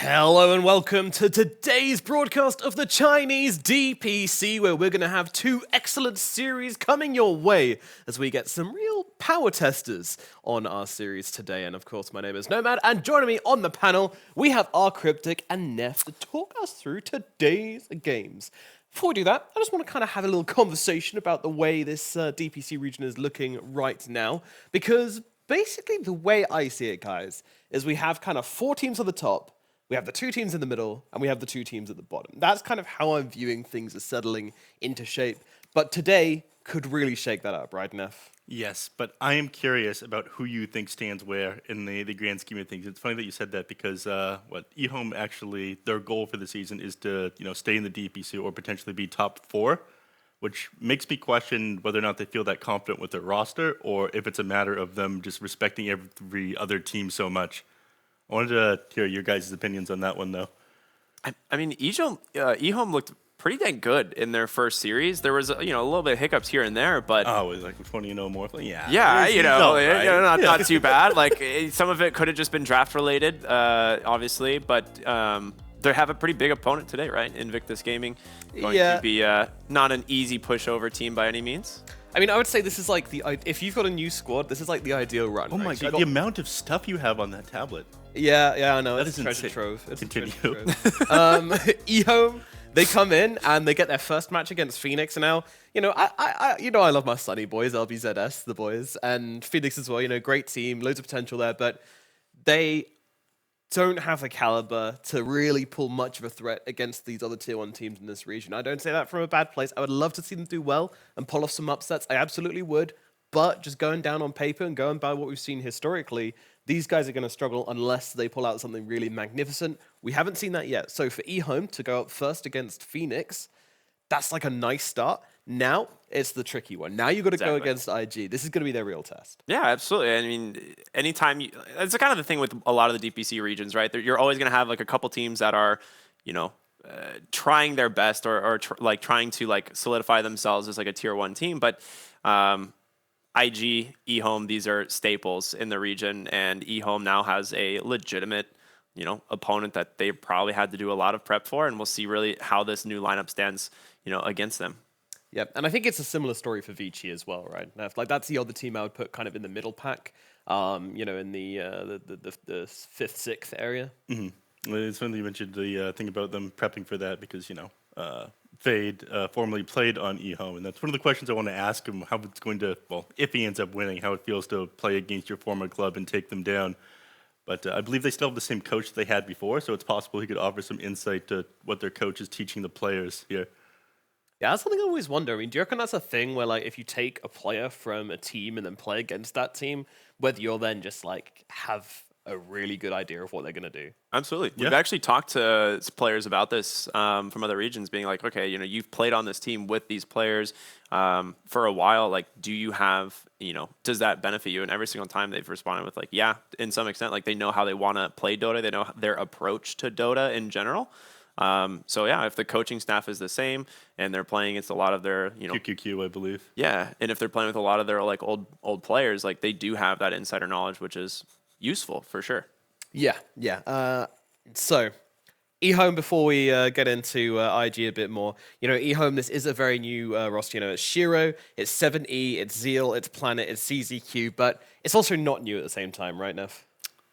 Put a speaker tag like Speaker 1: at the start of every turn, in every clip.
Speaker 1: Hello and welcome to today's broadcast of the Chinese DPC, where we're going to have two excellent series coming your way as we get some real power testers on our series today. And of course, my name is Nomad, and joining me on the panel, we have our Cryptic and Neff to talk us through today's games. Before we do that, I just want to kind of have a little conversation about the way this DPC region is looking right now, because basically the way I see it, guys, is we have kind of four teams at the top. We have the two teams in the middle, and we have the two teams at the bottom. That's kind of how I'm viewing things as settling into shape. But today could really shake that up, right, Neff?
Speaker 2: Yes, but I am curious about who you think stands where in the grand scheme of things. It's funny that you said that because EHOME actually, their goal for the season is to stay in the DPC or potentially be top 4, which makes me question whether or not they feel that confident with their roster or if it's a matter of them just respecting every other team so much. I wanted to hear your guys' opinions on that one, though.
Speaker 3: I mean, EHOME looked pretty dang good in their first series. There was a little bit of hiccups here and there, but
Speaker 2: it was like 20-0 more.
Speaker 3: Yeah,
Speaker 2: right?
Speaker 3: not too bad. Like some of it could have just been draft related, obviously, but they have a pretty big opponent today, right? Invictus Gaming going to be not an easy pushover team by any means.
Speaker 1: I mean, I would say this is like if you've got a new squad, this is like the ideal run.
Speaker 2: Oh my god, the amount of stuff you have on that tablet.
Speaker 1: Yeah, I know.
Speaker 2: That
Speaker 1: it's
Speaker 2: is
Speaker 1: a treasure
Speaker 2: insane.
Speaker 1: trove. It's
Speaker 2: Continue.
Speaker 1: a treasure trove. EHOME, they come in and they get their first match against Phoenix. And now, I love my Sunny boys, LBZS, the boys, and Phoenix as well. Great team, loads of potential there, but they don't have the caliber to really pull much of a threat against these other tier 1 teams in this region. I don't say that from a bad place. I would love to see them do well and pull off some upsets. I absolutely would. But just going down on paper and going by what we've seen historically, these guys are going to struggle unless they pull out something really magnificent. We haven't seen that yet. So for EHOME to go up first against Phoenix, that's like a nice start. Now it's the tricky one. Now you've got to go against IG. This is going to be their real test.
Speaker 3: Yeah, absolutely. I mean, anytime it's kind of the thing with a lot of the DPC regions, right? You're always going to have like a couple teams that are, trying their best or trying to solidify themselves as like a tier 1 team. But IG, EHOME, these are staples in the region, and EHOME now has a legitimate, opponent that they probably had to do a lot of prep for, and we'll see really how this new lineup stands, against them.
Speaker 1: Yeah, and I think it's a similar story for Vici as well, right? Like that's the other team I would put kind of in the middle pack, in the 5th, 6th area.
Speaker 2: Mm-hmm. It's funny you mentioned the thing about them prepping for that because, Fade formerly played on EHOME, and that's one of the questions I want to ask him, how it's going to, if he ends up winning, how it feels to play against your former club and take them down. But I believe they still have the same coach they had before, so it's possible he could offer some insight to what their coach is teaching the players here.
Speaker 1: Yeah, that's something I always wonder. I mean, do you reckon that's a thing where, if you take a player from a team and then play against that team, whether you'll then just, have a really good idea of what they're going to do?
Speaker 3: Absolutely. We've actually talked to players about this from other regions, being like, okay, you've played on this team with these players for a while. Do you have, does that benefit you? And every single time they've responded with yeah, in some extent, they know how they want to play Dota. They know their approach to Dota in general. So yeah, if the coaching staff is the same and they're playing against a lot of their,
Speaker 2: QQQ, I believe.
Speaker 3: Yeah, and if they're playing with a lot of their old players, they do have that insider knowledge, which is useful for sure.
Speaker 1: Yeah. So, EHOME, before we get into IG a bit more, EHOME, this is a very new roster. It's Shiro, it's 7E, it's Zeal, it's Planet, it's CZQ, but it's also not new at the same time, right, Neff?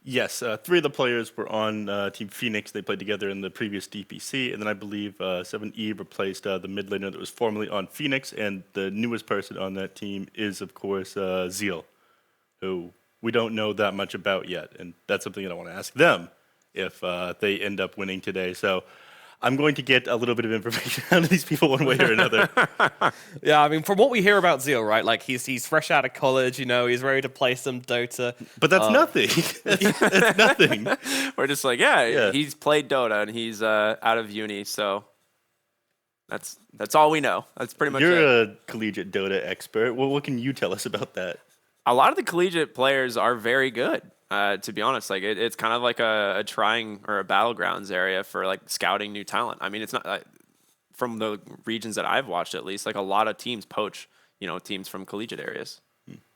Speaker 2: Yes, 3 of the players were on Team Phoenix. They played together in the previous DPC, and then I believe 7E replaced the mid laner that was formerly on Phoenix, and the newest person on that team is, of course, Zeal, who we don't know that much about yet, and that's something that I want to ask them if they end up winning today. So I'm going to get a little bit of information out of these people one way or another.
Speaker 1: Yeah, I mean, from what we hear about Zeal, right, he's fresh out of college, he's ready to play some Dota.
Speaker 2: But that's nothing. That's nothing.
Speaker 3: We're just he's played Dota and he's out of uni, so that's all we know. That's pretty much
Speaker 2: You're a collegiate Dota expert. Well, what can you tell us about that?
Speaker 3: A lot of the collegiate players are very good, to be honest. It's kind of like a trying or a battlegrounds area for scouting new talent. I mean, it's not from the regions that I've watched, at least. A lot of teams poach, teams from collegiate areas,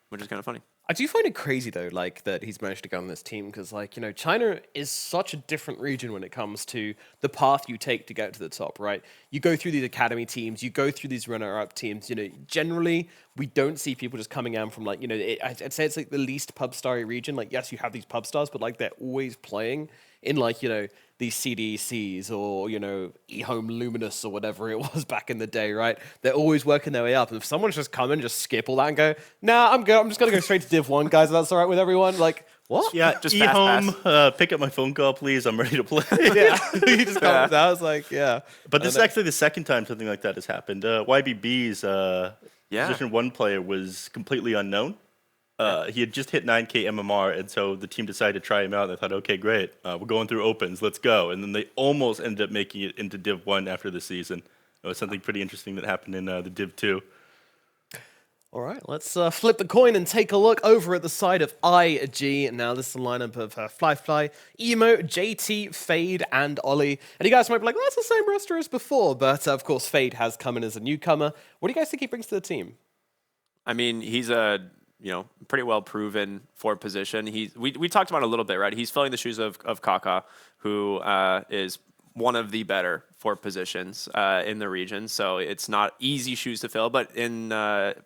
Speaker 3: which is kind of funny.
Speaker 1: I do find it crazy though, like that he's managed to get on this team because, like, you know, China is such a different region when it comes to the path you take to get to the top, right? You go through these academy teams, you go through these runner-up teams. You know, generally we don't see people just coming in from like, you know, I'd say it's like the least pub starry region. Like, yes, you have these pub stars, but like they're always playing in like, you know, these CDCs or, you know, EHOME Luminous or whatever it was back in the day, right? They're always working their way up. And if someone's just come and just skip all that and go, nah, I'm good. I'm just going to go straight to Div 1, guys. If that's all right with everyone. Like, what?
Speaker 2: Yeah,
Speaker 3: Just
Speaker 2: EHOME, pick up my phone call, please. I'm ready to play.
Speaker 1: Yeah. He just comes out. It's like, yeah.
Speaker 2: But this is actually the second time something like that has happened. YBB's Position 1 player was completely unknown. He had just hit 9K MMR, and so the team decided to try him out. They thought, okay, great, we're going through opens, let's go. And then they almost ended up making it into Div 1 after the season. It was something pretty interesting that happened in the Div 2.
Speaker 1: All right, let's flip the coin and take a look over at the side of IG. Now, this is a lineup of Fly, Emo, JT, Fade, and Ollie. And you guys might be like, well, that's the same roster as before. But, of course, Fade has come in as a newcomer. What do you guys think he brings to the team?
Speaker 3: I mean, he's a pretty well proven for position. We talked about it a little bit, right? He's filling the shoes of Kaka, who is one of the better for positions in the region. So it's not easy shoes to fill. But in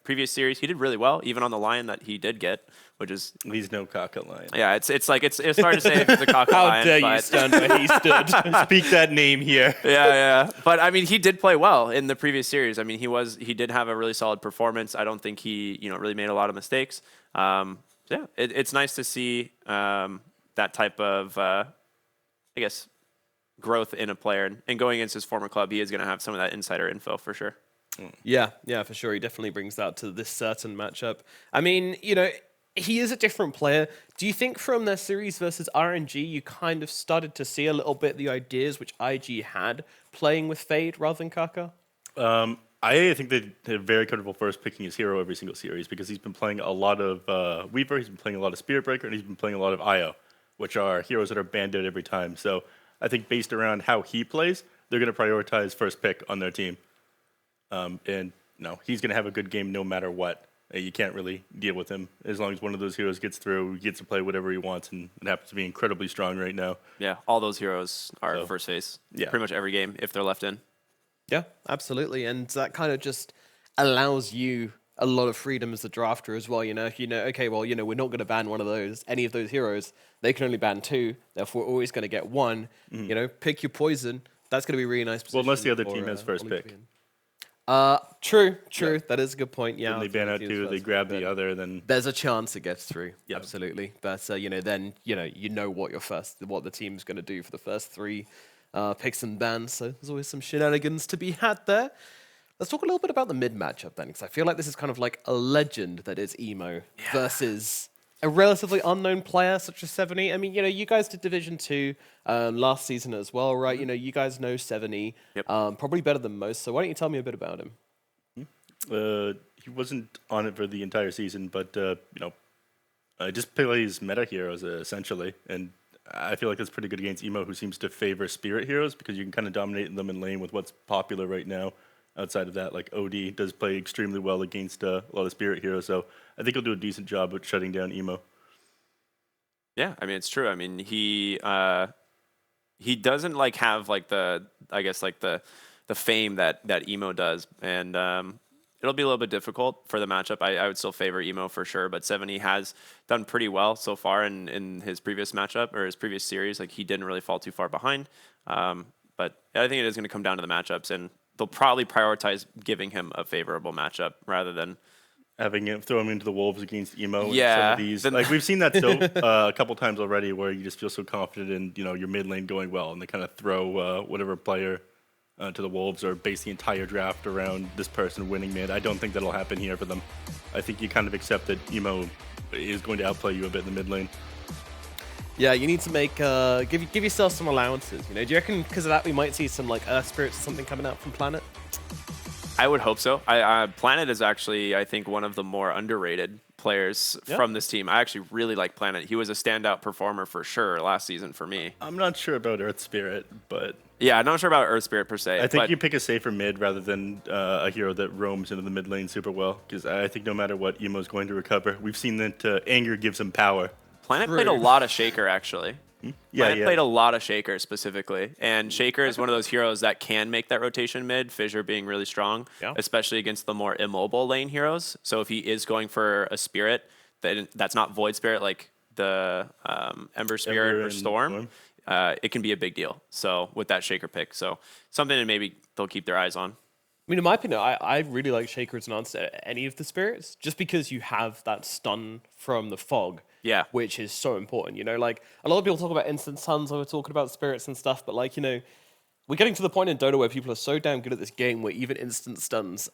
Speaker 3: previous series, he did really well, even on the Lion that he did get, which is
Speaker 2: He's no Kaka Lion.
Speaker 3: yeah. It's hard to say if it's a Kaka
Speaker 1: How
Speaker 3: Lion.
Speaker 1: dare you
Speaker 3: but
Speaker 1: stand where he stood?
Speaker 2: Speak that name here.
Speaker 3: yeah. But I mean, he did play well in the previous series. I mean, he did have a really solid performance. I don't think he really made a lot of mistakes. Yeah, it's nice to see that type of I guess growth in a player, and going against his former club, he is going to have some of that insider info for sure.
Speaker 1: Yeah, for sure. He definitely brings that to this certain matchup. I mean, you know, he is a different player. Do you think from their series versus RNG, you kind of started to see a little bit the ideas which IG had playing with Fade rather than Kaka?
Speaker 2: I think they're very comfortable first picking his hero every single series because he's been playing a lot of Weaver, he's been playing a lot of Spirit Breaker, and he's been playing a lot of IO, which are heroes that are banded every time. So I think based around how he plays, they're going to prioritize first pick on their team. And no, he's going to have a good game no matter what. You can't really deal with him as long as one of those heroes gets through, he gets to play whatever he wants, and it happens to be incredibly strong right now.
Speaker 3: Yeah, all those heroes are first phase.
Speaker 2: Yeah.
Speaker 3: Pretty much every game if they're left in.
Speaker 1: Yeah, absolutely. And that kind of just allows you a lot of freedom as a drafter as well. You know, if you know, okay, well, you know, we're not going to ban any of those heroes. They can only ban 2. Therefore, we're always going to get 1. Mm-hmm. You know, pick your poison. That's going to be a really nice position.
Speaker 2: Well, unless the other team has first pick.
Speaker 1: True.
Speaker 2: Yeah.
Speaker 1: That is a good point. Yeah.
Speaker 2: When they ban out 2, they grab the other, then
Speaker 1: there's a chance it gets through.
Speaker 2: Yeah.
Speaker 1: Absolutely. But you know, then you know what the team's going to do for the first 3 picks and bans. So there's always some shenanigans to be had there. Let's talk a little bit about the mid matchup then, because I feel like this is kind of like a legend that is Emo versus a relatively unknown player such as 70. I mean, you know, you guys did Division 2 last season as well, right? You know, you guys know 70 probably better than most. So why don't you tell me a bit about him?
Speaker 2: he wasn't on it for the entire season, but just plays meta heroes essentially, and I feel like that's pretty good against Emo, who seems to favor spirit heroes because you can kind of dominate them in lane with what's popular right now. Outside of that, like OD does play extremely well against a lot of spirit heroes, so I think he'll do a decent job at shutting down Emo.
Speaker 3: Yeah, I mean it's true. I mean he doesn't like have like the fame that Emo does, and it'll be a little bit difficult for the matchup. I would still favor Emo for sure, but 70 has done pretty well so far in his previous matchup or his previous series. Like he didn't really fall too far behind, but I think it is going to come down to the matchups, and they'll probably prioritize giving him a favorable matchup rather than
Speaker 2: having him throw him into the wolves against Emo.
Speaker 3: Yeah,
Speaker 2: and some of these, like we've seen that a couple times already, where you just feel so confident in your mid lane going well, and they kind of throw whatever player to the wolves or base the entire draft around this person winning mid. I don't think that'll happen here for them. I think you kind of accept that Emo is going to outplay you a bit in the mid lane.
Speaker 1: Yeah, you need to make give yourself some allowances. Do you reckon because of that we might see some like Earth Spirits or something coming out from Planet?
Speaker 3: I would hope so. Planet is actually, I think, one of the more underrated players from this team. I actually really like Planet. He was a standout performer for sure last season for me.
Speaker 2: I'm not sure about Earth Spirit, but
Speaker 3: Yeah, I'm not sure about Earth Spirit per se.
Speaker 2: I think
Speaker 3: but
Speaker 2: you pick a safer mid rather than a hero that roams into the mid lane super well, because I think no matter what, Emo's going to recover. We've seen that anger gives him power.
Speaker 3: Planet played a lot of Shaker, actually.
Speaker 2: Yeah,
Speaker 3: Planet played a lot of Shaker specifically, and Shaker is one of those heroes that can make that rotation mid, Fissure being really strong, especially against the more immobile lane heroes. So if he is going for a Spirit, that's not Void Spirit like the Ember Spirit or Storm, it can be a big deal. So with that Shaker pick, so something that maybe they'll keep their eyes on.
Speaker 1: I mean, in my opinion, I really like Shaker as an answer to any of the spirits, just because you have that stun from the fog, which is so important. You know, like a lot of people talk about instant stuns when we're talking about spirits and stuff, but like, you know, we're getting to the point in Dota where people are so damn good at this game where even instant stuns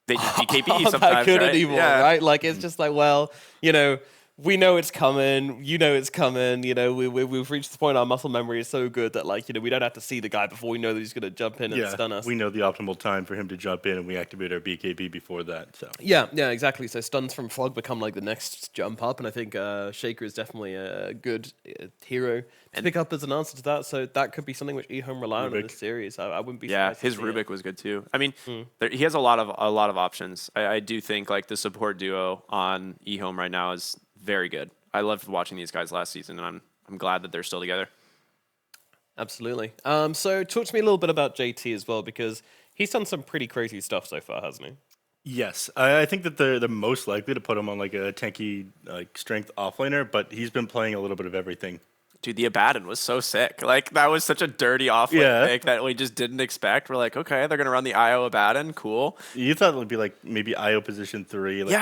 Speaker 3: they just DKP
Speaker 1: aren't
Speaker 3: sometimes,
Speaker 1: that good
Speaker 3: right?
Speaker 1: anymore, right? Like it's just like, well, you know, we know it's coming. You know it's coming. You know, we've reached the point our muscle memory is so good that, like, you know, we don't have to see the guy before we know that he's going to jump in and stun us.
Speaker 2: We know the optimal time for him to jump in, and we activate our BKB before that. So
Speaker 1: yeah, exactly. So stuns from Fog become like the next jump up, and I think Shaker is definitely a good hero to pick up as an answer to that. So that could be something which EHOME rely on in this series. I wouldn't be surprised.
Speaker 3: His Rubik was good too. I mean, he has a lot of options. I do think like the support duo on EHOME right now is very good. I loved watching these guys last season, and I'm glad that they're still together.
Speaker 1: Absolutely. So talk to me a little bit about JT as well, because he's done some pretty crazy stuff so far, hasn't he?
Speaker 2: yes, I think that they're most likely to put him on like a tanky like strength offlaner, but he's been playing a little bit of everything.
Speaker 3: Dude, the Abaddon was so sick. Like, that was such a dirty offlane pick that we just didn't expect. We're like, okay, they're going to run the IO Abaddon. Cool.
Speaker 2: You thought it would be like maybe IO position 3, like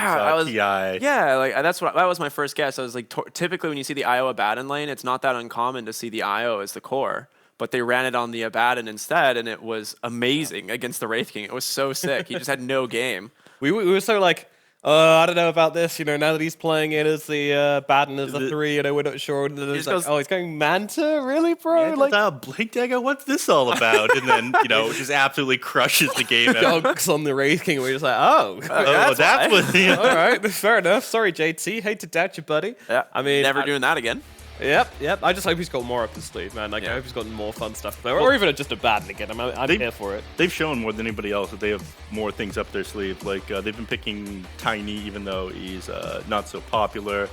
Speaker 2: TI.
Speaker 3: Yeah, like that was my first guess. I was like, typically when you see the IO Abaddon lane, it's not that uncommon to see the IO as the core. But they ran it on the Abaddon instead, and it was amazing against the Wraith King. It was so sick. He just had no game.
Speaker 1: We were so like, I don't know about this. You know, now that he's playing it as the Baden as the 3, you know, we're not sure. And then it's like, he's going Manta? Really, bro?
Speaker 2: Yeah,
Speaker 1: like,
Speaker 2: Blink Dagger, what's this all about? And then, you know, just absolutely crushes the game out.
Speaker 1: Dunks on the Wraith King. We're just like, oh,
Speaker 2: that's what. Yeah.
Speaker 1: All right, fair enough. Sorry, JT. Hate to doubt you, buddy.
Speaker 3: Yeah,
Speaker 1: I mean,
Speaker 3: never doing that again.
Speaker 1: Yep. I just hope he's got more up his sleeve, man. Like, I hope he's got more fun stuff to play. Or even just a Baden again. I'm here for it.
Speaker 2: They've shown more than anybody else that they have more things up their sleeve. Like, they've been picking Tiny, even though he's not so popular.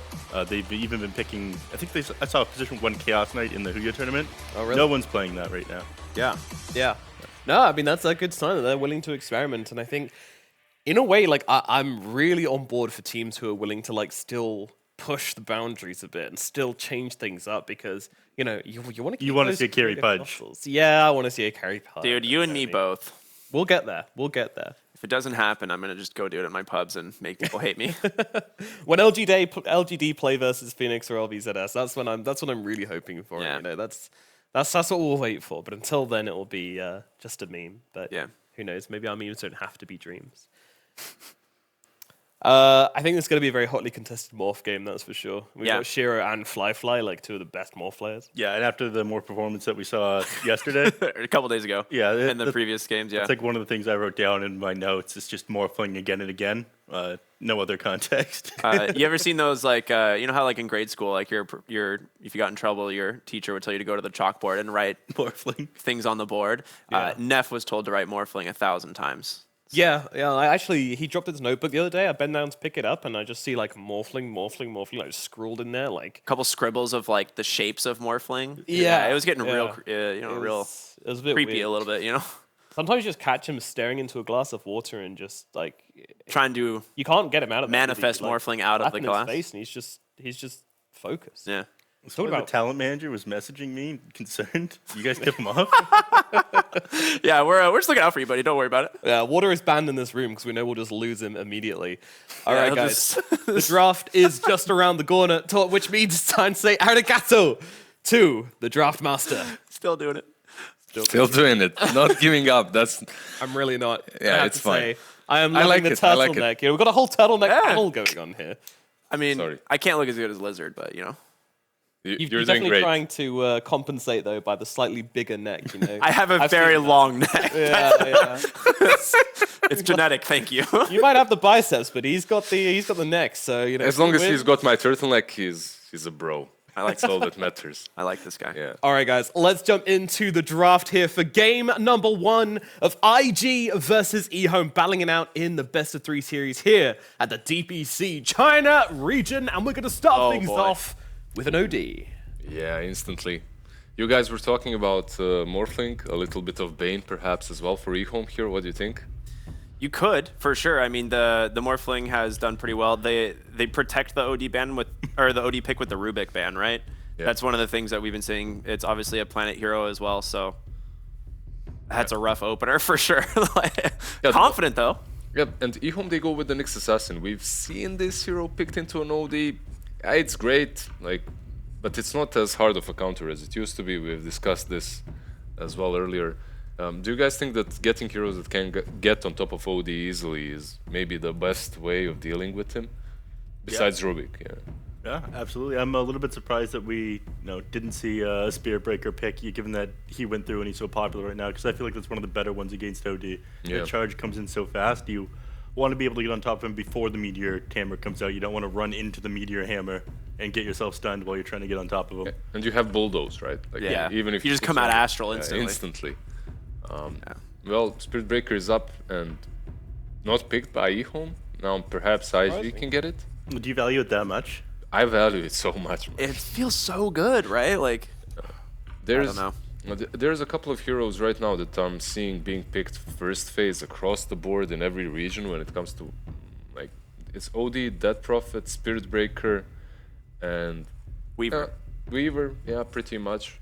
Speaker 2: They've even been picking, I saw a position 1 Chaos Knight in the Huya tournament.
Speaker 1: Oh, really?
Speaker 2: No one's playing that right now.
Speaker 1: Yeah. No, I mean, that's a good sign that they're willing to experiment. And I think, in a way, like, I'm really on board for teams who are willing to, like, still push the boundaries a bit and still change things up, because, you know, you want to
Speaker 2: see a carry pudge.
Speaker 1: Muscles. Yeah, I want to see a carry pudge.
Speaker 3: Dude, you and me both.
Speaker 1: We'll get there.
Speaker 3: If it doesn't happen, I'm going to just go do it at my pubs and make people hate me.
Speaker 1: When LGD play versus Phoenix or LBZS, that's what I'm really hoping for.
Speaker 3: Yeah.
Speaker 1: You know, that's what we'll wait for. But until then, it will be just a meme. But who knows? Maybe our memes don't have to be dreams. I think it's going to be a very hotly contested morph game, that's for sure. We've got Shiro and Fly, like 2 of the best morph players.
Speaker 2: Yeah, and after the more performance that we saw yesterday.
Speaker 3: A couple days ago.
Speaker 2: Yeah.
Speaker 3: In the previous games,
Speaker 2: It's like one of the things I wrote down in my notes. It's just morphling again and again. No other context.
Speaker 3: You ever seen those, like, you know how, like, in grade school, like, if you got in trouble, your teacher would tell you to go to the chalkboard and write
Speaker 2: morphling
Speaker 3: things on the board? Neff was told to write morphling 1,000 times.
Speaker 1: Yeah. He dropped his notebook the other day. I bend down to pick it up, and I just see like morphling, like scrawled in there, like
Speaker 3: a couple scribbles of like the shapes of morphling.
Speaker 1: Yeah,
Speaker 3: it was getting real, it was a bit creepy,
Speaker 1: weird.
Speaker 3: a little bit, you know.
Speaker 1: Sometimes you just catch him staring into a glass of water and just like
Speaker 3: trying to.
Speaker 1: You can't get him out of
Speaker 3: manifest morphling out of the glass.
Speaker 1: His face, and he's just focused.
Speaker 3: Yeah.
Speaker 2: So the talent manager was messaging me, concerned. You guys tip him off?
Speaker 3: Yeah, we're just looking out for you, buddy. Don't worry about it.
Speaker 1: Yeah, water is banned in this room because we know we'll just lose him immediately. All right, guys. The draft is just around the corner, which means it's time to say arigato to the draft master.
Speaker 3: Still doing it.
Speaker 4: Still doing it. Not giving up.
Speaker 1: I'm really not.
Speaker 4: Yeah, it's fine.
Speaker 1: I am loving the turtleneck. We've got a whole turtleneck panel going on here.
Speaker 3: I mean, I can't look as good as Lizard, but you know.
Speaker 1: You're
Speaker 4: doing
Speaker 1: definitely
Speaker 4: great.
Speaker 1: trying to compensate though by the slightly bigger neck. You know,
Speaker 3: I have a very long neck.
Speaker 1: yeah.
Speaker 3: It's genetic, thank you.
Speaker 1: You might have the biceps, but he's got the neck. So you know,
Speaker 4: As long as
Speaker 1: win.
Speaker 4: he's got my turtleneck, he's a bro. That's all that matters.
Speaker 3: I like this guy.
Speaker 4: Yeah.
Speaker 1: All right, guys, let's jump into the draft here for game number 1 of IG versus EHOME, battling it out in the best of 3 series here at the DPC China region. And we're going to start things off with an OD.
Speaker 4: Yeah, instantly. You guys were talking about Morphling, a little bit of Bane perhaps as well for EHOME here. What do you think?
Speaker 3: You could, for sure. I mean, the Morphling has done pretty well. They protect the OD ban with, or the OD pick with the Rubik ban, right?
Speaker 4: Yeah.
Speaker 3: That's one of the things that we've been seeing. It's obviously a Planet Hero as well, so that's a rough opener for sure. Confident though.
Speaker 4: Yeah, and EHOME, they go with the Nyx Assassin. We've seen this hero picked into an OD. Yeah, it's great, but it's not as hard of a counter as it used to be. We've discussed this as well earlier. Do you guys think that getting heroes that can get on top of OD easily is maybe the best way of dealing with him? Besides Rubik, yeah.
Speaker 2: Yeah, absolutely. I'm a little bit surprised that we didn't see a Spirit Breaker pick, given that he went through and he's so popular right now, because I feel like that's one of the better ones against OD.
Speaker 4: Yeah.
Speaker 2: The charge comes in so fast, you want to be able to get on top of him before the Meteor Hammer comes out. You don't want to run into the Meteor Hammer and get yourself stunned while you're trying to get on top of him.
Speaker 4: And you have Bulldoze, right? Even if
Speaker 3: you just come out astral instantly.
Speaker 4: Instantly. Well, Spirit Breaker is up and not picked by EHOME. Now perhaps IG can get it.
Speaker 2: Do you value it that much?
Speaker 4: I value it so much. Man.
Speaker 3: It feels so good, right? Like,
Speaker 4: There's,
Speaker 3: I don't know.
Speaker 4: There's a couple of heroes right now that I'm seeing being picked first phase across the board in every region when it comes to, it's OD, Death Prophet, Spirit Breaker, and
Speaker 3: Weaver.
Speaker 4: Weaver, yeah, pretty much.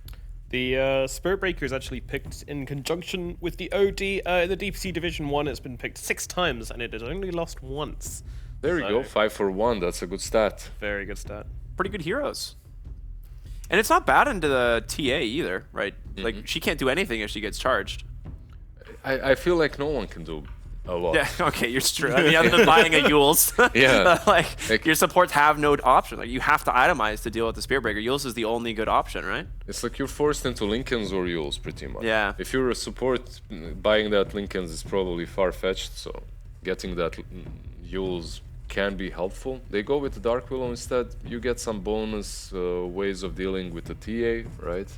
Speaker 1: The Spirit Breaker is actually picked in conjunction with the OD. In the DPC Division 1, it's been picked 6 times, and it has only lost once.
Speaker 4: There you go, 5 for 1. That's a good stat.
Speaker 1: Very good stat.
Speaker 3: Pretty good heroes. And it's not bad into the TA either, right? Like, she can't do anything if she gets charged.
Speaker 4: I feel like no one can do a lot.
Speaker 3: Yeah, okay, you're true. I mean, other than buying a Yules,
Speaker 4: Yeah.
Speaker 3: like, your supports have no option. Like, you have to itemize to deal with the Spear Breaker. Yules is the only good option, right?
Speaker 4: It's like you're forced into Lincolns or Yules, pretty much.
Speaker 3: Yeah.
Speaker 4: If you're a support, buying that Lincolns is probably far-fetched, so getting that Yules can be helpful. They go with the Dark Willow instead. You get some bonus ways of dealing with the TA, right?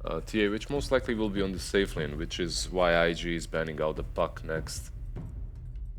Speaker 4: TA, which most likely will be on the safe lane, which is why IG is banning out the Puck next.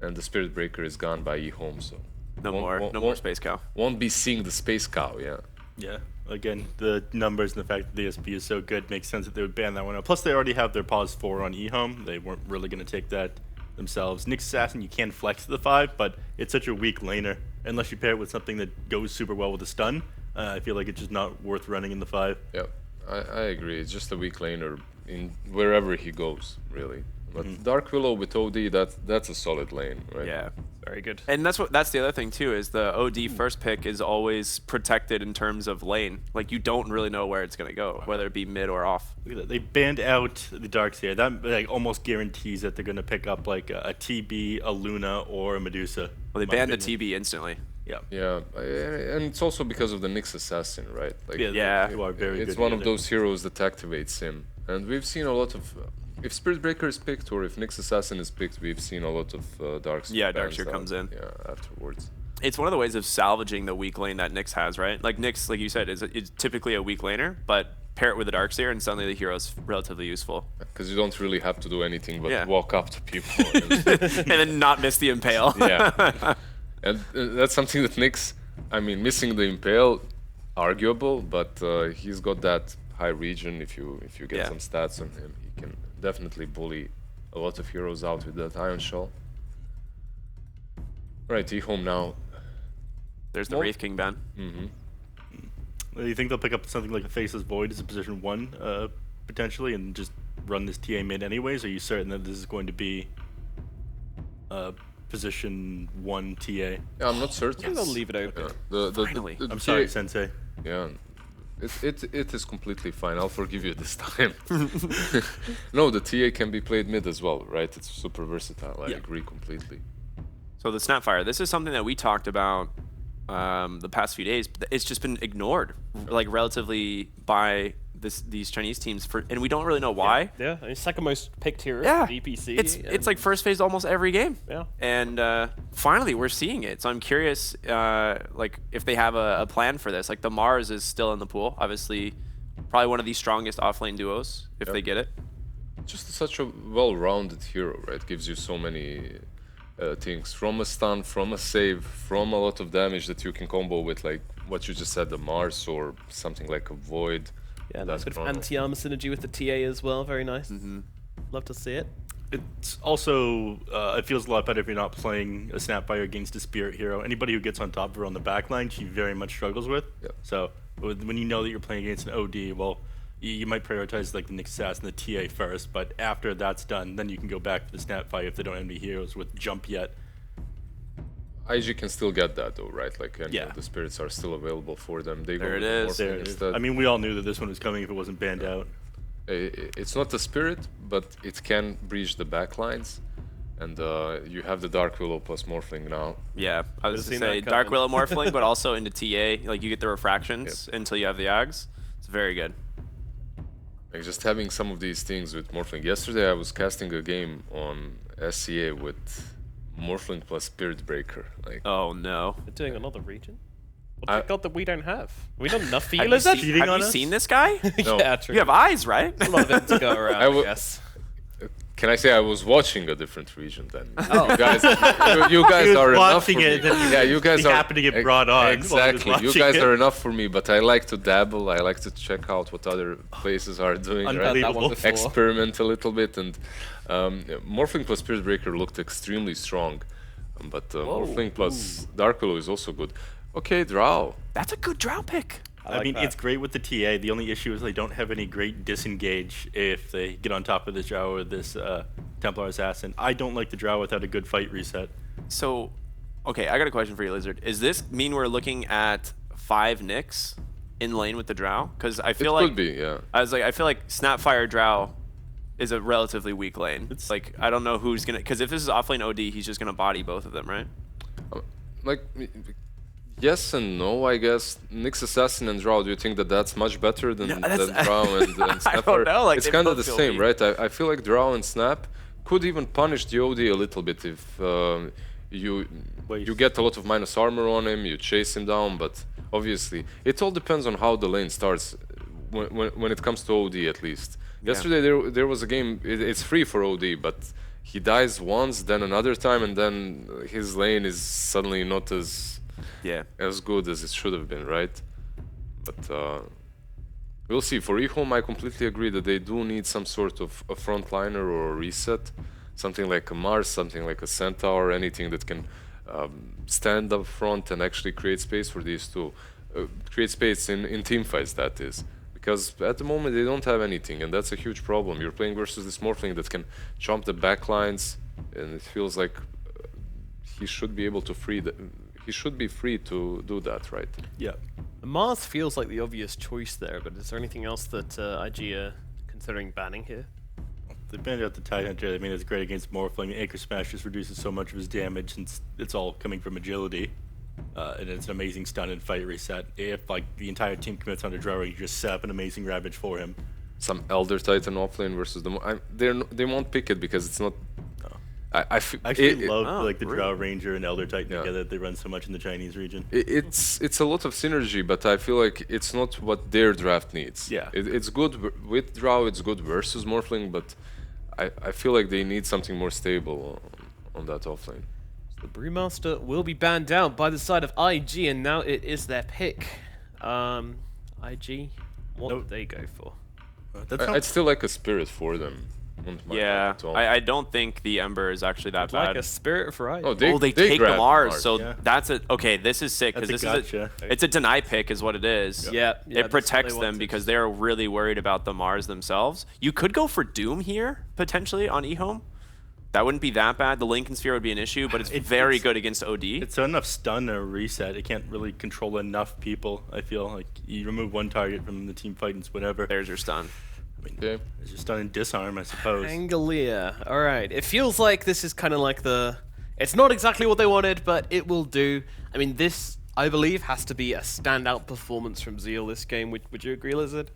Speaker 4: And the Spirit Breaker is gone by EHOME, so...
Speaker 3: No more Space Cow.
Speaker 4: Won't be seeing the Space Cow, yeah.
Speaker 2: Yeah. Again, the numbers and the fact that the SP is so good makes sense that they would ban that one out. Plus, they already have their pause 4 on EHOME. They weren't really going to take that themselves. Nyx Assassin, you can flex to the 5, but it's such a weak laner. Unless you pair it with something that goes super well with a stun, I feel like it's just not worth running in the 5.
Speaker 4: Yeah, I agree. It's just a weak laner in wherever he goes, really. But Dark Willow with OD, that's a solid lane, right?
Speaker 3: Yeah.
Speaker 1: Very good.
Speaker 3: And that's the other thing too, is the OD first pick is always protected in terms of lane. Like, you don't really know where it's gonna go, whether it be mid or off.
Speaker 2: Look at that. They banned out the Darkseer. That almost guarantees that they're going to pick up like a TB, a Luna, or a Medusa.
Speaker 3: Well, they banned the TB instantly.
Speaker 2: Yeah.
Speaker 4: Yeah, and it's also because of the Nyx Assassin, right? Like,
Speaker 3: Yeah.
Speaker 2: You are very
Speaker 4: it's
Speaker 2: good
Speaker 4: one of
Speaker 2: together.
Speaker 4: those heroes that activates him. And we've seen a lot of... if Spirit Breaker is picked or if Nyx Assassin is picked, we've seen a lot of Darkseer.
Speaker 3: Yeah,
Speaker 4: bans
Speaker 3: Darkseer
Speaker 4: out,
Speaker 3: comes in.
Speaker 4: Yeah, afterwards.
Speaker 3: It's one of the ways of salvaging the weak lane that Nyx has, right? Like, Nyx, like you said, is typically a weak laner, but pair it with a Darkseer and suddenly the hero's relatively useful.
Speaker 4: Because you don't really have to do anything but
Speaker 3: Yeah.
Speaker 4: walk up to people. And,
Speaker 3: And then not miss the Impale.
Speaker 4: yeah. And that's something that Nyx, I mean, missing the Impale, arguable, but he's got that high region. If you get
Speaker 3: Yeah.
Speaker 4: some stats on him, he can definitely bully a lot of heroes out with that Iron Shell. Right, EHOME now.
Speaker 3: There's the
Speaker 4: Well-
Speaker 3: Wraith King ban.
Speaker 2: Do you think they'll pick up something like a Faceless Void as a position 1, potentially, and just run this TA mid anyways? Are you certain that this is going to be position 1 TA?
Speaker 4: Yeah, I'm not certain.
Speaker 1: I think they'll leave it open.
Speaker 3: Finally.
Speaker 2: I'm
Speaker 4: TA
Speaker 2: sorry, Sensei.
Speaker 4: Yeah, it is completely fine. I'll forgive you this time. No, the TA can be played mid as well, right? It's super versatile. I
Speaker 2: Yeah.
Speaker 4: agree completely.
Speaker 3: So the Snapfire, this is something that we talked about the past few days. It's just been ignored, like relatively by these Chinese teams and we don't really know why.
Speaker 1: Yeah, I mean, second most picked hero,
Speaker 3: Yeah,
Speaker 1: DPC.
Speaker 3: it's like first phase almost every game.
Speaker 1: Yeah.
Speaker 3: And finally we're seeing it. So I'm curious, like if they have a plan for this. Like the Mars is still in the pool, obviously, probably one of the strongest offlane duos if they get it.
Speaker 4: Just such a well-rounded hero, right? Gives you so many things, from a stun, from a save, from a lot of damage that you can combo with, like what you just said, the Mars or something like a Void.
Speaker 1: Yeah, nice bit of anti-armor synergy with the TA as well. Very nice. Love to see it.
Speaker 2: It's also, it feels a lot better if you're not playing a Snapfire against a Spirit hero. Anybody who gets on top of her on the backline, she very much struggles with.
Speaker 4: Yep.
Speaker 2: So when you know that you're playing against an OD, well, you might prioritize like the Nyx Assassin and the TA first, but after that's done, then you can go back to the Snapfire if they don't have any heroes with jump yet.
Speaker 4: IG can still get that though, right? Like, and
Speaker 2: Yeah.
Speaker 4: the spirits are still available for them. They
Speaker 3: There
Speaker 4: go
Speaker 3: it
Speaker 4: with
Speaker 3: is.
Speaker 4: Morphling
Speaker 2: There it is.
Speaker 4: instead.
Speaker 2: I mean, we all knew that this one was coming if it wasn't banned out.
Speaker 4: It's not a spirit, but it can breach the backlines. And you have the Dark Willow plus Morphling now.
Speaker 3: Yeah, I was
Speaker 1: Could've
Speaker 3: going to
Speaker 1: seen
Speaker 3: say
Speaker 1: that
Speaker 3: Dark
Speaker 1: coming.
Speaker 3: Willow Morphling, but also into TA. Like you get the refractions until you have the Ags. It's very good.
Speaker 4: Like just having some of these things with Morphling. Yesterday I was casting a game on SCA with Morphling plus Spirit Breaker. Like,
Speaker 3: Oh no.
Speaker 1: We're doing another region.
Speaker 4: I-
Speaker 1: Well, God, that we don't have. We don't enough
Speaker 3: Have you,
Speaker 1: healers.
Speaker 3: seen,
Speaker 2: cheating
Speaker 3: have
Speaker 2: on
Speaker 3: you
Speaker 2: us?
Speaker 3: seen this guy?
Speaker 4: No.
Speaker 1: Yeah, true.
Speaker 3: You have eyes, right?
Speaker 1: a lot of it to go around.
Speaker 4: I will-
Speaker 1: Yes.
Speaker 4: can I say I was watching a different region then?
Speaker 1: Oh.
Speaker 4: You guys, you
Speaker 2: He
Speaker 4: guys
Speaker 2: was
Speaker 4: are enough
Speaker 2: watching
Speaker 4: for
Speaker 2: it,
Speaker 4: me.
Speaker 2: then
Speaker 4: Yeah, you guys
Speaker 2: he
Speaker 4: are
Speaker 2: happened to get brought on while he was
Speaker 4: Exactly, you
Speaker 2: watching
Speaker 4: guys
Speaker 2: it.
Speaker 4: are enough for me, but I like to dabble. I like to check out what other places are doing.
Speaker 1: I've
Speaker 4: Right?
Speaker 1: had that one
Speaker 2: Unbelievable.
Speaker 1: before.
Speaker 4: Experiment a little bit, and Morphling plus Spirit Breaker looked extremely strong, but Morphling plus Dark Willow is also good. Okay, Drow.
Speaker 3: That's a good drow pick.
Speaker 2: I mean, it's great with the TA. The only issue is they don't have any great disengage if they get on top of this Drow or this Templar Assassin. I don't like the Drow without a good fight reset.
Speaker 3: So, okay, I got a question for you, Lizard. Is this mean we're looking at 5 Nyx in lane with the drow? Because I
Speaker 4: It
Speaker 3: feel like
Speaker 4: could be, yeah.
Speaker 3: I feel like Snapfire drow is a relatively weak lane. It's like I don't know who's gonna, because if this is offlane OD, he's just gonna body both of them, right?
Speaker 4: Like, yes and no, I guess. Nyx Assassin and Drow, do you think that that's much better than,
Speaker 3: No, that's-
Speaker 4: than Drow and Snapper?
Speaker 3: I don't know, like,
Speaker 4: it's
Speaker 3: they
Speaker 4: kind of
Speaker 3: both
Speaker 4: the
Speaker 3: feel
Speaker 4: same,
Speaker 3: weak.
Speaker 4: right? I feel like Drow and Snap could even punish the OD a little bit if you get a lot of minus armor on him, you chase him down, but obviously it all depends on how the lane starts when it comes to OD at least. Yesterday there was a game, it's free for OD, but he dies once, then another time, and then his lane is suddenly not as good as it should have been, right? But we'll see. For EHOME, I completely agree that they do need some sort of a frontliner or a reset. Something like a Mars, something like a Centaur, anything that can stand up front and actually create space for these two. Create space in team fights, that is. Because at the moment they don't have anything, and that's a huge problem. You're playing versus this Morphling that can jump the backlines, and it feels like he should be able to he should be free to do that, right?
Speaker 2: Yeah.
Speaker 1: Mars feels like the obvious choice there, but is there anything else that IG are considering banning here?
Speaker 2: They banned out the Tidehunter. I mean, it's great against Morphling. Anchor Smash just reduces so much of his damage since it's all coming from agility. And it's an amazing stun and fight reset. If like the entire team commits on a Drow, you just set up an amazing Ravage for him.
Speaker 4: Some Elder Titan offlane versus the they won't pick it because it's not. I
Speaker 2: Actually love
Speaker 3: Oh,
Speaker 2: like the
Speaker 3: really?
Speaker 2: Drow Ranger and Elder Titan
Speaker 4: Yeah.
Speaker 2: together. They run so much in the Chinese region.
Speaker 4: It's a lot of synergy, but I feel like it's not what their draft needs.
Speaker 2: Yeah.
Speaker 4: It's good with Drow, it's good versus Morphling, but I feel like they need something more stable on that offlane.
Speaker 1: The Brewmaster will be banned out by the side of IG, and now it is their pick. IG, what would they go for?
Speaker 2: That's not
Speaker 4: I'd still like a spirit for them. Wouldn't mind
Speaker 3: Yeah,
Speaker 4: that at all.
Speaker 3: I don't think the Ember is actually that
Speaker 1: Like
Speaker 3: bad.
Speaker 1: a spirit for IG.
Speaker 4: Oh,
Speaker 3: They take the
Speaker 4: grab
Speaker 3: Mars, so
Speaker 2: yeah.
Speaker 3: that's it. Okay, this is sick because
Speaker 2: That's
Speaker 3: this
Speaker 2: a
Speaker 3: is
Speaker 2: gotcha.
Speaker 3: it's a deny pick, is what it is.
Speaker 1: Yeah,
Speaker 3: it
Speaker 1: that's what they
Speaker 3: protects them
Speaker 1: wanted.
Speaker 3: because they're really worried about the Mars themselves. You could go for Doom here potentially on EHOME. That wouldn't be that bad. The Lincoln Sphere would be an issue, but it's very good against OD.
Speaker 2: It's enough stun or reset. It can't really control enough people. I feel like you remove one target from the team fight and it's whatever.
Speaker 3: There's your stun.
Speaker 2: I mean,
Speaker 4: Okay.
Speaker 2: it's just stun and disarm, I suppose.
Speaker 1: Anglia. All right. It feels like this is kind of like the. It's not exactly what they wanted, but it will do. I mean, this I believe, has to be a standout performance from Zeal this game. Would you agree, Lizard?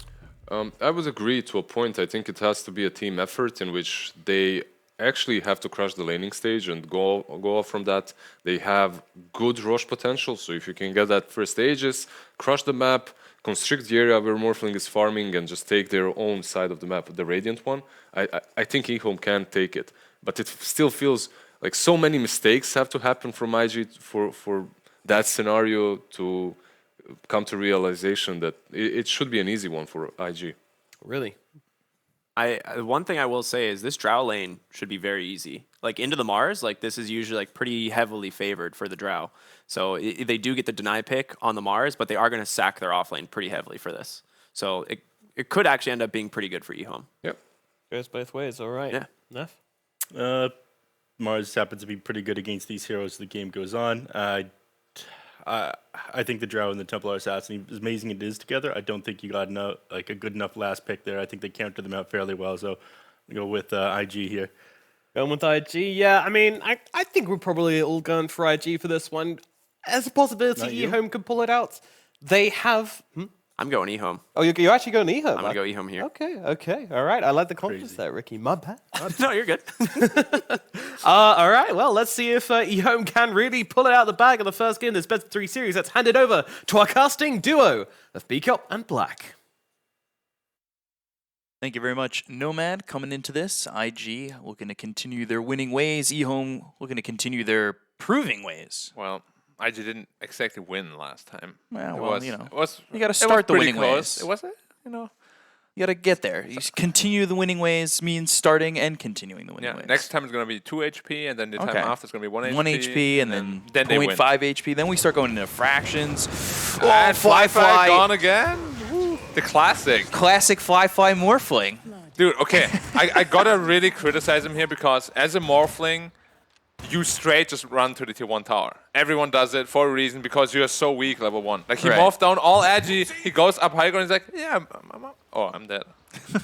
Speaker 4: I would agree to a point. I think it has to be a team effort in which they actually have to crush the laning stage and go off from that. They have good rush potential, so if you can get that first stages, crush the map, constrict the area where Morphling is farming, and just take their own side of the map, the Radiant one, I think EHOME can take it. But it still feels like so many mistakes have to happen from IG for that scenario to come to realization that it should be an easy one for IG.
Speaker 1: Really?
Speaker 3: One thing I will say is this Drow lane should be very easy. Like into the Mars, like this is usually like pretty heavily favored for the Drow. So they do get the deny pick on the Mars, but they are going to sack their off lane pretty heavily for this. So it could actually end up being pretty good for EHOME.
Speaker 4: Yep.
Speaker 1: Goes both ways. All right.
Speaker 3: Yeah.
Speaker 1: Neff?
Speaker 2: Mars happens to be pretty good against these heroes as the game goes on. I think the Drow and the Templar Assassin, as amazing it is together, I don't think you got a good enough last pick there. I think they counted them out fairly well, so I'll go with IG here.
Speaker 1: Going with IG, yeah. I mean, I think we're probably all going for IG for this one. As a possibility,
Speaker 2: Not you?
Speaker 1: EHOME could pull it out. They have...
Speaker 3: I'm going EHOME.
Speaker 1: Oh, you're actually going EHOME?
Speaker 3: I'm going to go EHOME here.
Speaker 1: Okay. All right. I like the confidence
Speaker 2: Crazy.
Speaker 1: there, Ricky. My bad.
Speaker 3: No, you're good.
Speaker 1: All right. Well, let's see if EHOME can really pull it out of the bag in the first game of this best of 3 series. Let's hand it over to our casting duo of Beacop and Black.
Speaker 5: Thank you very much, Nomad. Coming into this, IG looking to continue their winning ways. EHOME looking to continue their proving ways.
Speaker 6: Well, IG didn't exactly win last time.
Speaker 5: Well,
Speaker 6: It
Speaker 5: well,
Speaker 6: was-
Speaker 5: you know,
Speaker 6: it was,
Speaker 5: you gotta
Speaker 6: it was
Speaker 5: start the
Speaker 6: pretty
Speaker 5: winning
Speaker 6: close.
Speaker 5: ways.
Speaker 6: It was, you know.
Speaker 5: You gotta get there. You continue the winning ways means starting and continuing the winning
Speaker 6: Yeah.
Speaker 5: ways.
Speaker 6: Next time it's gonna be 2 HP, and then the time
Speaker 5: Okay.
Speaker 6: after it's gonna be 1 HP.
Speaker 5: 1 HP and then
Speaker 6: they win.
Speaker 5: 0.5 HP. Then we start going into fractions.
Speaker 6: And
Speaker 5: fly.
Speaker 6: gone again. Woo. The classic.
Speaker 5: Classic fly morphling.
Speaker 6: Dude, okay. I gotta really criticize him here because as a Morphling, you straight just run to the tier 1 tower. Everyone does it for a reason because you are so weak level 1. Like he
Speaker 5: Right.
Speaker 6: morphs down all edgy, he goes up high ground and he's like, yeah, I'm dead.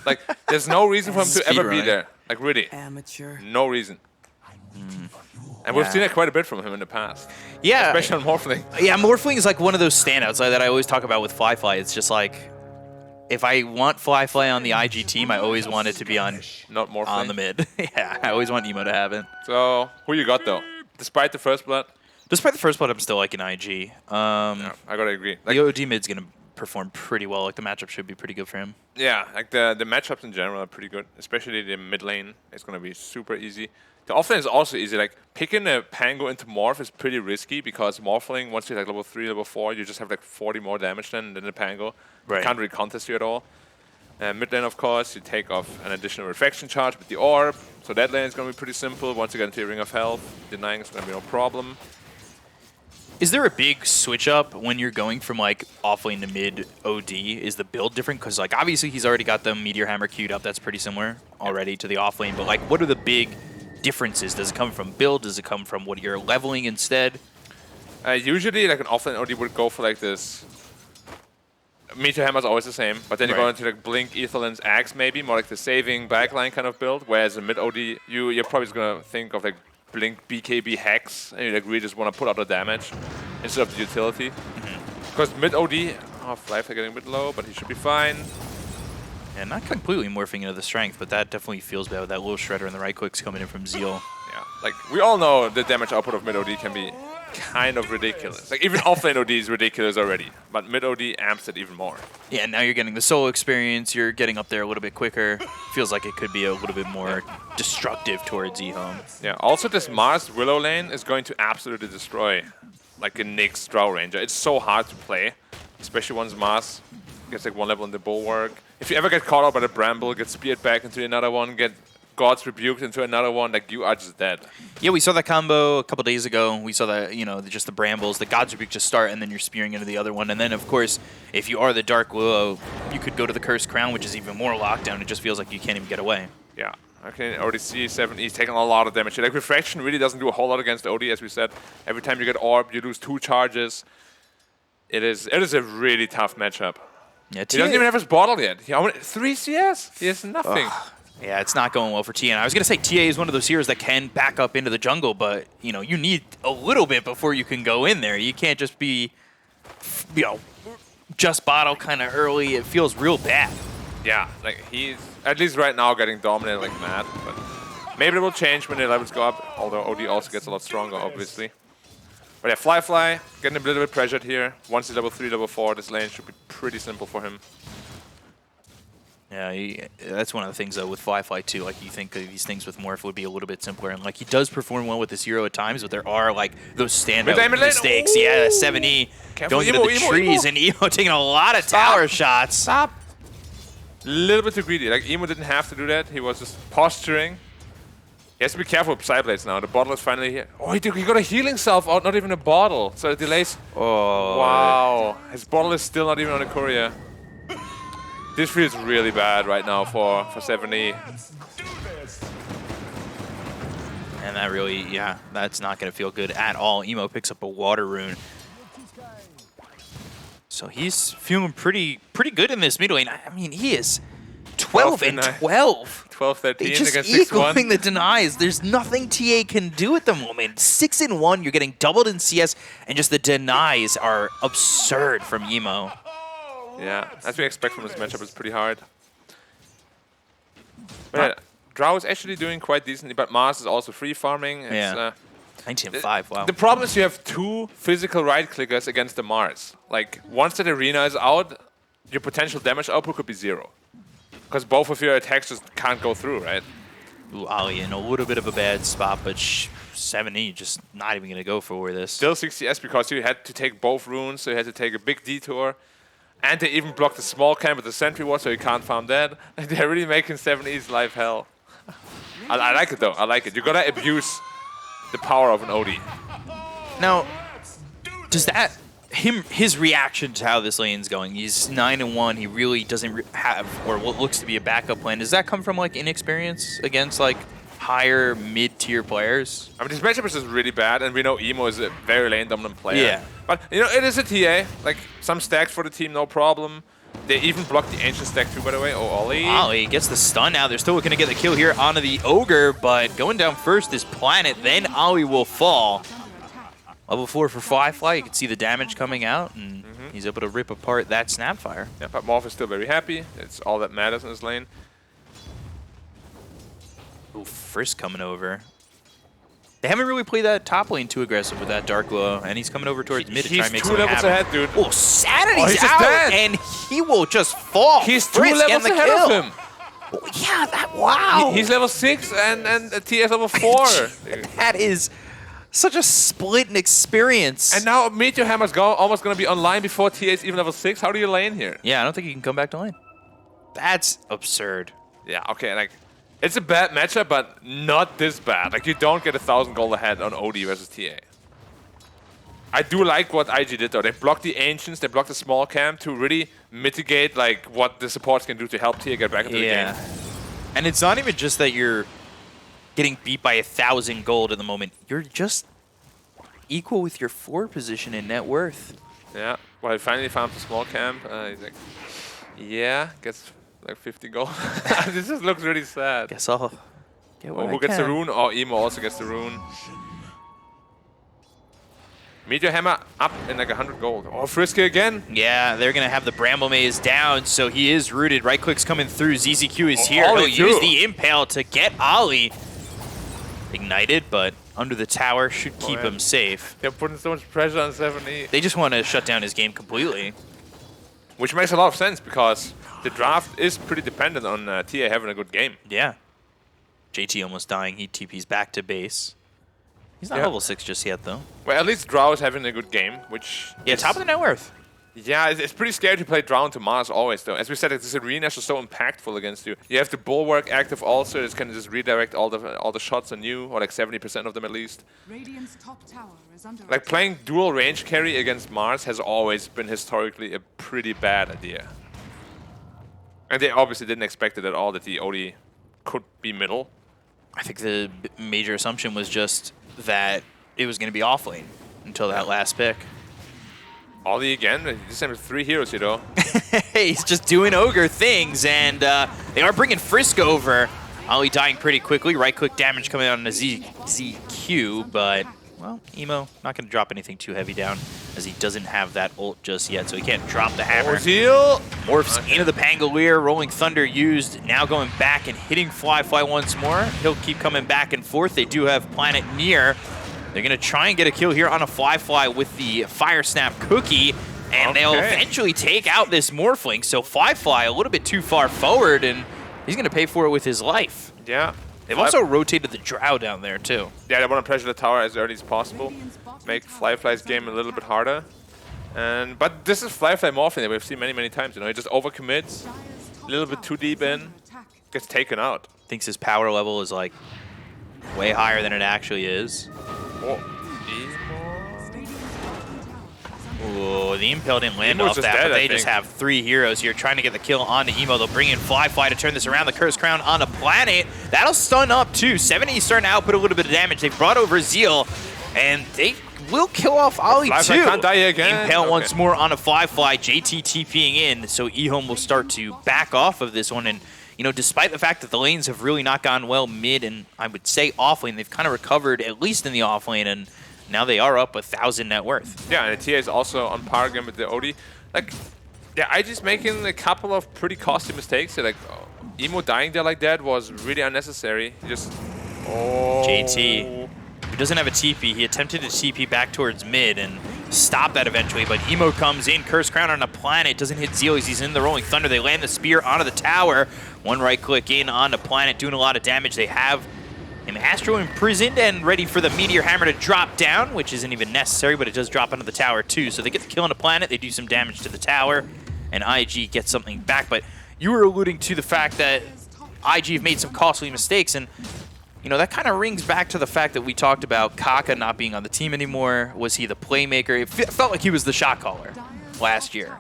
Speaker 6: Like there's no reason for him to ever be
Speaker 5: Speedrunning.
Speaker 6: there. Like really.
Speaker 7: Amateur.
Speaker 6: No reason. And we've seen it quite a bit from him in the past.
Speaker 5: Yeah.
Speaker 6: Especially on Morphling.
Speaker 5: Yeah, Morphling is like one of those standouts that I always talk about with Fly. It's just like, if I want Fly on the IG team, I always want it to be on
Speaker 6: Not Morphling.
Speaker 5: the mid. Yeah, I always want Emo to have it.
Speaker 6: So, who you got though? Despite the first blood?
Speaker 5: Despite the first blood, I'm still liking IG.
Speaker 6: Yeah, I gotta agree. Like,
Speaker 5: The OD mid's gonna perform pretty well. Like the matchup should be pretty good for him.
Speaker 6: yeah, like the matchups in general are pretty good. Especially the mid lane is gonna be super easy. The offlane is also easy. Like picking a Pango into Morph is pretty risky because Morphling, once you're like level 3, level 4, you just have like 40 more damage than the Pango.
Speaker 5: Right.
Speaker 6: Can't really contest you at all. Mid lane, of course, you take off an additional reflection charge with the orb. So that lane is going to be pretty simple. Once you get into your ring of health, denying is going to be no problem.
Speaker 5: Is there a big switch up when you're going from like offlane to mid OD? Is the build different? Because like obviously he's already got the Meteor Hammer queued up. That's pretty similar already to the offlane. But like, what are the big differences? Does it come from build? Does it come from what you're leveling instead?
Speaker 6: Usually, like an offlane OD would go for like this. Meteor Hammer is always the same, but then you go
Speaker 5: Right.
Speaker 6: into like Blink, Aetherland's Axe maybe, more like the saving backline kind of build, whereas in mid OD, you're probably just going to think of like Blink, BKB, Hex, and you like really just want to put out the damage instead of the utility. Because mid OD, Flyfly getting a bit low, but he should be fine.
Speaker 5: And not completely morphing into the strength, but that definitely feels bad with that little shredder and the right clicks coming in from Zeal.
Speaker 6: Yeah, like we all know the damage output of mid OD can be kind of ridiculous. Like even offlane OD is ridiculous already, but mid OD amps it even more.
Speaker 5: Yeah, now you're getting the solo experience. You're getting up there a little bit quicker. Feels like it could be a little bit more destructive towards EHOME.
Speaker 6: Yeah, also this Mars Willow lane is going to absolutely destroy like a Nyx Drow Ranger. It's so hard to play, especially once Mars gets like 1 level in the Bulwark. If you ever get caught out by the Bramble, get speared back into another one, get God's Rebuked into another one, like you are just dead.
Speaker 5: Yeah, we saw that combo a couple days ago. We saw that, you know, just the Brambles, the God's Rebuke just start, and then you're spearing into the other one. And then, of course, if you are the Dark Willow, you could go to the Cursed Crown, which is even more lockdown. It just feels like you can't even get away.
Speaker 6: Yeah, I can already see 7E's taking a lot of damage. Like Refraction really doesn't do a whole lot against OD, as we said. Every time you get Orb, you lose 2 charges. It is a really tough matchup.
Speaker 5: Yeah,
Speaker 6: He doesn't even have his bottle yet. How many, 3 CS? He has nothing.
Speaker 5: Yeah, it's not going well for TA. And I was going to say TA is one of those heroes that can back up into the jungle, but, you know, you need a little bit before you can go in there. You can't just be you know, just bottle kind of early. It feels real bad.
Speaker 6: Yeah, like he's at least right now getting dominated like mad, but maybe it will change when the levels go up, although OD also gets a lot stronger, obviously. But yeah, Fly getting a little bit pressured here. Once he's level 3, level 4, this lane should be pretty simple for him.
Speaker 5: Yeah, that's one of the things, though, with Fly too. Like, you think these things with Morph would be a little bit simpler. And, like, he does perform well with this hero at times, but there are, like, those standout mistakes.
Speaker 6: Ooh.
Speaker 5: Yeah, 7E going into the trees, and Emo taking a lot of tower shots.
Speaker 6: Stop! A little bit too greedy. Like, Emo didn't have to do that. He was just posturing. He has to be careful with Psyblades now. The bottle is finally here. Oh, he got a healing self out, not even a bottle. So it delays.
Speaker 5: Oh.
Speaker 6: Wow. His bottle is still not even on the courier. This feels really bad right now for 7E.
Speaker 5: And that really, yeah, that's not going to feel good at all. Emo picks up a water rune. So he's feeling pretty good in this mid lane. I mean, he is 12 and 12.
Speaker 6: 12-13
Speaker 5: Just
Speaker 6: against
Speaker 5: equaling
Speaker 6: 6-1.
Speaker 5: the denies. There's nothing TA can do at the moment. 6-1, you're getting doubled in CS, and just the denies are absurd from Emo.
Speaker 6: Yeah, as we expect from this matchup, it's pretty hard. But yeah, Drow is actually doing quite decently, but Mars is also free farming. It's,
Speaker 5: Yeah. 19-5, wow.
Speaker 6: The problem is you have 2 physical right-clickers against the Mars. Like, once that arena is out, your potential damage output could be 0. Because both of your attacks just can't go through, right?
Speaker 5: Ooh, Ali in a little bit of a bad spot, but 7E just not even going to go for this.
Speaker 6: Still 60S because you had to take both runes, so you had to take a big detour. And they even blocked the small camp with the sentry ward, so you can't farm that. They're really making 7E's life hell. I like it, though. I like it. You gotta abuse the power of an OD.
Speaker 5: Now, does that his reaction to how this lane's going? He's 9-1. He really doesn't have, or what looks to be a backup plan. Does that come from like inexperience against like higher mid-tier players?
Speaker 6: I mean, this matchup is just really bad, and we know Emo is a very lane-dominant player.
Speaker 5: Yeah.
Speaker 6: But, you know, it is a TA. Like, some stacks for the team, no problem. They even blocked the Ancient stack too, by the way. Oh, Ollie.
Speaker 5: Ollie gets the stun now. They're still looking to get the kill here onto the Ogre, but going down first is Planet, then Ollie will fall. Level 4 for Fly. You can see the damage coming out, and he's able to rip apart that Snapfire.
Speaker 6: Yeah, but Morph is still very happy. It's all that matters in this lane.
Speaker 5: Ooh, Frisk coming over. They haven't really played that top lane too aggressive with that Dark Glow, and he's coming over towards mid to try and make
Speaker 6: He's 2
Speaker 5: something
Speaker 6: levels
Speaker 5: happen.
Speaker 6: ahead, dude.
Speaker 5: Oh, Sanity's
Speaker 6: he's just
Speaker 5: out,
Speaker 6: dead.
Speaker 5: and he will just fall.
Speaker 6: He's 2
Speaker 5: Frisk
Speaker 6: levels
Speaker 5: and the
Speaker 6: ahead
Speaker 5: kill.
Speaker 6: of him.
Speaker 5: Oh, yeah, that, wow.
Speaker 6: He's level 6 and TS level 4.
Speaker 5: That is such a split in experience.
Speaker 6: And now Meteor Hammer's almost going to be online before TA is even level 6. How do you lane here?
Speaker 5: Yeah, I don't think he can come back to lane. That's absurd.
Speaker 6: Yeah, okay, like, it's a bad matchup, but not this bad. Like, you don't get 1,000 gold ahead on OD versus TA. I do like what IG did, though. They blocked the Ancients, they blocked the small camp to really mitigate, like, what the supports can do to help TA get back into the game.
Speaker 5: And it's not even just that you're getting beat by 1,000 gold at the moment. You're just equal with your 4 position in net worth.
Speaker 6: Yeah, well, he finally found the small camp. He's like, yeah, gets like 50 gold. This just looks really sad.
Speaker 5: Guess I'll get what I
Speaker 6: Who gets the
Speaker 5: can.
Speaker 6: rune? Oh, Emo also gets the rune. Meteor Hammer up in like 100 gold. Oh, Frisky again.
Speaker 5: Yeah, they're going to have the Bramble Maze down, so he is rooted. Right click's coming through. ZZQ is here.
Speaker 6: Ollie
Speaker 5: He'll use
Speaker 6: too.
Speaker 5: the Impale to get Ollie ignited, but under the tower should keep him safe.
Speaker 6: They're putting so much pressure on 7E.
Speaker 5: They just want to shut down his game completely.
Speaker 6: Which makes a lot of sense because the draft is pretty dependent on TA having a good game.
Speaker 5: Yeah. JT almost dying. He TP's back to base. He's not
Speaker 6: Yeah.
Speaker 5: level 6 just yet, though.
Speaker 6: Well, at least Drow is having a good game, which...
Speaker 5: Yeah,
Speaker 6: is-
Speaker 5: top of the net worth.
Speaker 6: Yeah, it's pretty scary to play Drow into Mars always, though. As we said, this arena is just so impactful against you. You have the Bulwark active also. It can just redirect all the shots on you, or like 70% of them at least.
Speaker 7: Radiant's top tower is under
Speaker 6: Like, playing dual range carry against Mars has always been historically a pretty bad idea. And they obviously didn't expect it at all that the OD could be middle.
Speaker 5: I think the major assumption was just that it was going to be off lane until that last pick.
Speaker 6: Ollie again, this time with 3 heroes, you know.
Speaker 5: He's just doing ogre things, and they are bringing Frisk over. Ollie dying pretty quickly. Right click damage coming out on a ZQ, but, well, Emo not going to drop anything too heavy down. as he doesn't have that ult just yet, so he can't drop the hammer.
Speaker 6: Zeal!
Speaker 5: Morphs into the Pangolier, Rolling Thunder used, now going back and hitting Fly once more. He'll keep coming back and forth. They do have Planet near. They're going to try and get a kill here on a Fly with the Fire Snap Cookie, and they'll eventually take out this Morphling. So Fly a little bit too far forward, and he's going to pay for it with his life.
Speaker 6: Yeah.
Speaker 5: They've also rotated the Drow down there, too.
Speaker 6: Yeah, they want to pressure the tower as early as possible. Make Fly's game a little bit harder. But this is Fly Morphling that we've seen many times. You know, he just overcommits, a little bit too deep in, gets taken out.
Speaker 5: Thinks his power level is like way higher than it actually is. Ooh, the Impel didn't land off that, but they just have 3 heroes here trying to get the kill onto Emo. They'll bring in Fly to turn this around. The Curse Crown on a Planet. That'll stun up too. 70's starting to output a little bit of damage. They've brought over Zeal, and they will kill off Ollie too.
Speaker 6: Can't die again.
Speaker 5: Impel once more on a Fly. JT TPing in, so EHOME will start to back off of this one. And you know, despite the fact that the lanes have really not gone well mid and I would say off lane, they've kind of recovered at least in the off lane, and now they are up 1,000 net worth.
Speaker 6: Yeah, and the TA is also on par again with the OD. Like, yeah, IG's making a couple of pretty costly mistakes. Like, Emo dying there like that was really unnecessary. Just,
Speaker 5: JT, who doesn't have a TP, he attempted to TP back towards mid and stop that eventually, but Emo comes in, Curse Crown on a Planet, doesn't hit Zeal, he's in the Rolling Thunder. They land the spear onto the tower. One right click in on the Planet, doing a lot of damage. They have him Astro imprisoned and ready for the Meteor Hammer to drop down, which isn't even necessary, but it does drop onto the tower too. So they get the kill on the Planet, they do some damage to the tower, and IG gets something back. But you were alluding to the fact that IG have made some costly mistakes, and you know, that kind of rings back to the fact that we talked about Kaka not being on the team anymore. Was he the playmaker? It felt like he was the shot caller last year.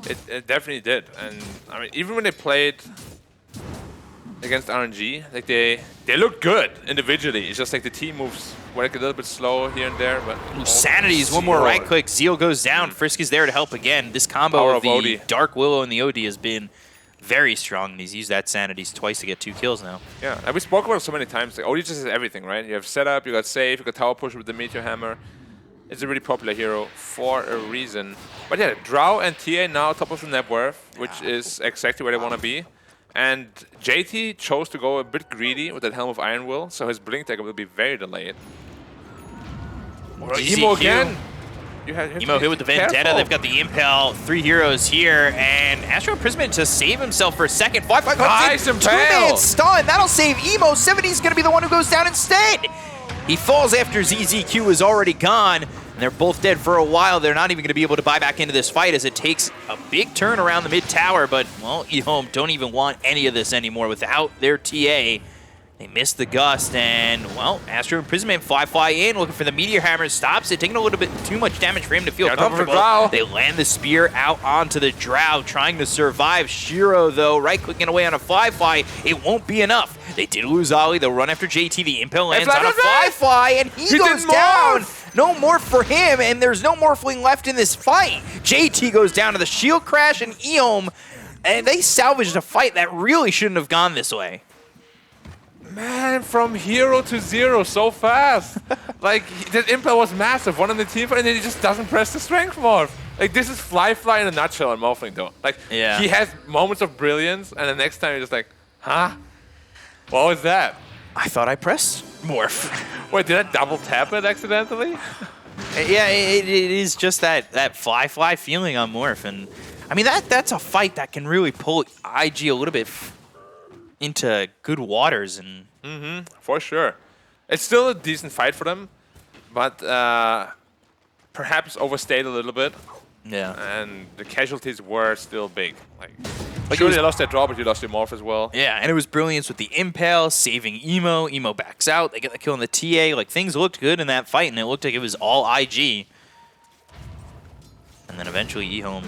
Speaker 6: It definitely did. And I mean, even when they played against RNG, like they looked good individually. It's just like the team moves like a little bit slow here and there. But
Speaker 5: Sanity's one more right click. Zeal goes down. Frisk is there to help again. This combo of the OD. Dark Willow and the OD has been very strong, and he's used that Sanities twice to get 2 kills now.
Speaker 6: Yeah, and we spoke about it so many times. Like, OD just has everything, right? You have setup, you got save, you got tower push with the Meteor Hammer. It's a really popular hero for a reason. But yeah, Drow and TA now top of the net worth, which is exactly where they want to be. And JT chose to go a bit greedy with that Helm of Iron Will, so his blink tag will be very delayed. Emo again.
Speaker 5: Emo hit with the Vendetta.
Speaker 6: Careful.
Speaker 5: They've got the Impel, 3 heroes here, and Astro Imprisonment to save himself for a second. Fly comes
Speaker 6: nice
Speaker 5: in,
Speaker 6: Impel.
Speaker 5: 2-man stun. That'll save Emo. 70's going to be the one who goes down instead. He falls after ZZQ is already gone, and they're both dead for a while. They're not even going to be able to buy back into this fight as it takes a big turn around the mid tower, but, well, EHOME don't even want any of this anymore without their TA. They missed the gust, and, well, Astro Imprisonment fly in, looking for the Meteor Hammer, stops it, taking a little bit too much damage for him to feel comfortable. They land the spear out onto the Drow, trying to survive. Shiro, though, right-clicking away on a Fly. It won't be enough. They did lose Ollie. They'll run after JT. The Impel lands on a Fly, and he goes down. No morph for him, and there's no Morphling left in this fight. JT goes down to the shield crash, and EHOME, and they salvaged a fight that really shouldn't have gone this way.
Speaker 6: Man, from hero to zero so fast. Like, that Impel was massive, one on the team, and then he just doesn't press the strength morph. Like, this is Fly in a nutshell on Morphling, though. Like,
Speaker 5: yeah.
Speaker 6: He has moments of brilliance, and the next time you're just like, huh? What was that?
Speaker 5: I thought I pressed morph.
Speaker 6: Wait, did I double tap it accidentally?
Speaker 5: Yeah, it is just that Fly feeling on morph, and I mean that's a fight that can really pull IG a little bit into good waters, and
Speaker 6: for sure. It's still a decent fight for them, but perhaps overstayed a little bit.
Speaker 5: Yeah.
Speaker 6: And the casualties were still big. Like sure, they lost their draw, but you lost your morph as well.
Speaker 5: Yeah, and it was brilliance with the Impel, saving Emo. Emo backs out. They get the kill on the TA. Like, things looked good in that fight, and it looked like it was all IG. And then eventually EHOME,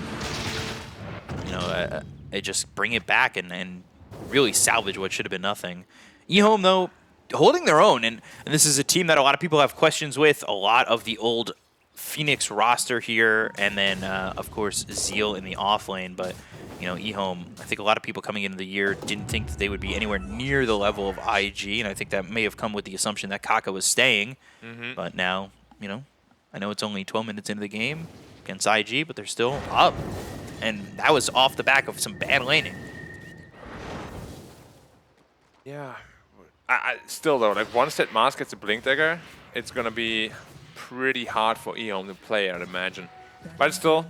Speaker 5: you know, they just bring it back and really salvage what should have been nothing. EHOME, though, holding their own, and this is a team that a lot of people have questions with. A lot of the old Phoenix roster here, and then, of course, Zeal in the off lane, but you know, EHOME, I think a lot of people coming into the year didn't think that they would be anywhere near the level of IG, and I think that may have come with the assumption that Kaka was staying. But now, you know, I know it's only 12 minutes into the game against IG, but they're still up. And that was off the back of some bad laning.
Speaker 6: Yeah. I still, though, like, once that Mars gets a Blink Dagger, it's going to be pretty hard for EHOME to play, I'd imagine. But it's still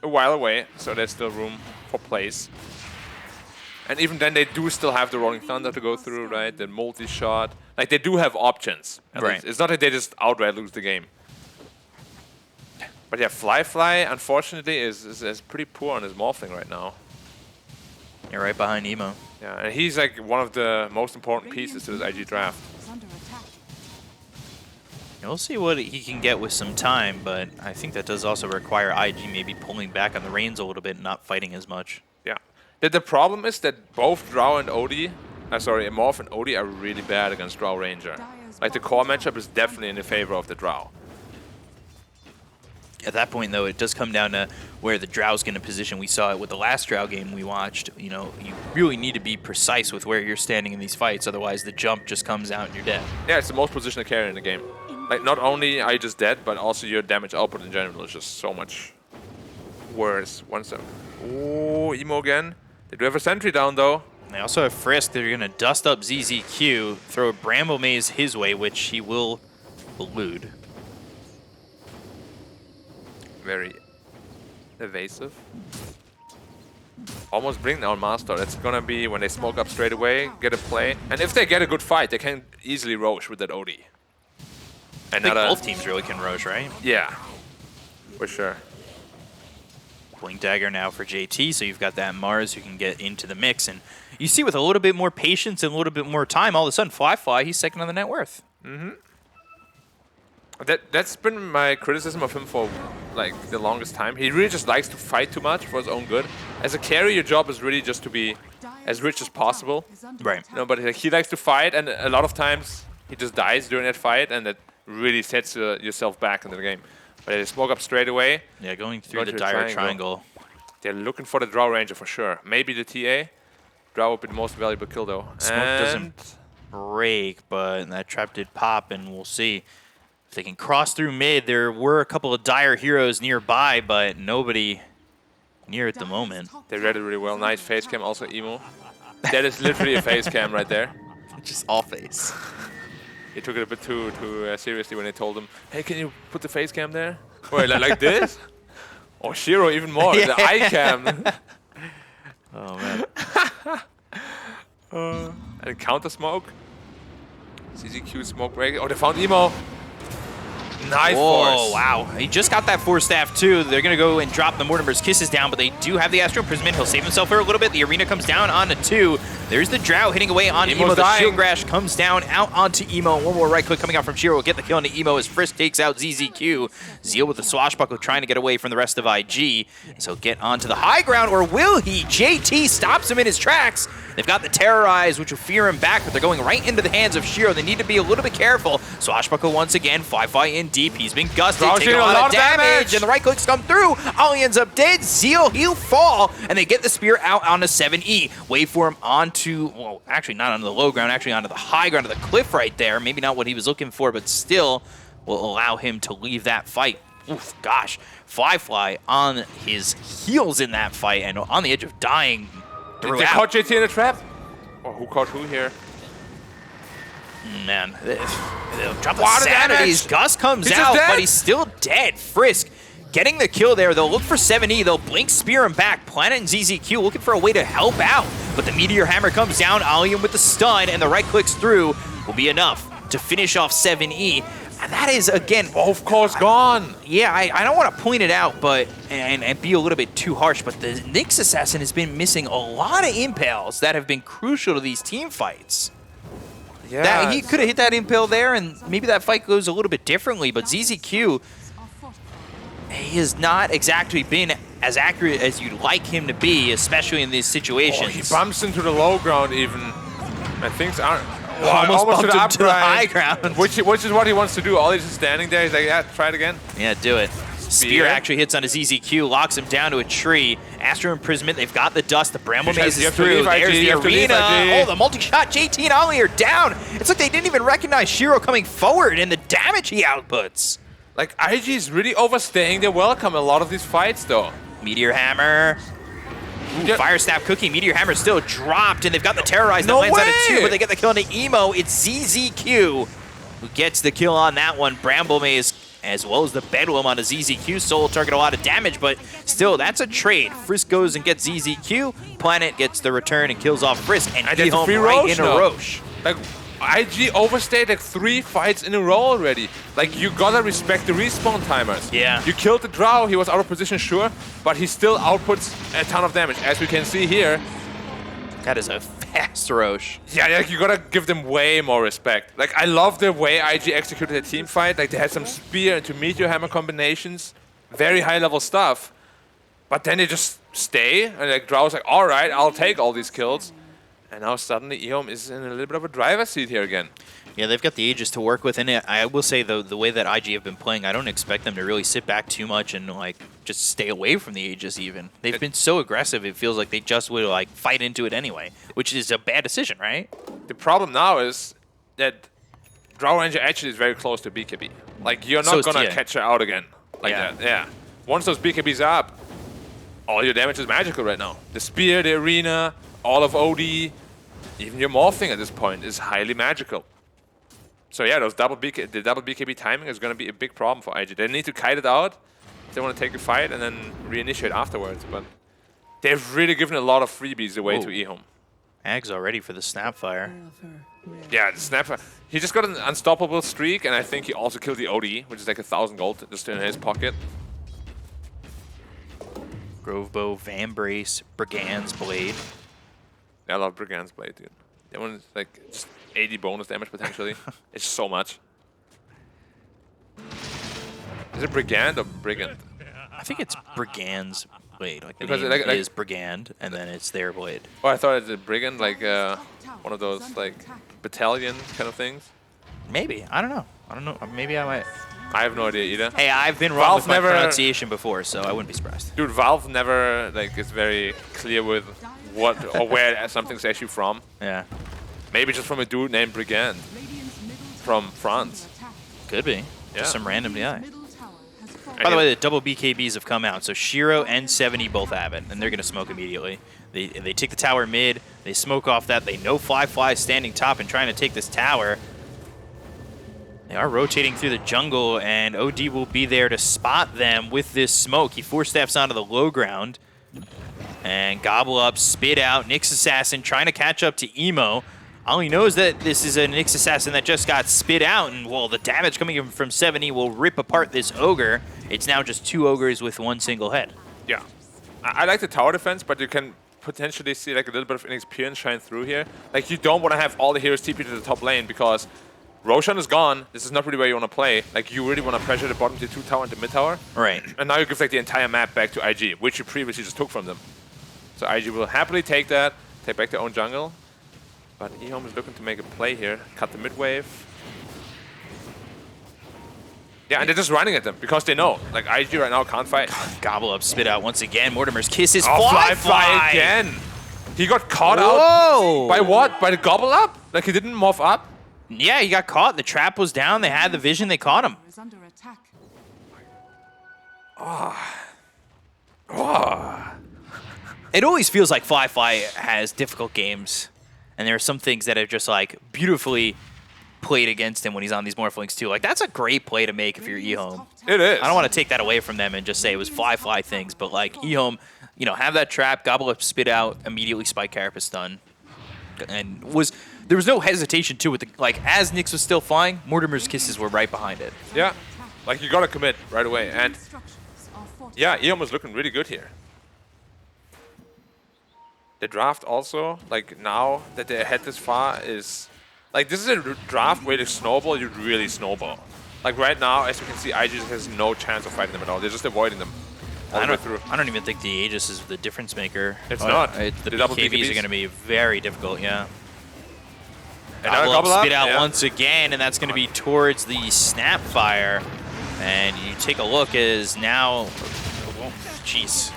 Speaker 6: a while away, so there's still room for plays. And even then, they do still have the Rolling Thunder to go through, right? The multi-shot. Like, they do have options.
Speaker 5: Right.
Speaker 6: It's not that they just outright lose the game. But yeah, Fly, unfortunately, is pretty poor on his morphling right now.
Speaker 5: You're right behind Emo.
Speaker 6: Yeah, and he's like one of the most important pieces to this IG draft.
Speaker 7: Is under attack.
Speaker 5: We'll see what he can get with some time, but I think that does also require IG maybe pulling back on the reins a little bit and not fighting as much.
Speaker 6: Yeah. The problem is that both Drow and OD, Morph and OD are really bad against Drow Ranger. Like, the core matchup is definitely in the favor of the Drow.
Speaker 5: At that point, though, it does come down to where the Drow's going to position. We saw it with the last Drow game we watched. You know, you really need to be precise with where you're standing in these fights, otherwise the jump just comes out and you're dead.
Speaker 6: Yeah, it's the most positional carry in the game. Like, not only are you just dead, but also your damage output in general is just so much worse. Oh, Emo again. They do have a sentry down, though.
Speaker 5: They also have Frisk. They're going to dust up ZZQ, throw a Bramble Maze his way, which he will elude.
Speaker 6: Very evasive. Almost bring down Master. That's gonna be when they smoke up straight away, get a play. And if they get a good fight, they can easily Roche with that OD.
Speaker 5: I think both teams really can Roche, right?
Speaker 6: Yeah, for sure.
Speaker 5: Blink Dagger now for JT, so you've got that Mars who can get into the mix. And you see with a little bit more patience and a little bit more time, all of a sudden Fly, he's second on the net worth.
Speaker 6: Mm-hmm. That's been my criticism of him for like the longest time. He really just likes to fight too much for his own good. As a carry, your job is really just to be as rich as possible.
Speaker 5: Right.
Speaker 6: No, but he likes to fight, and a lot of times he just dies during that fight, and that really sets yourself back into the game. But they smoke up straight away.
Speaker 5: Yeah, going through the dire triangle.
Speaker 6: They're looking for the Drow Ranger for sure. Maybe the TA. Drow would be the most valuable kill though.
Speaker 5: Smoke doesn't break, but that trap did pop, and we'll see. If they can cross through mid, there were a couple of dire heroes nearby, but nobody near at the moment.
Speaker 6: They read it really well. Nice face cam, also Emo. That is literally a face cam right there.
Speaker 5: Just all face.
Speaker 6: He took it a bit too seriously when they told him, hey, can you put the face cam there? Wait, like this? Or Shiro even more,
Speaker 5: Yeah.
Speaker 6: the eye cam.
Speaker 5: Oh, man.
Speaker 6: And counter smoke. CZQ smoke break. Oh, they found Emo. Nice
Speaker 5: Whoa,
Speaker 6: force.
Speaker 5: wow. He just got that Force Staff, too. They're going to go and drop the Mortimer's Kisses down, but they do have the Astral Imprisonment. He'll save himself for a little bit. The arena comes down onto 2. There's the Drow hitting away on
Speaker 6: Emo's
Speaker 5: Emo. The
Speaker 6: dying.
Speaker 5: Shield Grash comes down out onto Emo. One more right click coming out from Shiro will get the kill onto Emo as Frisk takes out ZZQ. Zeal with the Swashbuckle trying to get away from the rest of IG. So get onto the high ground, or will he? JT stops him in his tracks. They've got the Terrorize, which will fear him back, but they're going right into the hands of Shiro. They need to be a little bit careful. Swashbuckle once again, Fly in deep. He's been gusted, taking a lot of damage, and the right clicks come through. Ollie ends up dead. Zeal, he'll fall, and they get the spear out onto 7E. Wait for him onto, well, actually not onto the low ground, actually onto the high ground of the cliff right there. Maybe not what he was looking for, but still will allow him to leave that fight. Oof, gosh. Fly on his heels in that fight and on the edge of dying.
Speaker 6: Did they caught JT in a trap? Or who caught who here?
Speaker 5: Man, they'll drop the
Speaker 6: Lot of
Speaker 5: sanities.
Speaker 6: damage.
Speaker 5: Gus comes
Speaker 6: He's
Speaker 5: out,
Speaker 6: just dead.
Speaker 5: but he's still dead. Frisk getting the kill there. They'll look for 7E. They'll blink, spear him back. Planet and ZZQ looking for a way to help out. But the Meteor Hammer comes down. Allium with the stun, and the right clicks through will be enough to finish off 7E. And that is, again,
Speaker 6: Of course, gone.
Speaker 5: yeah, I don't want to point it out, but and be a little bit too harsh, but the Nyx Assassin has been missing a lot of impales that have been crucial to these team fights.
Speaker 6: Yeah.
Speaker 5: That, he could have hit that impale there, and maybe that fight goes a little bit differently, but ZZQ, he has not exactly been as accurate as you'd like him to be, especially in these situations.
Speaker 6: He bumps into the low ground even. And things aren't...
Speaker 5: Almost bumped
Speaker 6: to the
Speaker 5: him to the
Speaker 6: upright,
Speaker 5: high ground.
Speaker 6: Which is what he wants to do. All he's just standing there. He's like, yeah, try it again.
Speaker 5: Yeah, do it. Spear actually hits onto ZZQ, locks him down to a tree. Astral Imprisonment, they've got the dust. The Bramble Maze
Speaker 6: You
Speaker 5: is
Speaker 6: have to
Speaker 5: through.
Speaker 6: leave
Speaker 5: There's
Speaker 6: IG,
Speaker 5: the
Speaker 6: you have to leave
Speaker 5: arena.
Speaker 6: IG.
Speaker 5: Oh, the multi-shot. JT and Ollie are down. It's like they didn't even recognize Shiro coming forward and the damage he outputs.
Speaker 6: Like, IG is really overstaying their welcome in a lot of these fights, though.
Speaker 5: Meteor Hammer. Ooh,
Speaker 6: Yeah.
Speaker 5: Fire Staff cooking. Meteor Hammer still dropped, and they've got the Terrorize that
Speaker 6: No
Speaker 5: lands out of 2,
Speaker 6: way!
Speaker 5: but they get the kill on the Emo. It's ZZQ who gets the kill on that one. Bramble Maze, as well as the Bedlam on a ZZQ. Soul target a lot of damage, but still, that's a trade. Frisk goes and gets ZZQ. Planet gets the return and kills off Frisk, and
Speaker 6: that's a
Speaker 5: EHOME
Speaker 6: free
Speaker 5: right
Speaker 6: Roche
Speaker 5: into
Speaker 6: now.
Speaker 5: Roche.
Speaker 6: Like, IG overstayed like 3 fights in a row already. Like, you gotta respect the respawn timers.
Speaker 5: Yeah.
Speaker 6: You killed the Drow, he was out of position, sure, but he still outputs a ton of damage, as we can see here.
Speaker 5: That is a fast Roche.
Speaker 6: Yeah, like, you gotta give them way more respect. Like, I love the way IG executed their team fight. Like, they had some spear into Meteor Hammer combinations, very high level stuff. But then they just stay, and like, Drow's like, alright, I'll take all these kills. And now suddenly EHOME is in a little bit of a driver's seat here again.
Speaker 5: Yeah, they've got the Aegis to work with, and I will say, though, the way that IG have been playing, I don't expect them to really sit back too much and, like, just stay away from the Aegis even. They've been so aggressive, it feels like they just would, like, fight into it anyway, which is a bad decision, right?
Speaker 6: The problem now is that Drow Ranger actually is very close to BKB. Like, you're
Speaker 5: So
Speaker 6: not
Speaker 5: is
Speaker 6: gonna
Speaker 5: TA.
Speaker 6: catch her out again like
Speaker 5: Yeah.
Speaker 6: that. Yeah. Once those BKBs are up, all your damage is magical right now. The spear, the arena, all of OD, even your morphing at this point is highly magical. So yeah, the double BKB timing is going to be a big problem for IG. They need to kite it out if they want to take a fight and then reinitiate afterwards. But they've really given a lot of freebies away
Speaker 5: Whoa.
Speaker 6: to EHOME.
Speaker 5: Ag's already for the Snapfire.
Speaker 6: Yeah, the Snapper. He just got an unstoppable streak, and I think he also killed the OD, which is like 1,000 gold just in his pocket.
Speaker 5: Grove Bow, Vambrace, Brigand's Blade.
Speaker 6: I love Brigand's Blade, dude. That one is like just 80 bonus damage potentially. It's so much. Is it Brigand or Brigand?
Speaker 5: I think it's Brigand's Blade. Like, the
Speaker 6: Because
Speaker 5: name
Speaker 6: like-
Speaker 5: is Brigand, and then it's their blade.
Speaker 6: Oh, I thought it was a Brigand, like one of those like battalion kind of things.
Speaker 5: Maybe. I don't know. Maybe I might.
Speaker 6: I have no idea either.
Speaker 5: Hey, I've been wrong
Speaker 6: Valve
Speaker 5: with my
Speaker 6: never-
Speaker 5: pronunciation before, so I wouldn't be surprised.
Speaker 6: Dude, Valve never like is very clear with what or where something's actually from.
Speaker 5: Yeah,
Speaker 6: Maybe just from a dude named Brigand from France.
Speaker 5: could be.
Speaker 6: Yeah.
Speaker 5: Just some random guy.
Speaker 7: Middle tower has fallen.
Speaker 5: By the way, the double BKBs have come out, so Shiro and 70 both have it, and they're going to smoke immediately. They take the tower mid, they smoke off that, they know Fly standing top and trying to take this tower. They are rotating through the jungle, and OD will be there to spot them with this smoke. He 4-staffs onto the low ground, and Gobble Up, Spit Out, Nyx Assassin trying to catch up to Emo. All he knows that this is a Nyx Assassin that just got spit out, and well, the damage coming in from 70 will rip apart this Ogre. It's now just 2 Ogres with 1 single head.
Speaker 6: Yeah. I like the tower defense, but you can potentially see like a little bit of inexperience shine through here. Like, you don't want to have all the heroes TP to the top lane because Roshan is gone. This is not really where you want to play. Like, you really want to pressure the bottom tier 2 tower and the mid tower.
Speaker 5: Right.
Speaker 6: And now you give like the entire map back to IG, which you previously just took from them. So IG will happily take that, take back their own jungle. But EHOME is looking to make a play here. Cut the mid wave. Yeah, and they're just running at them because they know, like, IG right now can't fight.
Speaker 5: Gobble Up, Spit Out once again. Mortimer's Kiss is
Speaker 6: Oh,
Speaker 5: fly
Speaker 6: again. He got caught
Speaker 5: Whoa.
Speaker 6: out. By what? By the gobble up? Like, he didn't morph up?
Speaker 5: Yeah, he got caught. The trap was down. They had the vision. They caught him.
Speaker 7: Is under attack.
Speaker 5: It always feels like Fly has difficult games, and there are some things that are just like beautifully played against him when he's on these Morphlings too. Like, that's a great play to make if you're EHOME.
Speaker 6: It is.
Speaker 5: I don't want to take that away from them and just say it was Fly things, but like EHOME, you know, have that trap, Gobble Up, Spit Out, immediately Spike Carapace stun, and there was no hesitation to it. Like, as Nyx was still flying, Mortimer's Kisses were right behind it.
Speaker 6: Yeah. Like, you gotta commit right away. And
Speaker 7: Structures are fortified.
Speaker 6: yeah, EHOME was looking really good here. The draft also, like, now that they're ahead this far is... Like, this is a draft where the snowball, you really snowball. Like, right now, as you can see, IG has no chance of fighting them at all. They're just avoiding them all the way through.
Speaker 5: I don't even think the Aegis is the difference maker.
Speaker 6: It's not.
Speaker 5: The
Speaker 6: The double
Speaker 5: BKBs
Speaker 6: BKBs
Speaker 5: are going to be very difficult, yeah.
Speaker 6: Another
Speaker 5: Gobble Up, Spit Out
Speaker 6: yeah.
Speaker 5: once again, and that's going to be towards the Snapfire. And you take a look as now... Jeez.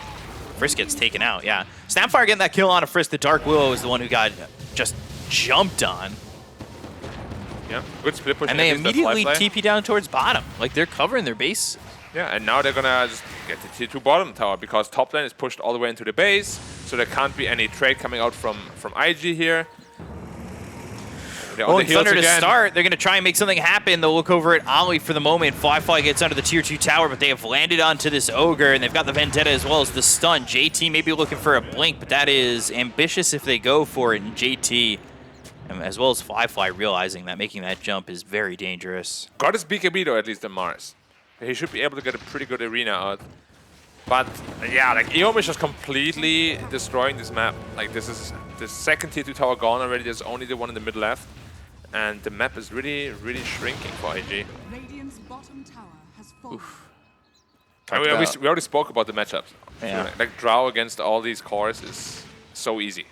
Speaker 5: Frisk gets taken out, yeah. Snapfire getting that kill on a Frisk. The Dark Willow is the one who got just jumped on.
Speaker 6: Yeah, good split push.
Speaker 5: And they
Speaker 6: at least, that
Speaker 5: immediately
Speaker 6: fly.
Speaker 5: TP down towards bottom. Like, they're covering their base.
Speaker 6: Yeah, and now they're gonna just get the tier 2 bottom tower because top lane is pushed all the way into the base, so there can't be any trade coming out from IG here. They're on the heels
Speaker 5: Thunder to
Speaker 6: again.
Speaker 5: start. They're going to try and make something happen. They'll look over at Ollie for the moment. Fly gets under the tier 2 tower, but they have landed onto this Ogre, and they've got the Vendetta as well as the stun. JT may be looking for a blink, but that is ambitious if they go for it. And JT, as well as Fly realizing that making that jump is very dangerous.
Speaker 6: Got his BKB though, at least in Mars. He should be able to get a pretty good arena out. But yeah, like EHOME is just completely destroying this map. Like this is the second tier 2 tower gone already. There's only the one in the middle left. And the map is really, really shrinking for IG.
Speaker 7: Radiant's bottom tower has fallen.
Speaker 6: And we already spoke about the matchups.
Speaker 5: Yeah.
Speaker 6: Like Drow against all these cores is so easy.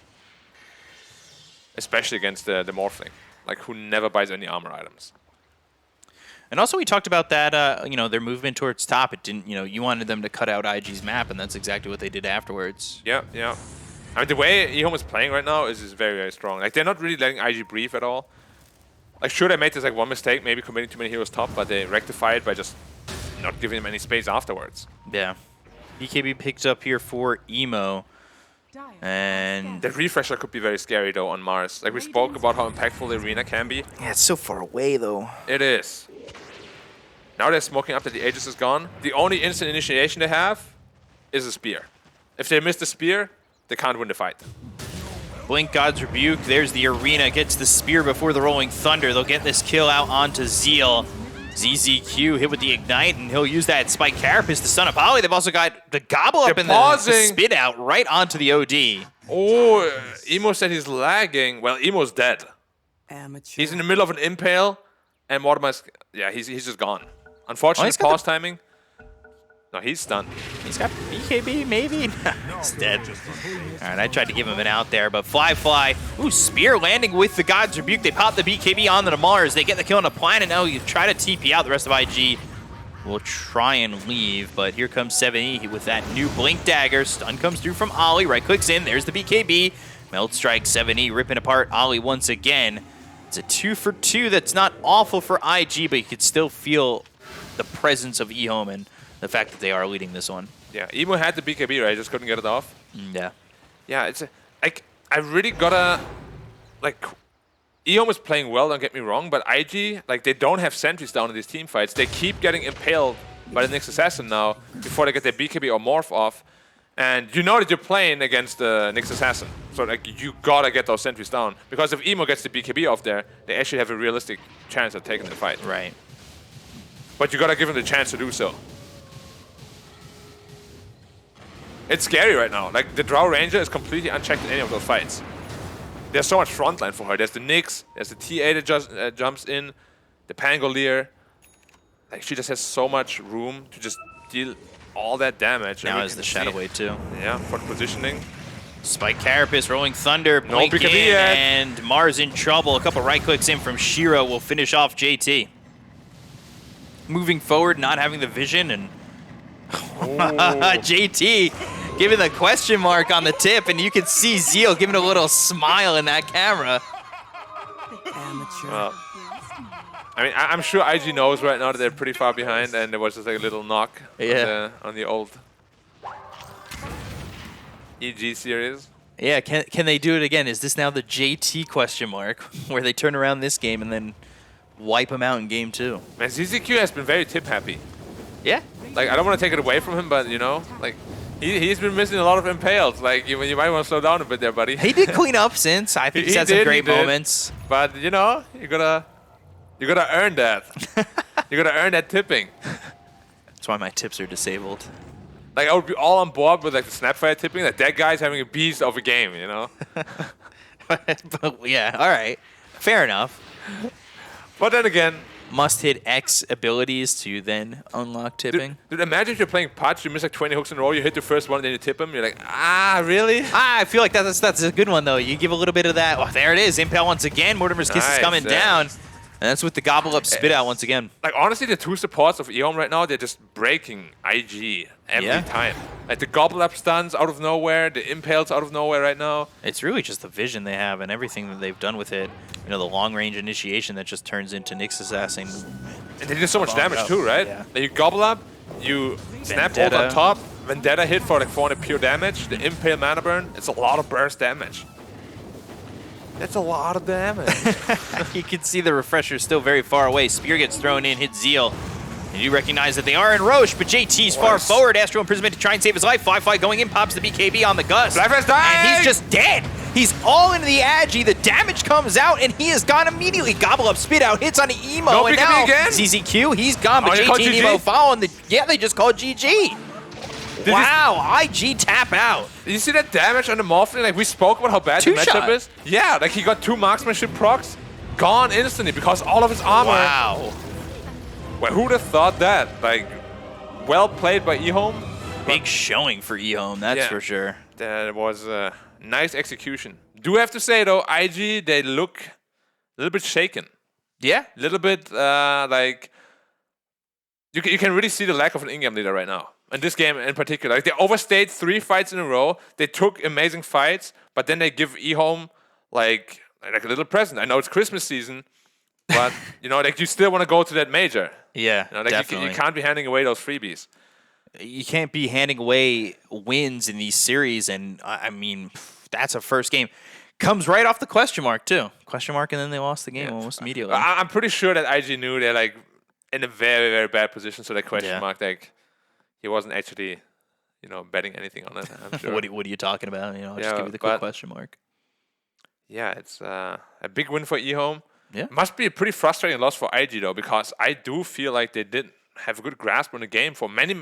Speaker 6: Especially against the Morphling, like who never buys any armor items.
Speaker 5: And also we talked about that, you know, their movement towards top. It didn't, you know, you wanted them to cut out IG's map, and that's exactly what they did afterwards.
Speaker 6: Yeah, yeah. I mean, the way EHOME is playing right now is very, very strong. Like, they're not really letting IG breathe at all. Like, sure, they made this like one mistake, maybe committing too many heroes top, but they rectify it by just not giving them any space afterwards.
Speaker 5: Yeah. BKB picked up here for Emo.
Speaker 7: Dire
Speaker 5: And
Speaker 6: The refresher could be very scary, though, on Mars. Like, we spoke about how impactful the arena can be.
Speaker 5: yeah, it's so far away though.
Speaker 6: It is. Now they're smoking up that the Aegis is gone. The only instant initiation they have is a spear. If they miss the spear, they can't win the fight.
Speaker 5: Blink God's Rebuke. There's the arena. Gets the spear before the Rolling Thunder. They'll get this kill out onto Zeal. ZZQ hit with the Ignite, and he'll use that Spike Carapace to stun up Ollie. They've also got the Gobble Up
Speaker 6: They're
Speaker 5: and the
Speaker 6: pausing.
Speaker 5: spit out right onto the OD.
Speaker 6: Oh, Emo said he's lagging. Well, Emo's dead. He's in the middle of an impale, and Mortimer's... Yeah, he's just gone. Unfortunate
Speaker 5: he's got
Speaker 6: pause timing. No, he's stunned.
Speaker 5: He's got BKB, maybe? He's dead. All right, I tried to give him an out there, but Fly. Ooh, Spear landing with the God's Rebuke. They pop the BKB on the Mars. They get the kill on the planet. Now you try to TP out. The rest of IG will try and leave, but here comes 7E with that new Blink Dagger. Stun comes through from Ollie. Right clicks in. There's the BKB. Melt Strike 7E ripping apart Ollie once again. It's a 2 for 2. That's not awful for IG, but you could still feel the presence of EHOME and the fact that they are leading this one.
Speaker 6: Yeah, Emo had the BKB, right? Just couldn't get it off.
Speaker 5: Yeah.
Speaker 6: Yeah, it's like I really gotta like EHOME is playing well, don't get me wrong, but IG, like they don't have sentries down in these team fights. They keep getting impaled by the Nyx Assassin now before they get their BKB or Morph off. And you know that you're playing against the Nyx Assassin. So like you gotta get those sentries down. Because if Emo gets the BKB off there, they actually have a realistic chance of taking the fight.
Speaker 5: Right.
Speaker 6: But you gotta give them the chance to do so. It's scary right now. Like, the Drow Ranger is completely unchecked in any of those fights. There's so much frontline for her. There's the Nyx, there's the TA that just jumps in, the Pangolier. Like, she just has so much room to just deal all that damage.
Speaker 5: Now
Speaker 6: And we
Speaker 5: is
Speaker 6: can
Speaker 5: the
Speaker 6: see-
Speaker 5: Shadow Wave too.
Speaker 6: Yeah, for the positioning.
Speaker 5: Spike Carapace, Rolling Thunder,
Speaker 6: No
Speaker 5: blink
Speaker 6: BKB
Speaker 5: in,
Speaker 6: yet.
Speaker 5: and Mars in trouble. A couple right clicks in from Shiro will finish off JT. Moving forward, not having the vision, and JT giving the question mark on the tip, and you can see Zeal giving a little smile in that camera.
Speaker 6: Well, I mean, I'm sure IG knows right now that they're pretty far behind, and there was just like a little knock on the old EG series.
Speaker 5: Yeah, can they do it again? Is this now the JT question mark, where they turn around this game and then wipe him out in game 2?
Speaker 6: Man, ZZQ has been very tip happy.
Speaker 5: Yeah.
Speaker 6: Like, I don't want to take it away from him, but, you know, like, he's been missing a lot of impales. Like, you might want to slow down a bit there, buddy.
Speaker 5: He did clean up since. I think he's had some great moments.
Speaker 6: But, you know, you gotta earn that. You gotta earn that tipping.
Speaker 5: That's why my tips are disabled.
Speaker 6: Like, I would be all on board with, like, the Snapfire tipping. That guy's having a beast of a game, you know?
Speaker 5: But yeah, all right. Fair enough.
Speaker 6: But then again...
Speaker 5: Must hit X abilities to then unlock tipping.
Speaker 6: Dude, imagine if you're playing Patch, you miss like 20 hooks in a row, you hit the first one, and then you tip him. You're like, ah, really?
Speaker 5: I feel like that's a good one, though. You give a little bit of that. Oh, there it is. Impale once again. Mortimer's Kiss is
Speaker 6: Nice,
Speaker 5: coming
Speaker 6: yeah.
Speaker 5: down. And that's with the gobble up spit out once again.
Speaker 6: Like, honestly, the two supports of EHOME right now, they're just breaking IG every time. Like, the gobble up stuns out of nowhere, the impales out of nowhere right now.
Speaker 5: It's really just the vision they have and everything that they've done with it. You know, the long-range initiation that just turns into Nyx assassin.
Speaker 6: And they did so much damage too, right?
Speaker 5: Yeah.
Speaker 6: Like, you gobble up, you snap hold on top, Vendetta hit for like 400 pure damage, the impale mana burn, it's a lot of burst damage. That's a lot of damage.
Speaker 5: You can see the refresher still very far away. Spear gets thrown in, hits Zeal. And you recognize that they are in Roche, but JT's far forward. Astral Imprisonment to try and save his life. Fly going in, pops the BKB on the Gus.
Speaker 6: Flyfly's dying!
Speaker 5: And he's just dead. He's all into the Agi. The damage comes out, and he is gone immediately. Gobble up, spit out, hits on the Emo.
Speaker 6: No
Speaker 5: and
Speaker 6: BKB
Speaker 5: now
Speaker 6: again?
Speaker 5: ZZQ, he's gone, but
Speaker 6: Oh,
Speaker 5: JT and Emo following the... Yeah, they just called GG. Wow, IG tap out.
Speaker 6: Did you see that damage on the Morphling? Like, we spoke about how bad the
Speaker 5: Two-shot.
Speaker 6: matchup is. Yeah, like, he got 2 marksmanship procs, gone instantly because all of his armor.
Speaker 5: Wow.
Speaker 6: Well, who'd have thought that? Like, well played by EHOME.
Speaker 5: Big showing for EHOME, that's for sure.
Speaker 6: That was a nice execution. Do have to say, though, IG, they look a little bit shaken.
Speaker 5: Yeah.
Speaker 6: A little bit, like, you can really see the lack of an in-game leader right now. In this game in particular. Like, they overstayed 3 fights in a row. They took amazing fights, but then they give EHOME, like a little present. I know it's Christmas season, but, you know, like, you still want to go to that major.
Speaker 5: Yeah,
Speaker 6: You know, like,
Speaker 5: definitely.
Speaker 6: you can't be handing away those freebies.
Speaker 5: You can't be handing away wins in these series, and I mean, that's a first game. Comes right off the question mark, too. Question mark, and then they lost the game almost immediately.
Speaker 6: I'm pretty sure that IG knew they're, like, in a very, very bad position, so that question mark, like, he wasn't actually, you know, betting anything on it, I'm sure.
Speaker 5: What are you talking about? You know, I'll just give you the quick question mark.
Speaker 6: Yeah, it's a big win for EHOME.
Speaker 5: Yeah.
Speaker 6: Must be a pretty frustrating loss for IG, though, because I do feel like they did have a good grasp on the game for many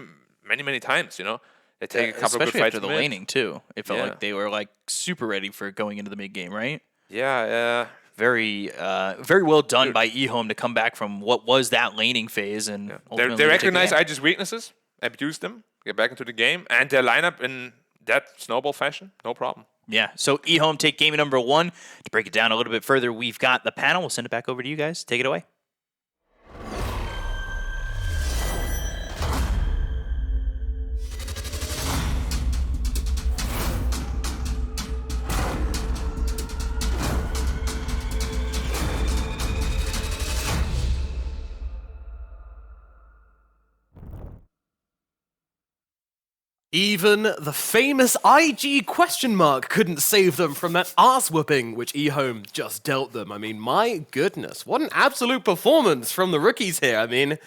Speaker 6: times, you know? They take a couple of good
Speaker 5: Especially
Speaker 6: fights
Speaker 5: after the
Speaker 6: mid.
Speaker 5: laning, too. It felt like they were, like, super ready for going into the mid-game, right?
Speaker 6: Yeah,
Speaker 5: Very well done by EHOME to come back from what was that laning phase. And
Speaker 6: They recognize IG's weaknesses, abuse them, get back into the game, and their lineup in that snowball fashion, no problem.
Speaker 5: Yeah, so EHOME take game number 1. To break it down a little bit further, we've got the panel. We'll send it back over to you guys. Take it away.
Speaker 1: Even the famous IG question mark couldn't save them from that ass whooping which EHOME just dealt them. I mean, my goodness, what an absolute performance from the rookies here. I mean,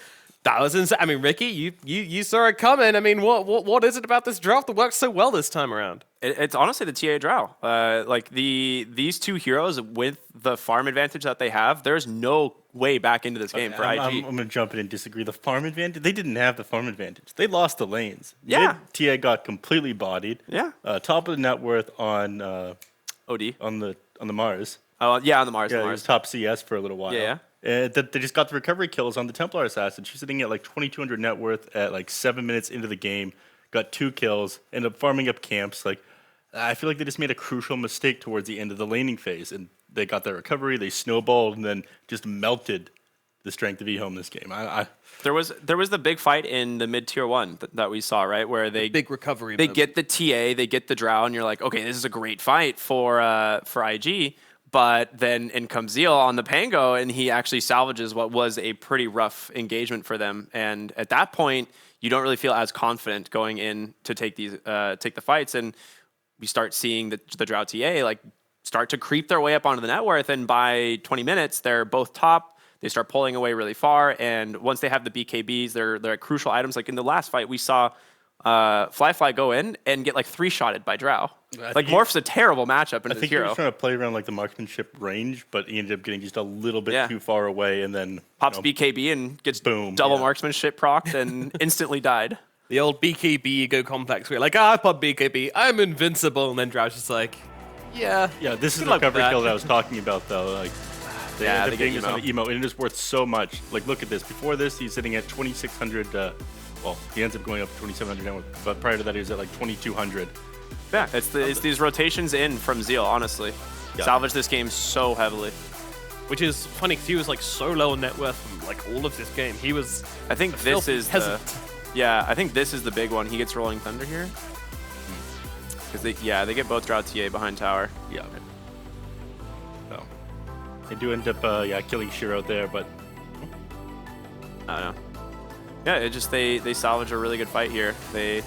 Speaker 1: that was insane. I mean, Ricky, you saw it coming. I mean, what is it about this draft that works so well this time around?
Speaker 3: It's honestly the TA Drow. Like these two heroes with the farm advantage that they have, there's no way back into this game for IG.
Speaker 2: I'm going to jump in and disagree. The farm advantage, they didn't have the farm advantage. They lost the lanes.
Speaker 3: Yeah.
Speaker 2: TA got completely bodied.
Speaker 3: Yeah.
Speaker 2: Top of the net worth on
Speaker 3: OD.
Speaker 2: on the Mars.
Speaker 3: Oh, yeah, on the Mars.
Speaker 2: Yeah,
Speaker 3: the
Speaker 2: he
Speaker 3: Mars.
Speaker 2: was top CS for a little while.
Speaker 3: Yeah,
Speaker 2: They just got the recovery kills on the Templar assassin. She's sitting at like 2,200 net worth at like 7 minutes into the game. Got 2 kills. Ended up farming up camps. Like, I feel like they just made a crucial mistake towards the end of the laning phase, and they got their recovery. They snowballed and then just melted the strength of EHOME this game.
Speaker 3: There was the big fight in the mid tier 1 that we saw, right, where they
Speaker 1: Big recovery.
Speaker 3: they
Speaker 1: moment.
Speaker 3: get the TA, they get the Drow, and you're like, okay, this is a great fight for IG. But then in comes Zeal on the Pango, and he actually salvages what was a pretty rough engagement for them. And at that point, you don't really feel as confident going in to take the fights, and we start seeing the Drow TA like start to creep their way up onto the net worth, and by 20 minutes, they're both top. They start pulling away really far, and once they have the BKBs, they're crucial items. Like in the last fight, we saw Fly go in and get like 3-shotted by Drow. Like Morph's a terrible matchup in
Speaker 2: I
Speaker 3: this
Speaker 2: think he
Speaker 3: hero.
Speaker 2: was trying to play around like the marksmanship range, but he ended up getting just a little bit too far away, and then
Speaker 3: Pops BKB and gets
Speaker 2: boom,
Speaker 3: double marksmanship procced and instantly died.
Speaker 1: The old BKB ego complex where you're like, I pop BKB, I'm invincible, and then Drow's just like, yeah.
Speaker 2: Yeah, this is
Speaker 1: Good
Speaker 2: the
Speaker 1: luck with
Speaker 2: recovery
Speaker 1: that.
Speaker 2: kill that I was talking about, though. Like, they
Speaker 3: Yeah,
Speaker 2: ended
Speaker 3: they
Speaker 2: up getting
Speaker 3: get
Speaker 2: this on the emo, and it is worth so much. Like, look at this. Before this, he's sitting at 2,600. Well, he ends up going up to 2,700 now, but prior to that, he was at like 2,200.
Speaker 3: Yeah, it's these rotations in from Zeal, honestly.
Speaker 2: Yeah.
Speaker 3: Salvage this game so heavily.
Speaker 8: which is funny because he was like so low on net worth from like all of this game. He was.
Speaker 3: I think
Speaker 8: a
Speaker 3: this
Speaker 8: filthy
Speaker 3: is
Speaker 8: peasant.
Speaker 3: I think this is the big one. He gets Rolling Thunder here. Because they get both draw TA behind tower.
Speaker 2: Yeah. So they do end up killing Shiro there, but
Speaker 3: I don't know. Yeah, it just they salvage a really good fight here. They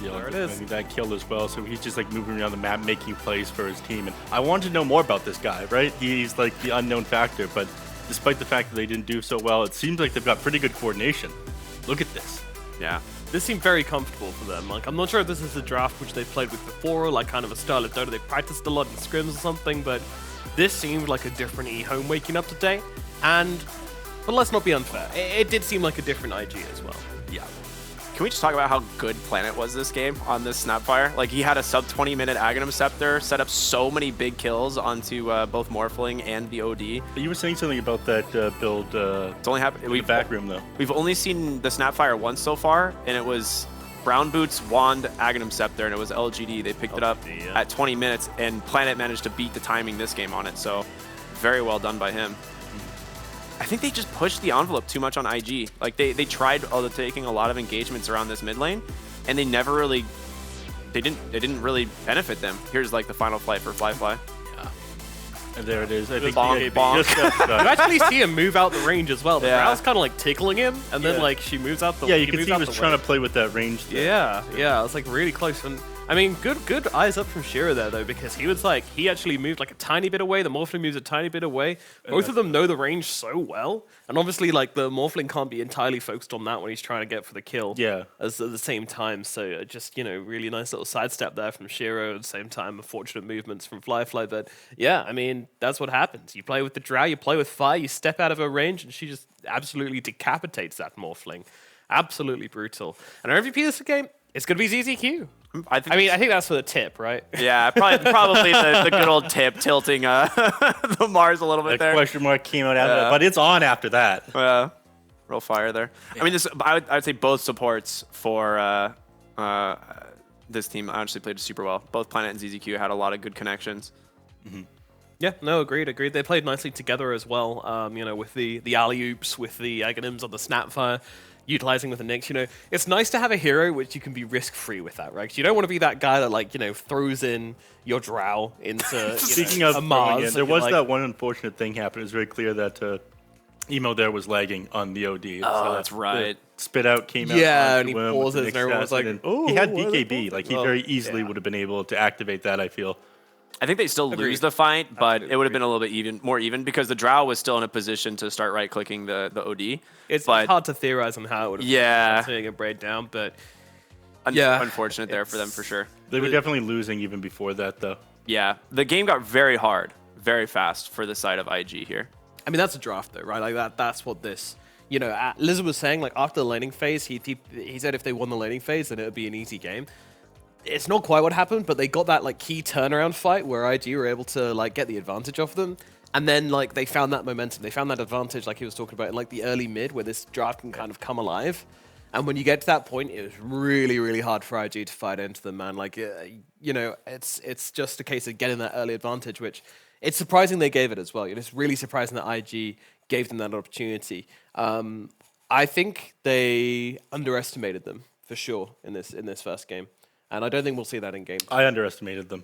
Speaker 2: there
Speaker 8: it is.
Speaker 2: That kill as well. So he's just like moving around the map, making plays for his team. And I wanted to know more about this guy, right? He's like the unknown factor, but despite the fact that they didn't do so well, it seems like they've got pretty good coordination. Look at this.
Speaker 3: yeah.
Speaker 8: This seemed very comfortable for them. Like, I'm not sure if this is a draft which they've played with before, or like kind of a style of Dota they practiced a lot in scrims or something, but this seemed like a different EHOME waking up today. But let's not be unfair. It did seem like a different IG as well.
Speaker 2: Yeah.
Speaker 3: Can we just talk about how good Planet was this game on this Snapfire? Like, he had a sub 20-minute Aghanim Scepter, set up so many big kills onto both Morphling and the OD.
Speaker 2: But you were saying something about that build
Speaker 3: It's only happened.
Speaker 2: in the back room, though.
Speaker 3: We've only seen the Snapfire once so far, and it was Brown Boots, Wand, Aghanim Scepter, and it was LGD. They picked it up
Speaker 8: LGD, yeah.
Speaker 3: at 20 minutes, and Planet managed to beat the timing this game on it, so very well done by him. I think they just pushed the envelope too much on IG. Like, they tried taking a lot of engagements around this mid lane, and they never really, they didn't really benefit them. Here's like the final flight for Fly.
Speaker 2: And there it is. I think
Speaker 3: bonk,
Speaker 2: he
Speaker 3: bonk.
Speaker 2: just got stuck.
Speaker 8: You actually see him move out the range as well. The
Speaker 3: Yeah.
Speaker 8: Drow's kind of like tickling him, and then
Speaker 2: Yeah.
Speaker 8: like she moves out the
Speaker 2: Yeah, you
Speaker 8: he
Speaker 2: can
Speaker 8: moves
Speaker 2: see he
Speaker 8: out
Speaker 2: was
Speaker 8: the
Speaker 2: trying
Speaker 8: way.
Speaker 2: to play with that range.
Speaker 8: Yeah, it was like really close. And I mean, good eyes up from Shiro there though, because he was like, he actually moved like a tiny bit away. The Morphling moves a tiny bit away. Both of them know the range so well, and obviously like the Morphling can't be entirely focused on that when he's trying to get for the kill.
Speaker 2: Yeah.
Speaker 8: At the same time, so just really nice little sidestep there from Shiro. At the same time, unfortunate movements from Fly, but yeah, I mean that's what happens. You play with the Drow, you play with fire, you step out of her range, and she just absolutely decapitates that Morphling. Absolutely brutal. And our MVP this game, it's gonna be ZZQ. I think that's for the tip, right?
Speaker 3: Yeah, probably the good old tip tilting the Mars a little bit
Speaker 2: That
Speaker 3: there.
Speaker 2: question mark came out after that, but it's on after that.
Speaker 3: Real fire there. I mean, I would say both supports for this team actually played super well. Both Planet and ZZQ had a lot of good connections.
Speaker 8: Yeah, no, agreed. They played nicely together as well. With the alley-oops, with the Aghanims on the Snapfire, utilizing with the Nyx. It's nice to have a hero which you can be risk-free with that, right? 'Cause you don't want to be that guy that throws in your Drow into
Speaker 2: Speaking of
Speaker 8: a
Speaker 2: throwing
Speaker 8: Mars.
Speaker 2: in, there was that one unfortunate thing happen. It was very clear that Emo there was lagging on the OD.
Speaker 3: Oh, that's right.
Speaker 2: Spit out came out.
Speaker 8: Yeah,
Speaker 2: onto
Speaker 8: and he
Speaker 2: him with
Speaker 8: pauses
Speaker 2: the
Speaker 8: and everyone
Speaker 2: Nyx
Speaker 8: was like,
Speaker 2: and
Speaker 8: "Oh,
Speaker 2: he had
Speaker 8: what are they
Speaker 2: BKB.
Speaker 8: pausing?"
Speaker 2: Like he
Speaker 8: Well,
Speaker 2: very easily
Speaker 8: yeah.
Speaker 2: would have been able to activate that. I feel.
Speaker 3: I think they still
Speaker 8: Agreed.
Speaker 3: lose the fight, but
Speaker 8: Absolutely
Speaker 3: it would have been a little bit more even because the Drow was still in a position to start right-clicking the OD.
Speaker 8: It's
Speaker 3: but
Speaker 8: hard to theorize on how it would have
Speaker 3: Yeah.
Speaker 8: seeing it break down, but
Speaker 3: unfortunate there for them for sure.
Speaker 2: They were definitely losing even before that, though.
Speaker 3: Yeah, the game got very hard, very fast for the side of IG here.
Speaker 8: I mean, that's a draft, though, right? Like that's what this. Liz was saying, like after the laning phase, he said if they won the laning phase, then it would be an easy game. It's not quite what happened, but they got that like key turnaround fight where IG were able to like get the advantage off them, and then like they found that momentum, they found that advantage, like he was talking about in like the early mid, where this draft can kind of come alive. And when you get to that point, it was really, really hard for IG to fight into them, man. Like, it's just a case of getting that early advantage, which it's surprising they gave it as well. It's really surprising that IG gave them that opportunity. I think they underestimated them for sure in this first game, and I don't think we'll see that in game.
Speaker 2: I underestimated them.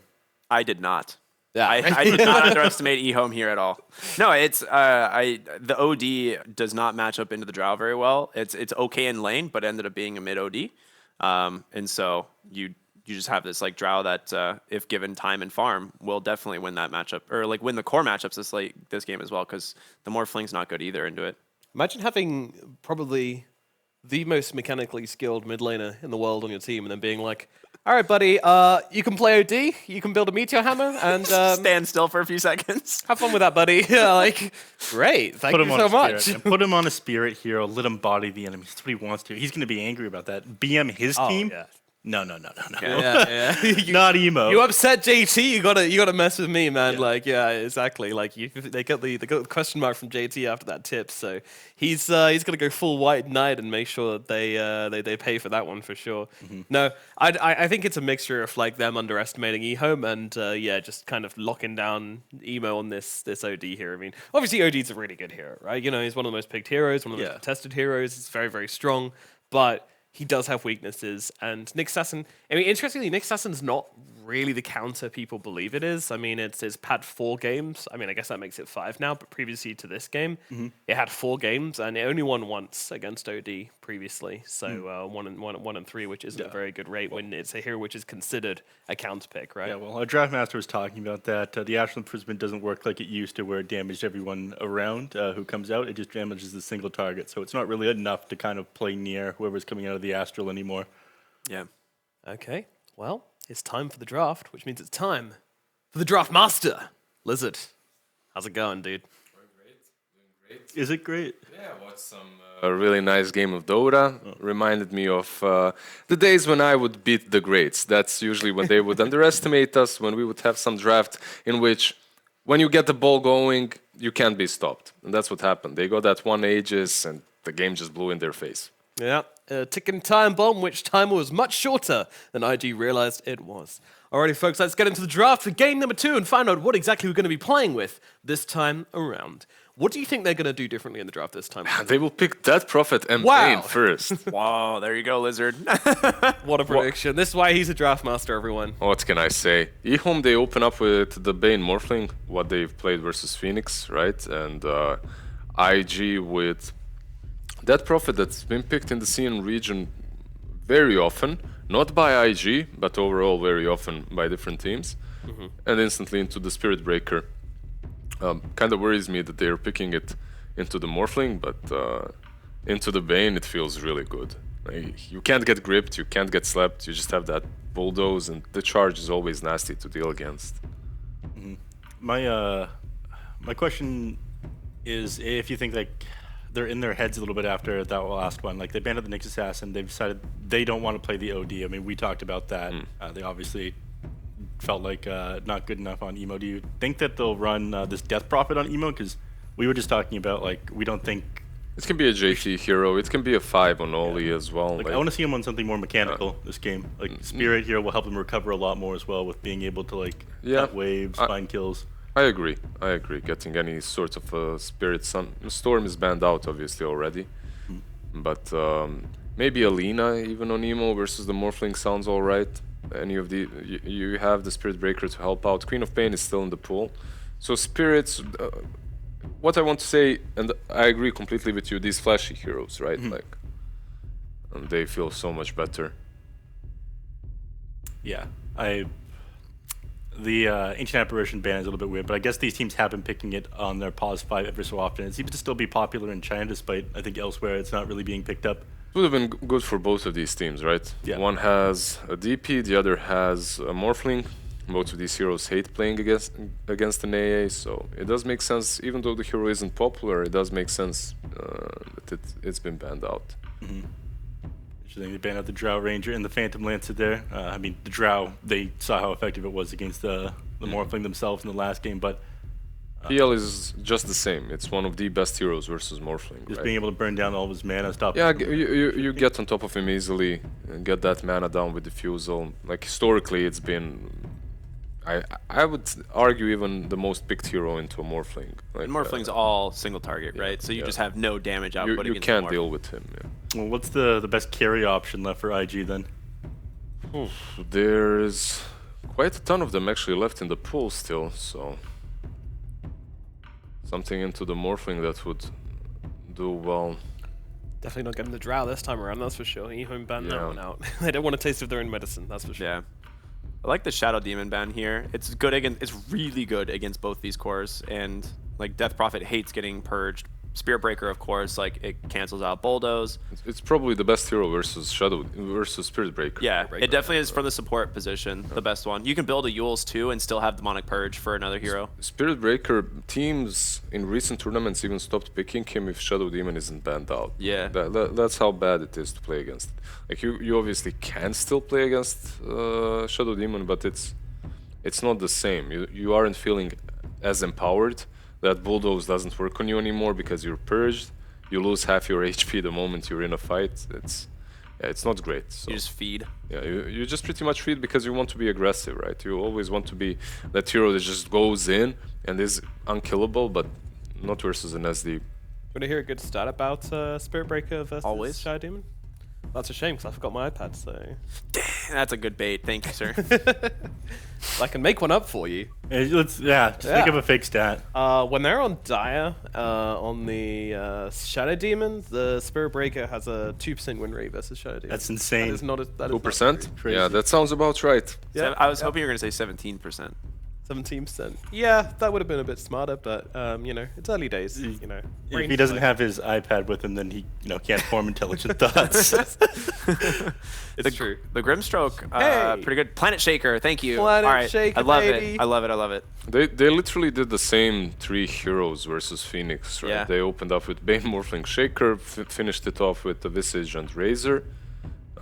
Speaker 3: I did not.
Speaker 8: Yeah,
Speaker 3: I did not underestimate EHOME here at all. No, it's the OD does not match up into the Drow very well. It's okay in lane, but ended up being a mid OD, and so you just have this like Drow that if given time and farm will definitely win that matchup or like win the core matchups this game as well because the Morphling's not good either into it.
Speaker 8: Imagine having probably the most mechanically skilled mid laner in the world on your team, and then being like, "All right, buddy, you can play OD, you can build a meteor hammer, and
Speaker 3: Stand still for a few seconds.
Speaker 8: have fun with that, buddy." Yeah, like, great, thank you so much.
Speaker 2: Spirit. Put him on a spirit hero. Let him body the enemy. That's what he wants to. He's going to be angry about that. BM his team.
Speaker 8: Yeah.
Speaker 2: No.
Speaker 8: Yeah. You,
Speaker 2: Not emo.
Speaker 8: you upset JT, you gotta mess with me, man. Like, yeah, exactly. Like, they got the question mark from JT after that tip, so he's gonna go full white knight and make sure that they pay for that one for sure. No, I think it's a mixture of like them underestimating EHOME and just kind of locking down emo on this OD here. I mean, obviously OD's a really good hero, right? You know, he's one of the most picked heroes, one of the most tested heroes. He's very, very strong, but he does have weaknesses, and Nick Sasson. I mean, interestingly, Nick Sasson's not really the counter people believe it is. I mean, it's had 4 games. I mean, I guess that makes it 5 now, but previously to this game, it had 4 games, and it only won once against OD previously. So 1 and 3, which isn't a very good rate when it's a hero which is considered a counter pick, right?
Speaker 2: Yeah, well, our draft master was talking about that. The Astral Imprisonment doesn't work like it used to, where it damaged everyone around who comes out. It just damages the single target, so it's not really enough to kind of play near whoever's coming out of the Astral anymore.
Speaker 3: Yeah.
Speaker 8: Okay, well, it's time for the draft, which means it's time for the draft master. Lizard, how's it going, dude?
Speaker 2: Is it great?
Speaker 4: Yeah, watched some a really nice game of Dota. Reminded me of the days when I would beat the greats. That's usually when they would underestimate us, when we would have some draft in which when you get the ball going, you can't be stopped. And that's what happened. They got that one Aegis and the game just blew in their face.
Speaker 8: Yeah, a ticking time bomb, which time was much shorter than IG realized it was. Alrighty, folks, let's get into the draft for game number 2 and find out what exactly we're going to be playing with this time around. What do you think they're going to do differently in the draft this time?
Speaker 4: They will pick Death Prophet and
Speaker 8: Wow.
Speaker 4: Bane first.
Speaker 3: Wow, there you go, Lizard.
Speaker 8: What a prediction. This is why he's a draft master, everyone.
Speaker 4: What can I say? EHOME, they open up with the Bane Morphling, what they've played versus Phoenix, right? And IG with Death Prophet that's been picked in the CN region very often, not by IG, but overall very often by different teams, and instantly into the Spirit Breaker. Kind of worries me that they're picking it into the Morphling, but into the Bane it feels really good. Like, you can't get gripped, you can't get slapped, you just have that bulldoze, and the charge is always nasty to deal against.
Speaker 2: My question is if you think like they're in their heads a little bit after that last one. Like they banned the Nyx Assassin, they've decided they don't want to play the OD. I mean, we talked about that. They obviously felt like not good enough on emo. Do you think that they'll run this Death Prophet on emo? Because we were just talking about like we don't think
Speaker 4: it can be a JT hero, it can be a 5 on Oli as well.
Speaker 2: Like I want to see him on something more mechanical this game. Like Spirit here will help him recover a lot more as well with being able to like cut waves, find kills.
Speaker 4: I agree. Getting any sort of a Spirit Storm is banned out obviously already. But maybe Alina even on emo versus the Morphling sounds alright. Any of the you have the Spirit Breaker to help out. Queen of Pain is still in the pool. So Spirits, what I want to say, and I agree completely with you, these flashy heroes, right? Like, they feel so much better.
Speaker 2: Yeah, the Ancient Apparition ban is a little bit weird, but I guess these teams have been picking it on their pause 5 ever so often. It seems to still be popular in China, despite I think elsewhere it's not really being picked up.
Speaker 4: It would have been good for both of these teams, right?
Speaker 2: Yeah.
Speaker 4: One has a DP, the other has a Morphling. Both of these heroes hate playing against an AA, so it does make sense. Even though the hero isn't popular, it does make sense that it's been banned out.
Speaker 2: They banned out the Drow Ranger and the Phantom Lancer there. I mean, the Drow, they saw how effective it was against the Morphling themselves in the last game, but
Speaker 4: PL is just the same. It's one of the best heroes versus Morphling.
Speaker 2: Just being able to burn down all of his mana, stop.
Speaker 4: Yeah, you get on top of him easily and get that mana down with Diffusal. Like historically, it's been, I would argue, even the most picked hero into a Morphling. Like,
Speaker 3: And Morphling's all single target, right? So you just have no damage output
Speaker 4: you
Speaker 3: against
Speaker 4: can't
Speaker 3: the
Speaker 4: deal with him. Yeah.
Speaker 2: Well, what's the best carry option left for IG then?
Speaker 4: There's quite a ton of them actually left in the pool still, so something into the Morphling that would do well.
Speaker 8: Definitely not getting the Drow this time around, that's for sure. EHOME banned that
Speaker 4: Yeah.
Speaker 8: one out. They don't want a taste of their own medicine, that's for sure.
Speaker 3: Yeah. I like the Shadow Demon ban here. It's good against, it's really good against both these cores, and like Death Prophet hates getting purged Spirit Breaker, of course, like it cancels out Bulldoze.
Speaker 4: It's probably the best hero versus Spirit Breaker.
Speaker 3: Yeah, it definitely is from the support position, the best one. You can build a Yules too and still have Demonic Purge for another hero.
Speaker 4: Spirit Breaker teams in recent tournaments even stopped picking him if Shadow Demon isn't banned out.
Speaker 3: Yeah.
Speaker 4: That's how bad it is to play against. Like you obviously can still play against Shadow Demon, but it's not the same. You aren't feeling as empowered. That Bulldoze doesn't work on you anymore because you're purged. You lose half your HP the moment you're in a fight. It's not great. So.
Speaker 3: You just feed.
Speaker 4: Yeah, you just pretty much feed because you want to be aggressive, right? You always want to be that hero that just goes in and is unkillable, but not versus an SD.
Speaker 8: Want to hear a good stat about Spirit Breaker versus
Speaker 3: Always.
Speaker 8: Shadow Demon? That's a shame because I forgot my iPad, so
Speaker 3: That's a good bait. Thank you, sir.
Speaker 8: I can make one up for you.
Speaker 2: Just make up a fake stat.
Speaker 8: When they're on Dire, on the Shadow Demon, the Spirit Breaker has a 2% win rate versus Shadow Demon.
Speaker 2: That's insane.
Speaker 8: That is not a, that is not
Speaker 4: 2%?
Speaker 2: Crazy.
Speaker 4: Yeah, that sounds about right.
Speaker 8: Yeah,
Speaker 3: I was hoping you were going to say 17%.
Speaker 8: 17%. Yeah, that would have been a bit smarter, but you know, it's early days. You know,
Speaker 2: If he doesn't have his iPad with him, then he can't form intelligent thoughts.
Speaker 8: it's true.
Speaker 3: The Grimstroke,
Speaker 8: Hey!
Speaker 3: pretty good. Planet Shaker, thank you.
Speaker 8: Planet
Speaker 3: All right.
Speaker 8: Shaker,
Speaker 3: I love
Speaker 8: baby.
Speaker 3: it. I love it. I love it.
Speaker 4: They literally did the same 3 heroes versus Phoenix, right?
Speaker 3: Yeah.
Speaker 4: They opened up with Bane, Morphling, Shaker, finished it off with the Visage and Razor.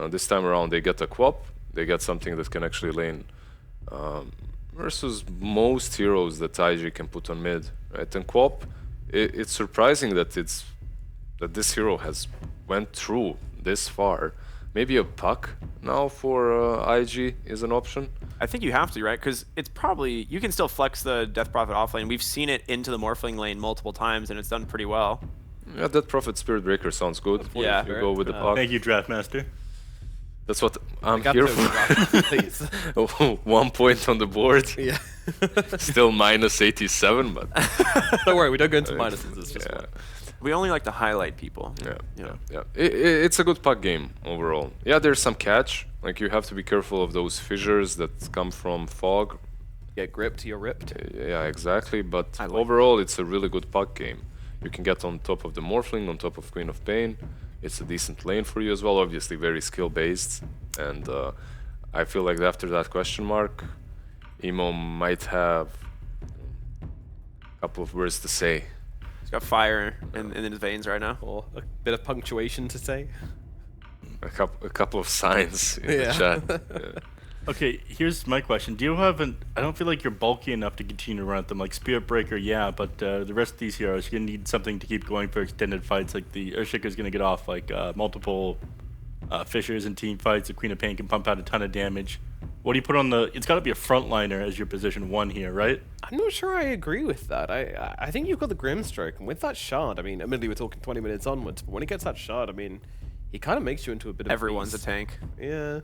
Speaker 4: This time around they get a Quap, they get something that can actually lane versus most heroes that IG can put on mid, right? And Quap, it's surprising that this hero has went through this far. Maybe a puck now for IG is an option.
Speaker 3: I think you have to, right? Because it's probably, you can still flex the Death Prophet off lane. We've seen it into the Morphling lane multiple times, and it's done pretty well.
Speaker 4: Yeah, that Prophet Spirit Breaker sounds good.
Speaker 3: Yeah.
Speaker 4: You go with the puck.
Speaker 2: Thank you, Draftmaster.
Speaker 4: That's what I'm
Speaker 8: Got
Speaker 4: here
Speaker 8: to
Speaker 4: for.
Speaker 8: please.
Speaker 4: 1 point on the board.
Speaker 8: Yeah.
Speaker 4: Still minus 87, but
Speaker 8: Don't worry, we don't go into minuses. It's just
Speaker 4: yeah,
Speaker 8: one.
Speaker 3: We only like to highlight people.
Speaker 4: yeah. It's a good puck game overall. Yeah, there's some catch. Like you have to be careful of those fissures that come from fog.
Speaker 8: Get gripped, you're ripped.
Speaker 4: Yeah, exactly. But
Speaker 3: I like
Speaker 4: overall, it's a really good puck game. You can get on top of the Morphling, on top of Queen of Pain. It's a decent lane for you as well. Obviously, very skill based. And I feel like after that question mark, EHOME might have a couple of words to say.
Speaker 3: He's got fire in his veins right now.
Speaker 8: Or a bit of punctuation to say.
Speaker 4: A couple of signs in
Speaker 8: Yeah.
Speaker 4: the chat. Yeah.
Speaker 2: Okay, here's my question. Do you have I don't feel like you're bulky enough to continue to run at them. Like Spirit Breaker, yeah, but the rest of these heroes, you're going to need something to keep going for extended fights. Like the Urshikar's going to get off like multiple fissures and team fights. The Queen of Pain can pump out a ton of damage. What do you put on the... It's got to be a frontliner as your position 1 here, right?
Speaker 8: I'm not sure I agree with that. I think you've got the Grimstroke, and with that shard, I mean, admittedly we're talking 20 minutes onwards, but when he gets that shard, I mean, he kind of makes you into a bit of
Speaker 3: Everyone's a
Speaker 8: beast.
Speaker 3: tank.
Speaker 8: Yeah.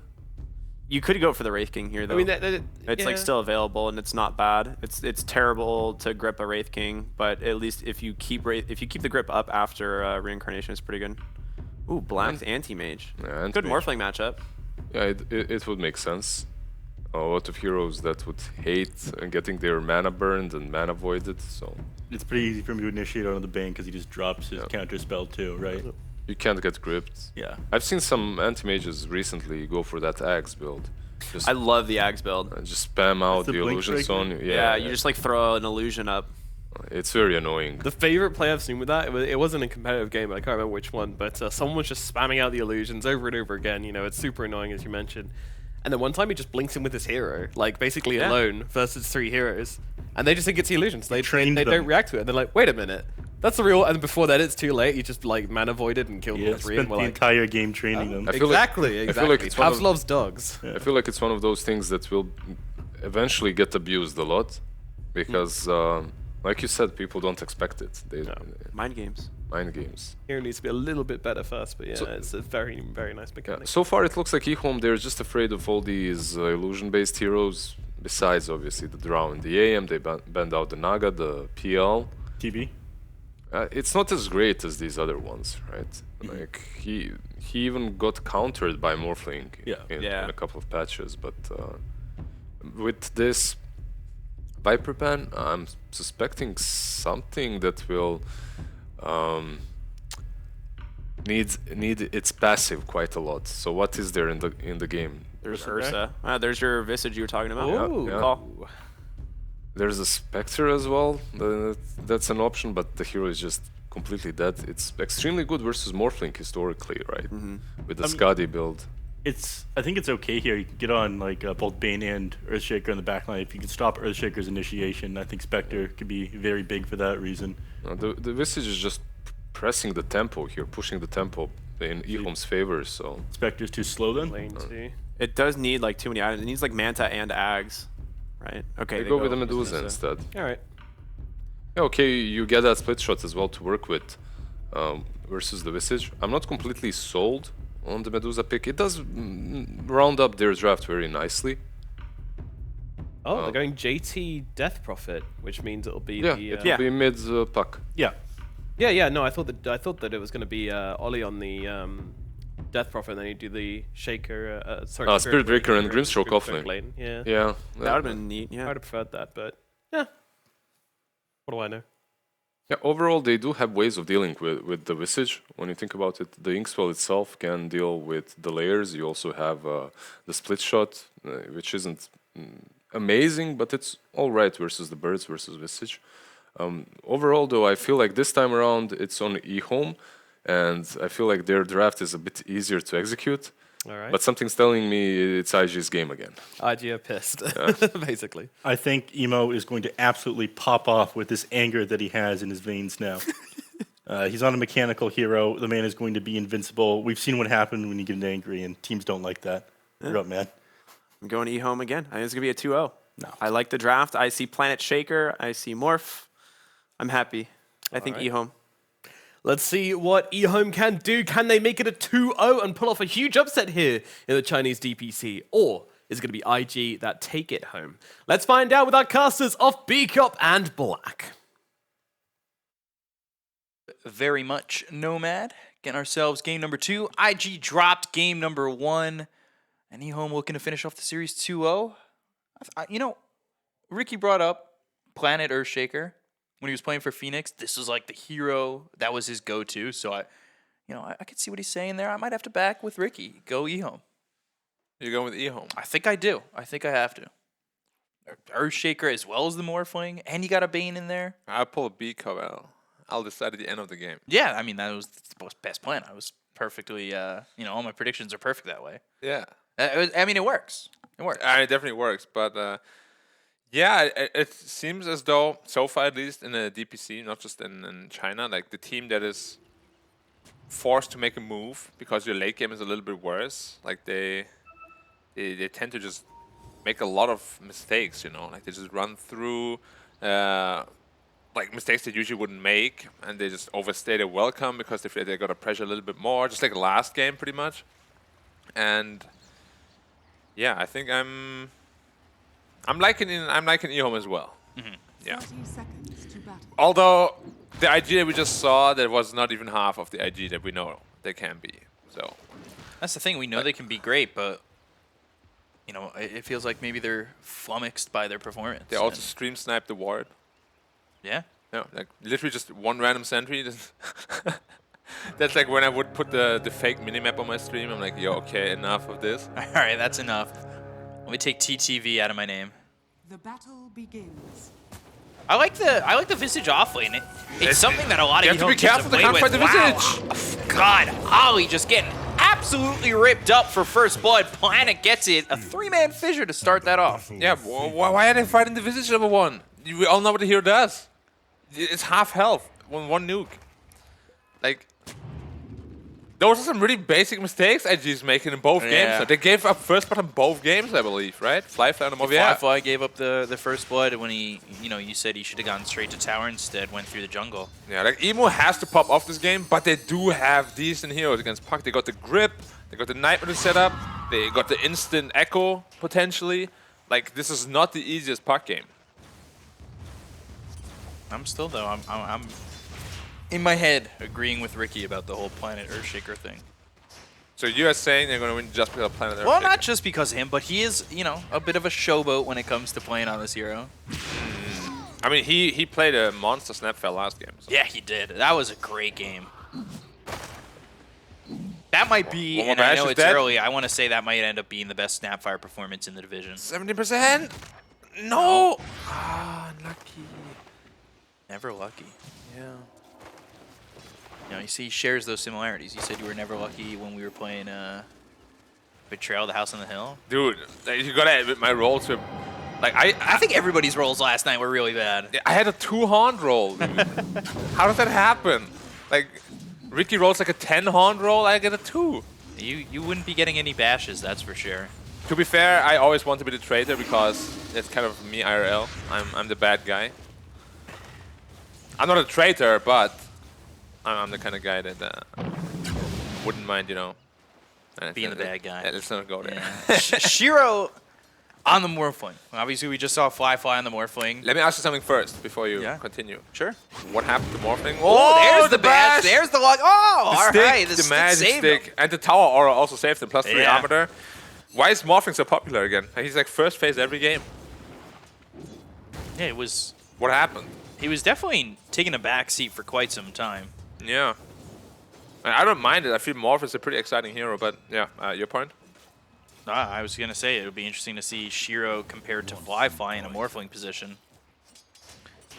Speaker 3: You could go for the Wraith King here, though.
Speaker 8: I mean,
Speaker 3: it's like
Speaker 8: yeah.
Speaker 3: still available, and it's not bad. It's terrible to grip a Wraith King, but at least if you keep the grip up after reincarnation, it's pretty good. Ooh, Black's anti-mage.
Speaker 4: Yeah,
Speaker 3: Good
Speaker 4: anti-mage.
Speaker 3: Morphling matchup.
Speaker 4: Yeah, it would make sense. A lot of heroes that would hate getting their mana burned and mana voided, so
Speaker 2: It's pretty easy for him to initiate onto the Bane because he just drops his counter spell too, right?
Speaker 4: you can't get gripped.
Speaker 2: Yeah.
Speaker 4: I've seen some anti-mages recently go for that Axe build. Just,
Speaker 3: I love the Axe build.
Speaker 4: just spam out
Speaker 2: the
Speaker 4: the
Speaker 2: blink
Speaker 4: illusion
Speaker 2: breaker?
Speaker 4: zone.
Speaker 3: Yeah, you just like throw an illusion up.
Speaker 4: It's very annoying.
Speaker 8: The favorite play I've seen with that, it wasn't a competitive game, I can't remember which one, but someone was just spamming out the illusions over and over again. You know, it's super annoying, as you mentioned. And then one time he just blinks in with his hero, like basically
Speaker 3: Yeah.
Speaker 8: alone versus 3 heroes. And they just think it's the illusions. They
Speaker 2: trained
Speaker 8: don't
Speaker 2: them.
Speaker 8: react to it. And they're like, wait a minute. That's the real... And before that, it's too late. You just like mana voided and killed
Speaker 2: Yeah,
Speaker 8: all 3.
Speaker 2: spent
Speaker 8: And
Speaker 2: the
Speaker 8: we're like,
Speaker 2: entire game training them.
Speaker 4: I feel like-
Speaker 8: exactly.
Speaker 4: I feel like it's one of-
Speaker 8: loves dogs.
Speaker 4: I feel like it's one of those things that will eventually get abused a lot because, like you said, people don't expect it. They
Speaker 3: Mind games.
Speaker 4: mind games.
Speaker 8: Hero needs to be a little bit better first, but yeah,
Speaker 4: So-
Speaker 8: it's a very, very nice
Speaker 4: Yeah.
Speaker 8: mechanic.
Speaker 4: So far, it looks like EHOME, they're just afraid of all these illusion-based heroes. Besides, obviously, the Drow and the AM, they banned out the Naga, the PL.
Speaker 2: TB?
Speaker 4: It's not as great as these other ones, right? Like he even got countered by Morphling in a couple of patches, but with this Viper ban, I'm suspecting something that will need its passive quite a lot. So what is there in the game?
Speaker 3: There's Ursa. There's your Visage you were talking about.
Speaker 8: Ooh.
Speaker 4: Yeah.
Speaker 3: Call.
Speaker 4: There's a Spectre as well. That's an option, but the hero is just completely dead. It's extremely good versus Morphling historically, right? With the Skadi build.
Speaker 2: I think it's okay here. You can get on like both Bane and Earthshaker in the backline. If you can stop Earthshaker's initiation, I think Spectre could be very big for that reason.
Speaker 4: The Visage is just pressing the tempo here, pushing the tempo in EHOME's favor, so...
Speaker 2: Spectre's too slow then?
Speaker 8: Lane 2.
Speaker 3: It does need like too many items. It needs like Manta and Ags, right? Okay.
Speaker 4: They go with the Medusa instead.
Speaker 8: All right.
Speaker 4: Yeah, okay, you get that split shot as well to work with versus the Visage. I'm not completely sold on the Medusa pick. It does round up their draft very nicely.
Speaker 8: Oh, they're going JT Death Prophet, which means it'll be
Speaker 4: Yeah,
Speaker 8: the...
Speaker 4: it will be mid puck.
Speaker 2: Yeah.
Speaker 8: Yeah. No, I thought that it was going to be Ollie on the Death Prophet, and then you do the Shaker. Sorry,
Speaker 4: Spirit Breaker and Grimstroke offlane.
Speaker 8: Yeah.
Speaker 4: Yeah.
Speaker 3: That would have been neat.
Speaker 8: I
Speaker 3: Yeah.
Speaker 8: would have preferred that, but yeah. What do I know?
Speaker 4: Yeah, overall, they do have ways of dealing with the Visage. When you think about it, the Inkswell itself can deal with the layers. You also have the split shot, which isn't amazing, but it's all right versus the Birds versus Visage. Overall, though, I feel like this time around it's on EHOME, and I feel like their draft is a bit easier to execute.
Speaker 8: All right.
Speaker 4: But something's telling me it's IG's game again.
Speaker 8: IG are pissed, basically.
Speaker 2: I think Emo is going to absolutely pop off with this anger that he has in his veins now. He's not a mechanical hero. The man is going to be invincible. We've seen what happened when you get angry, and teams don't like that. You're up, man.
Speaker 3: I'm going EHOME again. I think it's going to be a 2-0.
Speaker 2: No.
Speaker 3: I like the draft. I see Planet Shaker. I see Morph. I'm happy. I think
Speaker 8: right.
Speaker 3: EHOME.
Speaker 8: Let's see what EHOME can do. Can they make it a 2-0 and pull off a huge upset here in the Chinese DPC? Or is it going to be IG that take it home? Let's find out with our casters of B-Cop and Black.
Speaker 5: Very much Nomad. Getting ourselves game number 2. IG dropped game number 1. And EHOME looking to finish off the series 2-0. You know, Ricky brought up Planet Earthshaker. When he was playing for Phoenix, this was like the hero. That was his go-to. So, I could see what he's saying there. I might have to back with Ricky. Go EHOME.
Speaker 6: You're going with EHOME?
Speaker 5: I think I do. I think I have to. Earthshaker as well as the Morphling. And you got a Bane in there.
Speaker 6: I'll pull a B cover out. I'll decide at the end of the game.
Speaker 5: Yeah, I mean, that was the best plan. I was perfectly, all my predictions are perfect that way.
Speaker 6: Yeah.
Speaker 5: It works. It works.
Speaker 6: It definitely works, but yeah, it seems as though, so far at least in the DPC, not just in China, like the team that is forced to make a move because your late game is a little bit worse, like they tend to just make a lot of mistakes, like they just run through like mistakes they usually wouldn't make, and they just overstay their welcome because they got to pressure a little bit more, just like last game pretty much. And yeah, I think I'm liking EHOME as well. Yeah.
Speaker 7: 30 seconds to battle.
Speaker 6: Although the IG that we just saw, that was not even half of the IG that we know they can be. So
Speaker 5: That's the thing. We know they can be great, but it feels like maybe they're flummoxed by their performance.
Speaker 6: they also stream sniped the ward.
Speaker 5: Yeah.
Speaker 6: No, like literally just one random sentry. That's like when I would put the fake minimap on my stream. I'm like, yo, okay, enough of this.
Speaker 5: All right, that's enough. Let me take TTV out of my name.
Speaker 7: The battle begins.
Speaker 5: I like the Visage offlane. It's something that a lot
Speaker 6: You
Speaker 5: of
Speaker 6: have to be
Speaker 5: teams
Speaker 6: careful, they
Speaker 5: have
Speaker 6: can't
Speaker 5: played
Speaker 6: fight
Speaker 5: with.
Speaker 6: the Visage.
Speaker 5: God, Ollie just getting absolutely ripped up for first blood. Planet gets it. A 3-man fissure to start that off.
Speaker 6: Yeah, why are they fighting the Visage level 1? We all know what the hero does. It's half health, one nuke. Like, those are some really basic mistakes IG's making in both games. So they gave up first blood in both games, I believe, right? Flyfly and Movia.
Speaker 5: Flyfly gave up the first blood when he, you said he should have gone straight to tower instead, went through the jungle.
Speaker 6: Yeah, like Emo has to pop off this game, but they do have decent heroes against Puck. They got the grip, they got the Nightmare to set up, they got the instant echo, potentially. Like, this is not the easiest Puck game.
Speaker 5: I'm still, though, I'm in my head agreeing with Ricky about the whole Planet Earthshaker thing.
Speaker 6: So you are saying they're going to win just because of Planet Earth?
Speaker 5: Well, not just because of him, but he is, a bit of a showboat when it comes to playing on this hero.
Speaker 6: I mean, he played a monster Snapfell last game. So.
Speaker 5: Yeah, he did. That was a great game. That might be,
Speaker 6: One more
Speaker 5: and I
Speaker 6: bash
Speaker 5: know
Speaker 6: is
Speaker 5: it's
Speaker 6: dead.
Speaker 5: early, I want to say that might end up being the best Snapfire performance in the division.
Speaker 6: 70%. No. Ah, unlucky.
Speaker 5: Never lucky. Yeah. You know, you see, he shares those similarities. You said you were never lucky when we were playing Betrayal, the House on the Hill.
Speaker 6: Dude, you gotta admit my rolls were like
Speaker 5: I think everybody's rolls last night were really bad.
Speaker 6: I had a 2-horn roll, dude. How does that happen? Like, Ricky rolls like a 10-horn roll, I get a 2.
Speaker 5: You wouldn't be getting any bashes, that's for sure.
Speaker 6: To be fair, I always want to be the traitor because it's kind of me IRL. I'm the bad guy. I'm not a traitor, but I'm the kind of guy that wouldn't mind, you know,
Speaker 5: Being the bad guy.
Speaker 6: Yeah, let's not go there.
Speaker 5: Yeah. Shiro on the Morphling. Obviously, we just saw Fly on the Morphling.
Speaker 6: Let me ask you something first before you
Speaker 5: Yeah.
Speaker 6: continue.
Speaker 5: Sure.
Speaker 6: What happened to Morphling?
Speaker 5: Oh, there's the
Speaker 6: bash!
Speaker 5: bash. There's the log. Oh, all
Speaker 6: Stick,
Speaker 5: right.
Speaker 6: the
Speaker 5: stick
Speaker 6: magic
Speaker 5: saved
Speaker 6: stick,
Speaker 5: him.
Speaker 6: and the tower aura also saved him. +3
Speaker 5: Yeah.
Speaker 6: armor there. Why is Morphling so popular again? He's like first phase every game.
Speaker 5: Yeah, it was.
Speaker 6: What happened?
Speaker 5: He was definitely taking a back seat for quite some time.
Speaker 6: Yeah. I don't mind it. I feel Morph is a pretty exciting hero, but yeah, your point?
Speaker 5: I was gonna say it would be interesting to see Shiro compared to Fly in a Morphling position.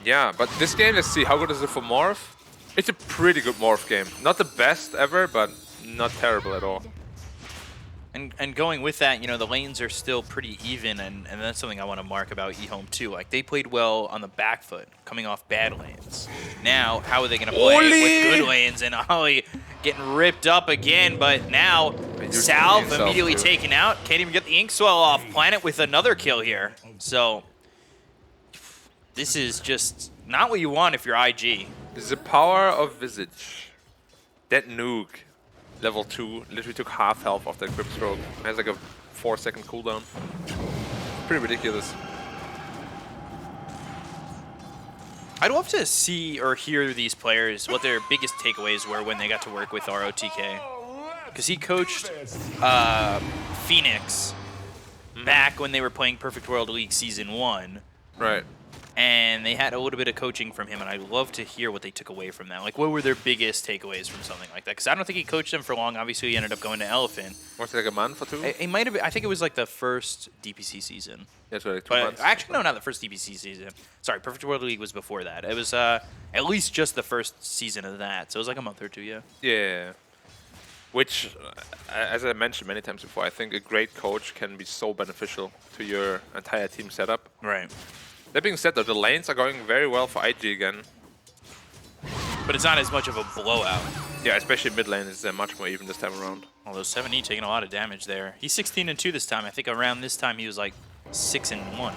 Speaker 6: Yeah, but this game, let's see, how good is it for Morph? It's a pretty good Morph game. Not the best ever, but not terrible at all.
Speaker 5: And going with that, you know, the lanes are still pretty even, and that's something I want to mark about EHOME too. Like, they played well on the back foot, coming off bad lanes. Now, how are they going to play with good lanes? And Ollie getting ripped up again, but now Salve immediately taken out. Can't even get the ink swell off. Planet with another kill here. So, this is just not what you want if you're IG.
Speaker 6: The power of Visage. That nuke. Level 2 literally took half health off that grip stroke. It has like a 4-second cooldown. Pretty ridiculous.
Speaker 5: I'd love to see or hear these players, what their biggest takeaways were when they got to work with ROTK. Because he coached Phoenix back when they were playing Perfect World League Season 1.
Speaker 6: Right.
Speaker 5: And they had a little bit of coaching from him, and I'd love to hear what they took away from that. Like, what were their biggest takeaways from something like that? Because I don't think he coached them for long. Obviously, he ended up going to Elephant.
Speaker 6: Was it like a month or 2?
Speaker 5: It might have been, I think it was like the first DPC season.
Speaker 6: Yeah, so like 2
Speaker 5: But
Speaker 6: months.
Speaker 5: actually, no, not the first DPC season. Sorry, Perfect World League was before that. It was at least just the first season of that. So it was like a month or 2, yeah.
Speaker 6: Yeah. Which, as I mentioned many times before, I think a great coach can be so beneficial to your entire team setup.
Speaker 5: Right.
Speaker 6: That being said, though, the lanes are going very well for IG again.
Speaker 5: But it's not as much of a blowout.
Speaker 6: Yeah, especially mid lane is much more even this time around.
Speaker 5: Although 7E taking a lot of damage there. He's 16-2 this time. I think around this time he was like 6-1.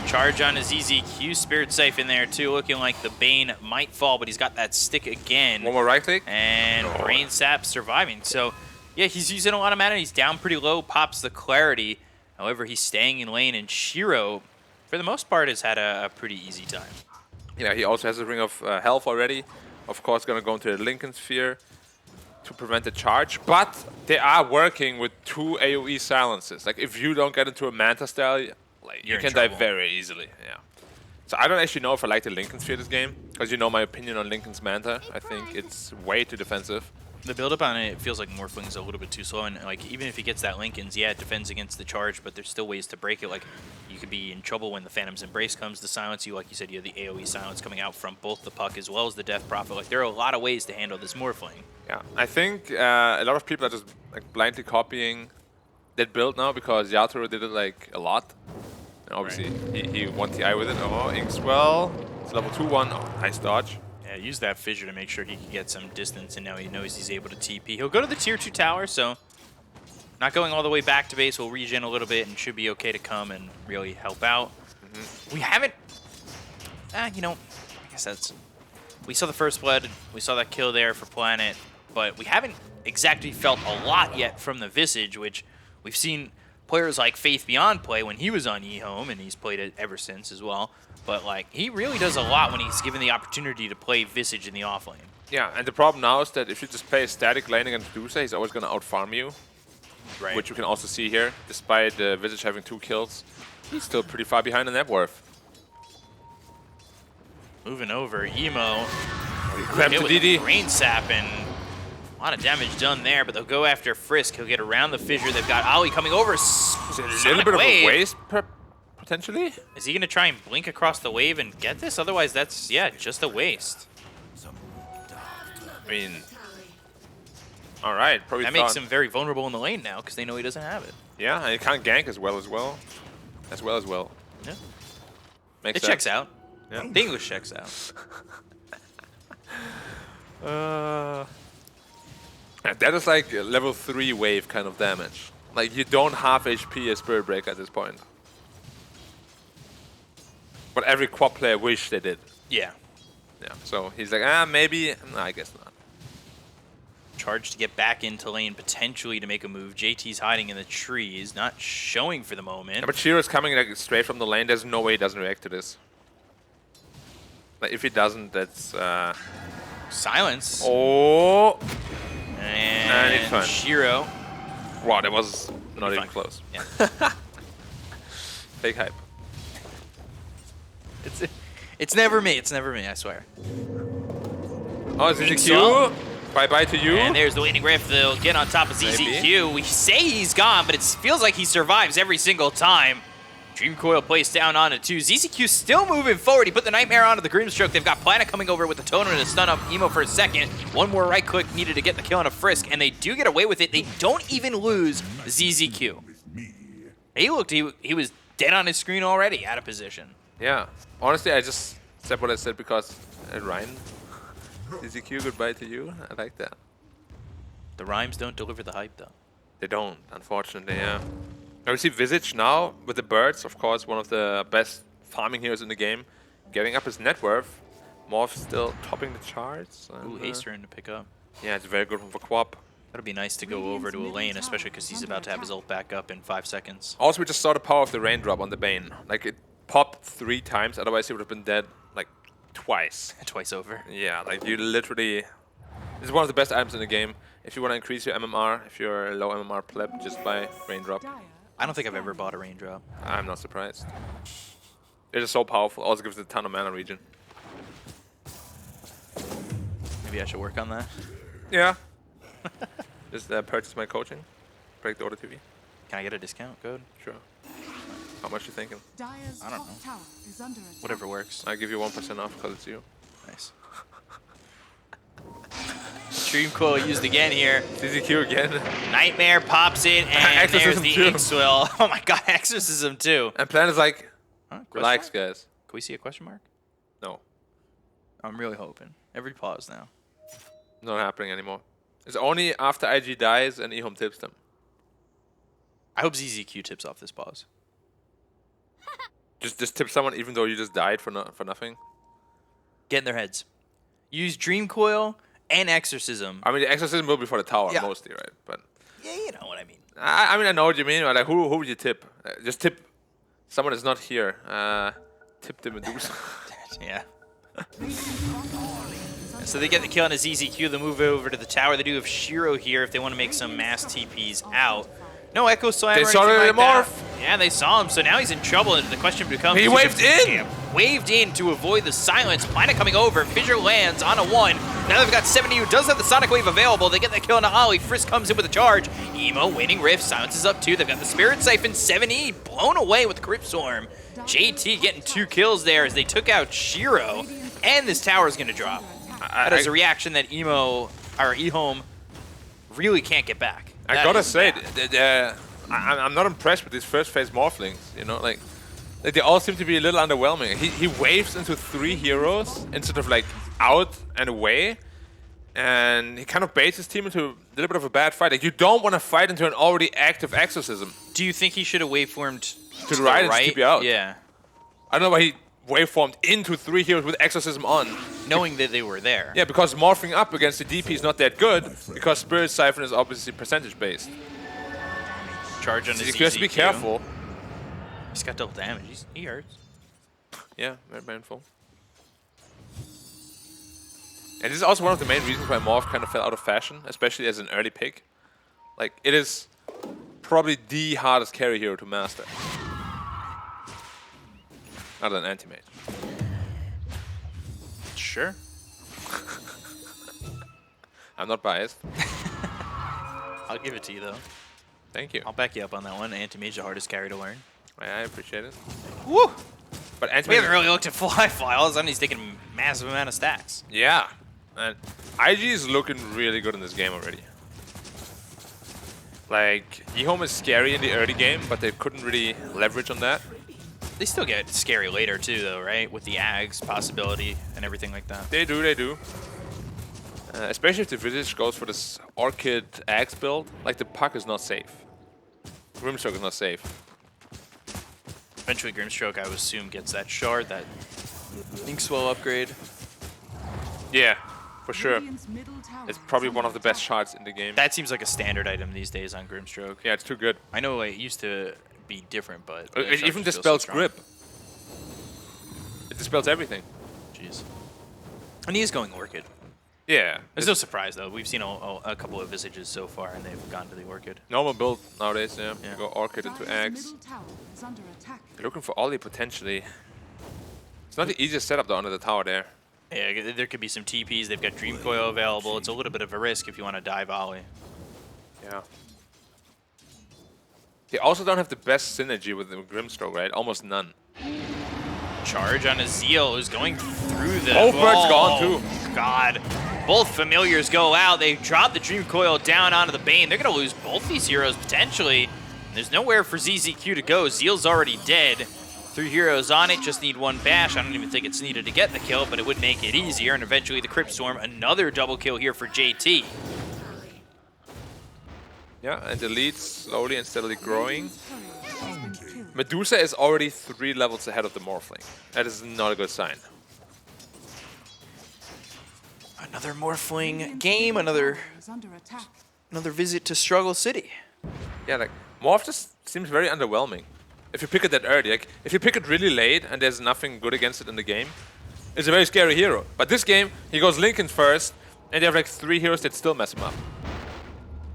Speaker 5: Charge on his EZQ. Spirit safe in there too. Looking like the Bane might fall, but he's got that stick again.
Speaker 6: One more right click.
Speaker 5: And Brain Sap surviving. So, yeah, he's using a lot of mana. He's down pretty low. Pops the Clarity. However, he's staying in lane. And Shiro, for the most part, has had a pretty easy time.
Speaker 6: Yeah, he also has a Ring of Health already. Of course, going to go into the Lincoln Sphere to prevent the charge. But they are working with 2 AoE silences. Like, if you don't get into a Manta style, like, you can die very easily. Yeah. So I don't actually know if I like the Lincoln Sphere this game, because you know my opinion on Lincoln's Manta. I think it's way too defensive.
Speaker 5: The build-up on it feels like Morphling's a little bit too slow, and like even if he gets that Lincoln's, yeah, it defends against the charge, but there's still ways to break it. Like, you could be in trouble when the Phantom's Embrace comes to silence you. Like you said, you have the AoE silence coming out from both the Puck as well as the Death Prophet. Like, there are a lot of ways to handle this Morphling.
Speaker 6: Yeah, I think a lot of people are just like blindly copying that build now because Yatoro did it like a lot. And obviously, he won TI with it. Oh, Inkswell. It's level 2-1. Oh, nice dodge.
Speaker 5: Yeah, use that fissure to make sure he can get some distance, and now he knows he's able to TP. He'll go to the tier 2 tower, so not going all the way back to base. We'll regen a little bit and should be okay to come and really help out. We haven't, you know, I guess that's, we saw the first blood, we saw that kill there for Planet, but we haven't exactly felt a lot yet from the Visage, which we've seen players like Faith Beyond play when he was on EHOME, and he's played it ever since as well. But, like, he really does a lot when he's given the opportunity to play Visage in the offlane.
Speaker 6: Yeah, and the problem now is that if you just play a static lane against Medusa, he's always going to outfarm you.
Speaker 5: Right.
Speaker 6: Which you can also see here. Despite Visage having 2 kills, he's still pretty far behind in net worth.
Speaker 5: moving over. Emo.
Speaker 6: Grab
Speaker 5: Hit
Speaker 6: the
Speaker 5: with the
Speaker 6: DD.
Speaker 5: Brain Sap, and a lot of damage done there, but they'll go after Frisk. He'll get around the fissure. They've got Ali coming over.
Speaker 6: It's a little bit of a waste, potentially.
Speaker 5: Is he going to try and blink across the wave and get this? Otherwise, that's, yeah, just a waste.
Speaker 6: I mean, all right, probably
Speaker 5: That makes
Speaker 6: thought-
Speaker 5: him very vulnerable in the lane now because they know he doesn't have it.
Speaker 6: Yeah, and he can't gank as well.
Speaker 5: Yeah.
Speaker 6: Makes
Speaker 5: It
Speaker 6: sense.
Speaker 5: checks out.
Speaker 6: Yeah.
Speaker 5: The English checks out.
Speaker 6: That is like a level 3 wave kind of damage. Like, you don't half HP a Spirit Breaker at this point. But every quad player wish they did.
Speaker 5: Yeah.
Speaker 6: Yeah, so he's like, maybe. No, I guess not.
Speaker 5: Charge to get back into lane, potentially to make a move. JT's hiding in the trees, not showing for the moment.
Speaker 6: Yeah, but Shiro's coming like straight from the lane. There's no way he doesn't react to this. Like, if he doesn't, that's...
Speaker 5: Silence.
Speaker 6: Oh!
Speaker 5: And
Speaker 6: it's fine.
Speaker 5: Shiro.
Speaker 6: Wow, that was not even
Speaker 5: Fine.
Speaker 6: close.
Speaker 5: Yeah.
Speaker 6: Fake hype.
Speaker 5: It's never me. It's never me, I swear.
Speaker 6: Oh, is it
Speaker 5: Think
Speaker 6: a
Speaker 5: so.
Speaker 6: Q? Bye-bye to you.
Speaker 5: And there's the Waning Rift. They'll get on top of ZZQ. We say he's gone, but it feels like he survives every single time. Dream Coil placed down onto 2. ZZQ still moving forward. He put the Nightmare onto the Grimstroke. They've got Planet coming over with the Totem to stun up Emo for a second. One more right click needed to get the kill on a Frisk, and they do get away with it. They don't even lose ZZQ. He looked, he was dead on his screen already, out of position.
Speaker 6: Yeah. Honestly, I just said what I said because Ryan. ZZQ, goodbye to you. I like that.
Speaker 5: The rhymes don't deliver the hype, though.
Speaker 6: They don't, unfortunately, yeah. Now we see Visage now with the birds, of course, one of the best farming heroes in the game. Getting up his net worth. Morph still topping the charts. And,
Speaker 5: Ooh, Aster in to pick up.
Speaker 6: yeah, it's a very good one for Quap.
Speaker 5: That'll be nice to go over to a lane, especially because he's about to have his ult back up in 5 seconds.
Speaker 6: Also, we just saw the power of the raindrop on the Bane. Like, it popped 3 times, otherwise he would have been dead, like, twice.
Speaker 5: Twice over.
Speaker 6: Yeah, like, you literally... This is one of the best items in the game. If you want to increase your MMR, if you're a low MMR pleb, just buy raindrop.
Speaker 5: I don't think I've ever bought a raindrop.
Speaker 6: I'm not surprised. It is so powerful. Also gives it a ton of mana regen.
Speaker 5: Maybe I should work on that.
Speaker 6: Yeah. Just purchase my coaching. Break the order TV.
Speaker 5: Can I get a discount code?
Speaker 6: Sure. How much you thinking?
Speaker 7: Dire's
Speaker 5: I don't
Speaker 7: top
Speaker 5: know.
Speaker 7: tower is under attack.
Speaker 5: Whatever works.
Speaker 6: I give you 1% off because it's you.
Speaker 5: Nice. Dream Coil used again here.
Speaker 6: ZZQ again.
Speaker 5: Nightmare pops it, and there's
Speaker 6: Exorcism
Speaker 5: the
Speaker 6: too.
Speaker 5: Inkswill. Oh my god, Exorcism too.
Speaker 6: And Plan is like,
Speaker 5: Huh? Question
Speaker 6: relax,
Speaker 5: mark?
Speaker 6: guys.
Speaker 5: Can we see a question mark?
Speaker 6: No,
Speaker 5: I'm really hoping. Every pause now.
Speaker 6: not happening anymore. It's only after IG dies and EHOME tips them.
Speaker 5: I hope ZZQ tips off this pause.
Speaker 6: Just tip someone even though you just died for nothing.
Speaker 5: Get in their heads. Use Dream Coil and Exorcism.
Speaker 6: I mean, the exorcism will be for the tower
Speaker 5: Yeah.
Speaker 6: mostly, right? But
Speaker 5: Yeah, you know what I mean.
Speaker 6: I mean, I know what you mean. But like, who would you tip? Just tip someone that's not here. Tip the Medusa.
Speaker 5: Yeah. So they get the kill on a ZZQ. They move over to the tower. They do have Shiro here if they want to make some mass TPs out. No Echo Slam.
Speaker 6: They
Speaker 5: or
Speaker 6: saw
Speaker 5: anything
Speaker 6: the
Speaker 5: like that.
Speaker 6: morph.
Speaker 5: Yeah, they saw him. So now he's in trouble. And the question becomes:
Speaker 6: He
Speaker 5: is
Speaker 6: waved in.
Speaker 5: Waved in to avoid the silence. Planet coming over. Fissure lands on a 1. Now they've got 70 who does have the Sonic Wave available. They get the kill on Ollie. Frisk comes in with a charge. Emo Waning Rift. Silence is up 2. They've got the Spirit Siphon. 7E blown away with Grip Storm. JT getting 2 kills there as they took out Shiro. And this tower is going to drop. That is a reaction that EHOME really can't get back.
Speaker 6: I
Speaker 5: That
Speaker 6: gotta
Speaker 5: is
Speaker 6: say,
Speaker 5: bad.
Speaker 6: I'm not impressed with these first phase morphlings. You know, like they all seem to be a little underwhelming. He waves into 3 heroes instead of like out and away, and he kind of baits his team into a little bit of a bad fight. Like, you don't want to fight into an already active exorcism.
Speaker 5: Do you think he should have waveformed
Speaker 6: To the right and skip you out.
Speaker 5: Yeah.
Speaker 6: I don't know why he waveformed into 3 heroes with exorcism on.
Speaker 5: Knowing that they were there.
Speaker 6: Yeah, because morphing up against the DP is not that good, because Spirit Siphon is obviously percentage based.
Speaker 5: Charge on
Speaker 6: So
Speaker 5: his
Speaker 6: you have to be careful.
Speaker 5: He's got double damage. He hurts.
Speaker 6: Yeah, very painful. And this is also one of the main reasons why Morph kind of fell out of fashion, especially as an early pick. Like, it is probably the hardest carry hero to master. Other than Anti-Mage.
Speaker 5: sure.
Speaker 6: I'm not biased.
Speaker 5: I'll give it to you, though.
Speaker 6: Thank you.
Speaker 5: I'll back you up on that one. Anti-Mage, the hardest carry to learn.
Speaker 6: I appreciate it.
Speaker 5: Woo!
Speaker 6: But
Speaker 5: We haven't really looked at Fly. All of a sudden, he's taking a massive amount of stacks.
Speaker 6: Yeah. And IG is looking really good in this game already. Like, EHOME is scary in the early game, but they couldn't really leverage on that.
Speaker 5: They still get scary later, too, though, right? With the Ags possibility and everything like that.
Speaker 6: They do. Especially if the Visage goes for this Orchid Axe build. Like, the puck is not safe. Grimstroke is not safe.
Speaker 5: Eventually, Grimstroke, I would assume, gets that shard, that Inkswell upgrade.
Speaker 6: Yeah, for sure.
Speaker 7: Radiant's middle tower
Speaker 6: It's probably
Speaker 7: is
Speaker 6: one of
Speaker 7: under
Speaker 6: the best
Speaker 7: attack.
Speaker 6: shards in the game.
Speaker 5: That seems like a standard item these days on Grimstroke.
Speaker 6: Yeah, it's too good.
Speaker 5: I know it used to be different, but
Speaker 6: It
Speaker 5: shards
Speaker 6: even
Speaker 5: are still so
Speaker 6: dispels
Speaker 5: strong.
Speaker 6: grip. It dispels everything.
Speaker 5: Jeez. And he is going Orchid.
Speaker 6: Yeah.
Speaker 5: There's no surprise, though. We've seen a couple of Visages so far, and they've gone to the Orchid.
Speaker 6: Normal build nowadays, yeah.
Speaker 5: Yeah.
Speaker 6: You go Orchid into
Speaker 7: Dire's
Speaker 6: Axe.
Speaker 7: middle tower is under attack.
Speaker 6: You're looking for Ollie potentially. It's not the easiest setup though under the tower there.
Speaker 5: Yeah, there could be some TPs. They've got Dream Coil available. It's a little bit of a risk if you want to dive Ollie.
Speaker 6: Yeah. They also don't have the best synergy with the Grimstroke, right? Almost none.
Speaker 5: Charge on a Zeal who's going through the...
Speaker 6: Both birds gone, too.
Speaker 5: God. Both familiars go out. They drop the Dream Coil down onto the Bane. They're going to lose both these heroes potentially. There's nowhere for ZZQ to go. Zeal's already dead. 3 heroes on it, just need 1 bash. I don't even think it's needed to get the kill, but it would make it easier. And eventually the Crypt Storm, another double kill here for JT.
Speaker 6: Yeah, and the lead's slowly and steadily growing.
Speaker 7: Radiant's turret has been killed.
Speaker 6: Medusa is already 3 levels ahead of the Morphling. That is not a good sign.
Speaker 5: Another Morphling
Speaker 7: Radiant's
Speaker 5: game,
Speaker 7: middle
Speaker 5: another
Speaker 7: tower is under attack.
Speaker 5: visit to Struggle City.
Speaker 6: Yeah, like, Morph just seems very underwhelming. If you pick it that early, like, if you pick it really late and there's nothing good against it in the game, it's a very scary hero. But this game, he goes Lincoln first, and they have like 3 heroes that still mess him up.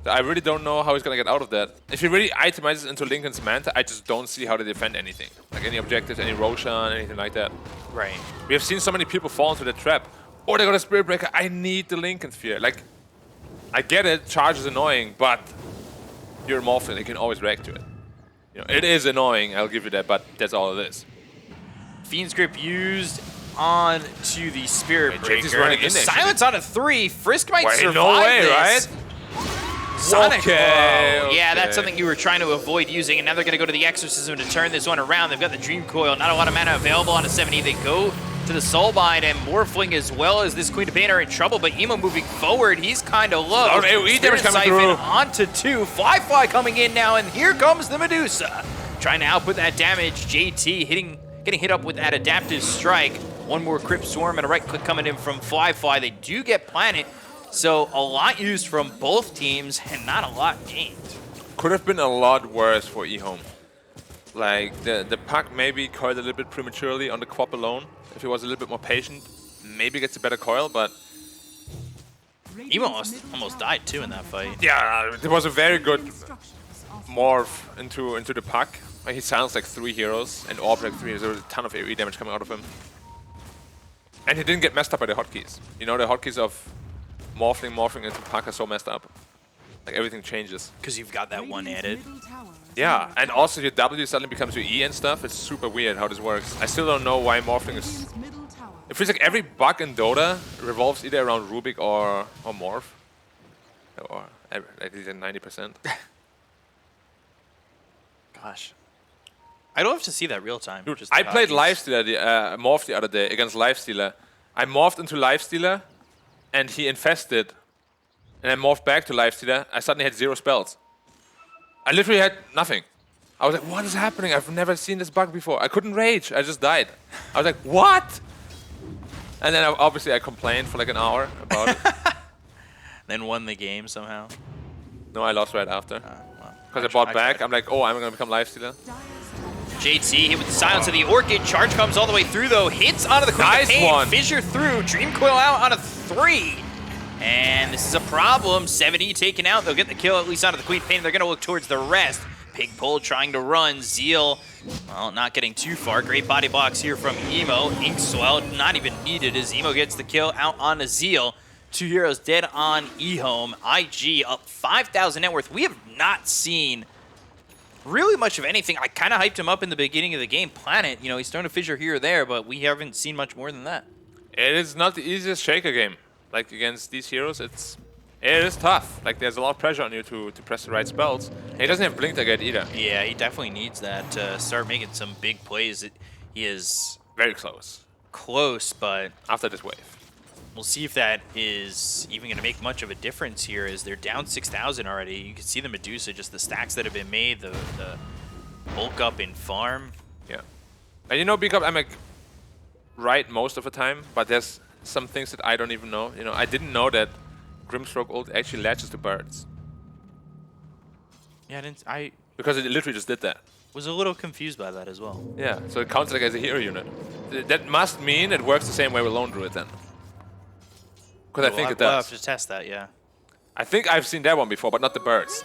Speaker 6: So I really don't know how he's gonna get out of that. If he really itemizes into Lincoln's Manta, I just don't see how they defend anything. Like any objectives, any Roshan, anything like that.
Speaker 5: Right.
Speaker 6: We have seen so many people fall into the trap. Oh, they got a Spirit Breaker. I need the Lincoln Sphere. Like, I get it, charge is annoying, but you're a Morphling, you can always react to it. You know, it is annoying, I'll give you that, but that's all it is.
Speaker 5: Fiend's Grip used on to the Spirit
Speaker 6: Wait, JT's
Speaker 5: Breaker.
Speaker 6: running in
Speaker 5: The
Speaker 6: there,
Speaker 5: Silence on a 3. Frisk might
Speaker 6: Wait,
Speaker 5: survive
Speaker 6: no way,
Speaker 5: this.
Speaker 6: right?
Speaker 5: Sonic
Speaker 6: Okay,
Speaker 5: Blow. Yeah, that's
Speaker 6: okay.
Speaker 5: something you were trying to avoid using, and now they're going to go to the Exorcism to turn this one around. They've got the Dream Coil, not a lot of mana available on a 70. They go to the Soulbind, and Morphling as well as this Queen of Pain are in trouble, but Emo moving forward, he's kind of low.
Speaker 6: Oh, AoE damage
Speaker 5: Spirit
Speaker 6: coming
Speaker 5: Siphon
Speaker 6: through.
Speaker 5: onto 2. Fly coming in now, and here comes the Medusa. Trying to output that damage. JT getting hit up with that Adaptive Strike. One more Crypt Swarm and a right click coming in from Fly. They do get Planet, so a lot used from both teams and not a lot gained.
Speaker 6: Could have been a lot worse for EHOME. Like, the puck maybe coiled a little bit prematurely on the Quap alone. If he was a little bit more patient, maybe gets a better coil, but
Speaker 5: Emo almost died too in that fight.
Speaker 6: yeah, it was a very good
Speaker 7: Instructions are
Speaker 6: morph into the puck. Like, he sounds like 3 heroes and Orb like 3 heroes. There was a ton of AoE damage coming out of him. And he didn't get messed up by the hotkeys. You know, the hotkeys of morphing into puck are so messed up. Like, everything changes.
Speaker 5: Because you've got that one
Speaker 7: Radiant's
Speaker 5: added.
Speaker 7: middle tower is
Speaker 6: Yeah,
Speaker 7: under
Speaker 6: and
Speaker 7: attack.
Speaker 6: also your W suddenly becomes your E and stuff. It's super weird how this works. I still don't know why morphing is...
Speaker 7: Radiant's middle tower
Speaker 6: It feels like every bug in Dota revolves either around Rubik or Morph. Or at least 90%.
Speaker 5: Gosh. I don't have to see that real time.
Speaker 6: Dude,
Speaker 5: just the
Speaker 6: I played
Speaker 5: hotkeys.
Speaker 6: Lifestealer, Morph the other day against Lifestealer. I morphed into Lifestealer, and he infested. And I morphed back to Lifestealer. I suddenly had 0 spells. I literally had nothing. I was like, what is happening? I've never seen this bug before. I couldn't rage. I just died. I was like, what? And then obviously I complained for like an hour about it.
Speaker 5: Then won the game somehow.
Speaker 6: No, I lost right after.
Speaker 5: Well,
Speaker 6: Because I bought back. I'm like, oh, I'm going to become Lifestealer.
Speaker 7: Dire's top
Speaker 5: JT hit with the silence of the Orchid. Charge comes all the way through though. Hits onto the Queen
Speaker 6: Nice
Speaker 5: of Pain.
Speaker 6: one.
Speaker 5: Fissure through. Dream Coil out on a 3. And this is a problem. 70 taken out. They'll get the kill at least onto the Queen of Pain. They're going to look towards the rest. Pig Pole trying to run. Zeal Well, not getting too far. Great body blocks here from Emo. Inkswell not even needed as Emo gets the kill out on Azeel. 2 heroes dead on EHOME. IG up 5,000 net worth. We have not seen really much of anything. I kind of hyped him up in the beginning of the game. Planet, you know, he's thrown a fissure here or there, but we haven't seen much more than that.
Speaker 6: It is not the easiest Shaker game. Like, against these heroes, it is tough. Like, there's a lot of pressure on you to press the right spells. And he doesn't have Blink to get either.
Speaker 5: Yeah, he definitely needs that to start making some big plays. He is
Speaker 6: Very close.
Speaker 5: close, but
Speaker 6: After this wave.
Speaker 5: we'll see if that is even going to make much of a difference here as they're down 6,000 already. You can see the Medusa, just the stacks that have been made, the bulk up in farm.
Speaker 6: Yeah. And you know, because I'm like right most of the time, but there's some things that I don't even know. You know, I didn't know that Grimstroke ult actually latches to birds.
Speaker 5: Yeah, I
Speaker 6: Because it literally just did that.
Speaker 5: was a little confused by that as well.
Speaker 6: Yeah, so it counts like as a hero unit. That must mean it works the same way with Lone Druid then. Because I think it
Speaker 5: We'll
Speaker 6: does.
Speaker 5: have to test that, yeah.
Speaker 6: I think I've seen that one before, but not the birds.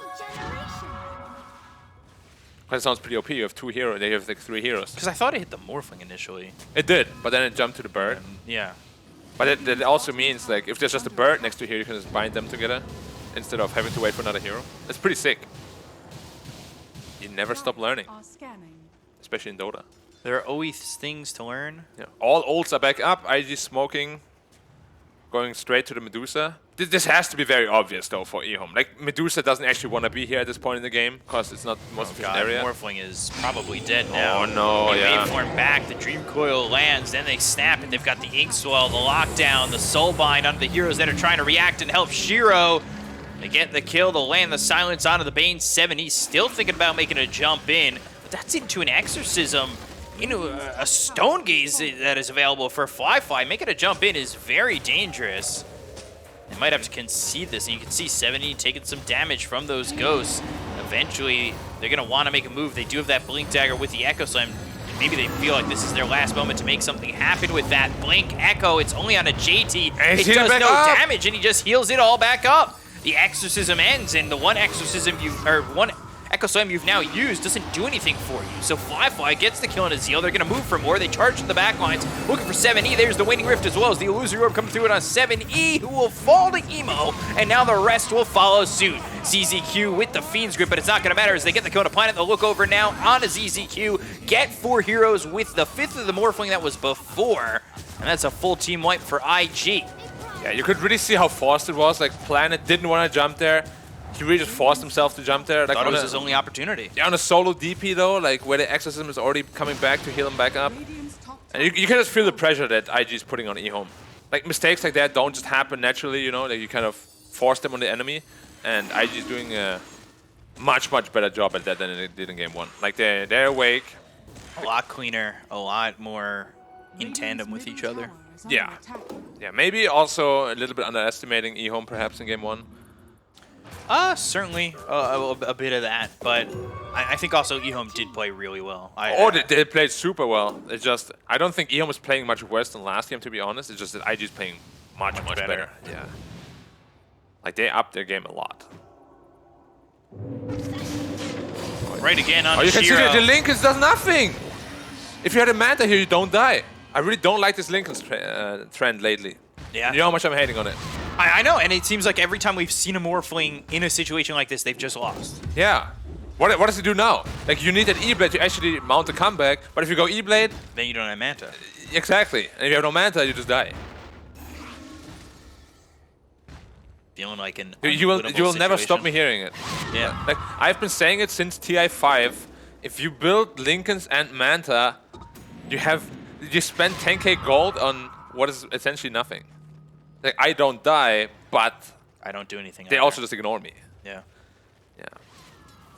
Speaker 6: Because it sounds pretty OP. You have 2 heroes, they have like 3 heroes.
Speaker 5: Because I thought it hit the Morphling initially.
Speaker 6: It did, but then it jumped to the bird.
Speaker 5: Yeah.
Speaker 6: But that also means like if there's just a bird next to here, you can just bind them together instead of having to wait for another hero. It's pretty sick. You never stop learning,
Speaker 7: Are scanning.
Speaker 6: especially in Dota.
Speaker 5: There are always things to learn.
Speaker 6: Yeah. All ults are back up. IG smoking, going straight to the Medusa. This has to be very obvious though for EHOME. Like Medusa doesn't actually want to be here at this point in the game because it's not the most efficient area.
Speaker 5: Morphling is probably dead now.
Speaker 6: Oh no,
Speaker 5: They
Speaker 6: yeah.
Speaker 5: wait for him back. The Dream Coil lands. Then they snap it. They've got the Inkswell, the Lockdown, the Soulbind onto the heroes that are trying to react and help Shiro. They get the kill. They'll land the silence onto the Bane 7. He's still thinking about making a jump in. But that's into an Exorcism, into a Stone Gaze that is available for Fly. Making a jump in is very dangerous. They might have to concede this, and you can see 70 taking some damage from those ghosts. Eventually, they're going to want to make a move. They do have that Blink Dagger with the Echo Slam. Maybe they feel like this is their last moment to make something happen with that Blink Echo. It's only on a JT.
Speaker 6: And
Speaker 5: It
Speaker 6: heal
Speaker 5: does
Speaker 6: back
Speaker 5: no
Speaker 6: up.
Speaker 5: damage, and he just heals it all back up. The Exorcism ends, and the one Echo Slam you've now used doesn't do anything for you. So Fly gets the kill on Azeel. They're going to move for more. They charge to the back lines, looking for 7E. There's the Waning Rift as well as the Illusory Orb coming through it on 7E, who will fall to Emo, and now the rest will follow suit. ZZQ with the Fiend's Grip, but it's not going to matter as they get the kill to Planet. They'll look over now on a ZZQ, get 4 heroes with the 5th of the Morphling that was before, and that's a full team wipe for IG.
Speaker 6: Yeah, you could really see how forced it was. Like Planet didn't want to jump there. He really just forced himself to jump there. Like
Speaker 5: Thought it
Speaker 6: on
Speaker 5: was
Speaker 6: a-
Speaker 5: his only opportunity.
Speaker 6: Yeah, on a solo DP though, like where the Exorcism is already coming back to heal him back up.
Speaker 7: Radiant's top
Speaker 6: And you can just feel the pressure that IG is putting on EHOME. Like mistakes like that don't just happen naturally, you know, like you kind of force them on the enemy. And IG is doing a much better job at that than they did in game 1. Like they're awake.
Speaker 5: A lot cleaner, a lot more in tandem with each other.
Speaker 6: Yeah. Yeah, maybe also a little bit underestimating EHOME perhaps in game 1.
Speaker 5: Certainly a bit of that, but I think also EHOME did play really well.
Speaker 6: They played super well. It's just, I don't think EHOME was playing much worse than last game, to be honest. It's just that IG is playing much better. Yeah. Like, they upped their game a lot.
Speaker 5: Right again on
Speaker 6: Oh, you can see
Speaker 5: Shiro.
Speaker 6: that the Lincolns does nothing! If you had a Manta here, you don't die. I really don't like this Lincoln's trend lately.
Speaker 5: Yeah.
Speaker 6: You know how much I'm hating on it.
Speaker 5: I know, and it seems like every time we've seen a Morphling in a situation like this, they've just lost.
Speaker 6: Yeah. What does he do now? Like, you need that E-Blade to actually mount a comeback, but if you go E-Blade,
Speaker 5: Then you don't have Manta.
Speaker 6: exactly. And if you have no Manta, you just die.
Speaker 5: Feeling like an
Speaker 6: You will
Speaker 5: unwinnable
Speaker 6: never stop
Speaker 5: situation.
Speaker 6: me hearing it.
Speaker 5: Yeah.
Speaker 6: Like, I've been saying it since TI5. If you build Lincolns and Manta, you spend 10k gold on what is essentially nothing. Like, I don't die, but
Speaker 5: I don't do anything.
Speaker 6: they
Speaker 5: either.
Speaker 6: also just ignore me.
Speaker 5: Yeah.
Speaker 6: Yeah.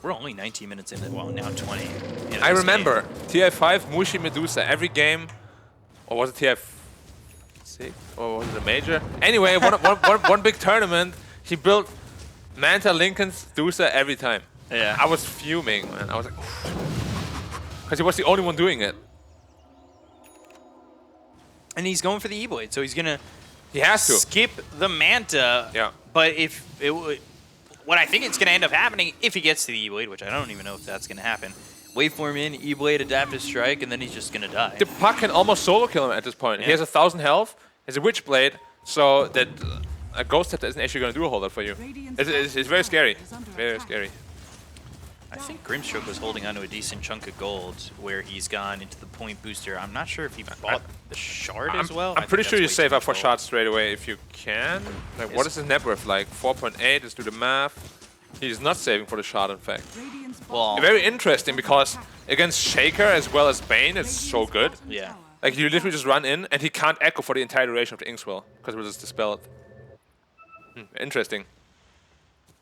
Speaker 5: We're only 19 minutes in. Well, now 20. in
Speaker 6: I
Speaker 5: this
Speaker 6: remember
Speaker 5: game.
Speaker 6: TI5, Mushi Medusa, every game, or was it TI6, or was it a major? Anyway, one big tournament, he built Manta, Lincolns, Medusa every time.
Speaker 5: Yeah.
Speaker 6: I was fuming, man. I was like, because he was the only one doing it.
Speaker 5: And he's going for the E-Blade, so he's going to
Speaker 6: He has to.
Speaker 5: skip the Manta.
Speaker 6: Yeah.
Speaker 5: But if it would, what I think it's going to end up happening if he gets to the E-Blade, which I don't even know if that's going to happen, wait for him in, E-Blade, Adaptive Strike, and then he's just going to die.
Speaker 6: The puck can almost solo kill him at this point.
Speaker 5: Yeah.
Speaker 6: He has 1,000 health, has a Witchblade, so that a Ghost Scepter isn't actually going to do a whole lot for you. It's very scary. Very scary.
Speaker 5: I think Grimstroke was holding onto a decent chunk of gold where he's gone into the point booster. I'm not sure if he bought the shard as well.
Speaker 6: I'm pretty sure you save up for shots straight away if you can. Like, what is his net worth like? 4.8, let's do the math. He's not saving for the shot, in fact.
Speaker 5: Well,
Speaker 6: Very interesting because against Shaker as well as Bane, it's so good.
Speaker 5: yeah.
Speaker 6: Like, you literally just run in and he can't echo for the entire duration of the Inkswell because it will just dispel it. Interesting.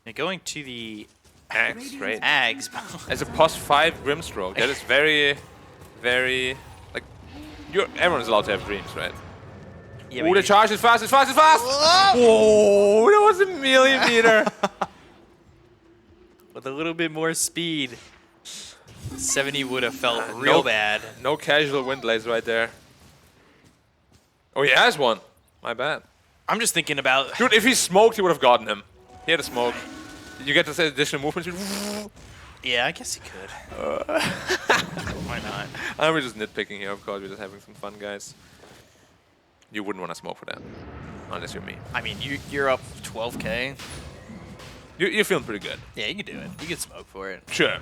Speaker 5: And going to the
Speaker 6: Axe, right?
Speaker 5: Ags.
Speaker 6: As a +5 Grimstroke, that is very, very, like, everyone's allowed to have dreams, right?
Speaker 5: Yeah,
Speaker 6: Ooh, the charge is fast, it's fast, it's fast! Whoa, that was a millimeter!
Speaker 5: With a little bit more speed, 70 would have felt real bad.
Speaker 6: No casual wind lays right there. Oh, he has one. My bad.
Speaker 5: I'm just thinking about...
Speaker 6: Dude, if he smoked, he would have gotten him. He had a smoke. You get this additional movement.
Speaker 5: Yeah, I guess he could. Why not?
Speaker 6: I'm just nitpicking here, of course. We're just having some fun, guys. You wouldn't want to smoke for that. Unless you're me.
Speaker 5: I mean, you're up 12K.
Speaker 6: You're feeling pretty good.
Speaker 5: Yeah, you can do it. You can smoke for it.
Speaker 6: Sure.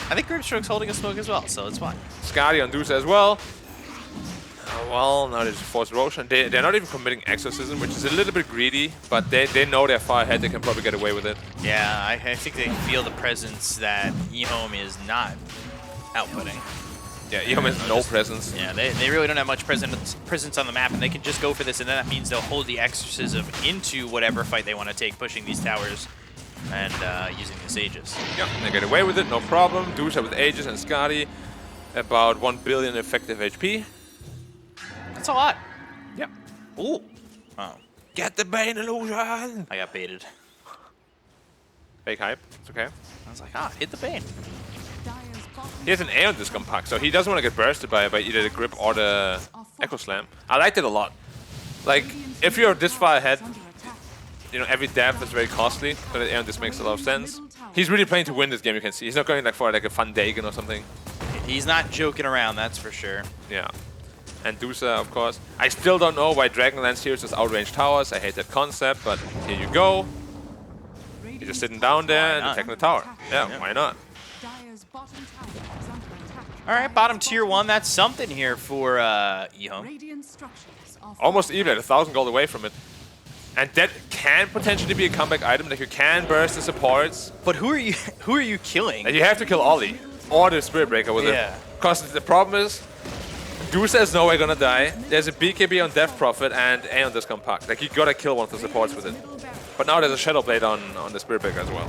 Speaker 5: I think Grimstroke's holding a smoke as well, so it's fine.
Speaker 6: Scotty on Dusa as well. Well, now they just force Roshan. They're not even committing Exorcism, which is a little bit greedy, but they know they're far ahead. They can probably get away with it.
Speaker 5: Yeah, I think they feel the presence that EHOME is not outputting.
Speaker 6: Yeah, EHOME has no presence.
Speaker 5: Yeah, they really don't have much presence on the map, and they can just go for this, and then that means they'll hold the Exorcism into whatever fight they want to take, pushing these towers and using the Sages.
Speaker 6: Yeah, they get away with it, no problem. Dusa with Aegis and Scotty, about 1 billion effective HP.
Speaker 5: That's a lot.
Speaker 6: Yeah.
Speaker 5: Ooh. Oh.
Speaker 6: Get the Bane illusion!
Speaker 5: I got baited.
Speaker 6: Fake hype, it's okay.
Speaker 5: I was like, hit the Bane.
Speaker 6: He has an Aeon Discom pack, so he doesn't want to get bursted by either the Grip or the Echo Slam. I liked it a lot. Like, if you're this far ahead, you know, every dab is very costly, so that Aeon Disc makes a lot of sense. He's really playing to win this game, you can see. He's not going like for like a fun Dagon or something.
Speaker 5: He's not joking around, that's for sure.
Speaker 6: Yeah. And Dusa, of course. I still don't know why Dragonlance here is just outrange towers. I hate that concept, but here you go. You're just sitting down there and attacking the tower. Yeah, why not?
Speaker 5: All right, bottom tier 1, that's something here for EHOME.
Speaker 6: Almost even, 1,000 gold away from it. And that can potentially be a comeback item, that you can burst the supports.
Speaker 5: But who are you killing?
Speaker 6: And you have to kill Ollie or the Spirit Breaker with it. Because the problem is, Dusa is no way gonna die. There's a BKB on Death Prophet and Aeon Discom pack. Like, you gotta kill one of the supports with it. But now there's a Shadow Blade on the Spirit Breaker as well.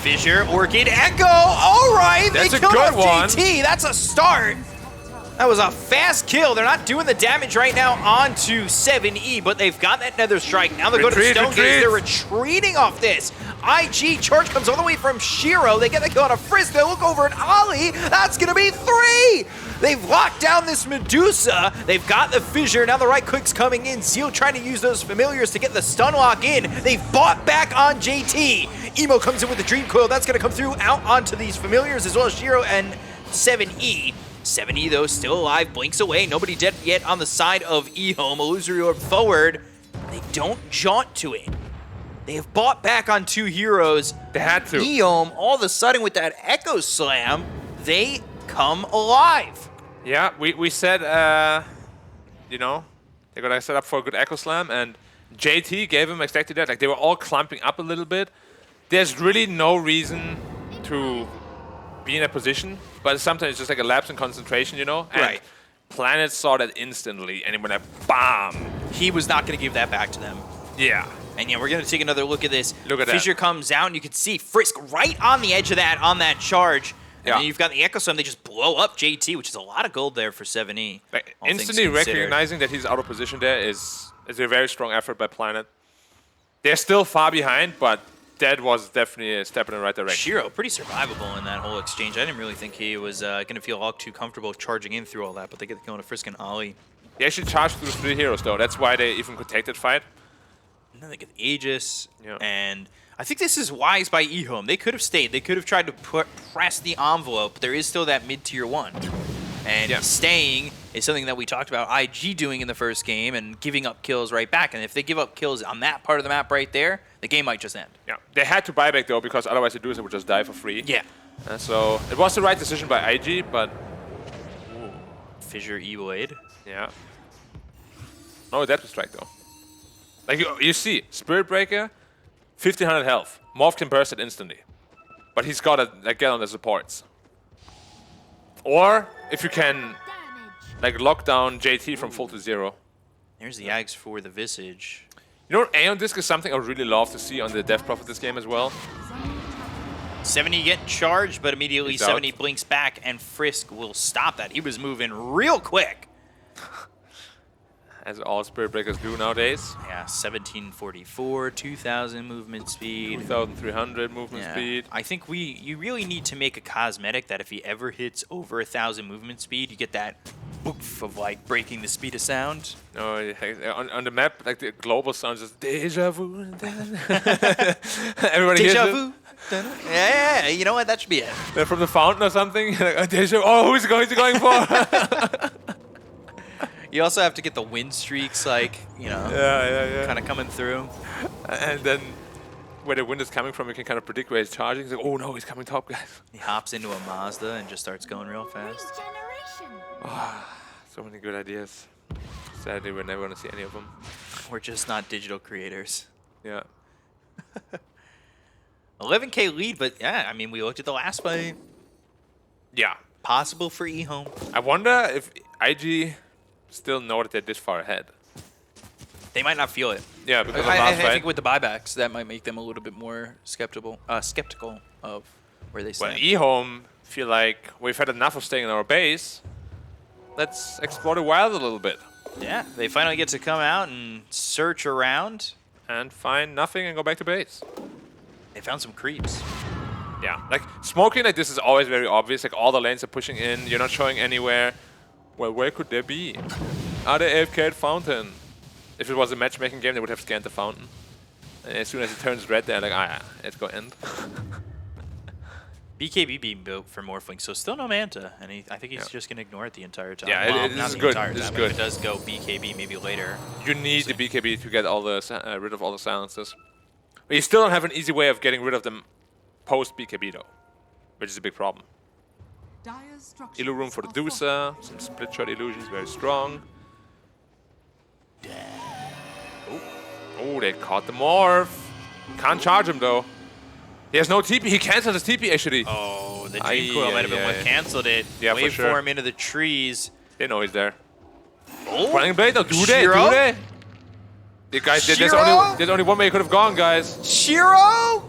Speaker 5: Fissure, Orchid, Echo. All right,
Speaker 6: That's
Speaker 5: they
Speaker 6: a
Speaker 5: killed
Speaker 6: good
Speaker 5: off
Speaker 6: one.
Speaker 5: JT. That's a start. That was a fast kill. They're not doing the damage right now onto 7E, but they've got that Nether Strike. Now they go to the Stone Gaze. They're retreating off this. IG charge comes all the way from Shiro. They get the kill on a Frisk. They look over at Ollie. That's going to be 3. They've locked down this Medusa. They've got the Fissure. Now the right click's coming in. Zeal trying to use those familiars to get the stun lock in. They've bought back on JT. Emo comes in with the Dream Coil. That's going to come through out onto these familiars as well as Shiro and 7E. 7E, though, still alive, blinks away. Nobody dead yet on the side of EHOME. Illusory Orb forward. They don't jaunt to it. They have bought back on 2 heroes.
Speaker 6: They had to.
Speaker 5: EHOME, all of a sudden, with that Echo Slam, they come alive.
Speaker 6: Yeah, we said, you know, they're going to set up for a good Echo Slam, and JT gave him exactly that. Like, they were all clumping up a little bit. There's really no reason to be in a position, but sometimes it's just like a lapse in concentration, you know? And
Speaker 5: right.
Speaker 6: Planet saw that instantly, and he went like, BAM!
Speaker 5: He was not going to give that back to them.
Speaker 6: Yeah.
Speaker 5: And yeah, we're going to take another look at this.
Speaker 6: Look at that.
Speaker 5: Fissure comes out, and you can see Frisk right on the edge of that, on that charge. And
Speaker 6: Yeah.
Speaker 5: then you've got the Echo Slam. They just blow up JT, which is a lot of gold there for 7E.
Speaker 6: Like,
Speaker 5: all things
Speaker 6: instantly
Speaker 5: considered.
Speaker 6: recognizing that he's out of position there is a very strong effort by Planet. They're still far behind, but that was definitely a step in the right direction.
Speaker 5: Shiro, pretty survivable in that whole exchange. I didn't really think he was going to feel all too comfortable charging in through all that, but they get the kill on a Frisk and Ollie.
Speaker 6: He actually charged through 3 heroes, though. That's why they even could take that fight.
Speaker 5: And then they get the Aegis,
Speaker 6: Yeah.
Speaker 5: and I think this is wise by EHOME. They could have stayed. They could have tried to press the envelope, but there is still that mid-tier 1. And staying is something that we talked about IG doing in the first game and giving up kills right back. And if they give up kills on that part of the map right there, the game might just end.
Speaker 6: Yeah, they had to buy back though, because otherwise the Medusa would just die for free.
Speaker 5: Yeah.
Speaker 6: So it was the right decision by IG, but
Speaker 5: Fissure E-Blade.
Speaker 6: yeah. No Adaptive Strike though. Like you see, Spirit Breaker, 1500 health. Morph can burst it instantly, but he's got to like get on the supports. Or if you can like lock down JT from full to 0.
Speaker 5: There's the Ags for the Visage.
Speaker 6: You know what, Aeon Disc is something I really love to see on the Death Prophet this game as well.
Speaker 5: 70 get charged, but immediately
Speaker 6: He's
Speaker 5: 70
Speaker 6: out.
Speaker 5: blinks back, and Frisk will stop that. He was moving real quick.
Speaker 6: As all Spirit Breakers do nowadays.
Speaker 5: Yeah, 1744, 2000 movement speed.
Speaker 6: 2300 movement speed.
Speaker 5: I think you really need to make a cosmetic that if he ever hits over 1000 movement speed, you get that boof of like breaking the speed of sound.
Speaker 6: No, on the map, like the global sound is deja vu. Everybody hears
Speaker 5: Deja
Speaker 6: it.
Speaker 5: vu. Yeah, you know what? That should be it.
Speaker 6: They're from the fountain or something. Like, deja. Oh, who's going for?
Speaker 5: You also have to get the win streaks, like, you know, kind of coming through.
Speaker 6: And then where the wind is coming from, you can kind of predict where he's charging. It's like, oh no, he's coming top, guys.
Speaker 5: He hops into a Mazda and just starts going real fast.
Speaker 6: So many good ideas. Sadly, we're never going to see any of them.
Speaker 5: We're just not digital creators.
Speaker 6: Yeah.
Speaker 5: 11K lead, but yeah, I mean, we looked at the last fight.
Speaker 6: Yeah.
Speaker 5: Possible for EHOME.
Speaker 6: I wonder if IG still know that they're this far ahead.
Speaker 5: They might not feel it.
Speaker 6: Yeah, because of
Speaker 5: I
Speaker 6: last fight.
Speaker 5: think with the buybacks, that might make them a little bit more skeptical of where they
Speaker 6: Well,
Speaker 5: stand.
Speaker 6: EHOME feel like we've had enough of staying in our base. Let's explore the wild a little bit.
Speaker 5: Yeah, they finally get to come out and search around.
Speaker 6: And find nothing and go back to base.
Speaker 5: They found some creeps.
Speaker 6: Yeah, like smoking like this is always very obvious. Like all the lanes are pushing in, you're not showing anywhere. Well, where could there be? Are they AFK at Fountain? If it was a matchmaking game, they would have scanned the Fountain. And as soon as it turns red, they're like, ah, let's go end.
Speaker 5: BKB being built for Morphling, so still no Manta, and I think he's just going to ignore it the entire time.
Speaker 6: Yeah,
Speaker 5: well,
Speaker 6: this
Speaker 5: not
Speaker 6: is
Speaker 5: the
Speaker 6: good.
Speaker 5: entire
Speaker 6: This is
Speaker 5: time,
Speaker 6: good.
Speaker 5: If it does go BKB maybe later.
Speaker 6: You need the BKB to get all the rid of all the silences. But you still don't have an easy way of getting rid of them post BKB though, which is a big problem. Illu room for the Dusa, some split shot illusions, very strong. Oh, they caught the morph. Can't charge him though. He has no TP. He cancelled his TP actually.
Speaker 5: Oh, the Dream Coil might have been what canceled it.
Speaker 6: Yeah, for sure.
Speaker 5: Waveform into the trees.
Speaker 6: They know he's there.
Speaker 5: Oh,
Speaker 6: Running blade? No, do they?
Speaker 5: Shiro?
Speaker 6: Do they? The guys, there's only one way he could have gone, guys.
Speaker 5: Shiro?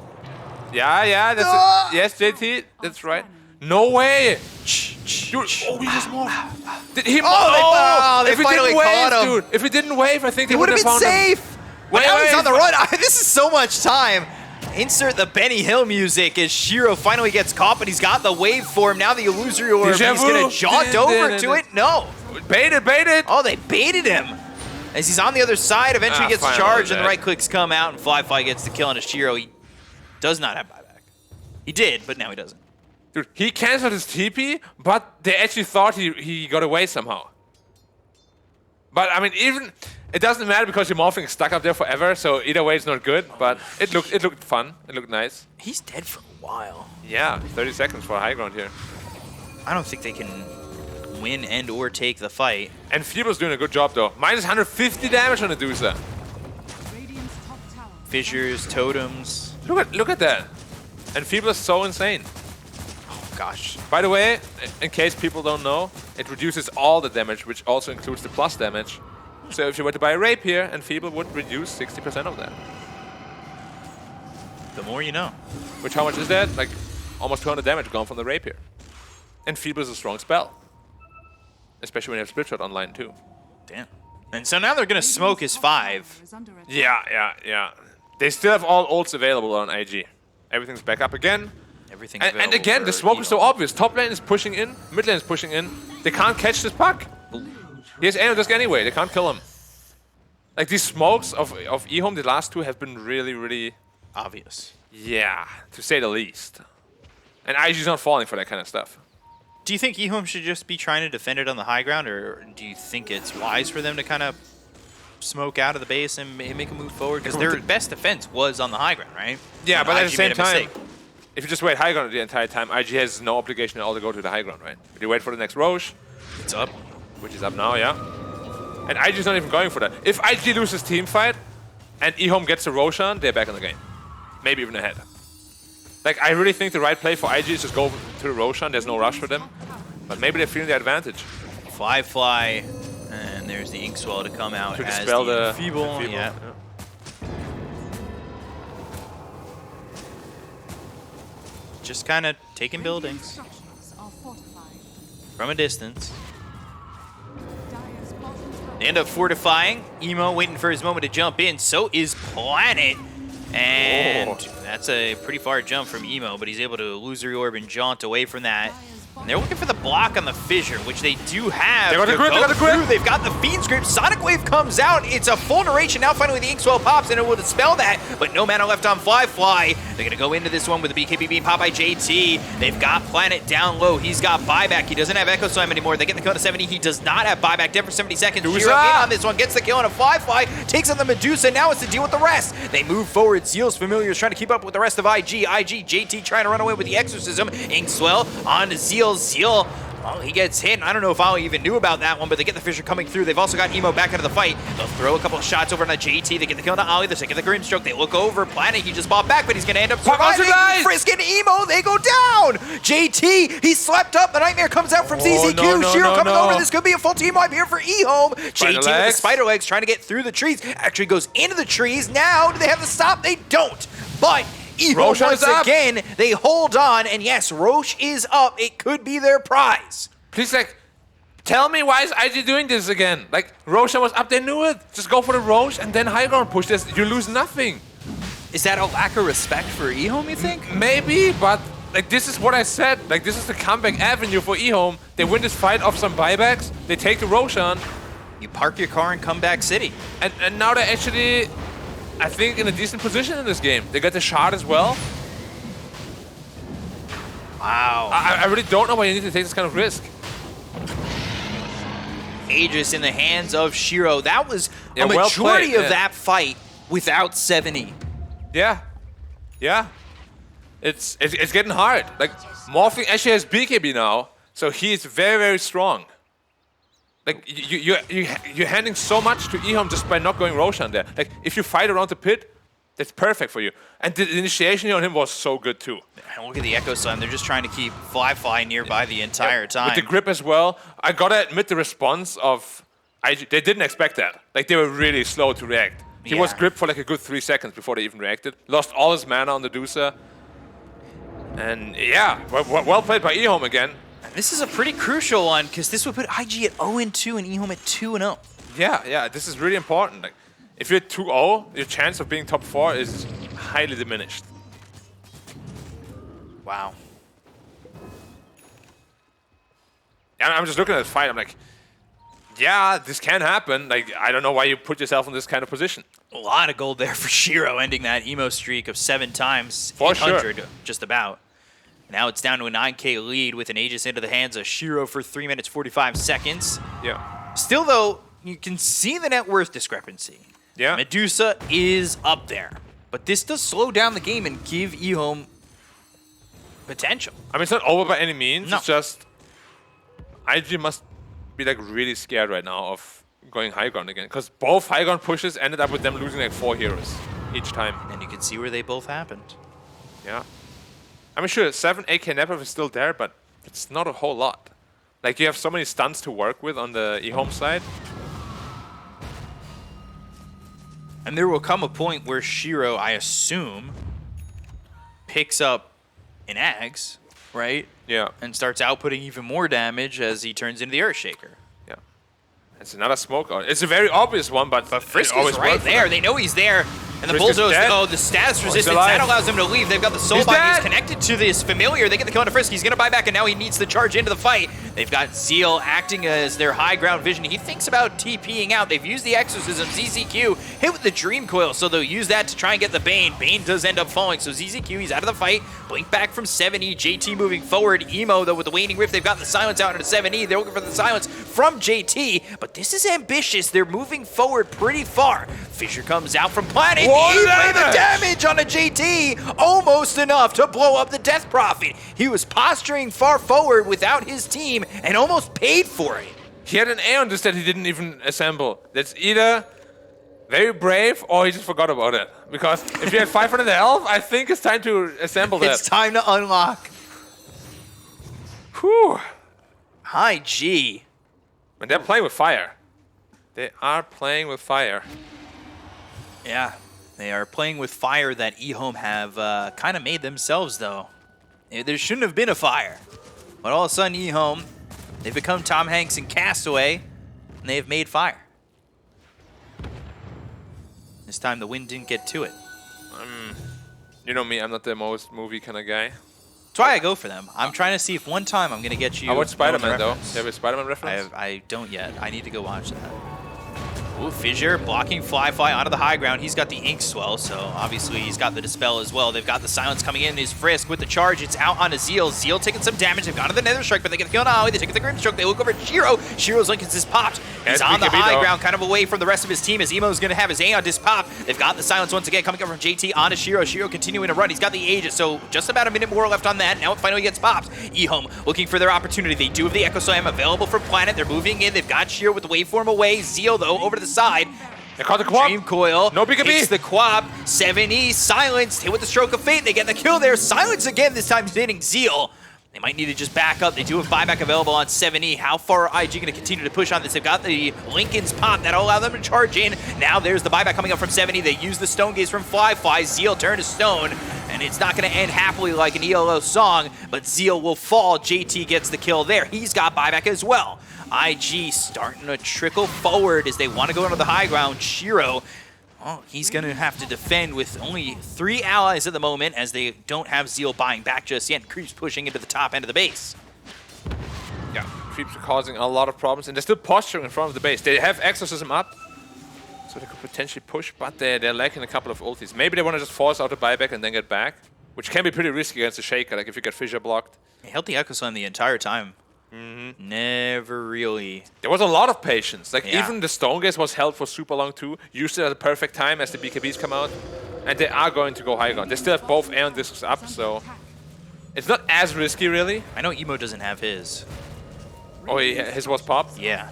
Speaker 6: Yeah, that's yes, JT, that's right. No way! Dude, oh, he just morphed. Did he
Speaker 5: they finally caught him.
Speaker 6: Dude, if he didn't wave, I think they
Speaker 5: would
Speaker 6: would
Speaker 5: have
Speaker 6: have
Speaker 5: been
Speaker 6: found him.
Speaker 5: safe. But now he's on the run. This is so much time. Insert the Benny Hill music as Shiro finally gets caught, but he's got the waveform. Now the illusory orb. He's going to jaunt over to it. No.
Speaker 6: Baited.
Speaker 5: Oh, they baited him. As he's on the other side, eventually gets
Speaker 6: finally
Speaker 5: charged, and
Speaker 6: that.
Speaker 5: the right clicks come out, and Fly gets the kill on Shiro. He does not have buyback. He did, but now he doesn't.
Speaker 6: Dude, he cancelled his TP, but they actually thought he got away somehow. But I mean, even it doesn't matter because your morphing is stuck up there forever. So either way, it's not good. But it looked fun. It looked nice.
Speaker 5: He's dead for a while.
Speaker 6: Yeah, 30 seconds for a high ground here.
Speaker 5: I don't think they can win and or take the fight.
Speaker 6: And Feeble's doing a good job though. Minus 150 damage on the Dusa.
Speaker 5: Fissures, totems.
Speaker 6: Look at that. And Feeble is so insane.
Speaker 5: Oh gosh.
Speaker 6: By the way, in case people don't know, it reduces all the damage, which also includes the plus damage. So if you were to buy a Rapier, and Feeble would reduce 60% of that.
Speaker 5: The more you know.
Speaker 6: Which, how much is that? Like, almost 200 damage gone from the Rapier. And Feeble is a strong spell. Especially when you have Split Shot online, too.
Speaker 5: Damn. And so now they're going to smoke his 5.
Speaker 6: Yeah. They still have all ults available on IG. Everything's back up again.
Speaker 5: Everything's
Speaker 6: And again, the smoke is so obvious. Top lane is pushing in, mid lane is pushing in. They can't catch this puck. He has Aeon Disc anyway, they can't kill him. Like these smokes of EHOME, the last two have been really, really
Speaker 5: obvious.
Speaker 6: Yeah, to say the least. And IG's not falling for that kind of stuff.
Speaker 5: Do you think EHOME should just be trying to defend it on the high ground, or do you think it's wise for them to kind of smoke out of the base and make a move forward? Because their best defense was on the high ground, right?
Speaker 6: Yeah,
Speaker 5: And
Speaker 6: but at
Speaker 5: IG
Speaker 6: the same
Speaker 5: made a
Speaker 6: time,
Speaker 5: mistake.
Speaker 6: if you just wait high ground the entire time, IG has no obligation at all to go to the high ground, right? If you wait for the next Roche,
Speaker 5: It's up.
Speaker 6: which is up now, yeah. And IG's not even going for that. If IG loses team fight and EHOME gets a Roshan, they're back in the game. Maybe even ahead. Like, I really think the right play for IG is just go to the Roshan. There's no rush for them. But maybe they're feeling the advantage.
Speaker 5: Fly, and there's the Inkswell to come out
Speaker 6: To
Speaker 5: as
Speaker 6: dispel
Speaker 5: the
Speaker 6: the
Speaker 5: Feeble. Yeah. Just kind of taking buildings
Speaker 7: Structures are fortified.
Speaker 5: from a distance.
Speaker 7: Dire's bottom tower
Speaker 5: They end up fortifying. Emo waiting for his moment to jump in. So is Planet. And that's a pretty far jump from Emo, but he's able to illusory orb and jaunt away from that. And they're looking for the block on the fissure, which they do have.
Speaker 6: They got the
Speaker 5: to
Speaker 6: grip,
Speaker 5: go
Speaker 6: they got the grip.
Speaker 5: through. They've got the Fiend's grip. Sonic Wave comes out. It's a full duration. Now finally the Inkswell pops, and it will dispel that, but no mana left on Fly. They're going to go into this one with the BKB being popped by JT. They've got Planet down low. He's got buyback. He doesn't have Echo Slam anymore. They get the kill to 70. He does not have buyback. Dead for 70 seconds.
Speaker 6: Medusa!
Speaker 5: Shiro in on this one. Gets the kill on a Fly. Takes on the Medusa. Now it's to deal with the rest. They move forward. Zeal's Familiar is trying to keep up with the rest of IG. JT trying to run away with the Exorcism. Inkswell on to Zeal. Zeal. Oh, he gets hit. I don't know if I even knew about that one, but they get the Fissure coming through. They've also got Emo back into the fight. They'll throw a couple of shots over on JT. They get the kill on Ollie. They're taking the Grimstroke. They look over. Planet, he just bought back, but he's going to end up surviving. Frisk and Emo, they go down. JT, he slept up. The Nightmare comes out from ZZQ. Shiro coming over. This could be a full team wipe here for EHOME. JT with the Spider Legs trying to get through the trees. Actually goes into the trees. Now, do they have the stop? They don't. But EHOME once again, they hold on. And yes, Roche is up. It could be their prize.
Speaker 6: Please, like, tell me why is IG doing this again? Like, Roshan was up, they knew it. Just go for the Roche and then high ground push this. You lose nothing.
Speaker 5: Is that a lack of respect for EHOME, you think?
Speaker 6: Maybe, but like this is what I said. Like, this is the comeback avenue for EHOME. They win this fight off some buybacks. They take the Roshan.
Speaker 5: You park your car in Comeback City.
Speaker 6: And now they're actually, I think, in a decent position in this game. They got the shard as well.
Speaker 5: Wow.
Speaker 6: I really don't know why you need to take this kind of risk.
Speaker 5: Aegis in the hands of Shiro. That was
Speaker 6: Yeah,
Speaker 5: a
Speaker 6: well
Speaker 5: majority
Speaker 6: played,
Speaker 5: of
Speaker 6: yeah.
Speaker 5: that fight without 7E.
Speaker 6: Yeah. Yeah. It's getting hard. Like, Morphing actually has BKB now, so he's very, very strong. Like, you're handing so much to EHOME just by not going Roshan there. Like, if you fight around the pit, that's perfect for you. And the initiation on him was so good too.
Speaker 5: And look at the Echo Slam. They're just trying to keep Fly nearby the entire time.
Speaker 6: With the grip as well. I gotta admit the response of IG, they didn't expect that. Like, they were really slow to react. He was gripped for like a good 3 seconds before they even reacted. Lost all his mana on the Dusa. And yeah, well played by EHOME again.
Speaker 5: This is a pretty crucial one because this would put IG at 0-2 and EHOME at 2-0.
Speaker 6: Yeah, this is really important. Like, if you're 2-0, your chance of being top 4 is highly diminished.
Speaker 5: Wow.
Speaker 6: And I'm just looking at the fight, I'm like, yeah, this can happen. Like, I don't know why you put yourself in this kind of position.
Speaker 5: A lot of gold there for Shiro, ending that emo streak of 7 times,
Speaker 6: For
Speaker 5: 800
Speaker 6: sure.
Speaker 5: just about. Now it's down to a 9K lead with an Aegis into the hands of Shiro for 3 minutes 45 seconds.
Speaker 6: Yeah.
Speaker 5: Still though, you can see the net worth discrepancy.
Speaker 6: Yeah.
Speaker 5: Medusa is up there, but this does slow down the game and give EHOME potential.
Speaker 6: I mean, it's not over by any means.
Speaker 5: No.
Speaker 6: It's just IG must be like really scared right now of going high ground again, because both high ground pushes ended up with them losing like 4 heroes each time.
Speaker 5: And you can see where they both happened.
Speaker 6: Yeah. I mean, sure, 7 AK Nepov is still there, but it's not a whole lot. Like, you have so many stunts to work with on the EHOME side.
Speaker 5: And there will come a point where Shiro, I assume, picks up an Axe, right?
Speaker 6: Yeah.
Speaker 5: And starts outputting even more damage as he turns into the Earthshaker.
Speaker 6: Yeah. It's another smoke out. It's a very obvious one, but
Speaker 5: But Frisk
Speaker 6: it always
Speaker 5: is right
Speaker 6: worked for
Speaker 5: there.
Speaker 6: them.
Speaker 5: They know he's there. And the
Speaker 6: Frisk is
Speaker 5: Bulldoze,
Speaker 6: dead.
Speaker 5: oh, the status resistance,
Speaker 6: alive.
Speaker 5: that allows him to leave. They've got the Soul
Speaker 6: He's
Speaker 5: Bind. He's
Speaker 6: dead.
Speaker 5: connected to this familiar. They get the kill on Frisk. He's going to buy back, and now he needs to charge into the fight. They've got Zeal acting as their high ground vision. He thinks about TPing out. They've used the Exorcism. ZZQ hit with the Dream Coil, so they'll use that to try and get the Bane. Bane does end up falling, so ZZQ, he's out of the fight. Blink back from 7E. JT moving forward. Emo, though, with the Waning Rift, they've got the silence out into 7E. They're looking for the silence from JT, but this is ambitious. They're moving forward pretty far. Fissure comes out from Planet. He made the damage on a JT, almost enough to blow up the Death Prophet. He was posturing far forward without his team and almost paid for it.
Speaker 6: He had an Aeon just that he didn't even assemble. That's either very brave or he just forgot about it. Because if you had 500 health, I think it's time to assemble that.
Speaker 5: It's time to unlock.
Speaker 6: Whew.
Speaker 5: High G.
Speaker 6: And they're playing with fire. They are playing with fire.
Speaker 5: Yeah, they are playing with fire that EHOME have kind of made themselves, though. There shouldn't have been a fire. But all of a sudden, EHOME, they've become Tom Hanks in Castaway, and they have made fire. This time, the wind didn't get to it.
Speaker 6: You know me, I'm not the most movie kind of guy.
Speaker 5: That's why I go for them. I'm trying to see if one time I'm going to get you.
Speaker 6: I watched Spider-Man, though.
Speaker 5: reference.
Speaker 6: You have a Spider-Man reference?
Speaker 5: I don't yet. I need to go watch that. Ooh, Fissure blocking Fly onto the high ground. He's got the Ink Swell, so obviously he's got the Dispel as well. They've got the Silence coming in. His Frisk with the charge. It's out onto Zeal. Zeal taking some damage. They've gone to the Nether Strike, but they get the kill on Ollie. They take the Grim Stroke. They look over at Shiro. Shiro's Lincoln's is popped. He's on the
Speaker 6: BKB
Speaker 5: high
Speaker 6: though.
Speaker 5: ground, kind of away from the rest of his team as Emo's going to have his Aeon disc pop. They've got the Silence once again coming up from JT onto Shiro. Shiro continuing to run. He's got the Aegis, so just about a minute more left on that. Now it finally gets popped. EHOME looking for their opportunity. They do have the Echo Slam available for Planet. They're moving in. They've got Shiro with the waveform away. Zeal, though, over to the side.
Speaker 6: They caught the quad.
Speaker 5: Dream Coil.
Speaker 6: No BKB.
Speaker 5: Hits the Quab. 7E silenced. Hit with the Stroke of Fate. They get the kill there. Silence again. This time hitting Zeal. They might need to just back up. They do have buyback available on 7E. How far are IG going to continue to push on this? They've got the Lincoln's pop. That'll allow them to charge in. Now there's the buyback coming up from 7E. They use the Stone Gaze from Fly. Zeal turn to Stone. And it's not going to end happily like an ELO song, but Zeal will fall. JT gets the kill there. He's got buyback as well. IG starting to trickle forward as they want to go into the high ground. Shiro, oh, he's going to have to defend with only 3 allies at the moment as they don't have Zeal buying back just yet. Creeps pushing into the top end of the base.
Speaker 6: Yeah, creeps are causing a lot of problems, and they're still posturing in front of the base. They have Exorcism up, so they could potentially push, but they're lacking a couple of ultis. Maybe they want to just force out the buyback and then get back, which can be pretty risky against the Shaker, like if you get Fissure blocked.
Speaker 5: He held the Echo Slam the entire time. Never really.
Speaker 6: There was a lot of patience. Like,
Speaker 5: Yeah.
Speaker 6: even the Stone Gaze was held for super long too. Used it at the perfect time as the BKBs come out. And they are going to go high ground. They still have both Aeon discs up, so it's not as risky, really.
Speaker 5: I know Emo doesn't have his.
Speaker 6: Oh, his was popped?
Speaker 5: Yeah.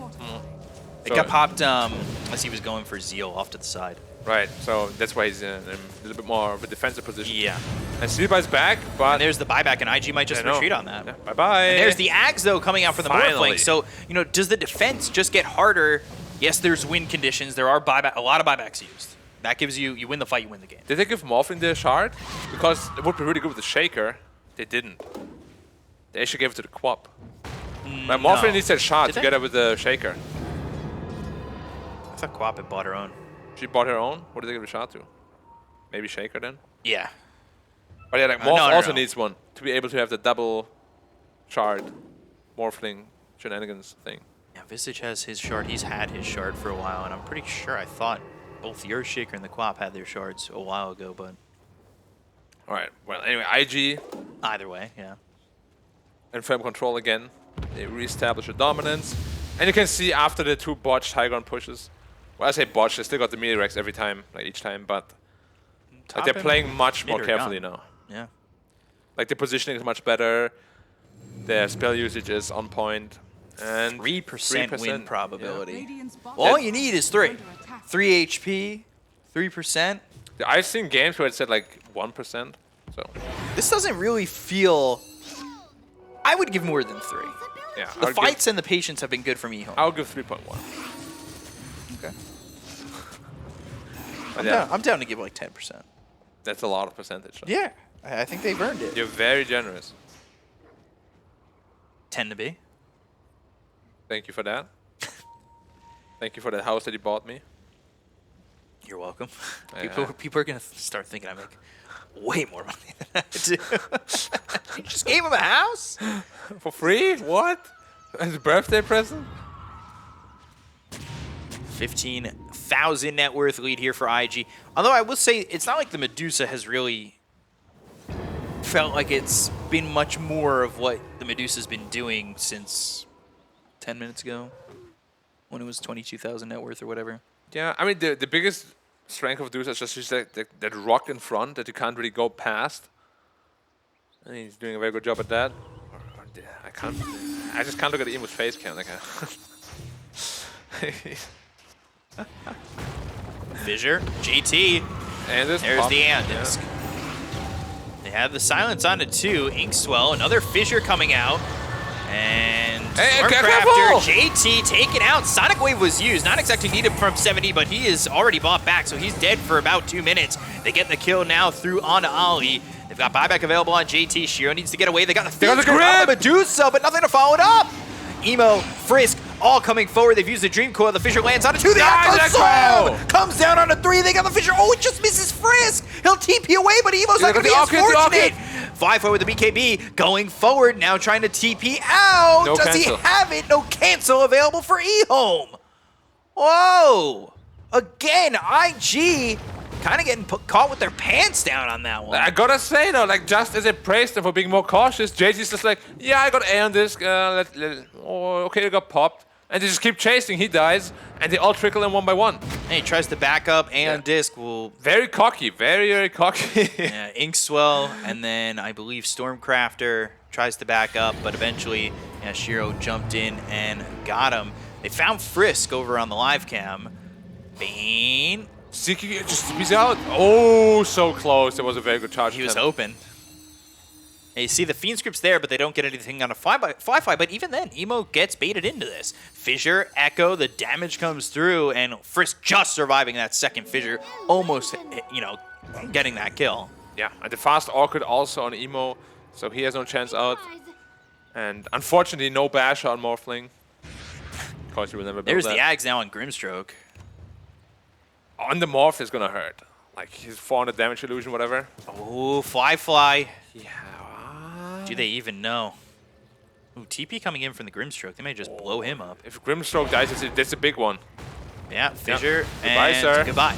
Speaker 5: It
Speaker 6: So-
Speaker 5: got popped as he was going for Zeal off to the side.
Speaker 6: Right, so that's why he's in a little bit more of a defensive position.
Speaker 5: Yeah.
Speaker 6: And Sleeper's back, but
Speaker 5: And there's the buyback, and IG might just
Speaker 6: I know.
Speaker 5: retreat on that.
Speaker 6: Yeah, bye-bye.
Speaker 5: And there's the Ags, though, coming out from the north
Speaker 6: Finally.
Speaker 5: flank. So, you know, does the defense just get harder? Yes, there's win conditions. There are a lot of buybacks used. That gives you win the fight, you win the game.
Speaker 6: Did they give Morphin the shard? Because it would be really good with the Shaker. They didn't. They actually gave it to the Quap. But Morphin
Speaker 5: no.
Speaker 6: needs that shard
Speaker 5: Did they?
Speaker 6: together with the Shaker.
Speaker 5: I thought Quap had bought her own.
Speaker 6: She bought her own? What did they give the shard to? Maybe Shaker then?
Speaker 5: Yeah.
Speaker 6: But yeah, like
Speaker 5: no,
Speaker 6: Morph
Speaker 5: no,
Speaker 6: also
Speaker 5: no.
Speaker 6: needs one to be able to have the double shard Morphling shenanigans thing.
Speaker 5: Yeah, Visage has his shard. He's had his shard for a while, and I'm pretty sure I thought both the Earthshaker and the Quap had their shards a while ago, but
Speaker 6: Alright, well anyway, IG
Speaker 5: either way, yeah.
Speaker 6: and firm control again. They reestablish a dominance. And you can see after the 2 botched high ground pushes. Well, I say botched, they still got the Meteorex every time, like each time, but like, they're
Speaker 5: Top
Speaker 6: playing much more
Speaker 5: mid or
Speaker 6: carefully
Speaker 5: down.
Speaker 6: now.
Speaker 5: Yeah.
Speaker 6: Like the positioning is much better. Their spell usage is on point. And
Speaker 5: 3% win
Speaker 6: yeah.
Speaker 5: probability.
Speaker 7: Radiant's bottom
Speaker 5: All
Speaker 7: tower
Speaker 5: you need is 3.
Speaker 7: under attack.
Speaker 5: 3 HP, 3%.
Speaker 6: I've seen games where it said like 1%. So
Speaker 5: This doesn't really feel... I would give more than 3.
Speaker 6: yeah,
Speaker 5: The fights and the patience have been good for me.
Speaker 6: I'll give 3.1.
Speaker 5: Okay.
Speaker 6: But yeah,
Speaker 5: I'm down to give like 10%.
Speaker 6: that's a lot of percentage. though.
Speaker 5: Yeah, I think they've earned it.
Speaker 6: You're very generous.
Speaker 5: 10 to be.
Speaker 6: Thank you for that. Thank you for that house that you bought me.
Speaker 5: You're welcome.
Speaker 6: Yeah.
Speaker 5: People are going to start thinking I make way more money than I do. You just gave him a house?
Speaker 6: For free? What? As a birthday present?
Speaker 5: 15,000 net worth lead here for IG. Although I will say, it's not like the Medusa has really felt like it's been much more of what the Medusa's been doing since 10 minutes ago, when it was 22,000 net worth or whatever.
Speaker 6: Yeah, I mean, the biggest strength of Medusa is just that rock in front that you can't really go past. And he's doing a very good job at that. I just can't look at Emo's face cam. Like,
Speaker 5: Fissure, JT.
Speaker 6: and this
Speaker 5: There's
Speaker 6: pop,
Speaker 5: the Andisk. They have the silence on it too. Inkswell, another Fissure coming out. And
Speaker 6: Hey,
Speaker 5: Stormcrafter,
Speaker 6: careful!
Speaker 5: JT taken out. Sonic Wave was used. Not exactly needed from 70, but he is already bought back, so he's dead for about 2 minutes. They get the kill now through onto Ali. They've got buyback available on JT. Shiro needs to get away. They got the
Speaker 6: got the
Speaker 5: Fiend on the
Speaker 6: grip!
Speaker 5: Medusa, but nothing to follow it up. Emo, Frisk, all coming forward. They've used the Dream Coil. The Fissure lands on a 2. The
Speaker 6: Nice
Speaker 5: Echo
Speaker 6: Echo!
Speaker 5: Zone comes down on a 3. They got the Fissure. Oh, it just misses Frisk. He'll TP away, but Emo's not
Speaker 6: Yeah,
Speaker 5: going to be
Speaker 6: the
Speaker 5: as
Speaker 6: Orchid, the
Speaker 5: fortunate.
Speaker 6: Orchid.
Speaker 5: 5-4 with the BKB going forward now, trying to TP out.
Speaker 6: No
Speaker 5: Does
Speaker 6: cancel.
Speaker 5: he have it? No cancel available for EHOME. Whoa. Again, IG kind of getting caught with their pants down on that one.
Speaker 6: I gotta say though, like just as I praised them for being more cautious, JT's just like, yeah, I got A on this. Oh, okay, it got popped, and they just keep chasing. He dies, and they all trickle in one by one.
Speaker 5: And he tries to back up, and Disc will
Speaker 6: Very cocky, very cocky.
Speaker 5: Inkswell, and then I believe Stormcrafter tries to back up, but eventually Shiro jumped in and got him. They found Frisk over on the live cam. Bane.
Speaker 6: Ziki just he's out. Oh, so close. That was a very good charge.
Speaker 5: He was
Speaker 6: attempt.
Speaker 5: open. And you see the Fiend script's there, but they don't get anything on a fly but even then, Emo gets baited into this. Fissure, Echo, the damage comes through, and Frisk just surviving that second Fissure, almost, getting that kill.
Speaker 6: Yeah, and the fast Orchid also on Emo, so he has no chance out. And unfortunately, no bash on Morphling. Of course, you will never build
Speaker 5: There's
Speaker 6: that.
Speaker 5: the Ags now on Grimstroke.
Speaker 6: On the Morph is gonna hurt. Like his 400 damage illusion, whatever.
Speaker 5: Oh, Fly.
Speaker 6: Yeah.
Speaker 5: Do they even know? Ooh, TP coming in from the Grimstroke. They may just blow him up.
Speaker 6: If Grimstroke dies, that's a big one.
Speaker 5: Yeah, Fissure.
Speaker 6: Goodbye,
Speaker 5: and
Speaker 6: sir.
Speaker 5: goodbye.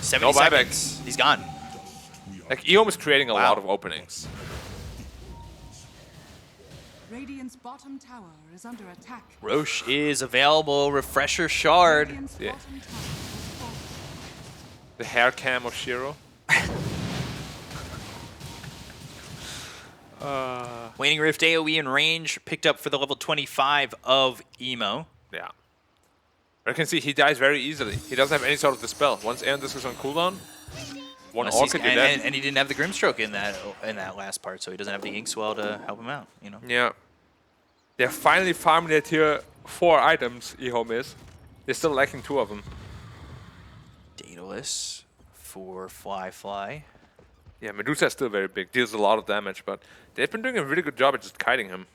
Speaker 5: 70
Speaker 6: No buyback.
Speaker 5: seconds. He's gone.
Speaker 6: Like EHOME is creating a
Speaker 5: Wow.
Speaker 6: lot of openings.
Speaker 7: Radiant's bottom tower is under attack.
Speaker 5: Roche is available. Refresher Shard.
Speaker 7: Radiant's
Speaker 6: Yeah.
Speaker 7: bottom tower has fallen.
Speaker 6: The hair cam of Shiro.
Speaker 5: Waning Rift AoE in range picked up for the level 25 of Emo.
Speaker 6: Yeah. I can see he dies very easily. He doesn't have any sort of dispel. Once Aeon Disc is on cooldown, one
Speaker 5: Unless he's-
Speaker 6: Orchid, you're dead.
Speaker 5: and he didn't have the Grimstroke in that last part, so he doesn't have the Inkswell to help him out.
Speaker 6: Yeah. They're finally farming their tier 4 items, EHOME is. They're still lacking 2 of them.
Speaker 5: Daedalus for Fly.
Speaker 6: Yeah, Medusa is still very big, deals a lot of damage, but they've been doing a really good job at just kiting him.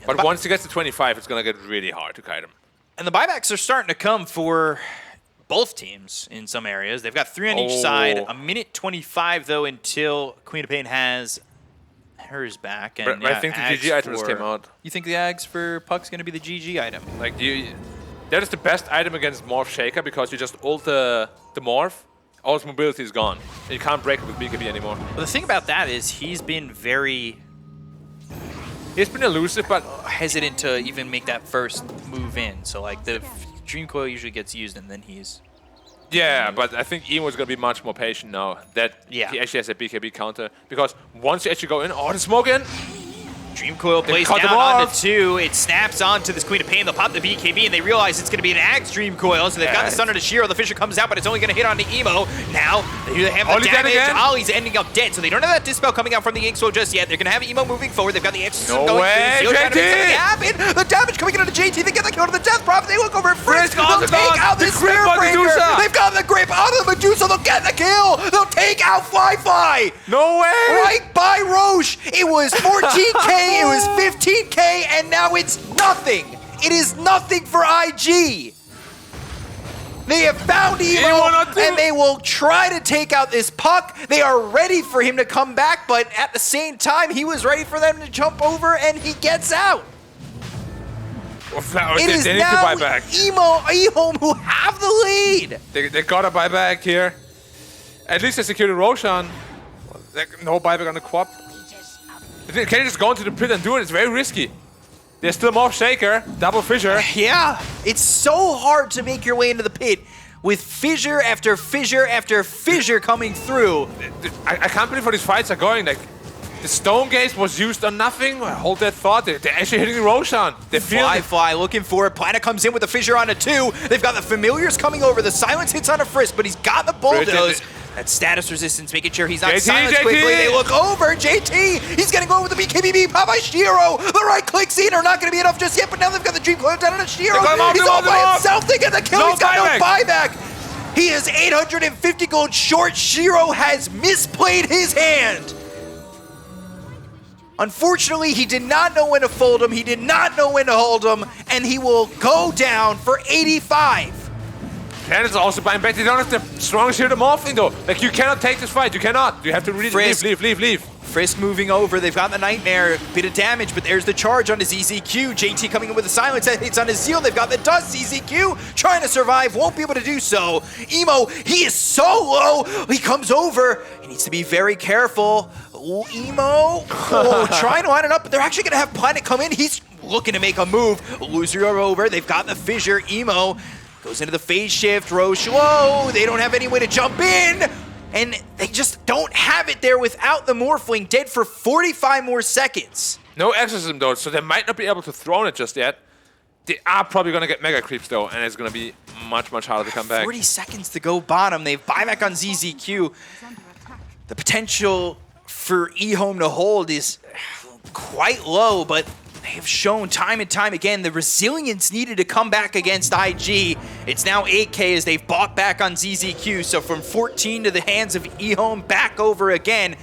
Speaker 6: But once he gets to 25, it's gonna get really hard to kite him.
Speaker 5: And the buybacks are starting to come for both teams in some areas. They've got 3 on each
Speaker 6: Oh.
Speaker 5: side. A minute 25, though, until Queen of Pain has hers back. And
Speaker 6: But I think the
Speaker 5: Ags
Speaker 6: GG items
Speaker 5: for-
Speaker 6: came out.
Speaker 5: You think the Ags for Puck's going to be the GG item?
Speaker 6: Like, that is the best item against Morph Shaker because you just ult the Morph, all his mobility is gone. And you can't break it with BKB anymore.
Speaker 5: Well, the thing about that is he's been very
Speaker 6: He's been elusive, but
Speaker 5: hesitant to even make that first move in. So, like, the Dream Coil usually gets used, and then he's...
Speaker 6: yeah, but I think Emo is going to be much more patient now that
Speaker 5: Yeah.
Speaker 6: he actually has a BKB counter. Because once you actually go in, the smoke in!
Speaker 5: Dream Coil placed
Speaker 6: cut them
Speaker 5: down on the
Speaker 6: off.
Speaker 5: 2. It snaps onto this Queen of Pain. They'll pop the BKB, and they realize it's going to be an Axe Dream Coil. So they've got the
Speaker 6: Yeah.
Speaker 5: Stunner to Shiro. The Fissure comes out, but it's only going to hit onto Emo. Now, they have the
Speaker 6: Ollie dead
Speaker 5: damage.
Speaker 6: again?
Speaker 5: Ollie's ending up dead, so they don't have that Dispel coming out from the Inkswell just yet. They're going to have Emo moving forward. They've got the exorcism
Speaker 6: No
Speaker 5: going
Speaker 6: way,
Speaker 5: through. Zero trying to make
Speaker 6: JT!
Speaker 5: something happen. The damage coming into JT. They get the kill to the Death Prophet. They look over at Frisk.
Speaker 6: Frisk
Speaker 5: They'll
Speaker 6: on the
Speaker 5: take
Speaker 6: gun.
Speaker 5: out
Speaker 6: The
Speaker 5: this
Speaker 6: grip on
Speaker 5: Spirit
Speaker 6: Medusa.
Speaker 5: Breaker. They've got the grip out of the Medusa. They'll get the kill. They'll take out Fly.
Speaker 6: No way!
Speaker 5: Right by Roche. It was 14K, it was 15K, and now it's nothing. It is nothing for IG.
Speaker 9: They have found Emo,
Speaker 6: E1
Speaker 9: and they will try to take out this puck. They are ready for him to come back, but at the same time, he was ready for them to jump over, and he gets out. It is
Speaker 6: they need
Speaker 9: now
Speaker 6: to buy back.
Speaker 9: EHOME who have the lead.
Speaker 6: They gotta buy back here. At least they secured Roshan. Like, no buyback on the Quap. Can you just go into the pit and do it? It's very risky. There's still more Shaker, double Fissure.
Speaker 9: Yeah, it's so hard to make your way into the pit with fissure after fissure after fissure coming through.
Speaker 6: I can't believe how these fights are going. Like, the Stone Gaze was used on nothing. Hold that thought. They're actually hitting Roshan. They feel
Speaker 9: Fly looking for it. Planet comes in with the fissure on a 2. They've got the Familiars coming over. The silence hits on a Frisk, but he's got the bulldoze. That status resistance, making sure he's not silenced quickly. They look over. JT, he's going to go over the BKB. Popeye Shiro. The right click scene are not going to be enough just yet, but now they've got the Dream Coil down on Shiro. He's all by himself. They get the kill. He's got no buyback. He is 850 gold short. Shiro has misplayed his hand. Unfortunately, he did not know when to fold him, he did not know when to hold him, and he will go down for 85.
Speaker 6: Planet's also buying back. They don't have the strongest here to morphing though. Like, you cannot take this fight. You cannot. You have to really leave.
Speaker 9: Frisk moving over. They've got the Nightmare. Bit of damage, but there's the charge on his EZQ. JT coming in with the silence that hits on his Zeal. They've got the Dust. EZQ trying to survive. Won't be able to do so. Emo, he is so low. He comes over. He needs to be very careful. Ooh, Emo. Trying to line it up, but they're actually going to have Planet come in. He's looking to make a move. Loser are over. They've got the Fissure. Emo goes into the phase shift. Roche, whoa. They don't have any way to jump in. And they just don't have it there without the Morphling, dead for 45 more seconds.
Speaker 6: No Exorcism though, so they might not be able to throw it just yet. They are probably going to get Mega Creeps though, and it's going to be much harder to come back.
Speaker 9: 40 seconds to go bottom. They buy back on ZZQ. The potential for EHOME to hold is quite low, but they have shown time and time again the resilience needed to come back against IG. It's now 8K as they've bought back on ZZQ, so from 14 to the hands of EHOME, back over again.